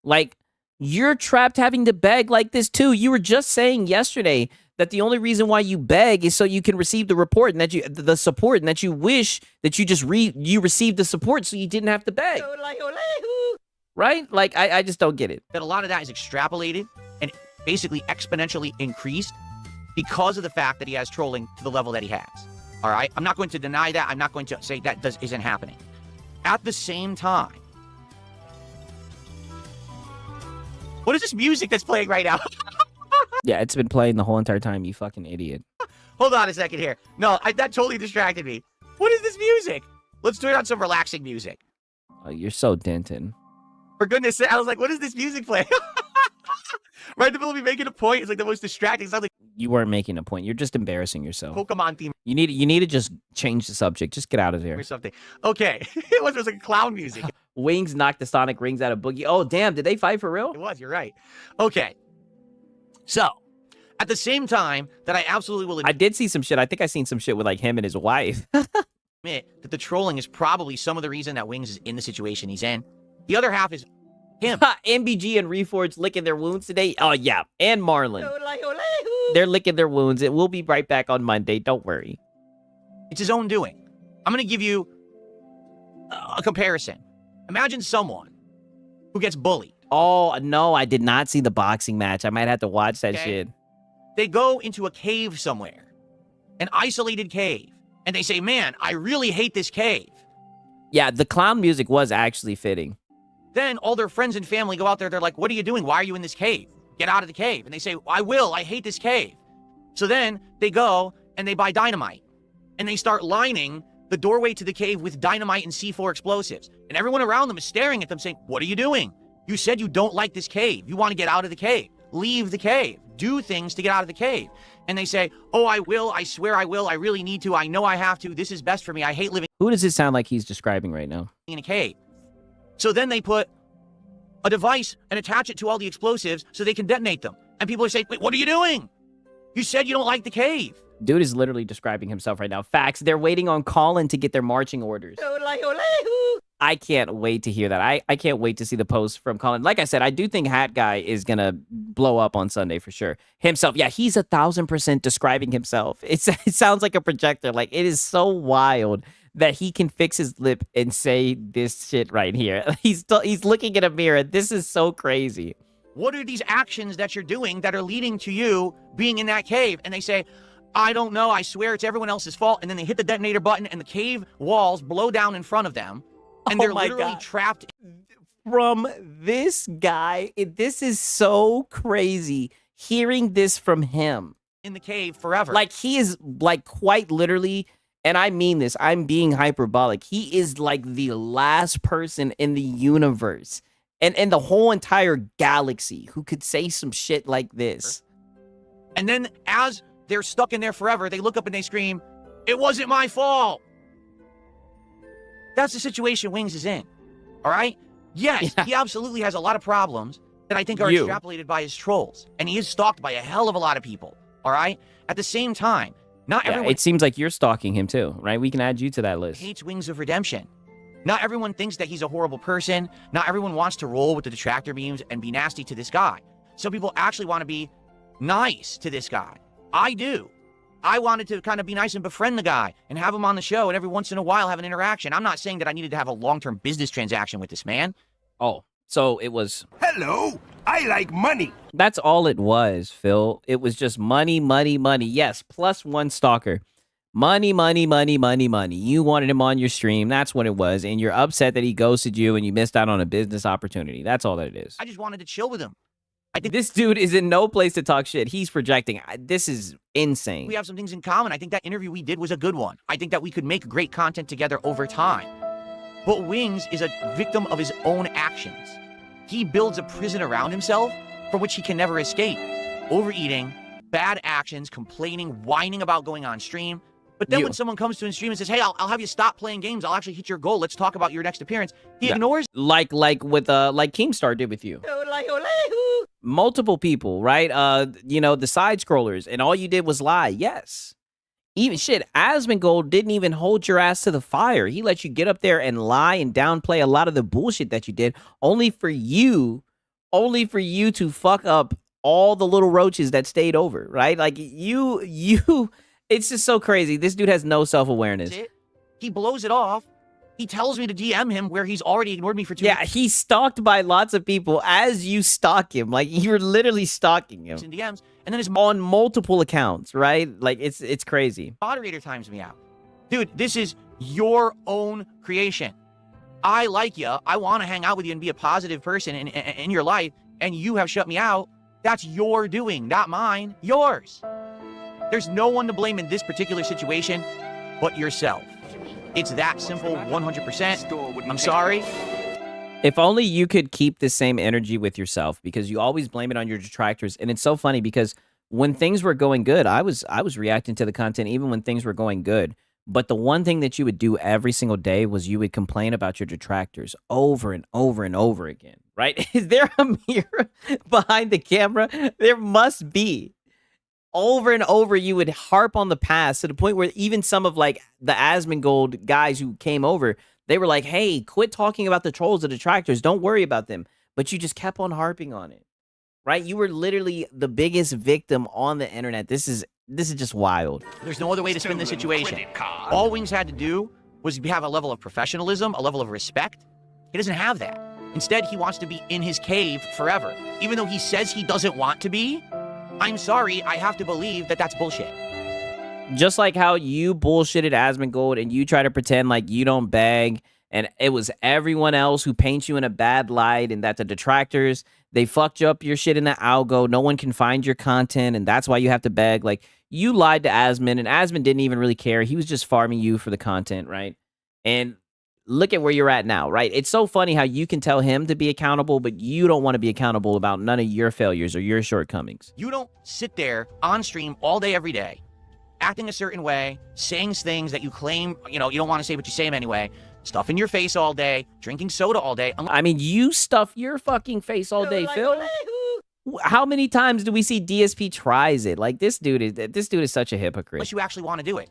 Like, you're trapped having to beg like this too. You were just saying yesterday that the only reason why you beg is so you can receive the report and that the support, and that you wish that you just received the support so you didn't have to beg. Right? Like, I just don't get it. That a lot of that is extrapolated and basically exponentially increased because of the fact that he has trolling to the level that he has. All right? I'm not going to deny that. I'm not going to say that isn't happening. At the same time, what is this music that's playing right now? Yeah, it's been playing the whole entire time, you fucking idiot. Hold on a second here. No, that totally distracted me. What is this music? Let's turn on some relaxing music. Oh, you're so Denton. For goodness sake, I was like, what is this music playing? Right in the middle of me making a point, it's like the most distracting. Sounds like You weren't making a point. You're just embarrassing yourself. Pokemon theme. You need to just change the subject. Just get out of there. Or something. Okay. It was like clown music. Wings knocked the Sonic rings out of Boogie. Oh, damn. Did they fight for real? It was. You're right. Okay. So, at the same time that I absolutely will I did see some shit. I think I seen some shit with like him and his wife. admit that the trolling is probably some of the reason that Wings is in the situation he's in. The other half is him. MBG and Reforged licking their wounds today. Oh, yeah. And Marlon. They're licking their wounds. It will be right back on Monday. Don't worry. It's his own doing. I'm going to give you a comparison. Imagine someone who gets bullied. Oh, no, I did not see the boxing match. I might have to watch that shit. They go into a cave somewhere, an isolated cave, and they say, man, I really hate this cave. Yeah, the clown music was actually fitting. Then all their friends and family go out there. They're like, what are you doing? Why are you in this cave? Get out of the cave. And they say, I will. I hate this cave. So then they go and they buy dynamite. And they start lining the doorway to the cave with dynamite and C4 explosives. And everyone around them is staring at them saying, what are you doing? You said you don't like this cave. You want to get out of the cave. Leave the cave. Do things to get out of the cave. And they say, oh, I will. I swear I will. I really need to. I know I have to. This is best for me. I hate living. Who does this sound like he's describing right now? In a cave. So then they put a device and attach it to all the explosives so they can detonate them. And people are saying, wait, what are you doing? You said you don't like the cave. Dude is literally describing himself right now. Facts. They're waiting on Colin to get their marching orders. I can't wait to hear that. I can't wait to see the post from Colin. Like I said, I do think Hat Guy is going to blow up on Sunday for sure. Himself. Yeah, he's 1000% describing himself. It sounds like a projector. Like, it is so wild that he can fix his lip and say this shit right here. He's looking in a mirror. This is so crazy. What are these actions that you're doing that are leading to you being in that cave? And they say, I don't know. I swear it's everyone else's fault. And then they hit the detonator button and the cave walls blow down in front of them. And they're literally trapped. From this guy, this is so crazy hearing this from him. In the cave forever. Like, he is like quite literally, and I mean this, I'm being hyperbolic. He is like the last person in the universe and the whole entire galaxy who could say some shit like this. And then as they're stuck in there forever, they look up and they scream, it wasn't my fault. That's the situation Wings is in. All right? Yes, he absolutely has a lot of problems that I think are extrapolated by his trolls. And he is stalked by a hell of a lot of people. All right? At the same time, not everyone... It seems like you're stalking him too, right? We can add you to that list. Hates Wings of Redemption. Not everyone thinks that he's a horrible person. Not everyone wants to roll with the detractor beams and be nasty to this guy. Some people actually want to be nice to this guy. I do. I wanted to kind of be nice and befriend the guy and have him on the show and every once in a while have an interaction. I'm not saying that I needed to have a long-term business transaction with this man. Oh, So it was. Hello, I like money. That's all it was, Phil. It was just money, money, money. Yes, plus one stalker. Money, money, money, money, money. You wanted him on your stream. That's what it was. And you're upset that he ghosted you and you missed out on a business opportunity. That's all that it is. I just wanted to chill with him. I think This dude is in no place to talk shit. He's projecting. This is insane. we have some things in common. I think that interview we did was a good one. I think that we could make great content together over time. But Wings is a victim of his own actions. He builds a prison around himself from which he can never escape. Overeating, bad actions, complaining, whining about going on stream. But then when someone comes to his stream and says, hey, I'll have you stop playing games. I'll actually hit your goal. Let's talk about your next appearance. He ignores. Like Keemstar did with you. Multiple people, right? You know, the side scrollers, and all you did was lie. Yes. Even shit, Asmongold didn't even hold your ass to the fire. He let you get up there and lie and downplay a lot of the bullshit that you did, only for you to fuck up all the little roaches that stayed over, right? Like you it's just so crazy. This dude has no self-awareness. He blows it off. He tells me to DM him where he's already ignored me for 2 Yeah, he's stalked by lots of people as you stalk him. Like, you're literally stalking him. in DMs, and then his On multiple accounts, right? Like, it's crazy. moderator times me out. Dude, this is your own creation. I like you. I want to hang out with you and be a positive person in your life, and you have shut me out. That's your doing, not mine. Yours. There's no one to blame in this particular situation but yourself. It's that simple, 100%. I'm sorry. If only you could keep the same energy with yourself, because you always blame it on your detractors. And it's so funny because when things were going good, I was reacting to the content even when things were going good. But the one thing that you would do every single day was you would complain about your detractors over and over and over again, right? Is there a mirror behind the camera? There must be. Over and over, you would harp on the past to the point where even some of like the Asmongold guys who came over, they were like, hey, quit talking about the trolls, the detractors. Don't worry about them. But you just kept on harping on it, right? You were literally the biggest victim on the internet. This is just wild. There's no other way to spin this situation. All Wings had to do was have a level of professionalism, a level of respect. He doesn't have that. Instead, he wants to be in his cave forever. Even though he says he doesn't want to be, I'm sorry, I have to believe that that's bullshit. Just like how you bullshitted Asmongold and you try to pretend like you don't beg, and it was everyone else who paints you in a bad light, and that the detractors, they fucked you up your shit in the algo. No one can find your content, and that's why you have to beg. Like, you lied to Asmon, and Asmon didn't even really care. He was just farming you for the content, right? And look at where you're at now, right? It's so funny how you can tell him to be accountable, but you don't want to be accountable about none of your failures or your shortcomings. You don't sit there on stream all day, every day, acting a certain way, saying things that you claim, you don't want to say, but you say them anyway, stuffing your face all day, drinking soda all day. I mean, you stuff your fucking face all day, Phil. How many times do we see DSP tries it? Like, this dude is such a hypocrite. Unless you actually want to do it.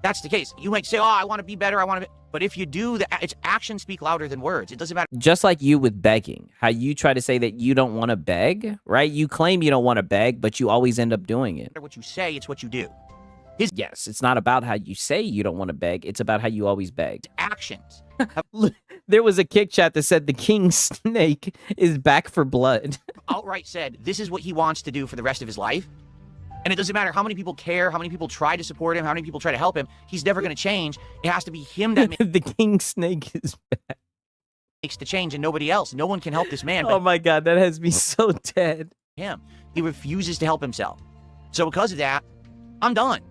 That's the case. You might say, oh, I want to be better, I want to be... But if you do, it's actions speak louder than words. It doesn't matter. Just like you with begging, how you try to say that you don't want to beg, right? You claim you don't want to beg, but you always end up doing it. What you say, it's what you do. Yes, it's not about how you say you don't want to beg. It's about how you always beg. Actions. There was a kick chat that said the king snake is back for blood. Outright said, this is what he wants to do for the rest of his life. And it doesn't matter how many people care, how many people try to support him, how many people try to help him. He's never going to change. It has to be him that the king snake is back. Makes the change and nobody else. No one can help this man. Oh my God, that has me so dead. Him. He refuses to help himself. So because of that, I'm done.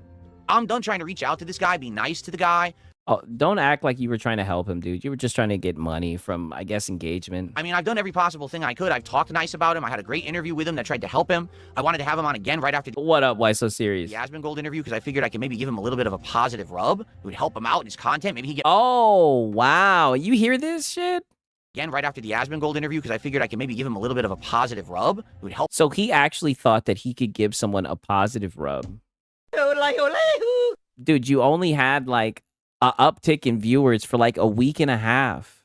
I'm done trying to reach out to this guy, be nice to the guy. Oh, don't act like you were trying to help him, dude. You were just trying to get money from, I guess, engagement. I mean, I've done every possible thing I could. I've talked nice about him. I had a great interview with him that tried to help him. I wanted to have him on again right after What up? Why so serious? the Asmongold interview because I figured I could maybe give him a little bit of a positive rub. It would help him out in his content. Maybe he get Oh, wow. You hear this shit? again right after the Asmongold interview because I figured I could maybe give him a little bit of a positive rub. It would help. So he actually thought that he could give someone a positive rub. Dude, you only had like a uptick in viewers for like a week and a half.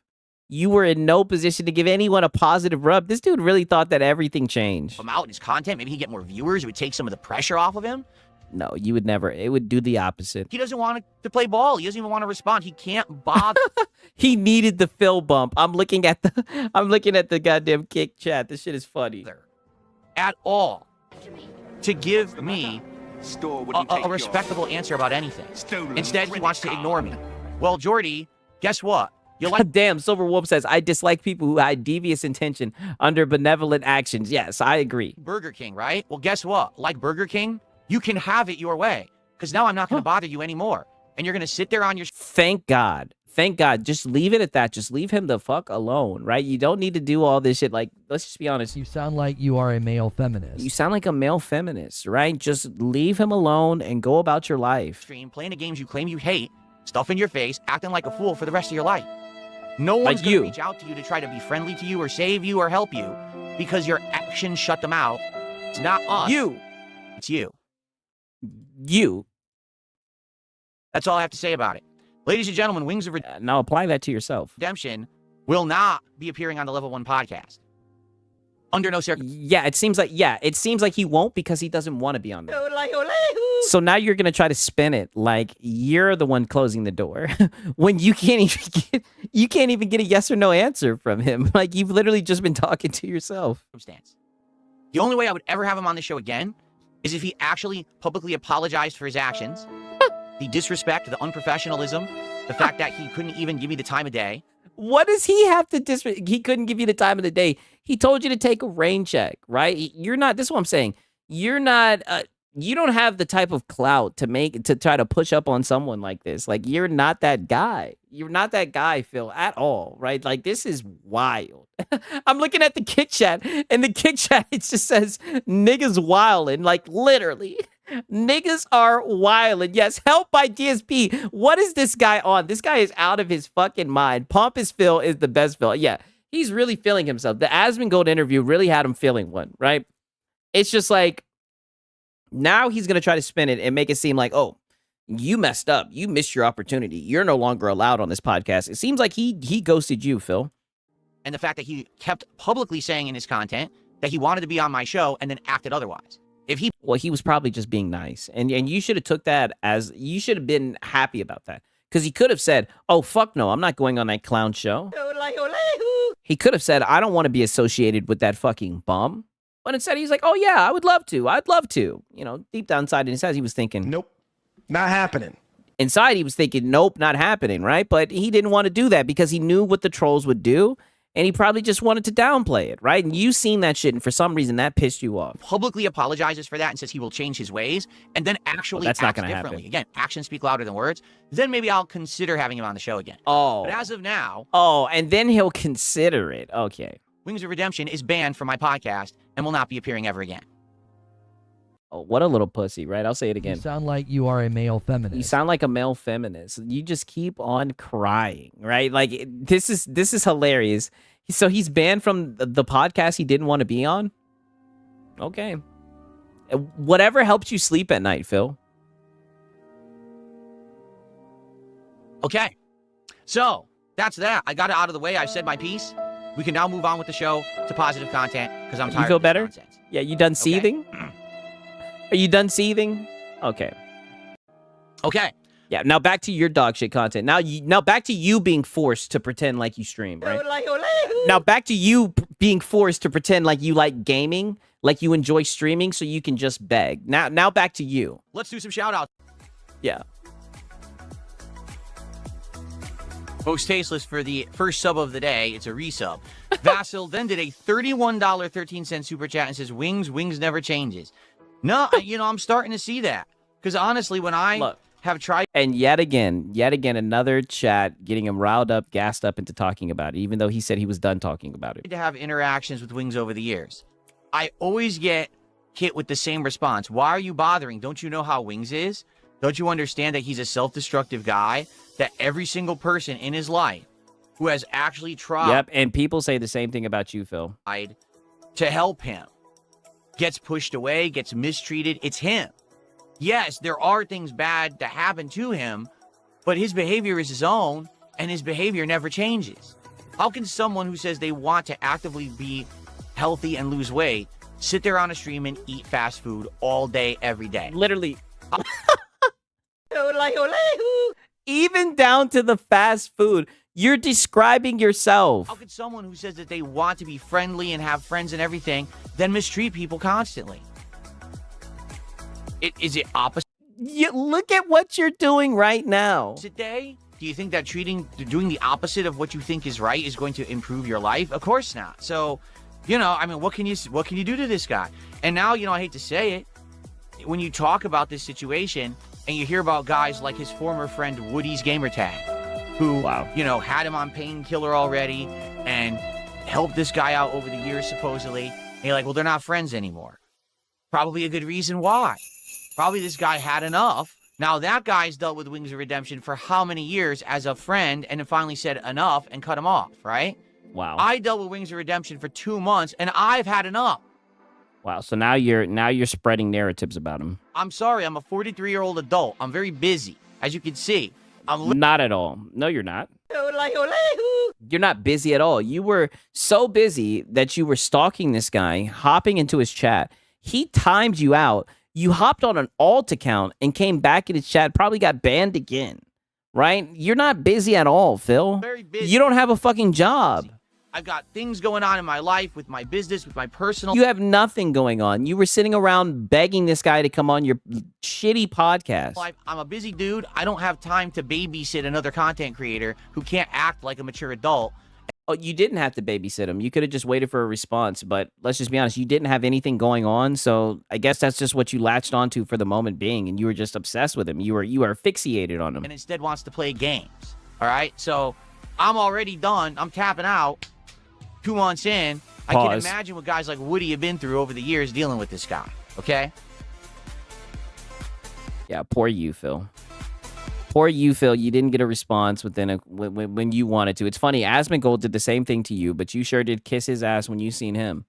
You were in no position to give anyone a positive rub. This dude really thought that everything changed. Him out in his content. Maybe he'd get more viewers. It would take some of the pressure off of him. No, you would never. It would do the opposite. He doesn't want to play ball. He doesn't even want to respond. He can't bother. He needed the Phil bump. I'm looking at the goddamn kick chat. This shit is funny. At all to give me a respectable answer about anything. Instead, he wants to ignore me. Well, Jordy, guess what? You like Damn, Silver Wolf says, I dislike people who hide devious intention under benevolent actions. Yes, I agree. Burger King, right? Well, guess what? Like Burger King, you can have it your way. Because now I'm not going to bother you anymore. And you're going to sit there on your... Thank God. Thank God. Just leave it at that. Just leave him the fuck alone, right? You don't need to do all this shit. Like, let's just be honest. You sound like you are a male feminist. You sound like a male feminist, right? Just leave him alone and go about your life. Stream, playing the games you claim you hate, stuff in your face, acting like a fool for the rest of your life. No one's going to reach out to you to try to be friendly to you or save you or help you because your actions shut them out. It's not us. It's you. You. That's all I have to say about it. Ladies and gentlemen, Wings of now apply that to yourself. Redemption will not be appearing on the Level 1 podcast. Under no circumstances. Yeah, it seems like he won't because he doesn't want to be on there. So now you're gonna try to spin it like you're the one closing the door when you can't even get a yes or no answer from him. Like you've literally just been talking to yourself. The only way I would ever have him on the show again is if he actually publicly apologized for his actions, the disrespect, the unprofessionalism, the fact that he couldn't even give me the time of day. What does he have to He couldn't give you the time of the day. He told you to take a rain check, right? You're not, this is what I'm saying. You're not, you don't have the type of clout to try to push up on someone like this. Like, you're not that guy. You're not that guy, Phil, at all, right? Like, this is wild. I'm looking at the kick chat, and the kick chat, it just says, niggas wildin', like, literally. Niggas are wildin'. Yes, help by DSP. What is this guy on? This guy is out of his fucking mind. Pompous Phil is the best Phil. Yeah, he's really feeling himself. The Asmongold interview really had him feeling one, right? It's just like, now he's going to try to spin it and make it seem like, oh, you messed up. You missed your opportunity. You're no longer allowed on this podcast. It seems like he ghosted you, Phil. And the fact that he kept publicly saying in his content that he wanted to be on my show and then acted otherwise. Well, he was probably just being nice. And you should have took that as, you should have been happy about that. Because he could have said, oh, fuck no, I'm not going on that clown show. He could have said, I don't want to be associated with that fucking bum. But instead, he's like, oh, yeah, I would love to. I'd love to. You know, deep down inside in his head, he was thinking, nope, not happening. Inside, he was thinking, nope, not happening, right? But he didn't want to do that because he knew what the trolls would do. And he probably just wanted to downplay it, right? And you seen that shit, and for some reason, that pissed you off. Publicly apologizes for that and says he will change his ways, and then actually that's not acts gonna differently. happen. Again, actions speak louder than words. Then maybe I'll consider having him on the show again. Oh. But as of now... Oh, and then he'll consider it. Okay. Wings of Redemption is banned from my podcast and will not be appearing ever again. Oh, what a little pussy, right? I'll say it again. You sound like you are a male feminist. You sound like a male feminist. You just keep on crying, right? Like, this is hilarious. So he's banned from the podcast he didn't want to be on? Okay. Whatever helps you sleep at night, Phil. Okay. So, that's that. I got it out of the way. I've said my piece. We can now move on with the show to positive content because I'm tired You feel of this better? nonsense. Yeah, you done seething? Okay. Are you done seething? Okay. Okay. Yeah, now back to your dog shit content. Now back to you being forced to pretend like you stream, right? Now back to you being forced to pretend like you like gaming, like you enjoy streaming so you can just beg. Now back to you. Let's do some shout outs. Yeah. Most tasteless for the first sub of the day. It's a resub. Vasil then did a $31.13 super chat and says, Wings never changes. No, I'm starting to see that. Because honestly, when I have tried... And yet again, another chat getting him riled up, gassed up into talking about it, even though he said he was done talking about it. To have interactions with Wings over the years, I always get hit with the same response. Why are you bothering? Don't you know how Wings is? Don't you understand that he's a self-destructive guy? That every single person in his life who has actually tried... Yep, and people say the same thing about you, Phil. ...to help him gets pushed away, gets mistreated. It's him. Yes, there are things bad that happen to him, but his behavior is his own, and his behavior never changes. How can someone who says they want to actively be healthy and lose weight sit there on a stream and eat fast food all day, every day? Literally, Even down to the fast food. You're describing yourself. How could someone who says that they want to be friendly and have friends and everything then mistreat people constantly? Is it opposite Look at what you're doing right now. day? Do you think that doing the opposite of what you think is right is going to improve your life? Of course not. So, I mean, what can you do to this guy? And now, I hate to say it, when you talk about this situation and you hear about guys like his former friend Woody's Gamertag, who, had him on painkiller already and helped this guy out over the years, supposedly. And you're like, well, they're not friends anymore. Probably a good reason why. Probably this guy had enough. Now, that guy's dealt with Wings of Redemption for how many years as a friend and then finally said enough and cut him off, right? Wow. I dealt with Wings of Redemption for 2 months and I've had enough. Wow. So now you're spreading narratives about him. I'm sorry. I'm a 43-year-old adult. I'm very busy, as you can see. Not at all. No, you're not. You're not busy at all. You were so busy that you were stalking this guy, hopping into his chat. He timed you out. You hopped on an alt account and came back in his chat, probably got banned again, right? You're not busy at all, Phil. Very busy. You don't have a fucking job. I've got things going on in my life, with my business, with my personal... You have nothing going on. You were sitting around begging this guy to come on your shitty podcast. I'm a busy dude. I don't have time to babysit another content creator who can't act like a mature adult. Oh, you didn't have to babysit him. You could have just waited for a response, but let's just be honest. You didn't have anything going on, so I guess that's just what you latched onto for the moment being, and you were just obsessed with him. You were fixated on him. And instead wants to play games, all right? So I'm already done. I'm tapping out. 2 months in, I can imagine what guys like Woody have been through over the years dealing with this guy, okay? Yeah, poor you, Phil. Poor you, Phil. You didn't get a response when you wanted to. It's funny, Asmongold did the same thing to you, but you sure did kiss his ass when you seen him.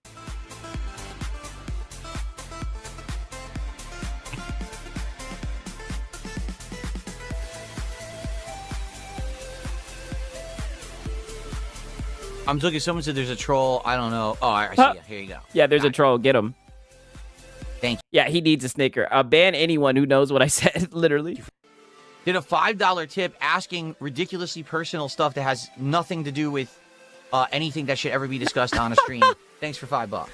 I'm looking. Someone said there's a troll. I don't know. Oh, I see it. Here you go. Yeah, there's a troll. Get him. Thank you. Yeah, he needs a snicker. Ban anyone who knows what I said, literally. Did a $5 tip asking ridiculously personal stuff that has nothing to do with anything that should ever be discussed on a stream. Thanks for $5.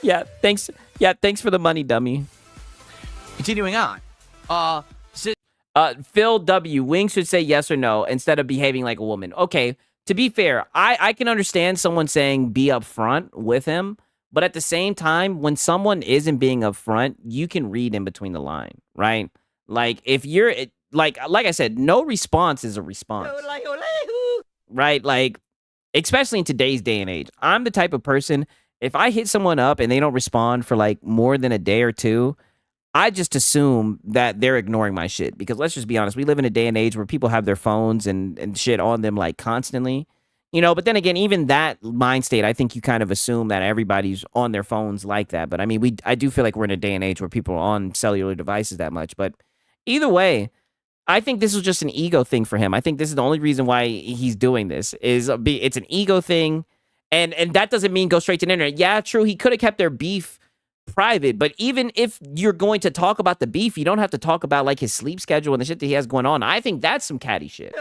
Yeah, thanks. Yeah, thanks for the money, dummy. Continuing on. Phil W. Wings should say yes or no instead of behaving like a woman. Okay. To be fair, I can understand someone saying be upfront with him, but at the same time, when someone isn't being upfront, you can read in between the line, right? Like if you're like I said, no response is a response, right? Like especially in today's day and age, I'm the type of person, if I hit someone up and they don't respond for like more than a day or two, I just assume that they're ignoring my shit, because let's just be honest. We live in a day and age where people have their phones and shit on them like constantly, but then again, even that mind state, I think you kind of assume that everybody's on their phones like that. But I mean, I do feel like we're in a day and age where people are on cellular devices that much. But either way, I think this was just an ego thing for him. I think this is the only reason why he's doing this it's an ego thing. And that doesn't mean go straight to the internet. Yeah, true. He could have kept their beef private, but even if you're going to talk about the beef, you don't have to talk about like his sleep schedule and the shit that he has going on. I think that's some catty shit.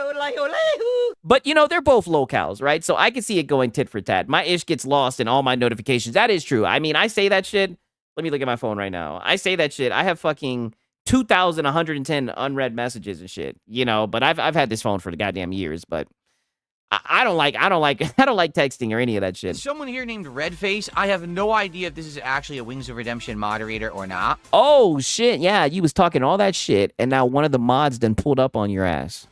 But they're both locals, right? So I can see it going tit for tat. My ish gets lost in all my notifications. That is true. I mean, I say that shit. Let me look at my phone right now. I say that shit. I have fucking 2,110 unread messages and shit, but I've had this phone for the goddamn years, but I don't like texting or any of that shit. Someone here named Redface. I have no idea if this is actually a Wings of Redemption moderator or not. Oh shit, yeah, you was talking all that shit, and now one of the mods then pulled up on your ass.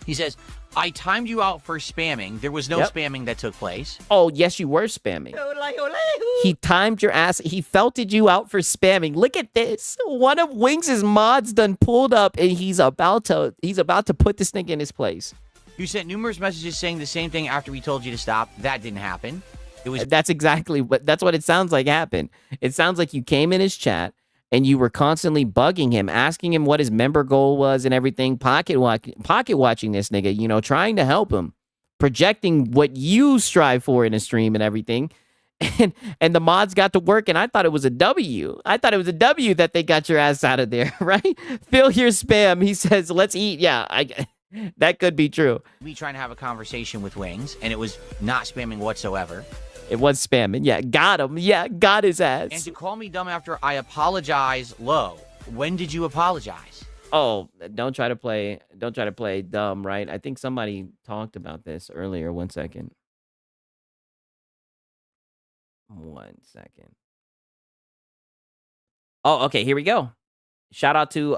He says, I timed you out for spamming. There was no spamming that took place. Oh, yes, you were spamming. He timed your ass. He felted you out for spamming. Look at this. One of Wings' mods done pulled up, and he's about to put this nigga in his place. You sent numerous messages saying the same thing after we told you to stop. That didn't happen. That's what it sounds like happened. It sounds like you came in his chat and you were constantly bugging him, asking him what his member goal was and everything, pocket watching this nigga, trying to help him, projecting what you strive for in a stream and everything. and the mods got to work, and I thought it was a W. I thought it was a W that they got your ass out of there, right? Phil here's spam. He says, let's eat. Yeah, that could be true. Me trying to have a conversation with Wings, and it was not spamming whatsoever. It was spamming. Yeah, got him. Yeah, got his ass. And to call me dumb after I apologize low. When did you apologize? Oh, don't try to play dumb, right? I think somebody talked about this earlier. 1 second. 1 second. Oh, okay, here we go. Shout out to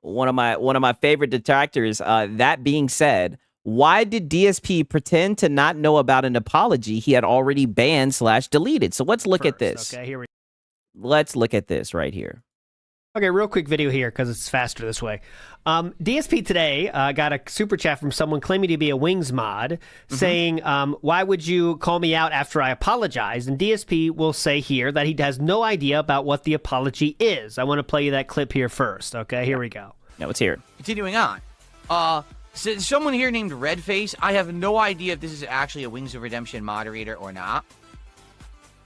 one of my favorite detractors. That being said, why did DSP pretend to not know about an apology he had already banned / deleted? So let's look at this. Okay, here we Let's look at this right here. Okay, real quick video here because it's faster this way. DSP today got a super chat from someone claiming to be a Wings mod saying, why would you call me out after I apologize? And DSP will say here that he has no idea about what the apology is. I want to play you that clip here first. Okay, here we go. Now let's hear it. Continuing on. So someone here named Redface, I have no idea if this is actually a Wings of Redemption moderator or not.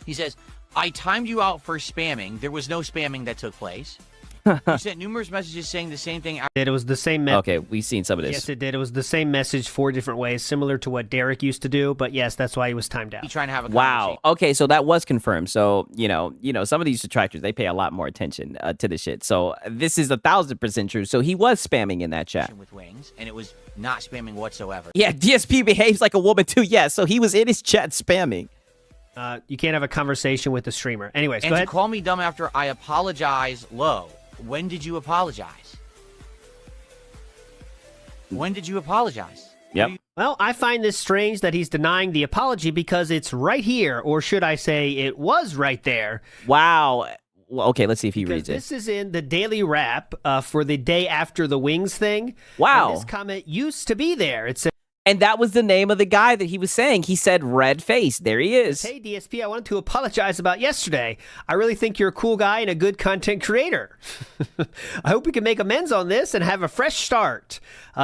He says, I timed you out for spamming. There was no spamming that took place. You sent numerous messages saying the same thing. It was the same message. Okay, we've seen some of this. Yes, it did. It was the same message 4 different ways, similar to what Derek used to do. But yes, that's why he was timed out. He's trying to have a Wow. Okay, so that was confirmed. So you know, some of these detractors, they pay a lot more attention to this shit. So this is 1,000% true. So he was spamming in that chat with Wings, and it was not spamming whatsoever. Yeah, DSP behaves like a woman too. Yeah, so he was in his chat spamming. You can't have a conversation with the streamer. Anyways, and go ahead. To call me dumb after I apologize low. When did you apologize? When did you apologize? Yep. Well, I find this strange that he's denying the apology because it's right here, or should I say it was right there. Wow. Well, okay, let's see if he because reads it. This is in the daily wrap for the day after the Wings thing. Wow. And this comment used to be there. It said, and that was the name of the guy that he was saying. He said red face. There he is. Hey, DSP, I wanted to apologize about yesterday. I really think you're a cool guy and a good content creator. I hope we can make amends on this and have a fresh start.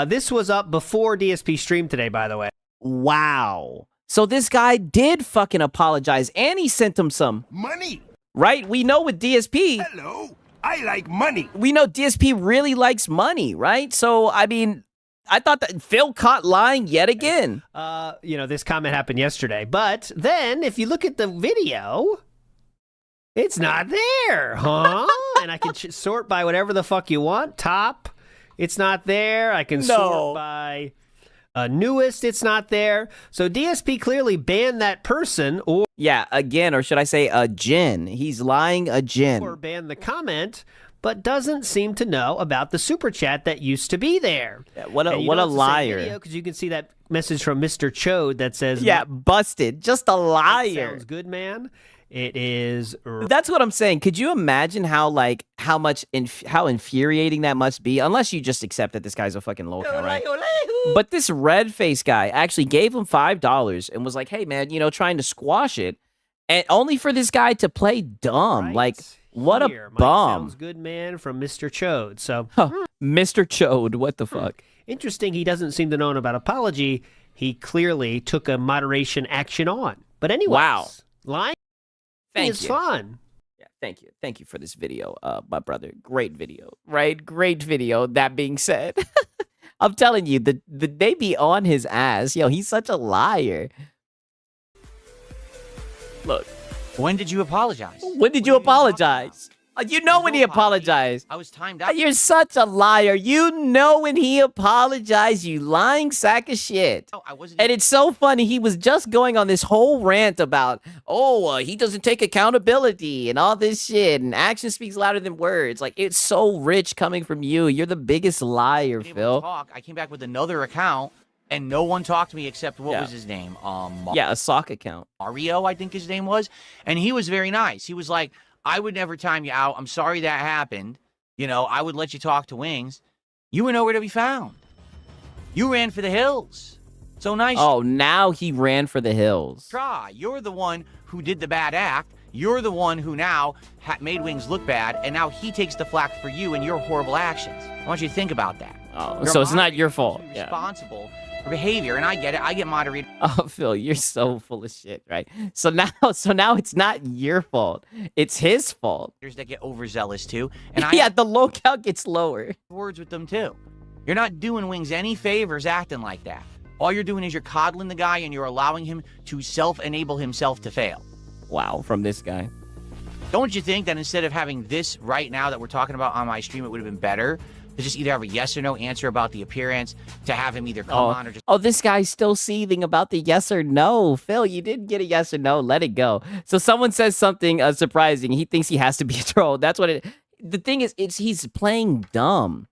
This was up before DSP streamed today, by the way. Wow. So this guy did fucking apologize, and he sent him some money. Right? We know with DSP. Hello. I like money. We know DSP really likes money, right? So, I mean, I thought that Phil caught lying yet again. This comment happened yesterday. But then, if you look at the video, it's not there, huh? And I can sort by whatever the fuck you want. Top, it's not there. I can sort by newest, it's not there. So DSP clearly banned that person, or... Yeah, again, or should I say a gin. He's lying again. Or banned the comment, but doesn't seem to know about the super chat that used to be there. Yeah, what a liar. Because you can see that message from Mr. Chode that says, yeah, busted. Just a liar. Sounds good, man. It is. That's what I'm saying. Could you imagine how infuriating that must be? Unless you just accept that this guy's a fucking local, right? But this red face guy actually gave him $5 and was like, "Hey, man, trying to squash it," and only for this guy to play dumb. Right. Like, what a bum. Sounds good, man, from Mr. Chode. So, Mr. Chode, what the fuck? Interesting. He doesn't seem to know about apology. He clearly took a moderation action on. But anyways, wow, lying is fun. Yeah, thank you for this video, my brother. Great video, right? Great video. That being said, I'm telling you, they be on his ass. Yo, he's such a liar. Look. When did you apologize? When did you apologize? You know when he apologized. I was timed out. You're such a liar. You know when he apologized, you lying sack of shit. No, I wasn't. And it's so funny. He was just going on this whole rant about, he doesn't take accountability and all this shit. And action speaks louder than words. Like, it's so rich coming from you. You're the biggest liar, Phil. I came back with another account. And no one talked to me except, what was his name? A sock account. Mario, I think his name was. And he was very nice. He was like, I would never time you out. I'm sorry that happened. I would let you talk to Wings. You were nowhere to be found. You ran for the hills. So nice. Oh, now he ran for the hills. Try. You're the one who did the bad act. You're the one who now made Wings look bad. And now he takes the flack for you and your horrible actions. I want you to think about that. Oh, so it's not your fault. Responsible behavior, and I get it. I get moderated. Oh, Phil, you're so full of shit, right? So now it's not your fault. It's his fault. That get overzealous too, and yeah, the low count gets lower. Words with them too. You're not doing Wings any favors acting like that. All you're doing is you're coddling the guy and you're allowing him to self-enable himself to fail. Wow, from this guy. Don't you think that instead of having this right now that we're talking about on my stream, it would have been better to just either have a yes or no answer about the appearance, to have him either come on or just... Oh, this guy's still seething about the yes or no. Phil, you didn't get a yes or no. Let it go. So someone says something surprising. He thinks he has to be a troll. That's what it... The thing is, he's playing dumb.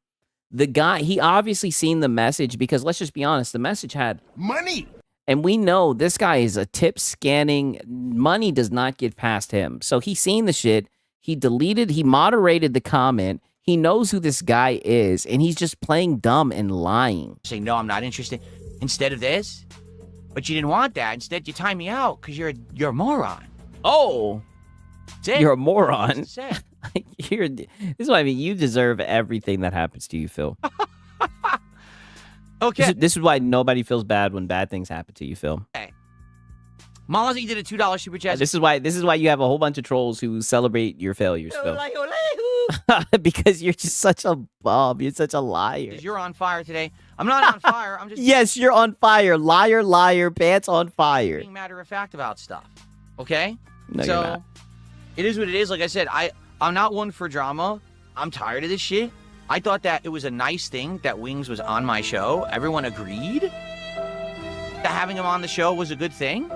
The guy, he obviously seen the message because, let's just be honest, the message had... money! And we know this guy is a tip scanning. Money does not get past him. So he seen the shit. He deleted, he moderated the comment. He knows who this guy is, and he's just playing dumb and lying. Say, no, I'm not interested. Instead of this, but you didn't want that. Instead, you time me out because you're a moron. Oh, you're a moron. This is what I mean. You deserve everything that happens to you, Phil. Okay. This is why nobody feels bad when bad things happen to you, Phil. Okay. Mozzie did a $2 super chat. This is why you have a whole bunch of trolls who celebrate your failures, Phil. Because you're just such a bum. You're such a liar. You're on fire today. I'm not on fire. I'm just yes, you're on fire. Liar, liar, pants on fire. being matter of fact about stuff. Okay? No, so you're not. It is what it is. Like I said, I'm not one for drama. I'm tired of this shit. I thought that it was a nice thing that Wings was on my show. Everyone agreed that having him on the show was a good thing.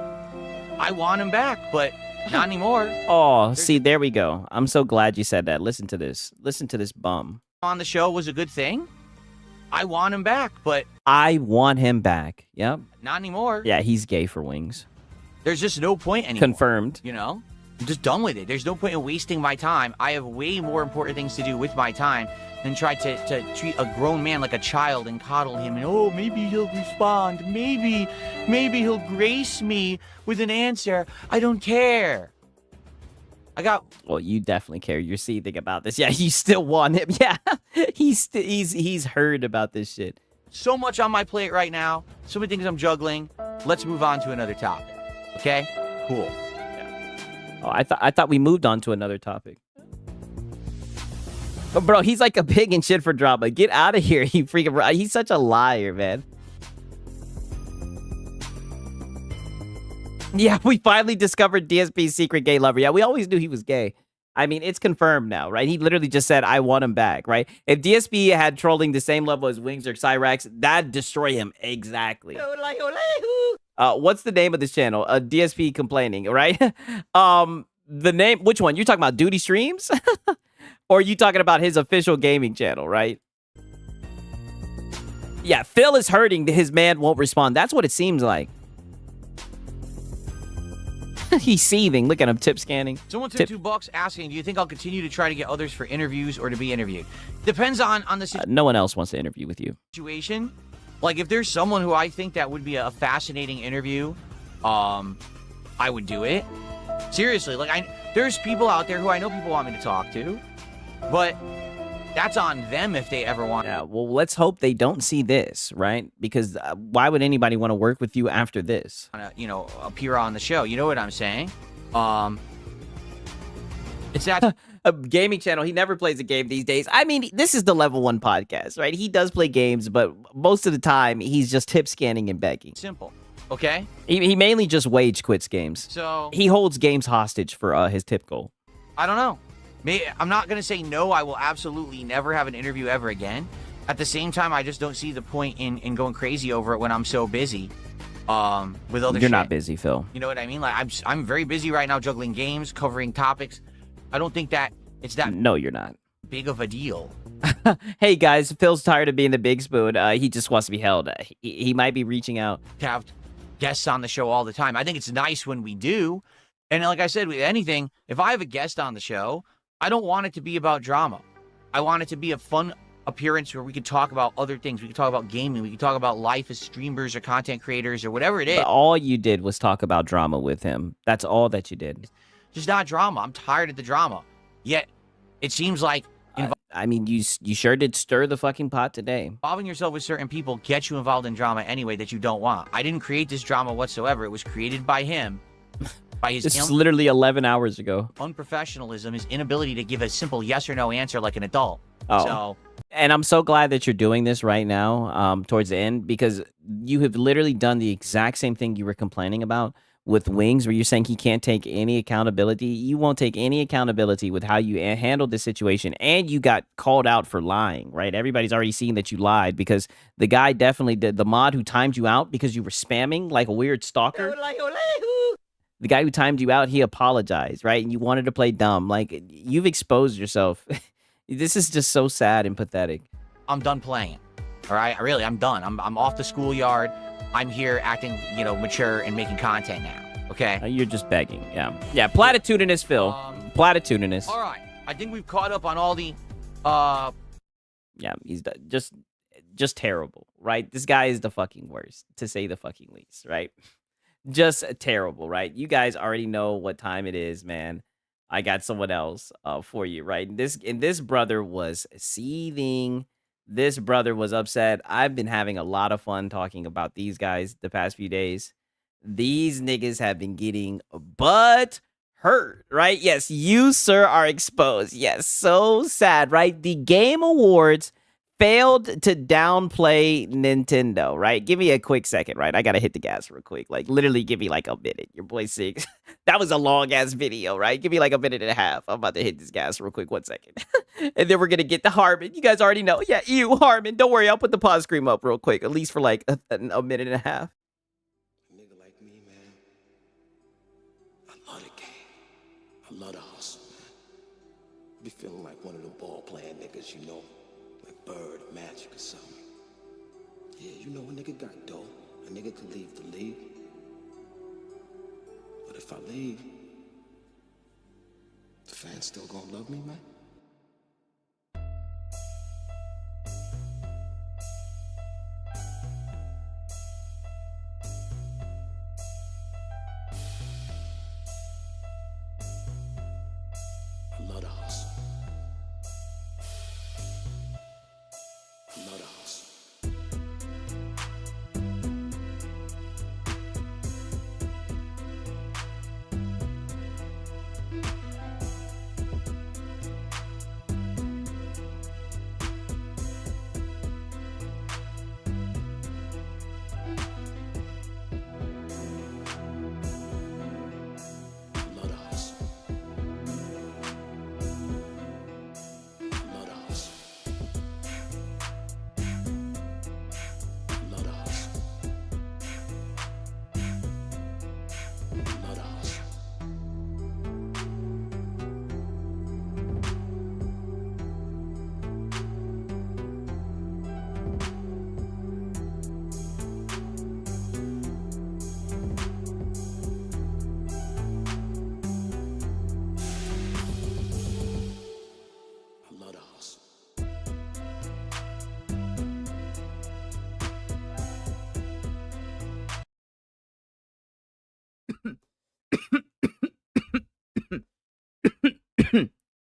I want him back, but not anymore. Oh, see, there we go. I'm so glad you said that. Listen to this. Listen to this bum. On the show was a good thing. I want him back, but I want him back. Yep. not anymore. Yeah, he's gay for Wings. There's just no point anymore. Confirmed. You know? I'm just done with it. There's no point in wasting my time. I have way more important things to do with my time than try to treat a grown man like a child and coddle him and, oh, maybe he'll respond. Maybe he'll grace me with an answer. I don't care. Well, you definitely care. You're seething about this. Yeah, you still want him. Yeah, he's heard about this shit. So much on my plate right now. So many things I'm juggling. Let's move on to another topic. Okay? Cool. Oh, I thought we moved on to another topic. But bro, he's like a pig in shit for drama. Get out of here, you freaking... He's such a liar, man. Yeah, we finally discovered DSP's secret gay lover. Yeah, we always knew he was gay. I mean, it's confirmed now, right? He literally just said, I want him back, right? If DSP had trolling the same level as Wings or Cyrax, that'd destroy him. Exactly. What's the name of this channel? DSP complaining, right? The name, which one? You're talking about Duty Streams? Or are you talking about his official gaming channel, right? Yeah, Phil is hurting. His man won't respond. That's what it seems like. He's seething. Look at him, tip scanning. Someone took $2 asking, do you think I'll continue to try to get others for interviews or to be interviewed? Depends on the no one else wants to interview with you. Situation. Like, if there's someone who I think that would be a fascinating interview, I would do it. Seriously, like, there's people out there who I know people want me to talk to, but that's on them if they ever want. Yeah, well, let's hope they don't see this, right? Because why would anybody want to work with you after this? You know, appear on the show. You know what I'm saying? It's that a gaming channel. He never plays a game these days. I mean, this is the Level 1 podcast, right? He does play games, but most of the time he's just tip scanning and begging. Simple. Okay? He mainly just wage quits games. So he holds games hostage for his tip goal. I don't know. I'm not going to say no. I will absolutely never have an interview ever again. At the same time, I just don't see the point in going crazy over it when I'm so busy with other shit. You're not busy, Phil. You know what I mean? Like, I'm very busy right now juggling games, covering topics. I don't think that it's that... No, you're not. ...big of a deal. Hey, guys, Phil's tired of being the big spoon. He just wants to be held. He might be reaching out. To have guests on the show all the time. I think it's nice when we do. And like I said, with anything, if I have a guest on the show... I don't want it to be about drama. I want it to be a fun appearance where we can talk about other things. We can talk about gaming. We can talk about life as streamers or content creators or whatever it is. But all you did was talk about drama with him. That's all that you did. Just not drama. I'm tired of the drama. Yet, it seems like... I mean, you sure did stir the fucking pot today. Involving yourself with certain people gets you involved in drama anyway that you don't want. I didn't create this drama whatsoever. It was created by him. By his This is literally 11 hours ago. unprofessionalism, his inability to give a simple yes or no answer like an adult. Oh. So, And I'm so glad that you're doing this right now, towards the end, because you have literally done the exact same thing you were complaining about with Wings, where you're saying he can't take any accountability. You won't take any accountability with how you handled this situation, and you got called out for lying, right? Everybody's already seen that you lied, because the guy definitely did. The mod who timed you out because you were spamming like a weird stalker. The guy who timed you out, he apologized, right? And you wanted to play dumb. Like, you've exposed yourself. This is just so sad and pathetic. I'm done playing. All right? I'm done. I'm off the schoolyard. I'm here acting, mature and making content now. Okay? You're just begging. Yeah. Yeah, platitudinous, Phil. Platitudinous. All right. I think we've caught up on all the, Yeah, he's just terrible, right? This guy is the fucking worst, to say the fucking least, right? Just terrible, right? You guys already know what time it is, man. I got someone else for you, right? This brother was seething. This brother was upset. I've been having a lot of fun talking about these guys the past few days. These niggas have been getting butt hurt, right? Yes, you, sir, are exposed. Yes, so sad, right? The Game Awards failed to downplay Nintendo, right? Give me a quick second, right? I gotta hit the gas real quick. Like, literally give me like a minute. Your boy Six. That was a long ass video, right? Give me like a minute and a half. I'm about to hit this gas real quick. 1 second. And then we're gonna get to Harmon. You guys already know. Yeah, you, Harmon. Don't worry. I'll put the pause screen up real quick, at least for like a minute and a half. Nigga like me, man. I love the game. I love the hustle, man. Be feeling like one of the ball playing niggas, like Bird, Magic, or something. Yeah, a nigga got dough. A nigga could leave the league. But if I leave, the fans still gonna love me, man? I love the hustle. I love the hustle.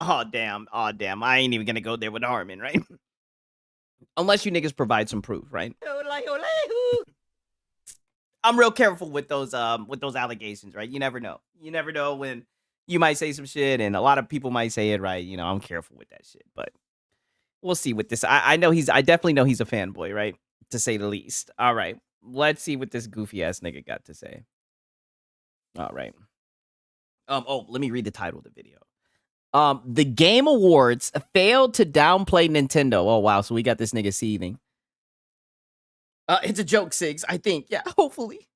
Oh, damn. Oh, damn. I ain't even gonna go there with Harmon, right? Unless you niggas provide some proof, right? I'm real careful with those allegations, right? You never know. You never know when you might say some shit, and a lot of people might say it, right? I'm careful with that shit, but we'll see with this. I definitely know he's a fanboy, right? To say the least. All right. Let's see what this goofy ass nigga got to say. All right. Let me read the title of the video. The Game Awards failed to downplay Nintendo. Oh, wow. So we got this nigga seething. It's a joke, Sigs, I think. Yeah, hopefully.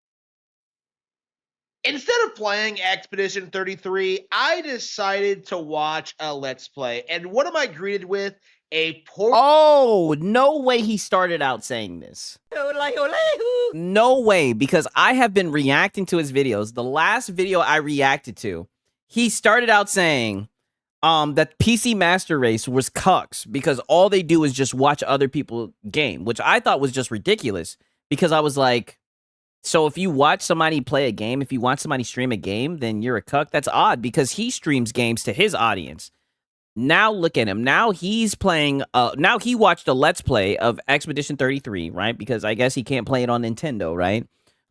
Instead of playing Expedition 33, I decided to watch a Let's Play. And what am I greeted with? A poor... Oh, no way he started out saying this. No way, because I have been reacting to his videos. The last video I reacted to, he started out saying that PC Master Race was cucks because all they do is just watch other people game, which I thought was just ridiculous because I was like, so if you watch somebody play a game, if you watch somebody stream a game, then you're a cuck? That's odd because he streams games to his audience. Now look at him. Now he's playing. Now he watched a Let's Play of Expedition 33, right? Because I guess he can't play it on Nintendo, right?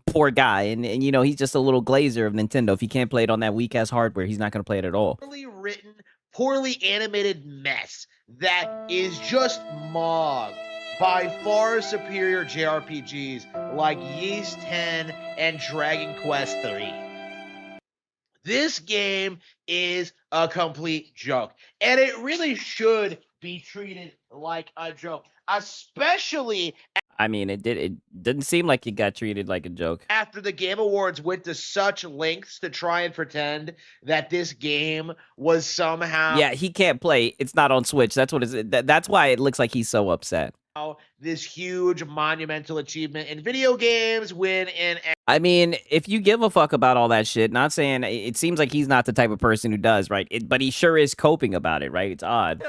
Poor guy, and you know he's just a little glazer of Nintendo. If he can't play it on that weak ass hardware, he's not gonna play it at all. Poorly written, poorly animated mess that is just mogged by far superior JRPGs like Ys 10 and Dragon Quest 3. This game is a complete joke, and it really should be treated like a joke, especially I mean, it didn't seem like it got treated like a joke. after the Game Awards went to such lengths to try and pretend that this game was somehow Yeah, he can't play. It's not on Switch. That's what that's why it looks like he's so upset. this huge monumental achievement in video games when I mean, if you give a fuck about all that shit, not saying it seems like he's not the type of person who does, right? But he sure is coping about it, right? It's odd.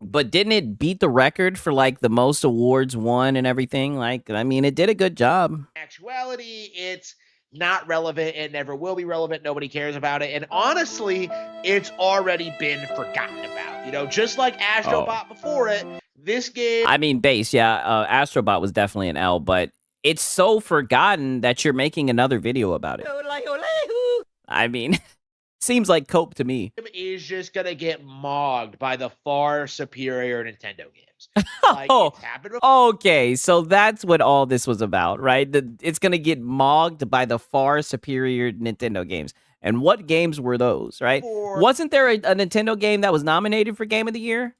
But didn't it beat the record for like the most awards won and everything? Like, I mean, it did a good job. actuality it's not relevant. It never will be relevant. Nobody cares about it. And honestly, it's already been forgotten about. You know, just like Astrobot before it, this game... I mean, base, yeah. Astrobot was definitely an L, but it's so forgotten that you're making another video about it. I mean, seems like cope to me. is just going to get mogged by the far superior Nintendo games. Like, it's happened before. Okay, so that's what all this was about, right? It's going to get mogged by the far superior Nintendo games. And what games were those, right? Wasn't there a Nintendo game that was nominated for Game of the Year?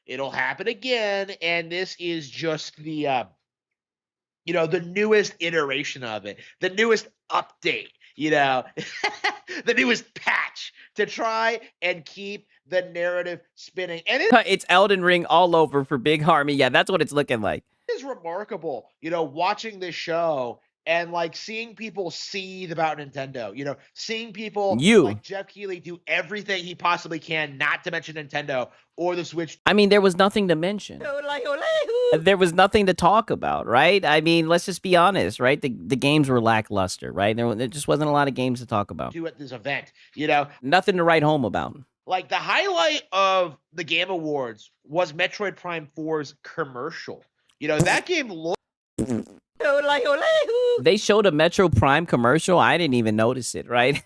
It'll happen again, and this is just the, you know, the newest iteration of it, the newest update, you know, the newest patch to try and keep the narrative spinning. And it's Elden Ring all over for Big Harmy. Yeah, that's what it's looking like. It is remarkable, you know, watching this show and like seeing people seethe about Nintendo, you know, seeing people like Jeff Keighley do everything he possibly can, not to mention Nintendo or the Switch. I mean, there was nothing to mention. There was nothing to talk about, right? I mean, let's just be honest, right? The games were lackluster, right? There just wasn't a lot of games to talk about. Do at this event, you know, nothing to write home about. Like the highlight of the Game Awards was Metroid Prime 4's commercial. You know, that game looked. They showed a Metro Prime commercial. I didn't even notice it, right?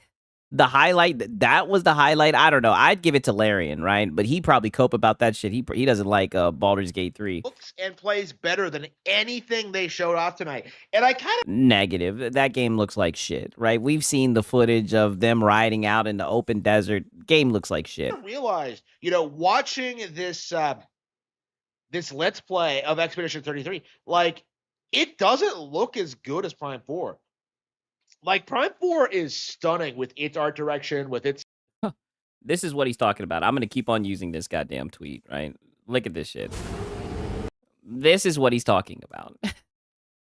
The highlight, that was the highlight. I don't know. I'd give it to Larian, right? But he probably cope about that shit. He doesn't like Baldur's Gate 3. Looks and plays better than anything they showed off tonight. And I kind of... Negative. That game looks like shit, right? We've seen the footage of them riding out in the open desert. Game looks like shit. I realized, you know, watching this this Let's Play of Expedition 33, like, it doesn't look as good as Prime 4. Like, Prime 4 is stunning with its art direction, with its... This is what he's talking about. I'm going to keep on using this goddamn tweet, right? Look at this shit. This is what he's talking about.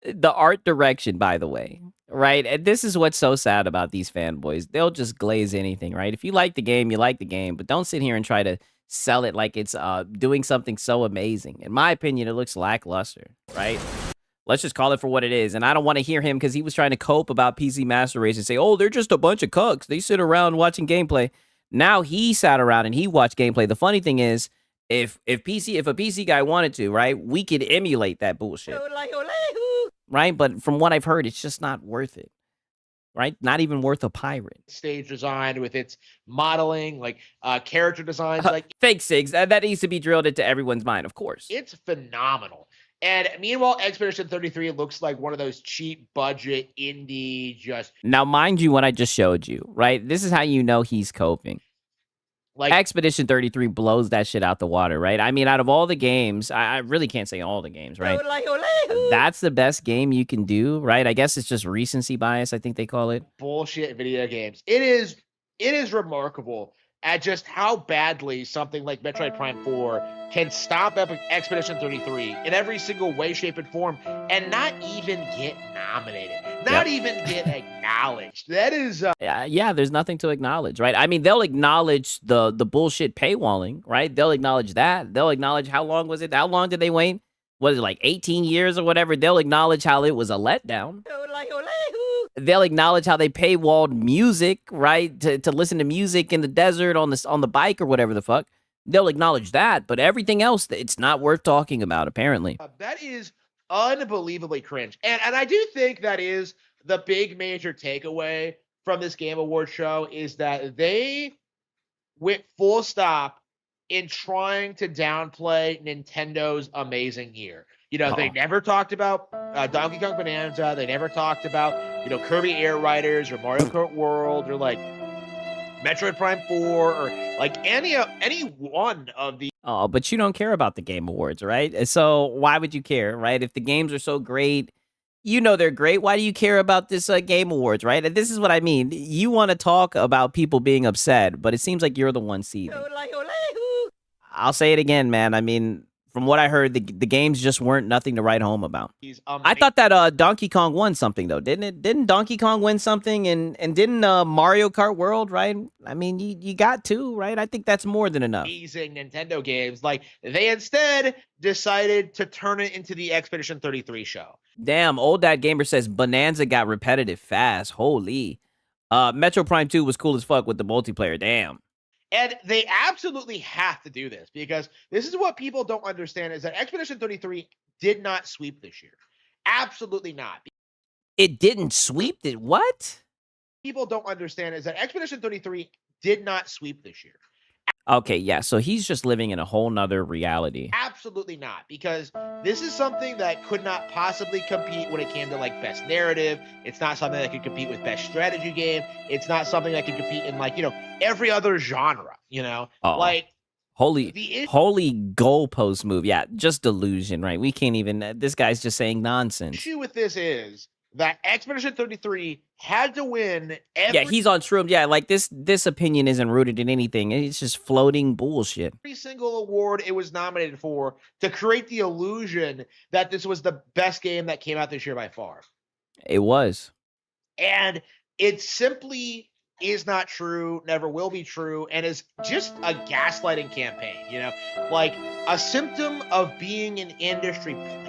The art direction, by the way, right? And this is what's so sad about these fanboys. They'll just glaze anything, right? If you like the game, you like the game, but don't sit here and try to sell it like it's doing something so amazing. In my opinion, it looks lackluster, right? Let's just call it for what it is. And I don't want to hear him because he was trying to cope about PC Master Race and say, oh, they're just a bunch of cucks. They sit around watching gameplay. Now he sat around and he watched gameplay. The funny thing is, if a PC guy wanted to, right, we could emulate that bullshit. Right? But from what I've heard, it's just not worth it. Right? Not even worth a pirate. Stage design with its modeling, like character designs. Like fake SIGs. That needs to be drilled into everyone's mind, of course. It's phenomenal. And meanwhile, Expedition 33 looks like one of those cheap budget indie just... Now, mind you, what I just showed you, right? This is how you know he's coping. Like Expedition 33 blows that shit out the water, right? I mean, out of all the games, I really can't say all the games, right? That's the best game you can do, right? I guess it's just recency bias, I think they call it. Bullshit video games. It is remarkable at just how badly something like Metroid Prime 4 can stop Expedition 33 in every single way, shape, and form and not even get nominated, not even get acknowledged. That is... yeah, there's nothing to acknowledge, right? I mean, they'll acknowledge the bullshit paywalling, right? They'll acknowledge that. They'll acknowledge how long was it? How long did they wait? Was it like 18 years or whatever? They'll acknowledge how it was a letdown. They'll acknowledge how they paywalled music, right? To listen to music in the desert on the bike or whatever the fuck. They'll acknowledge that, but everything else, it's not worth talking about, apparently. That is unbelievably cringe. And I do think that is the big major takeaway from this Game Awards show is that they went full stop in trying to downplay Nintendo's amazing year. You know, they never talked about Donkey Kong Bonanza. They never talked about, you know, Kirby Air Riders or Mario Kart World or like Metroid Prime 4 or like any one of the. Oh, but you don't care about the Game Awards, right? So why would you care, right? If the games are so great, you know they're great. Why do you care about this Game Awards, right? And this is what I mean. You want to talk about people being upset, but it seems like you're the one seething. I'll say it again, man. I mean, from what I heard, the games just weren't nothing to write home about. I thought that Donkey Kong won something, though, didn't it? Didn't Donkey Kong win something? And didn't Mario Kart World, right? I mean, you got two, right? I think that's more than enough. Amazing Nintendo games. Like, they instead decided to turn it into the Expedition 33 show. Damn, Old Dad Gamer says Bonanza got repetitive fast. Holy. Metro Prime 2 was cool as fuck with the multiplayer. Damn. And they absolutely have to do this because this is what people don't understand is that Expedition 33 did not sweep this year. Absolutely not. It didn't sweep it? What? People don't understand is that Expedition 33 did not sweep this year. Okay, yeah, so he's just living in a whole nother reality. Absolutely not, because this is something that could not possibly compete when it came to, like, best narrative. It's not something that could compete with best strategy game. It's not something that could compete in, like, you know, every other genre, you know? Like, holy goalpost move. Yeah, just delusion, right? We can't even, this guy's just saying nonsense. The issue with this is that Expedition 33 had to win Yeah, he's on shrooms. Yeah, like this opinion isn't rooted in anything. It's just floating bullshit. Every single award it was nominated for to create the illusion that this was the best game that came out this year by far. It was. And it simply is not true, never will be true, and is just a gaslighting campaign, you know? Like a symptom of being an industry plant.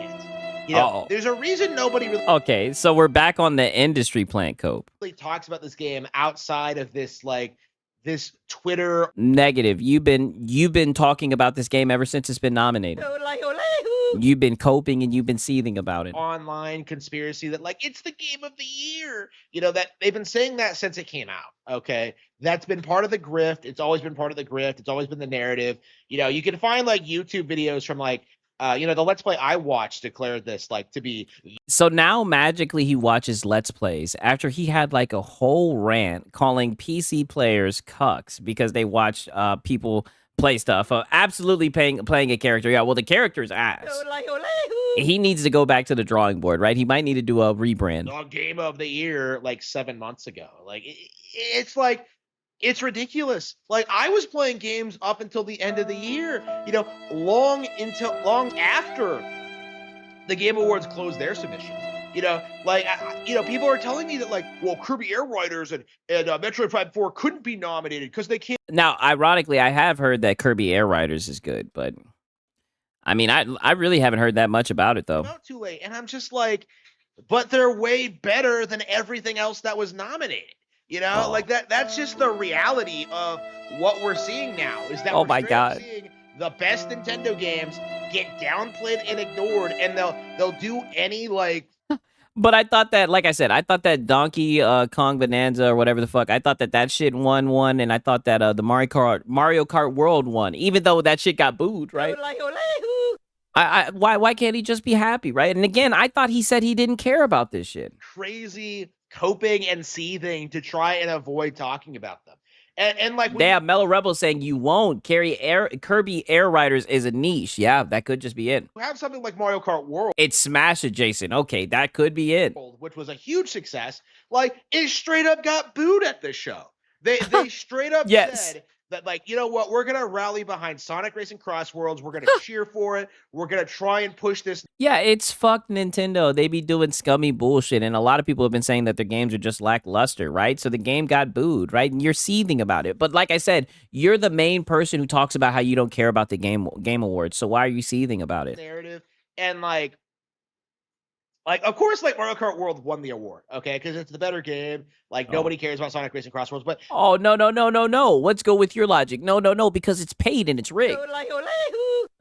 You know, there's a reason nobody really Okay, so we're back on the industry plant cope. Talks about this game outside of this, like, this Twitter. Negative. You've been talking about this game ever since it's been nominated. You've been coping and you've been seething about it. Online conspiracy that, like, it's the game of the year. You know, that they've been saying that since it came out. Okay. That's been part of the grift. It's always been part of the grift. It's always been the narrative. You know, you can find like YouTube videos from like, you know, the Let's Play I watched declared this like to be. So now magically he watches Let's Plays after he had like a whole rant calling PC players cucks because they watched people play stuff. Absolutely playing a character. Yeah, well, the character's ass. He needs to go back to the drawing board, right? He might need to do a rebrand. Game of the year like 7 months ago. Like, it's like, it's ridiculous. Like, I was playing games up until the end of the year, you know, long after the Game Awards closed their submissions. You know, like, you know, people are telling me that, like, well, Kirby Air Riders and Metroid Prime 4 couldn't be nominated because they can't. Now, ironically, I have heard that Kirby Air Riders is good, but I mean, I really haven't heard that much about it, though. Not too late. And I'm just like, but they're way better than everything else that was nominated. You know, like that's just the reality of what we're seeing now is that we're seeing the best Nintendo games get downplayed and ignored, and they'll do any like. But I thought that, like I said, I thought that Donkey Kong Bonanza or whatever the fuck, I thought that shit won, and I thought that the Mario Kart World won, even though that shit got booed, right? Why can't he just be happy, right? And again, I thought he said he didn't care about this shit. Crazy coping and seething to try and avoid talking about them. And like, damn, Mellow Rebel saying you won't Kirby Air Riders is a niche. Yeah, that could just be it. You have something like Mario Kart World. It's Smash Adjacent. Okay, that could be it. Which was a huge success. Like, it straight up got booed at this show. They straight up said that, like, you know what, we're going to rally behind Sonic Racing Cross Worlds. We're going to cheer for it. We're going to try and push this. Yeah, it's fuck Nintendo. They be doing scummy bullshit, and a lot of people have been saying that their games are just lackluster, right? So the game got booed, right? And you're seething about it. But like I said, you're the main person who talks about how you don't care about the Game Awards. So why are you seething about it? Narrative and, like, Like, of course, like Mario Kart World won the award, okay, because it's the better game. Like, nobody cares about Sonic Racing Crossworlds, but Oh, no, no, no, no, no. Let's go with your logic. No, no, no, because it's paid and it's rigged.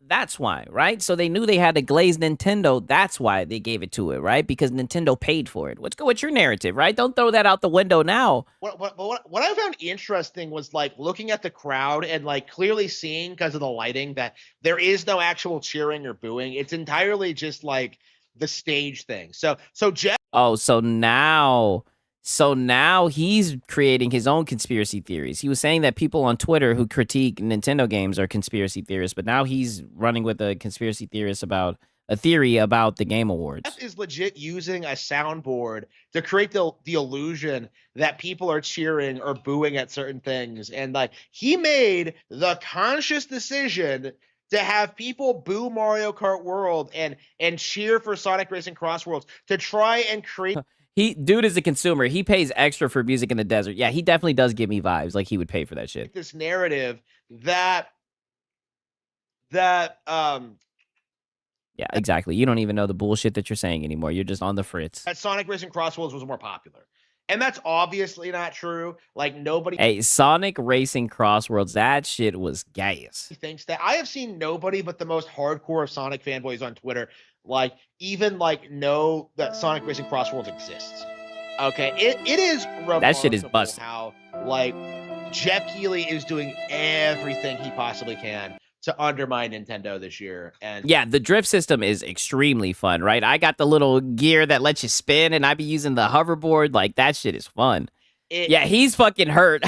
That's why, right? So they knew they had to glaze Nintendo. That's why they gave it to it, right? Because Nintendo paid for it. Let's go with your narrative, right? Don't throw that out the window now. what I found interesting was like looking at the crowd and like clearly seeing because of the lighting that there is no actual cheering or booing. It's entirely just like the stage thing. So Jeff. Oh, so now he's creating his own conspiracy theories. He was saying that people on Twitter who critique Nintendo games are conspiracy theorists, but now he's running with a conspiracy theorist about a theory about the Game Awards. Jeff is legit using a soundboard to create the illusion that people are cheering or booing at certain things. And like he made the conscious decision to have people boo Mario Kart World and cheer for Sonic Racing Crossworlds to try and create. Dude is a consumer. He pays extra for music in the desert. Yeah, he definitely does give me vibes like he would pay for that shit. This narrative that yeah, exactly. You don't even know the bullshit that you're saying anymore. You're just on the fritz. that Sonic Racing Crossworlds was more popular. And that's obviously not true. Like nobody Hey, Sonic Racing Crossworlds, that shit was gas. thinks that. I have seen nobody but the most hardcore of Sonic fanboys on Twitter like even like know that Sonic Racing Crossworlds exists. Okay, it is That shit is remarkable busted. how like Jeff Keighley is doing everything he possibly can to undermine Nintendo this year. And Yeah, the drift system is extremely fun, right? I got the little gear that lets you spin, and I be using the hoverboard. Like, that shit is fun. Yeah, he's fucking hurt.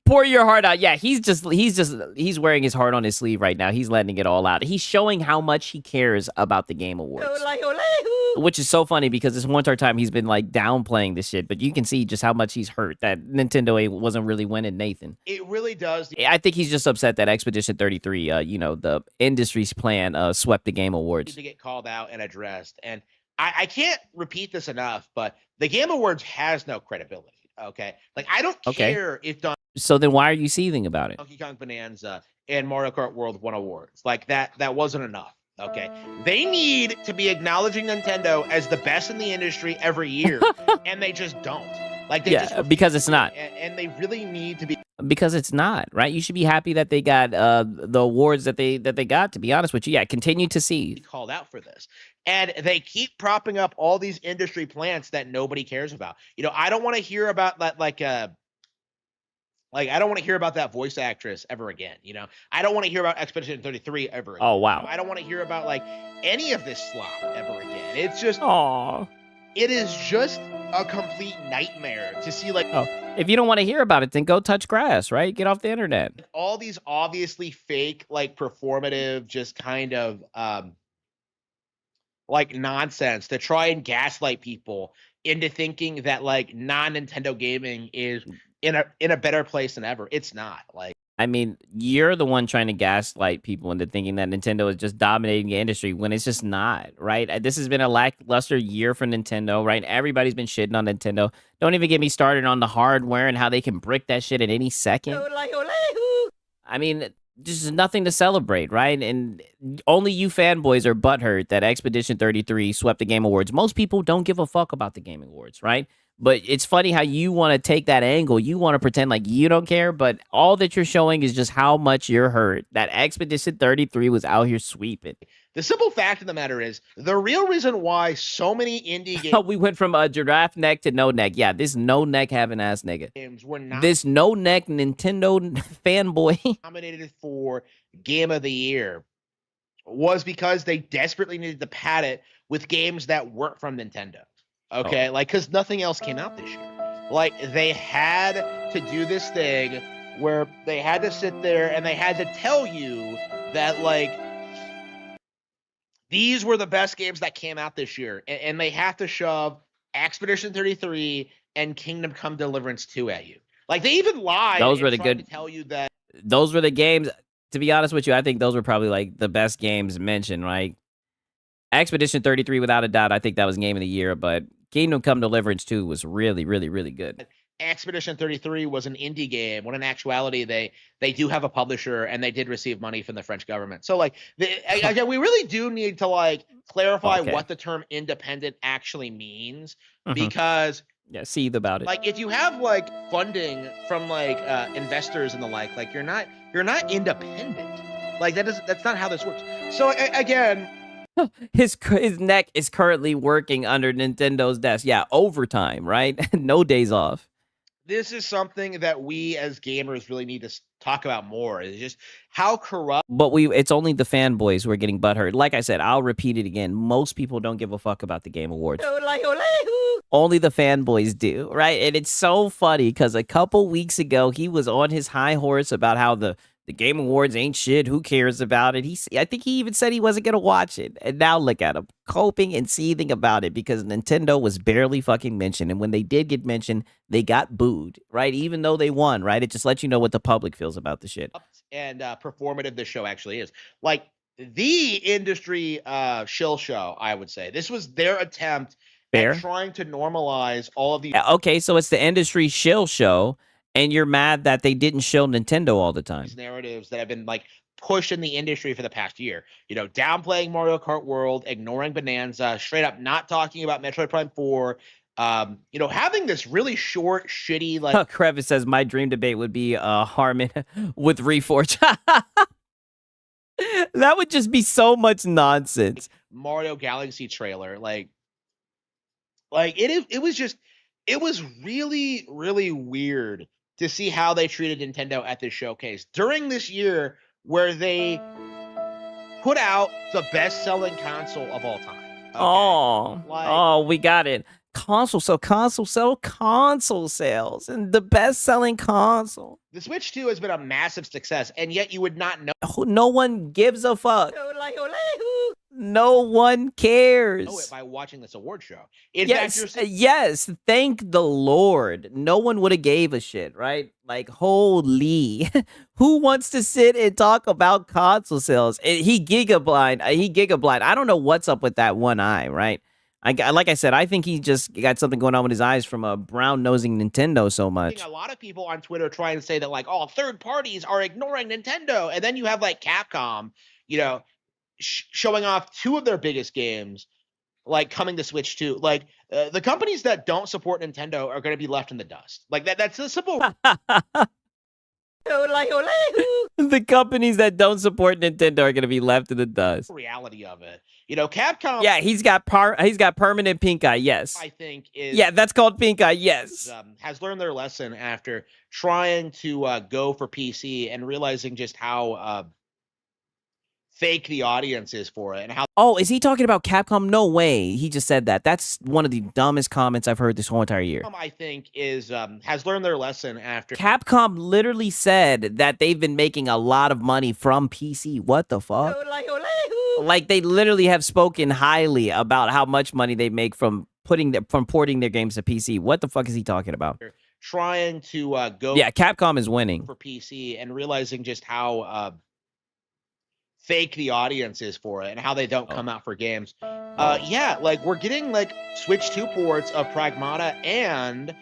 Pour your heart out. Yeah, he's wearing his heart on his sleeve right now. He's letting it all out. He's showing how much he cares about the Game Awards. Which is so funny because this one time he's been like downplaying this shit, but you can see just how much he's hurt that Nintendo wasn't really winning Nathan. it really does. I think he's just upset that Expedition 33, the industry's plan, swept the Game Awards. To get called out and addressed. And I can't repeat this enough, but the Game Awards has no credibility. Okay, like I don't care if So then why are you seething about it? Donkey Kong Bonanza and Mario Kart World won awards. Like that wasn't enough. Okay, they need to be acknowledging Nintendo as the best in the industry every year, and they just don't. Like they just because it's not. And they really need to be. Because it's not, right? You should be happy that they got the awards that they got, to be honest with you. Yeah, continue to see. Called out for this. And they keep propping up all these industry plants that nobody cares about. I don't want to hear about that like I don't want to hear about that voice actress ever again. I don't want to hear about Expedition 33 ever again. Oh, wow. I don't want to hear about like any of this slop ever again. It's just Aww. It is just a complete nightmare to see like if you don't want to hear about it, then go touch grass, right? Get off the internet. all these obviously fake, like performative, just kind of like nonsense to try and gaslight people into thinking that like non-Nintendo gaming is in a better place than ever. It's not. Like I mean, you're the one trying to gaslight people into thinking that Nintendo is just dominating the industry when it's just not, right? This has been a lackluster year for Nintendo, right? Everybody's been shitting on Nintendo. Don't even get me started on the hardware and how they can brick that shit at any second. I mean, just nothing to celebrate, right? And only you fanboys are butthurt that Expedition 33 swept the Game Awards. Most people don't give a fuck about the Game Awards, right? But it's funny how you want to take that angle. You want to pretend like you don't care, but all that you're showing is just how much you're hurt. That Expedition 33 was out here sweeping. the simple fact of the matter is the real reason why so many indie games We went from a giraffe neck to no neck. Yeah, this no neck having ass nigga. were not This no neck Nintendo fanboy. nominated for Game of the Year was because they desperately needed to pad it with games that weren't from Nintendo. Okay, like because nothing else came out this year. Like they had to do this thing where they had to sit there and they had to tell you that like these were the best games that came out this year, and they have to shove Expedition 33 and Kingdom Come Deliverance 2 at you. Like they even lied. Those were and the tried good. to tell you that Those were the games. To be honest with you, I think those were probably like the best games mentioned. Right? Expedition 33, without a doubt, I think that was Game of the Year. But Kingdom Come Deliverance 2 was really, really, really good. Expedition 33 was an indie game, when in actuality they do have a publisher and they did receive money from the French government. So like, again, we really do need to like clarify what the term independent actually means, because yeah, see about it. Like if you have like funding from like investors and the like you're not independent. Like that's not how this works. So again, his neck is currently working under Nintendo's desk. Yeah, overtime, right? No days off. This is something that we as gamers really need to talk about more. Is just how corrupt. But it's only the fanboys who are getting butthurt. Like I said, I'll repeat it again. Most people don't give a fuck about the Game Awards. Only the fanboys do, right? And it's so funny because a couple weeks ago, he was on his high horse about how the Game Awards ain't shit. Who cares about it? I think he even said he wasn't going to watch it. And now look at him, coping and seething about it because Nintendo was barely fucking mentioned. And when they did get mentioned, they got booed, right? Even though they won, right? It just lets you know what the public feels about the shit. And performative this show actually is. Like, the industry shill show, I would say. This was their attempt at trying to normalize all of these. Okay, so it's the industry shill show. And you're mad that they didn't show Nintendo all the time. Narratives that have been like pushed in the industry for the past year. You know, downplaying Mario Kart World, ignoring Bonanza, straight up not talking about Metroid Prime 4. You know, having this really short, shitty like. Crevice says my dream debate would be Harmon with Reforge. That would just be so much nonsense. Mario Galaxy trailer, like it was really, really weird to see how they treated Nintendo at this showcase during this year where they put out the best-selling console of all time. Okay? Oh, we got it. Console sales, and the best-selling console. The Switch 2 has been a massive success, and yet you would not know. No one gives a fuck. No one cares. Know it by watching this award show. Yes, thank the Lord. No one would have gave a shit, right? Like, holy. Who wants to sit and talk about console sales? He gigablind. I don't know what's up with that one eye, right? Like I said, I think he just got something going on with his eyes from brown-nosing Nintendo so much. A lot of people on Twitter try and say that, like, oh, third parties are ignoring Nintendo. And then you have, like, Capcom, you know, showing off two of their biggest games, like, coming to Switch 2. Like, the companies that don't support Nintendo are going to be left in the dust. Like, that's a simple... The companies that don't support Nintendo are going to be left in the dust. Reality of it. You know, Capcom... Yeah, he's got permanent pink eye, yes. I think is... Yeah, that's called pink eye, yes. Has learned their lesson after trying to go for PC and realizing just how fake the audience is for it. And how... Oh, is he talking about Capcom? No way. He just said that. That's one of the dumbest comments I've heard this whole entire year. I think is has learned their lesson after... Capcom literally said that they've been making a lot of money from PC. What the fuck? Like, they literally have spoken highly about how much money they make from porting their games to PC. What the fuck is he talking about? Trying to go... Yeah, Capcom is winning. For PC and realizing just how fake the audience is for it and how they don't come out for games. Yeah, like, we're getting, like, Switch 2 ports of Pragmata and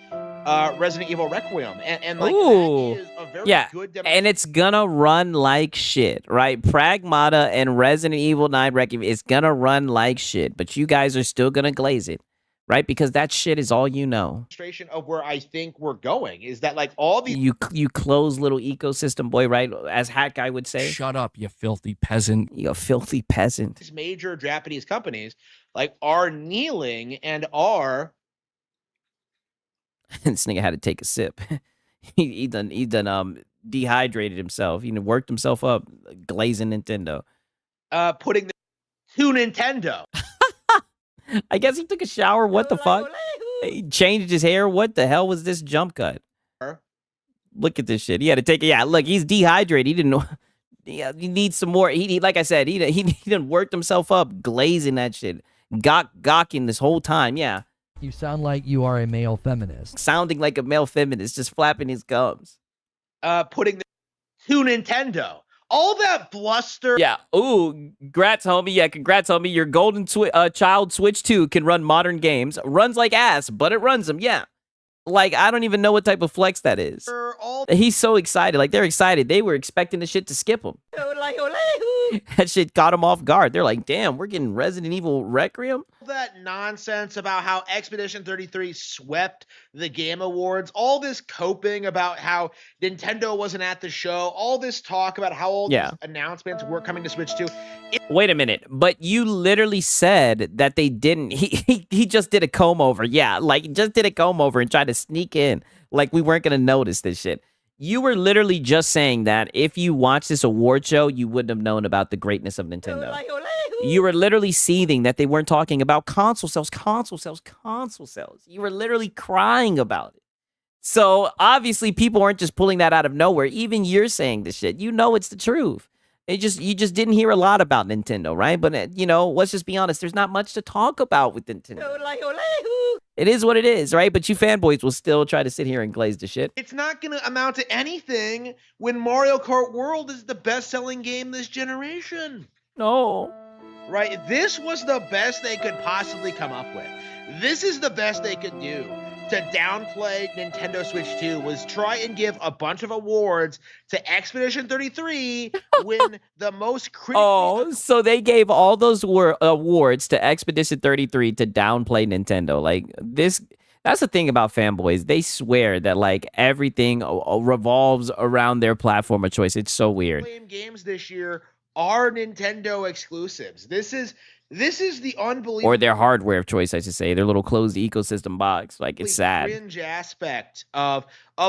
Resident Evil Requiem. And like, that is a very good... and it's gonna run like shit, right? Pragmata and Resident Evil 9 Requiem is gonna run like shit, but you guys are still gonna glaze it, right? Because that shit is all you know. Of where I think we're going is that, like, all these... You closed little ecosystem boy, right? As Hat Guy would say. Shut up, you filthy peasant. You filthy peasant. These major Japanese companies, like, are kneeling and are... This nigga had to take a sip. he done dehydrated himself. He worked himself up, glazing Nintendo. Putting to Nintendo. I guess he took a shower. What the fuck? He changed his hair. What the hell was this jump cut? Look at this shit. He had to take it. Yeah, look, he's dehydrated. He didn't know. Yeah, he needs some more. He like I said, he done worked himself up, glazing that shit, gawking this whole time. Yeah. You sound like you are a male feminist. Sounding like a male feminist, just flapping his gums. Putting to Nintendo. All that bluster. Yeah. Ooh, congrats, homie. Yeah, congrats, homie. Your golden child Switch 2 can run modern games. Runs like ass, but it runs them. Yeah. Like, I don't even know what type of flex that is. He's so excited. Like, they're excited. They were expecting the shit to skip him. That shit caught him off guard. They're like, damn, we're getting Resident Evil Requiem? That nonsense about how Expedition 33 swept the Game Awards, all this coping about how Nintendo wasn't at the show, all this talk about how all these announcements were coming to Switch 2. Wait a minute, but you literally said that they didn't. He just did a comb over. Yeah, like just did a comb over and tried to sneak in like we weren't going to notice this shit. You were literally just saying that if you watched this award show, you wouldn't have known about the greatness of Nintendo. You were literally seething that they weren't talking about console sales. You were literally crying about it. So obviously people aren't just pulling that out of nowhere. Even you're saying this shit. You know it's the truth. You just didn't hear a lot about Nintendo, right? But, you know, let's just be honest. There's not much to talk about with Nintendo. It is what it is, right? But you fanboys will still try to sit here and glaze the shit. It's not going to amount to anything when Mario Kart World is the best-selling game this generation. No. Right? This was the best they could possibly come up with. This is the best they could do to downplay Nintendo Switch 2 was try and give a bunch of awards to Expedition 33 when the most critical. Oh, so they gave all those awards to Expedition 33 to downplay Nintendo. Like this, that's the thing about fanboys. They swear that like everything revolves around their platform of choice. It's so weird. Games this year are Nintendo exclusives. This is the unbelievable, or their hardware of choice, I should say, their little closed ecosystem box. Like, it's sad. Cringe aspect of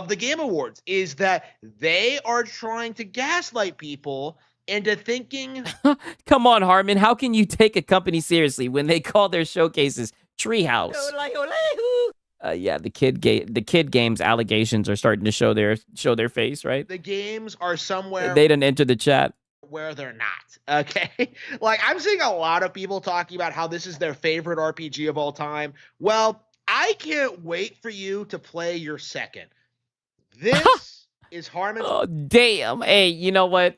the Game Awards is that they are trying to gaslight people into thinking. Come on, Harmon. How can you take a company seriously when they call their showcases Treehouse? Yeah, the kid games allegations are starting to show their face, right? The games are somewhere they didn't enter the chat where they're not. Okay, like I'm seeing a lot of people talking about how this is their favorite RPG of all time. Well, I can't wait for you to play your second. This is Harmon. Oh, damn. Hey, you know what?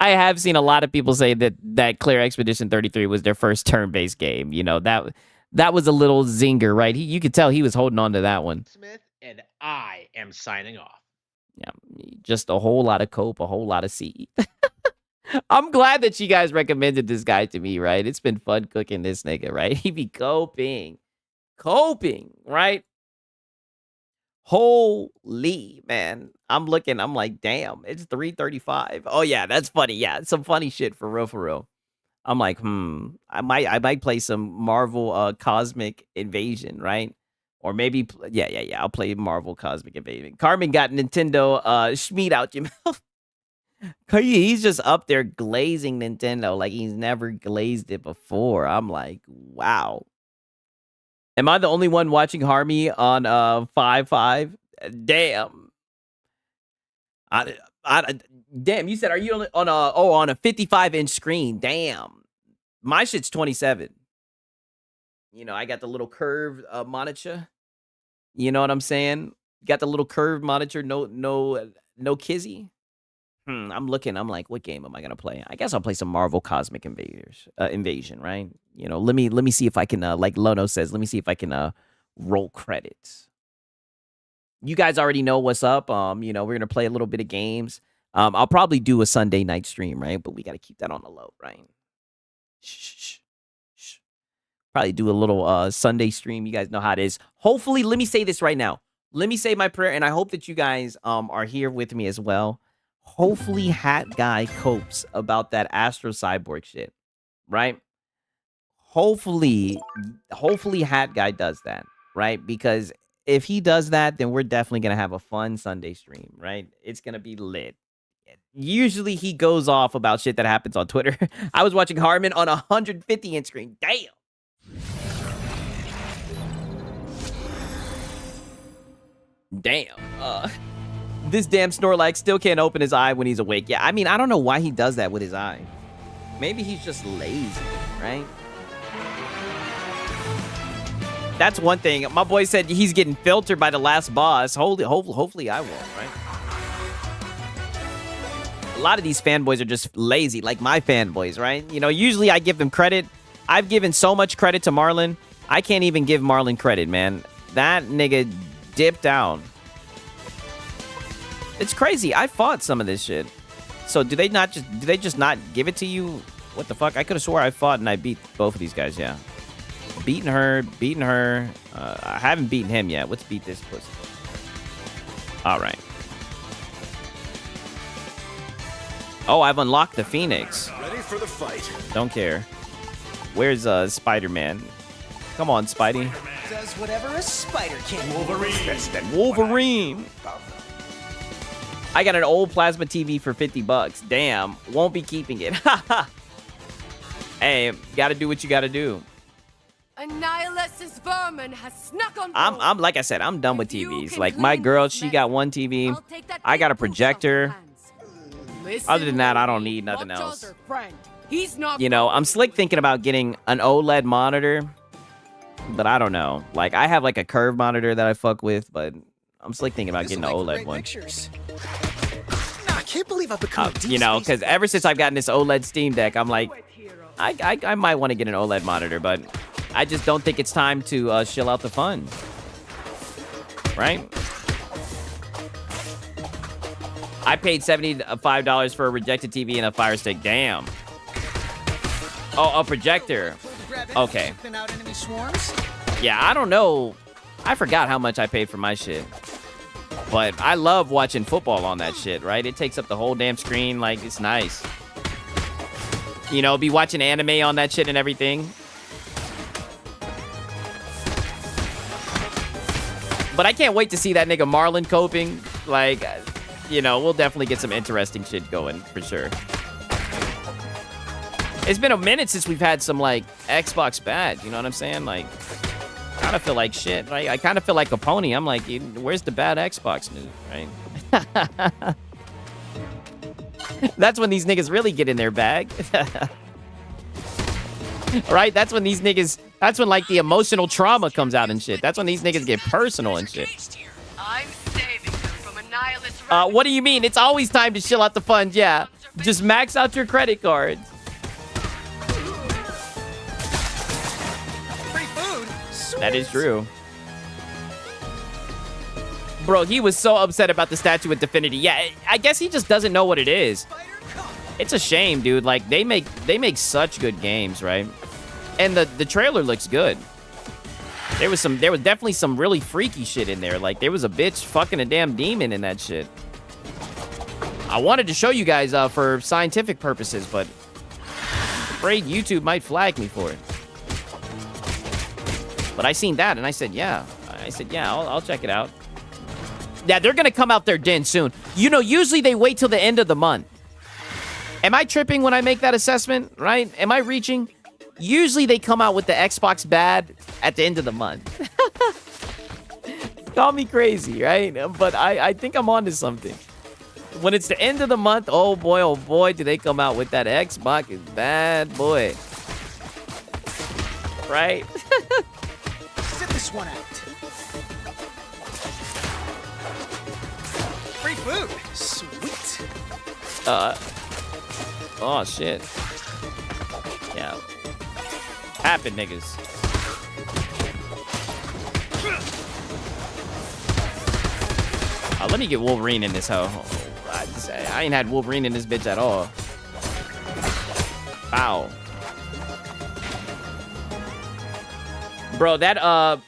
I have seen a lot of people say that Clear Expedition 33 was their first turn-based game. You know, that was a little zinger, right? You could tell he was holding on to that one. Smith, and I am signing off. Yeah, just a whole lot of cope, a whole lot of seed. I'm glad that you guys recommended this guy to me, right? It's been fun cooking this nigga, right? He be coping, right? Holy, man. I'm looking, I'm like, damn, it's 3:35. Oh, yeah, that's funny. Yeah, some funny shit for real. I'm like, I might play some Marvel Cosmic Invasion, right? Or maybe, yeah, I'll play Marvel Cosmic Invasion. Carmen got Nintendo Schmeat out your mouth. He's just up there glazing Nintendo like he's never glazed it before. I'm like, wow. Am I the only one watching Harmy on 5.5? Damn. Damn, you said, are you on a 55-inch screen? Damn. My shit's 27. You know, I got the little curved monitor. You know what I'm saying? Got the little curved monitor, no kizzy. I'm looking, I'm like, what game am I gonna play? I guess I'll play some Marvel Cosmic Invasion, right? You know, let me see if I can like Lono says, let me see if I can roll credits. You guys already know what's up. You know, we're gonna play a little bit of games. I'll probably do a Sunday night stream, right? But we gotta keep that on the low, right? Shh. Probably do a little Sunday stream. You guys know how it is. Hopefully, let me say this right now. Let me say my prayer, and I hope that you guys are here with me as well. Hopefully, Hat Guy copes about that Astro Cyborg shit, right? Hopefully Hat Guy does that, right? Because if he does that, then we're definitely gonna have a fun Sunday stream, right? It's gonna be lit. Usually he goes off about shit that happens on Twitter. I was watching Harmon on a 150-inch screen. Damn. This damn Snorlax still can't open his eye when he's awake. Yeah, I mean, I don't know why he does that with his eye. Maybe he's just lazy, right? That's one thing. My boy said he's getting filtered by the last boss. Hopefully I won't, right? A lot of these fanboys are just lazy, like my fanboys, right? You know, usually I give them credit. I've given so much credit to Marlon. I can't even give Marlon credit, man. That nigga dipped out. It's crazy. I fought some of this shit. So do they just not give it to you? What the fuck? I could have swore I fought and I beat both of these guys, yeah. Beating her. I haven't beaten him yet. Let's beat this pussy. All right. Oh, I've unlocked the Phoenix. Ready for the fight. Don't care. Where's Spider-Man? Come on, Spidey. Does whatever a spider can. Wolverine. I got an old plasma TV for $50. Damn, won't be keeping it. Hey, gotta do what you gotta do. Annihilus' vermin has snuck on board. I'm like I said, I'm done with TVs. Like my girl, she got one TV. I got a projector. Other than that, I don't need nothing else. You know, I'm slick thinking about getting an OLED monitor, but I don't know. Like I have like a curved monitor that I fuck with, but I'm slick thinking about getting an OLED one. I can't believe I've become You know, because ever since I've gotten this OLED Steam Deck, I'm like, I might want to get an OLED monitor, but I just don't think it's time to shill out the fun. Right? I paid $75 for a rejected TV and a Fire Stick. Damn. Oh, a projector. Okay. Yeah, I don't know. I forgot how much I paid for my shit. But I love watching football on that shit, right? It takes up the whole damn screen. Like, it's nice. You know, be watching anime on that shit and everything. But I can't wait to see that nigga Marlon coping. Like, you know, we'll definitely get some interesting shit going for sure. It's been a minute since we've had some, like, Xbox bad. You know what I'm saying? Like, I kind of feel like shit, right? I kind of feel like a pony. I'm like, where's the bad Xbox news, right? That's when these niggas really get in their bag. Right? That's when these niggas... That's when, like, the emotional trauma comes out and shit. That's when these niggas get personal and shit. What do you mean? It's always time to chill out the funds, yeah. Just max out your credit cards. Free food? That is true. Bro, he was so upset about the Statue of Divinity. Yeah, I guess he just doesn't know what it is. It's a shame, dude. Like, they make such good games, right? And the trailer looks good. There was definitely some really freaky shit in there. Like, there was a bitch fucking a damn demon in that shit. I wanted to show you guys for scientific purposes, but I'm afraid YouTube might flag me for it. But I seen that, and I said, yeah. I'll check it out. Yeah, they're going to come out their den soon. You know, usually they wait till the end of the month. Am I tripping when I make that assessment, right? Am I reaching? Usually they come out with the Xbox bad at the end of the month. Call me crazy, right? But I think I'm onto something. When it's the end of the month, oh boy, do they come out with that Xbox is bad, boy. Right? Sit this one out. Free food. Sweet. Oh, shit. Yeah. Happen, niggas. Let me get Wolverine in this hoe. I ain't had Wolverine in this bitch at all. Ow. Bro, that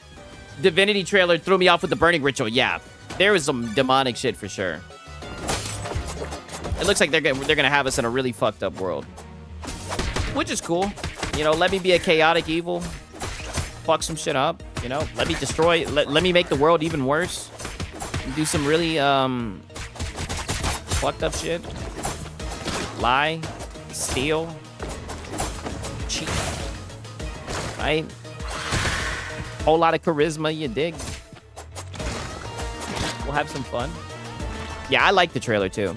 Divinity trailer threw me off with the burning ritual. Yeah, there was some demonic shit for sure. It looks like they're gonna have us in a really fucked up world, which is cool. You know, let me be a chaotic evil, fuck some shit up. You know, let me destroy. Let me make the world even worse. Do some really fucked up shit. Lie, steal, cheat. Right? Whole lot of charisma, you dig? We'll have some fun. Yeah, I like the trailer too.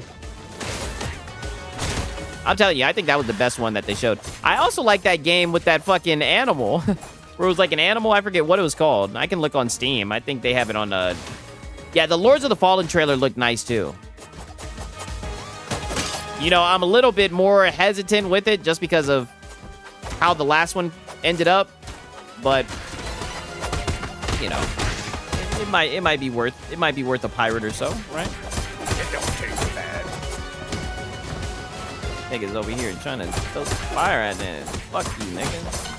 I'm telling you, I think that was the best one that they showed. I also like that game with that fucking animal. Where it was like an animal. I forget what it was called. I can look on Steam. I think they have it on... Yeah, the Lords of the Fallen trailer looked nice too. You know, I'm a little bit more hesitant with it just because of how the last one ended up. But, you know, it might be worth a pirate or so, right? It don't taste bad. Niggas over here trying to throw some fire at them. Fuck you, nigga.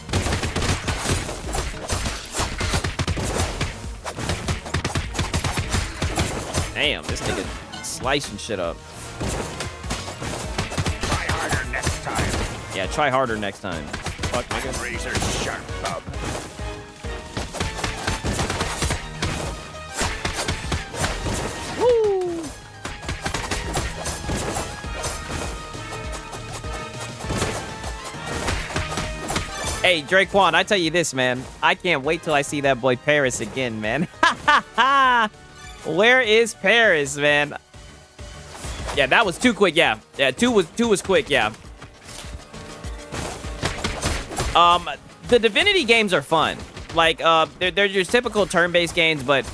Damn, this nigga slicing shit up. Try harder next time. Yeah, try harder next time. Fuck, nigga. Razor sharp thumb. Woo! Hey, Draquan, I tell you this, man. I can't wait till I see that boy Paris again, man. Where is Paris, man? Yeah, that was too quick. Yeah, two was quick. Yeah. The Divinity games are fun. Like, they're your typical turn-based games, but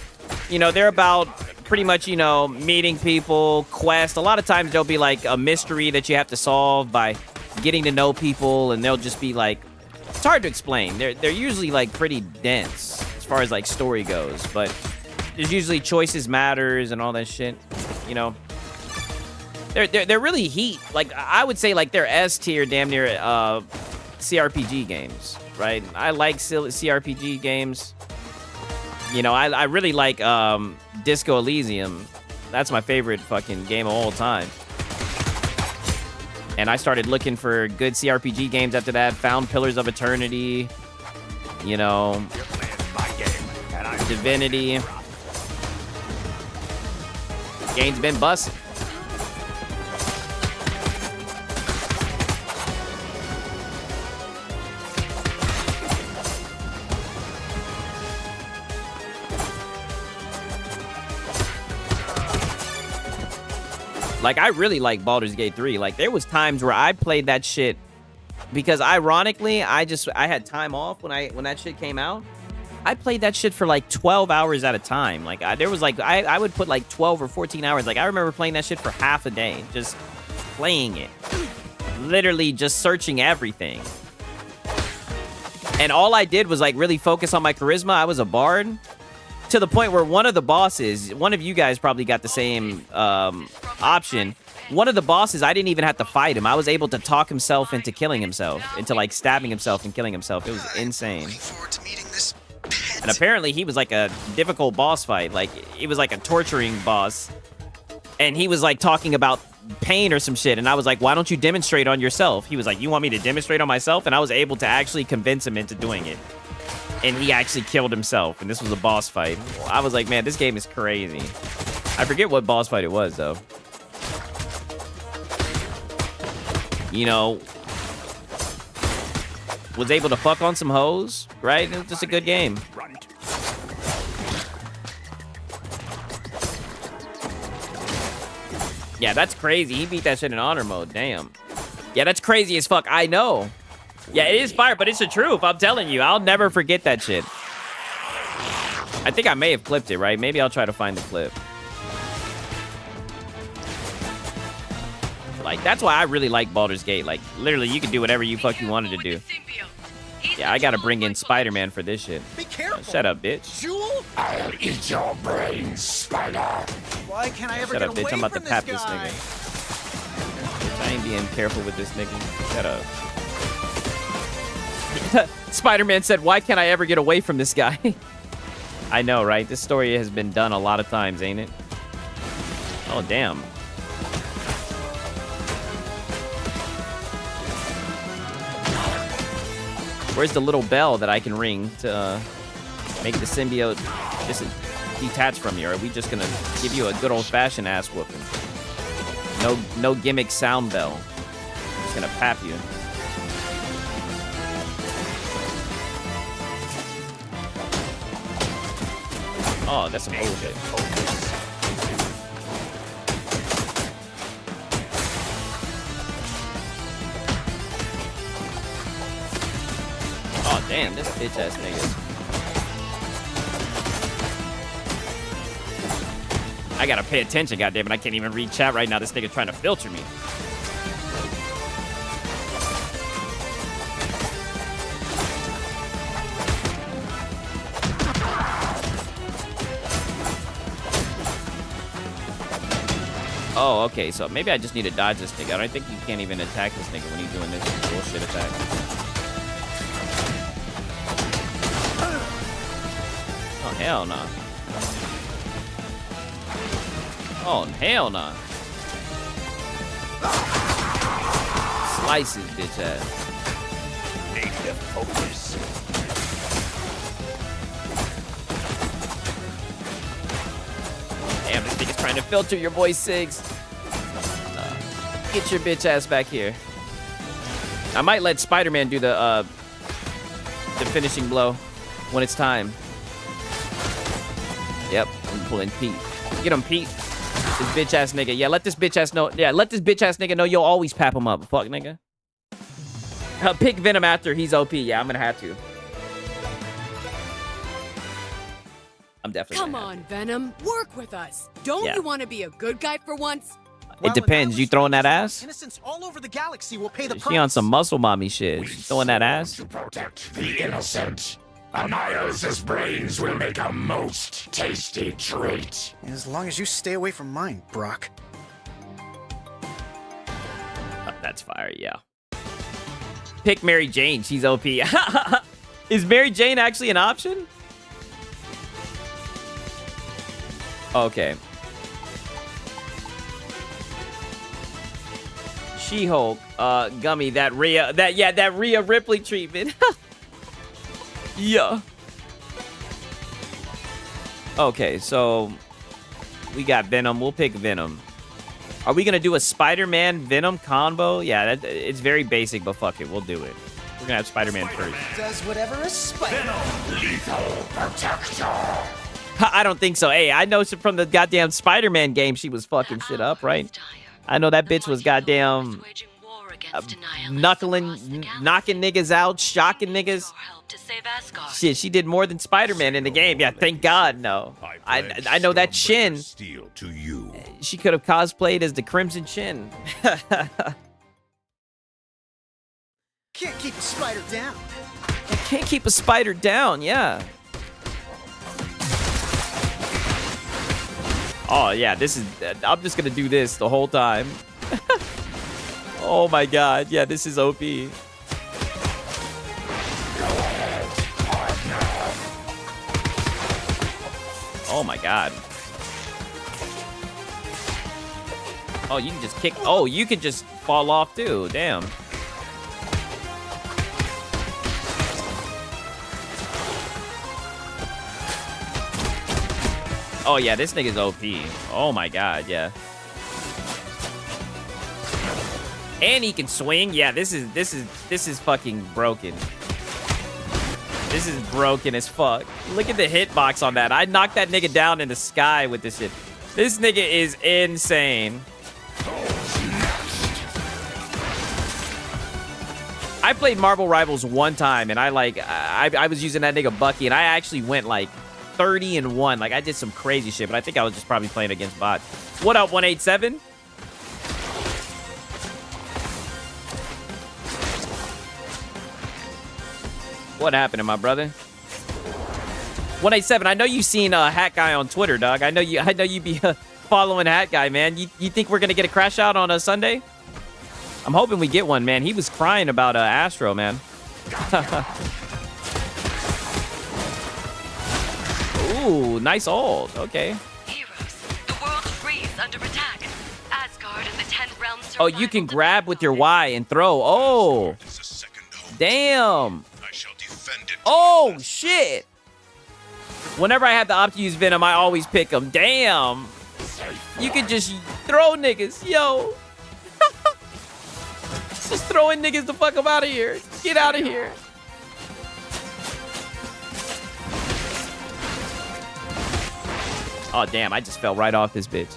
you know they're about pretty much meeting people, quest. A lot of times there'll be like a mystery that you have to solve by getting to know people, and they'll just be like, it's hard to explain. They're usually like pretty dense as far as like story goes, but there's usually choices matters and all that shit. You know, they're really heat. Like I would say like they're S tier, damn near CRPG games, right? I like CRPG games. You know, I really like Disco Elysium. That's my favorite fucking game of all time. And I started looking for good CRPG games after that. Found Pillars of Eternity. You know, Divinity. Game's been busting. Like, I really like Baldur's Gate 3. Like, there was times where I played that shit because, ironically, I had time off when that shit came out. I played that shit for like 12 hours at a time. Like, I would put like 12 or 14 hours. Like, I remember playing that shit for half a day, just playing it. Literally just searching everything. And all I did was like really focus on my charisma. I was a bard. To the point where one of the bosses, one of you guys probably got the same option. One of the bosses, I didn't even have to fight him. I was able to talk himself into killing himself, into like stabbing himself and killing himself. It was insane. And apparently he was like a difficult boss fight. Like it was like a torturing boss. And he was like talking about pain or some shit. And I was like, why don't you demonstrate on yourself? He was like, you want me to demonstrate on myself? And I was able to actually convince him into doing it. And he actually killed himself, and this was a boss fight. I was like, man, this game is crazy. I forget what boss fight it was, though. You know, was able to fuck on some hoes, right? It was just a good game. Yeah, that's crazy. He beat that shit in honor mode, damn. Yeah, that's crazy as fuck, I know. Yeah, it is fire, but it's the truth. I'm telling you, I'll never forget that shit. I think I may have clipped it, right? Maybe I'll try to find the clip. Like, that's why I really like Baldur's Gate. Like, literally, you can do whatever you fuck you wanted to do. Yeah, I gotta bring in Spider-Man for this shit. Be careful. Shut up, bitch. Jewel? I'll eat your brains, Spider. Why can't I ever Shut up, bitch. I'm about to pap this nigga. Bitch, I ain't being careful with this nigga. Shut up. Spider-Man said, why can't I ever get away from this guy? I know, right? This story has been done a lot of times, ain't it? Oh, damn. Where's the little bell that I can ring to make the symbiote just detach from you? Or are we just gonna give you a good old-fashioned ass whooping? No gimmick sound bell. I'm just gonna pap you. Oh, that's some bullshit. Oh, damn, this bitch ass nigga. I gotta pay attention, goddammit. I can't even read chat right now. This nigga trying to filter me. Oh, okay. So maybe I just need to dodge this nigga. I don't think you can't even attack this nigga when he's doing this bullshit attack. Oh, hell no. Oh, hell no. Slices, bitch ass. Focus. Damn, this nigga's trying to filter your boy Sigs. Get your bitch ass back here. I might let Spider-Man do the finishing blow when it's time. Yep, I'm pulling Pete. Get him, Pete. This bitch ass nigga. Yeah, let this bitch ass know. Yeah, let this bitch ass nigga know you'll always pap him up. Fuck, nigga. Pick Venom after he's OP. Yeah, I'm gonna have to. I'm definitely. Come on, Venom. Work with us. Don't you want to be a good guy for once? It depends. You throwing that ass? Innocents all over the galaxy will pay the She on some muscle mommy shit. You throwing that ass? To protect the innocent. Annihilus' brains will make a most tasty treat. As long as you stay away from mine, Brock. Oh, that's fire, yeah. Pick Mary Jane. She's OP. Is Mary Jane actually an option? Okay. She-Hulk, Gummy, that Rhea Ripley treatment. Yeah. Okay, so we got Venom. We'll pick Venom. Are we gonna do a Spider-Man Venom combo? Yeah, it's very basic, but fuck it, we'll do it. We're gonna have Spider-Man first. Does whatever a spider. Lethal protector. I don't think so. Hey, I know from the goddamn Spider-Man game she was fucking shit up, right? I know that bitch was goddamn knocking niggas out, shocking niggas. Shit, she did more than Spider-Man in the game. Yeah, thank God, no. I know that Chin. She could have cosplayed as the Crimson Chin. Can't keep a spider down. Can't keep a spider down, yeah. Oh, yeah, this is... I'm just gonna do this the whole time. Oh, my God. Yeah, this is OP. Oh, my God. Oh, you can just kick... Oh, you can just fall off, too. Damn. Oh, yeah, this nigga's OP. Oh, my God, yeah. And he can swing. Yeah, this is fucking broken. This is broken as fuck. Look at the hitbox on that. I knocked that nigga down in the sky with this shit. This nigga is insane. I played Marvel Rivals one time, and I was using that nigga Bucky, and I actually went like 30-1. Like, I did some crazy shit, but I think I was just probably playing against bots. What up, 187? What happened to my brother? 187. I know you seen Hat Guy on Twitter, dog. I know you be following Hat Guy, man. You think we're gonna get a crash out on a Sunday? I'm hoping we get one, man. He was crying about Astro, man. Ooh, nice ult. Okay. Heroes, the world frees under attack. Asgard and the 10 realms. Oh, you can grab with your Y and throw. Oh. Damn. Oh, shit. Whenever I have the option to use Venom, I always pick him. Damn. You can just throw niggas. Yo. Just throwing niggas the fuck up out of here. Get out of here. Oh, damn. I just fell right off this bitch.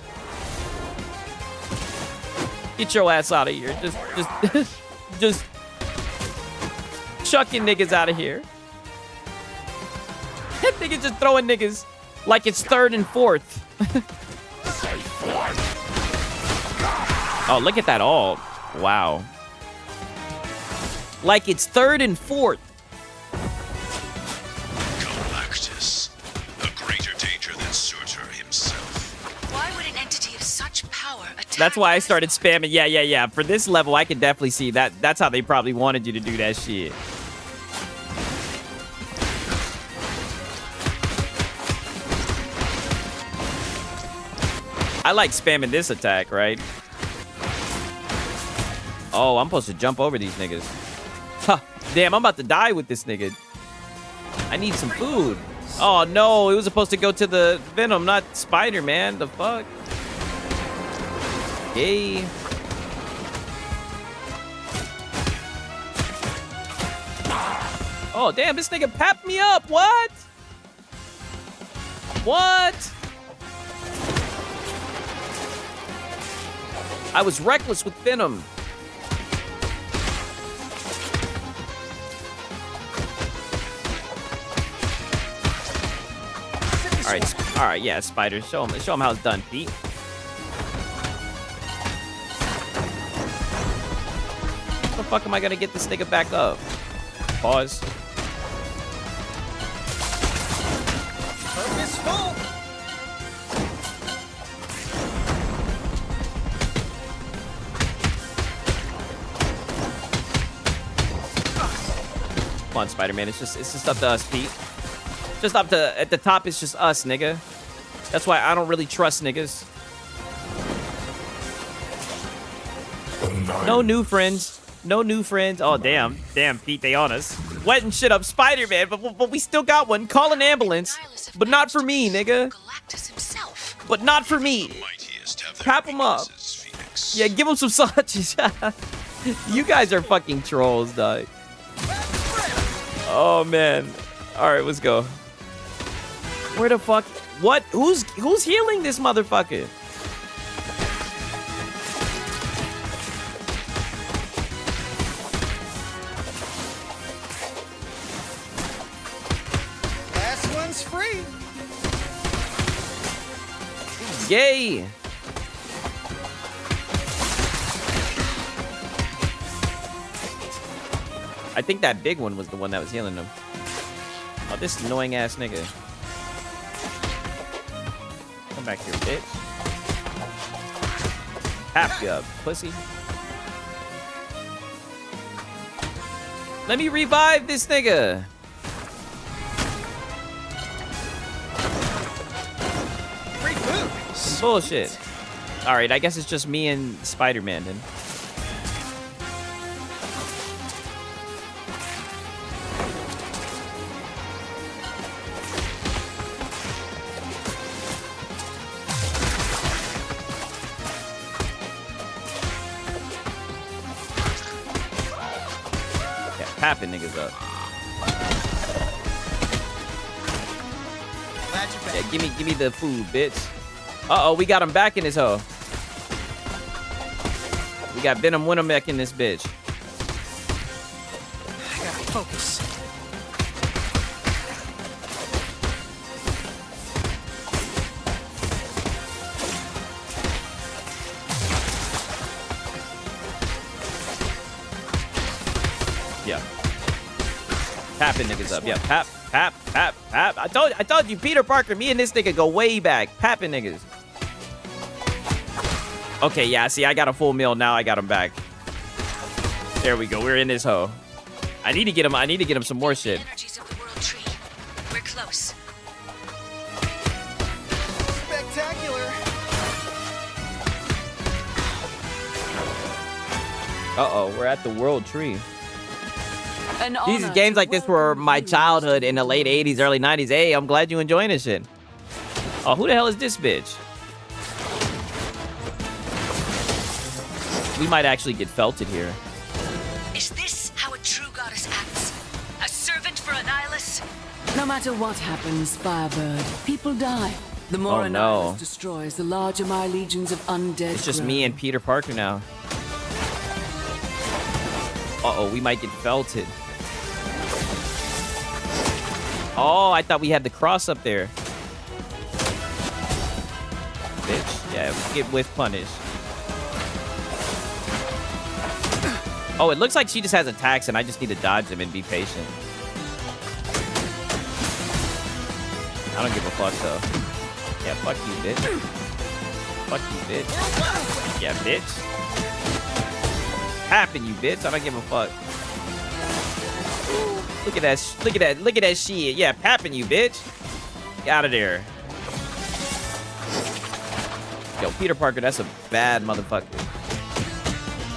Get your ass out of here. Just chucking niggas out of here. That nigga just throwing niggas like it's 3rd and 4th. Oh, look at that ult. Wow. Like it's 3rd and 4th. Galactus, a greater danger than Surtur himself. Why would an entity of such power attempt That's why I started spamming. Yeah. For this level, I can definitely see that. That's how they probably wanted you to do that shit. I like spamming this attack, right? Oh, I'm supposed to jump over these niggas. Huh. Damn, I'm about to die with this nigga. I need some food. Oh, no. It was supposed to go to the Venom, not Spider-Man. The fuck? Yay. Oh, damn. This nigga papped me up. What? What? I was reckless with Venom. All right, yeah, Spider. Show him how it's done, Pete. How the fuck am I gonna get this nigga back up? Pause. Purposeful. Come on, Spider-Man. It's just up to us, Pete. Just up to at the top. It's just us, nigga. That's why I don't really trust niggas. No new friends. No new friends. Oh damn, Pete, they on us. Wetting shit up, Spider-Man. But we still got one. Call an ambulance, but not for me, nigga. But not for me. Pap him up. Yeah, give him some sausages. You guys are fucking trolls, dog. Oh man. All right, let's go. Where the fuck? What? Who's healing this motherfucker? Last one's free. Yay! I think that big one was the one that was healing them. Oh, this annoying ass nigga. Come back here, bitch. Tap you up, pussy. Let me revive this nigga. Free food. Bullshit. All right, I guess it's just me and Spider-Man then. Tapping niggas up. Yeah, give me the food, bitch. Uh-oh, we got him back in this hoe. We got Venom Winnemek in this bitch. I gotta focus. Yeah. Tapping niggas up. Yeah, pap. I told you, Peter Parker, me and this nigga go way back. Papping niggas. Okay, yeah, see, I got a full meal. Now I got him back. There we go. We're in this hoe. I need to get him some more shit. Energies of the world tree. We're close. Spectacular. Uh-oh, we're at the world tree. These games like this were my childhood in the late 80s, early 90s. Hey, I'm glad you enjoying this shit. Oh, who the hell is this bitch? We might actually get felted here. Is this how a true goddess acts? A servant for Annihilus? No matter what happens, Firebird, people die. The more Oh, no. Annihilus destroys, the larger my legions of undead It's just grow. me and Peter Parker now. Uh-oh, we might get felted. Oh, I thought we had the cross up there. Bitch. Yeah, we get with punish. Oh, it looks like she just has attacks and I just need to dodge them and be patient. I don't give a fuck, though. Yeah, fuck you, bitch. Fuck you, bitch. Yeah, bitch. Happen, you bitch. I don't give a fuck. Look at that. Look at that. Look at that shit. Yeah, papping you, bitch. Get out of there. Yo, Peter Parker, that's a bad motherfucker.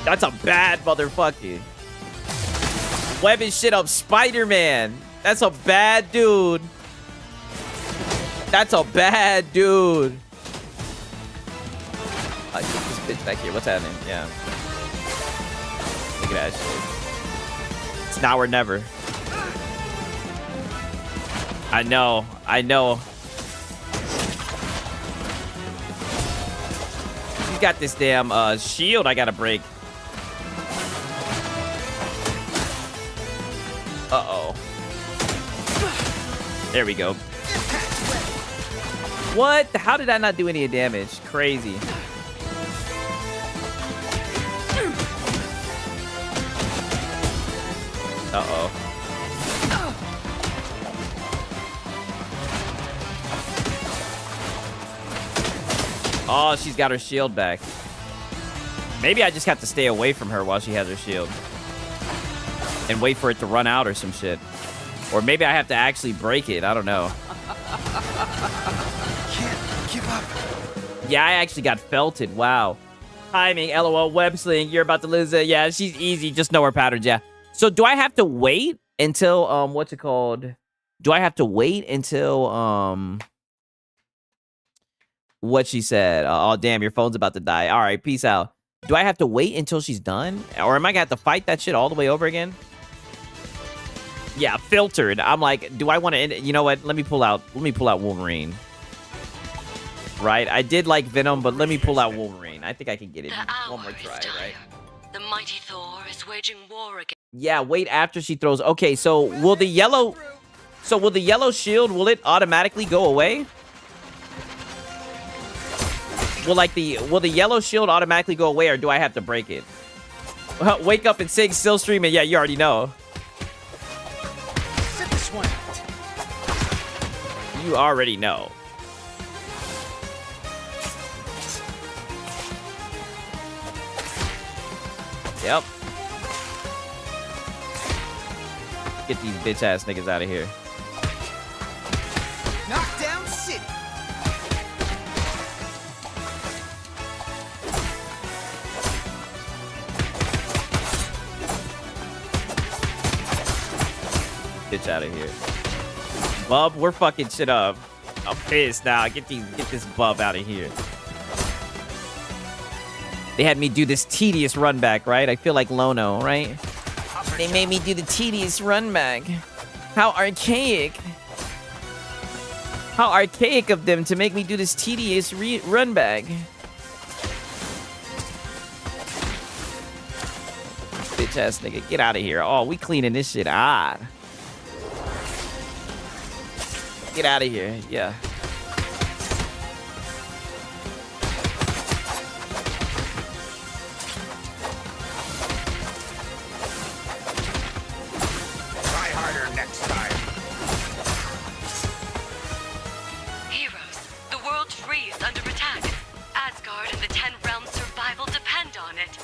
That's a bad motherfucker. Webbing shit up Spider-Man. That's a bad dude. That's a bad dude. Get this bitch back here. What's happening? Yeah. Look at that shit. It's now or never. I know. I know. He's got this damn shield I gotta break. Uh-oh. There we go. What? How did I not do any damage? Crazy. Uh-oh. Oh, she's got her shield back. Maybe I just have to stay away from her while she has her shield. And wait for it to run out or some shit. Or maybe I have to actually break it. I don't know. Can't give up. Yeah, I actually got felted. Wow. Timing, LOL, web sling. You're about to lose it. Yeah, she's easy. Just know her patterns. Yeah. So do I have to wait until, what's it called? Do I have to wait until, what she said? Oh, damn, your phone's about to die. All right, peace out. Do I have to wait until she's done? Or am I gonna have to fight that shit all the way over again? Yeah, filtered. I'm like, do I want to end it? You know what? Let me pull out Wolverine. Right? I did like Venom, but let me pull out Wolverine. I think I can get it one more try, right? The mighty Thor is waging war again. Yeah, wait after she throws. Okay, so will the yellow shield, will it automatically go away? Will the yellow shield automatically go away, or do I have to break it? Wake up and sing, still streaming. Yeah, you already know. Sit this one out. You already know. Yep. Get these bitch ass niggas out of here. Knockdown City. Bitch out of here. Bub, we're fucking shit up. I'm pissed now. Get this bub out of here. They had me do this tedious run back, right? I feel like Lono, right? They made me do the tedious run back. How archaic. How archaic of them to make me do this tedious run back. Bitch ass nigga, get out of here. Oh, we cleaning this shit out. Get out of here. Yeah. Try harder next time. Heroes, the world tree is under attack. Asgard and the 10 realms' survival depend on it.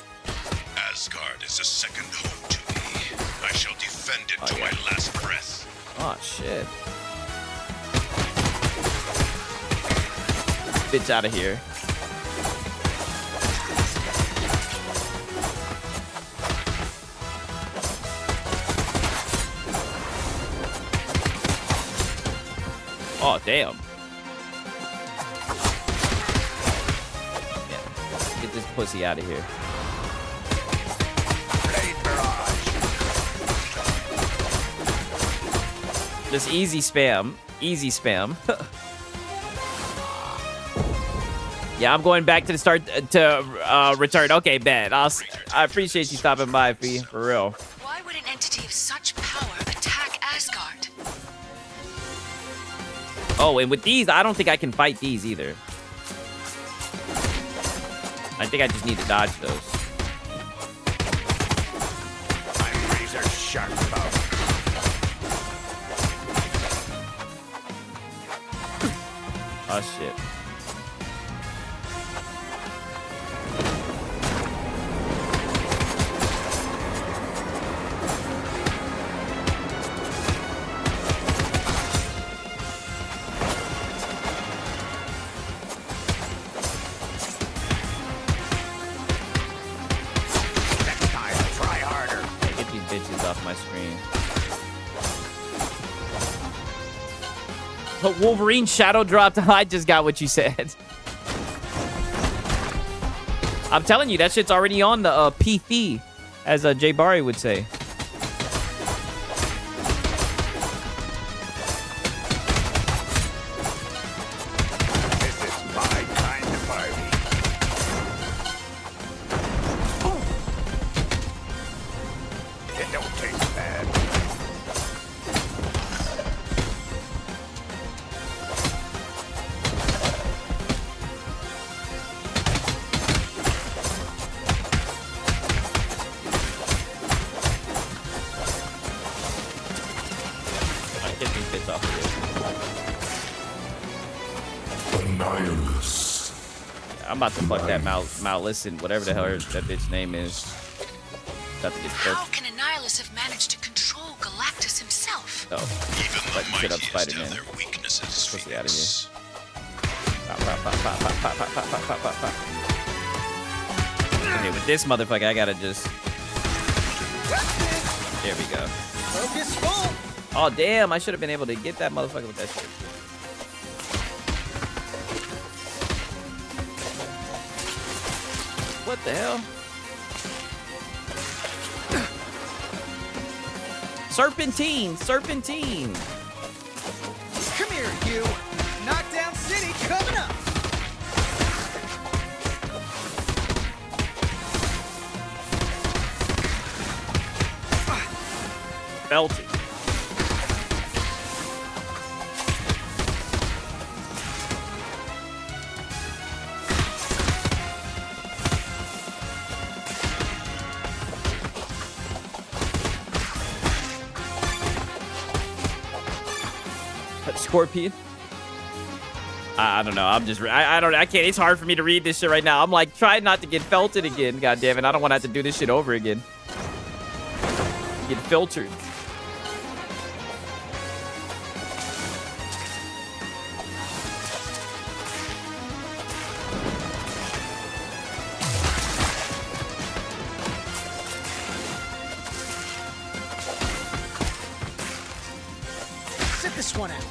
Asgard is a second home to me. I shall defend it to my last breath. Oh, shit. Bitch out of here. Oh, damn. Yeah. Get this pussy out of here. Just easy spam. Easy spam. Yeah, I'm going back to the start to return. Okay, bet. I appreciate you stopping by, Fee. For real. Why would an entity of such power attack Asgard? Oh, and with these, I don't think I can fight these either. I think I just need to dodge those. I'm razor sharp about. Oh, shit. off my screen. But Wolverine shadow dropped. I just got what you said. I'm telling you, that shit's already on the PC, as Jay Barry would say. This is my kind of party. It don't taste bad. Get these bits off of Annihilus. here. I'm about to fuck that Listen, whatever the hell that bitch name is. About to get How fucked. can Annihilus have managed to control Galactus himself? Oh, but shit up Spider-Man. Pussy out of here. Pop, pop, pop, pop, pop, pop, pop, pop, pop, pop, pop. Okay, with this motherfucker, I gotta just. There we go. Focus full. Oh damn! I should have been able to get that motherfucker with that shit. What the hell? Serpentine! Serpentine! Come here, you. Knockdown City coming up. Belty. Scorpion. I don't know. I'm just. I don't. I can't. It's hard for me to read this shit right now. I'm like trying not to get felted again. God damn it! I don't want to have to do this shit over again. Get filtered. Sit this one out.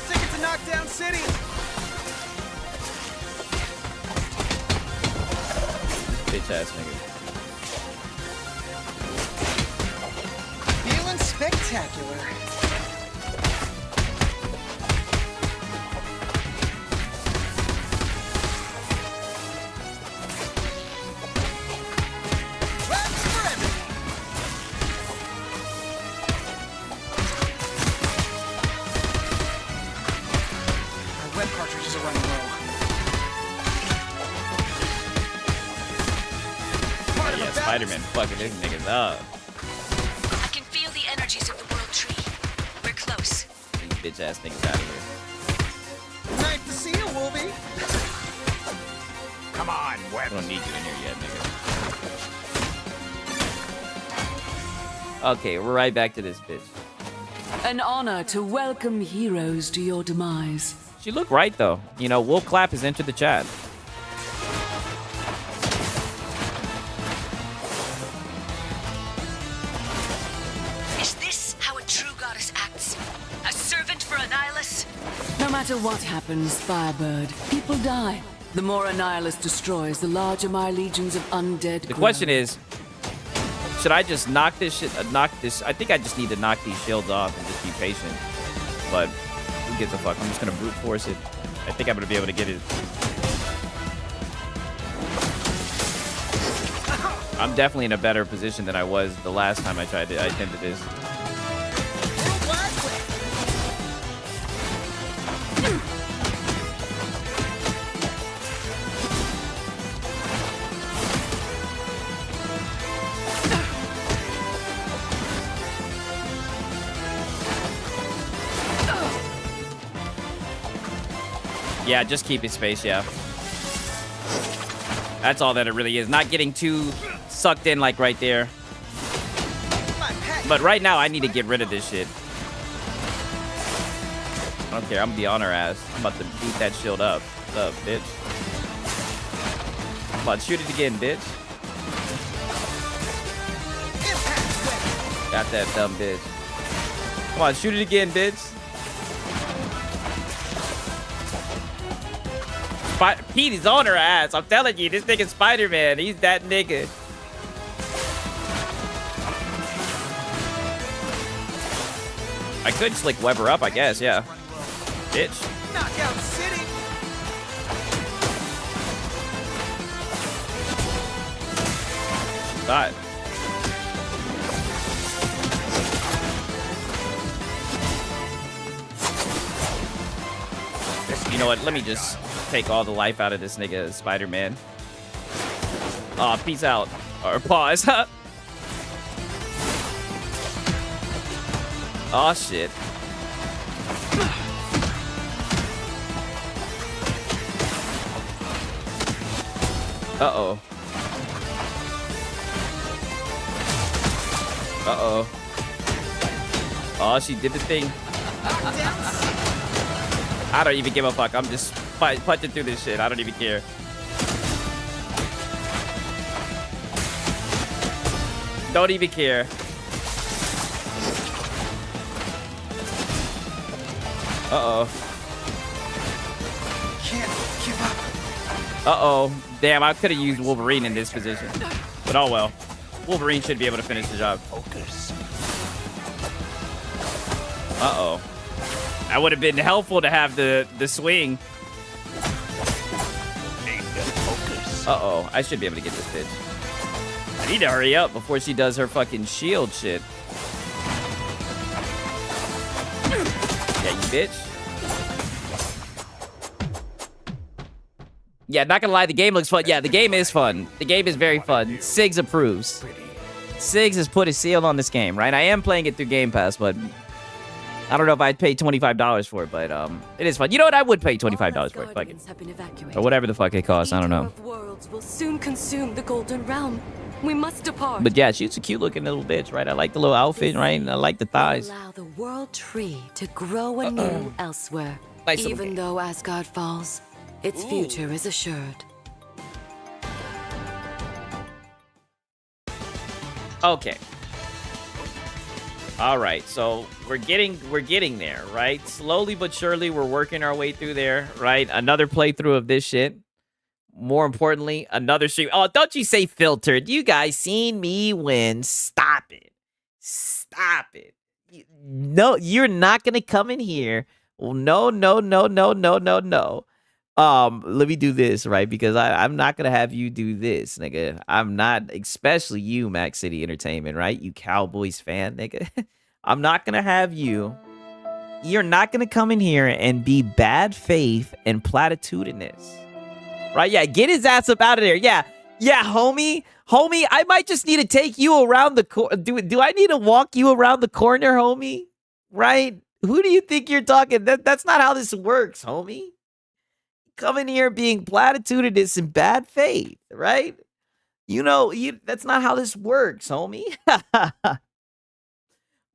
Take it to Knockdown City. Bitch ass nigga. Feeling spectacular. That's for everyone. Our web cartridges are running low. Part of Yeah, a balance. Spider-Man fucking these niggas up. I can feel the energies of the World Tree. We're close. These bitch ass niggas out of here. Nice to see you, Wolvie. Come on, I Web. don't need you in here yet, nigga. Okay, we're right back to this bitch. An honor to welcome heroes to your demise. She looked right though. You know, Wolf Clap has entered the chat. Is this how a true goddess acts? A servant for Annihilus? No matter what happens, Firebird, people die. The more Annihilus destroys, the larger my legions of undead The grow. question is, should I just knock this shit? I think I just need to knock these shields off and just be patient. But who gives a fuck? I'm just gonna brute force it. I think I'm gonna be able to get it. I'm definitely in a better position than I was the last time I attempted this. Yeah, just keep it space, yeah. That's all that it really is. Not getting too sucked in like right there. But right now, I need to get rid of this shit. I don't care. I'm gonna be on her ass. I'm about to beat that shield up. What's up, bitch? Come on, shoot it again, bitch. Got that dumb bitch. Come on, shoot it again, bitch. Pete is on her ass. I'm telling you, this nigga Spider-Man. He's that nigga. I could slick web her up, I guess, yeah. Bitch. Knockout City. Died. You know what? Let me just take all the life out of this nigga Spider-Man. Aw, peace out. Or pause. Oh shit. Uh-oh. Uh-oh. Oh, she did the thing. I don't even give a fuck. I'm just punching through this shit. I don't even care. Don't even care. Uh-oh. Can't give up. Uh-oh. Damn, I could have used Wolverine in this position. But oh well. Wolverine should be able to finish the job. Focus. Uh-oh. That would have been helpful to have the swing. Uh-oh. I should be able to get this bitch. I need to hurry up before she does her fucking shield shit. Yeah, you bitch. Yeah, not gonna lie, the game looks fun. Yeah, the game is fun. The game is very fun. Sigs approves. Sigs has put a seal on this game, right? I am playing it through Game Pass, but I don't know if I'd pay $25 for it, but it is fun. You know what? I would pay $25 for it. Fuck it. Or whatever the fuck it costs. I don't know. Worlds will soon consume the Golden Realm. We must depart. But yeah, she's a cute looking little bitch, right? I like the little outfit, right? And I like the thighs. Allow the world tree to grow anew elsewhere. Nice Even though Asgard falls, its future is assured. Okay. All right, so we're getting there, right? Slowly but surely, we're working our way through there, right? Another playthrough of this shit. More importantly, another stream. Oh, don't you say filtered. You guys seen me win. Stop it. Stop it. No, you're not going to come in here. Well, no. Let me do this, right? Because I'm not going to have you do this, nigga. I'm not, especially you, Max City Entertainment, right? You Cowboys fan, nigga. I'm not going to have you. You're not going to come in here and be bad faith and platitudinous. Right? Yeah, get his ass up out of there. Yeah, homie. Homie, I might just need to take you around the corner. Do I need to walk you around the corner, homie? Right? Who do you think you're talking? That's not how this works, homie. Come in here being platitudinous and bad faith, right? You know, that's not how this works, homie.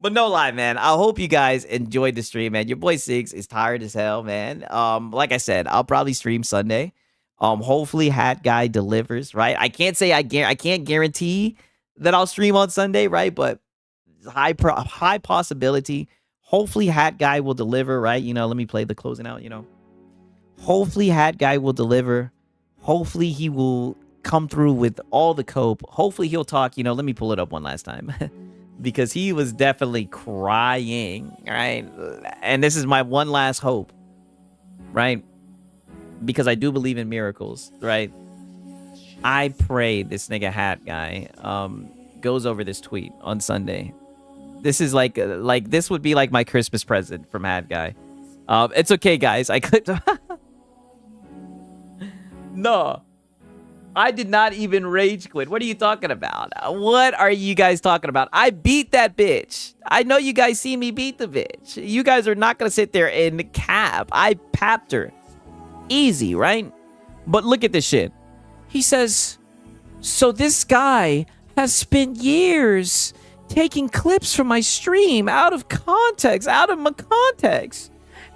But no lie, man. I hope you guys enjoyed the stream, man. Your boy Sigs is tired as hell, man. Like I said, I'll probably stream Sunday. Hopefully Hat Guy delivers, right? I can't say I can't guarantee that I'll stream on Sunday, right? But high possibility. Hopefully Hat Guy will deliver, right? You know, let me play the closing out, you know. Hopefully Hat Guy will deliver. Hopefully he will come through with all the cope. Hopefully he'll talk, you know, let me pull it up one last time. Because he was definitely crying, right? And this is my one last hope, right? Because I do believe in miracles, right? I pray this nigga Hat Guy goes over this tweet on Sunday. This is like this would be like my Christmas present from Hat Guy. It's okay, guys. I could. No, I did not even rage quit. What are you talking about? What are you guys talking about? I beat that bitch. I know you guys see me beat the bitch. You guys are not gonna sit there and cap. I papped her. Easy, right? But look at this shit. He says, so this guy has spent years taking clips from my stream out of context,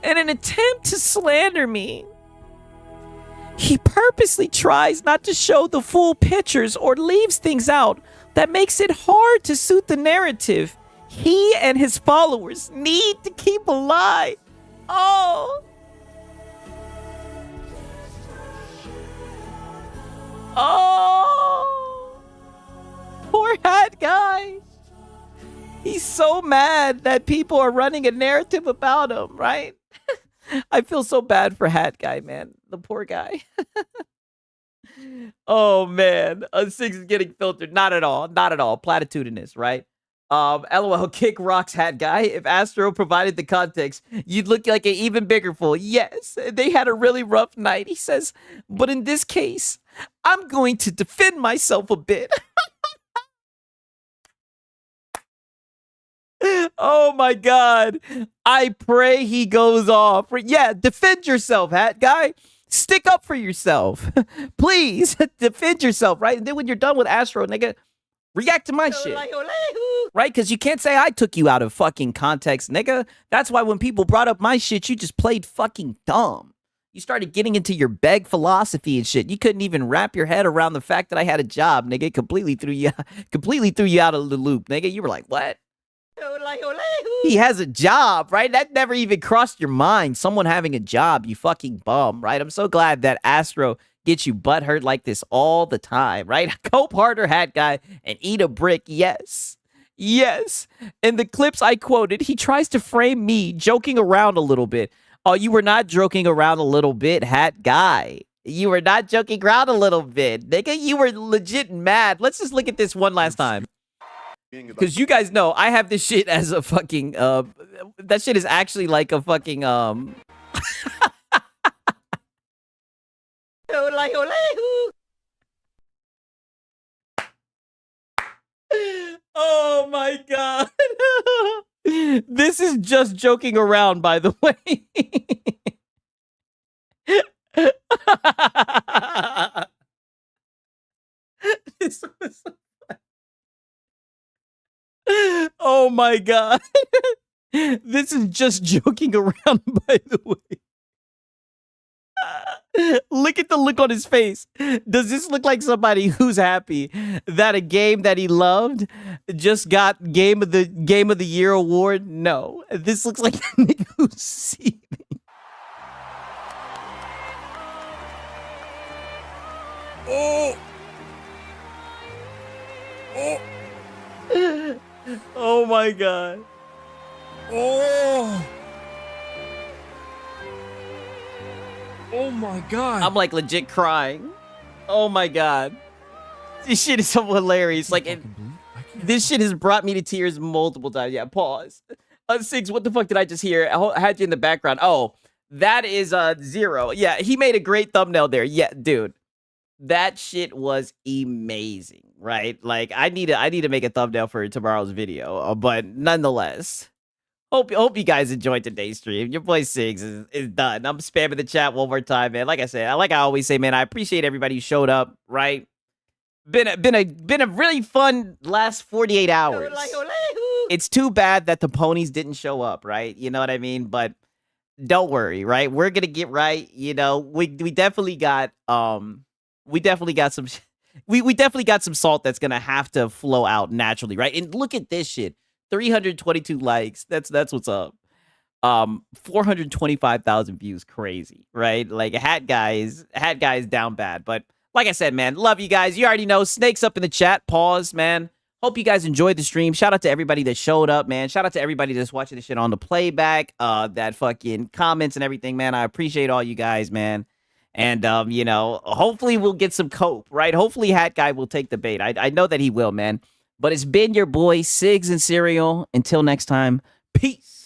in an attempt to slander me. He purposely tries not to show the full pictures or leaves things out that makes it hard to suit the narrative he and his followers need to keep alive. Oh. Oh. Poor hat guy. He's so mad that people are running a narrative about him, right? I feel so bad for hat guy, man. The poor guy. Oh, man. Six is getting filtered. Not at all. Not at all. Platitudinous, right? LOL, kick rocks, hat guy. If Astro provided the context, you'd look like an even bigger fool. Yes, they had a really rough night, he says. But in this case, I'm going to defend myself a bit. Oh my God. I pray he goes off. Yeah, defend yourself, hat guy. Stick up for yourself. Please, defend yourself, right? And then when you're done with Astro, nigga, react to my shit. Right? Because you can't say I took you out of fucking context, nigga. That's why when people brought up my shit, you just played fucking dumb. You started getting into your beg philosophy and shit. You couldn't even wrap your head around the fact that I had a job, nigga. Completely threw you out of the loop, nigga. You were like, what? He has a job, right? That never even crossed your mind. Someone having a job, you fucking bum, right? I'm so glad that Astro gets you butthurt like this all the time, right? Cope harder, hat guy, and eat a brick. Yes. Yes. In the clips I quoted, he tries to frame me joking around a little bit. Oh, you were not joking around a little bit, hat guy. You were not joking around a little bit, nigga. You were legit mad. Let's just look at this one last time. Because you guys know I have this shit as a fucking that shit is actually like a fucking Oh my God. This is just joking around, by the way. This was Oh my God. This is just joking around, by the way. Look at the look on his face. Does this look like somebody who's happy that a game that he loved just got Game of the Year award? No. This looks like the nigga who's seething. Oh. Oh. Oh my God. Oh. Oh my God. I'm like legit crying. Oh my God. This shit is so hilarious. Like, this shit has brought me to tears multiple times. Yeah, pause. Six, what the fuck did I just hear? I had you in the background. Oh, that is Zero. Yeah, he made a great thumbnail there. Yeah, dude. That shit was amazing, right? Like, I need to make a thumbnail for tomorrow's video, but nonetheless, hope you guys enjoyed today's stream. Your boy Sigs is done. I'm spamming the chat one more time, man. Like I said, like I always say, man, I appreciate everybody who showed up, right? Been a really fun last 48 hours. It's too bad that the ponies didn't show up, right? You know what I mean? But don't worry, right? We're gonna get right. You know, we definitely got we definitely got some salt that's gonna have to flow out naturally, right? And look at this shit. 322 likes. That's what's up. 425,000 views. Crazy, right? Like hat guy is down bad. But like I said, man, love you guys. You already know. Snakes up in the chat. Pause, man. Hope you guys enjoyed the stream. Shout out to everybody that showed up, man. Shout out to everybody that's watching this shit on the playback. That fucking comments and everything, man. I appreciate all you guys, man. And, you know, hopefully we'll get some cope, right? Hopefully Hat Guy will take the bait. I know that he will, man. But it's been your boy, Sigs and Cereal. Until next time, peace.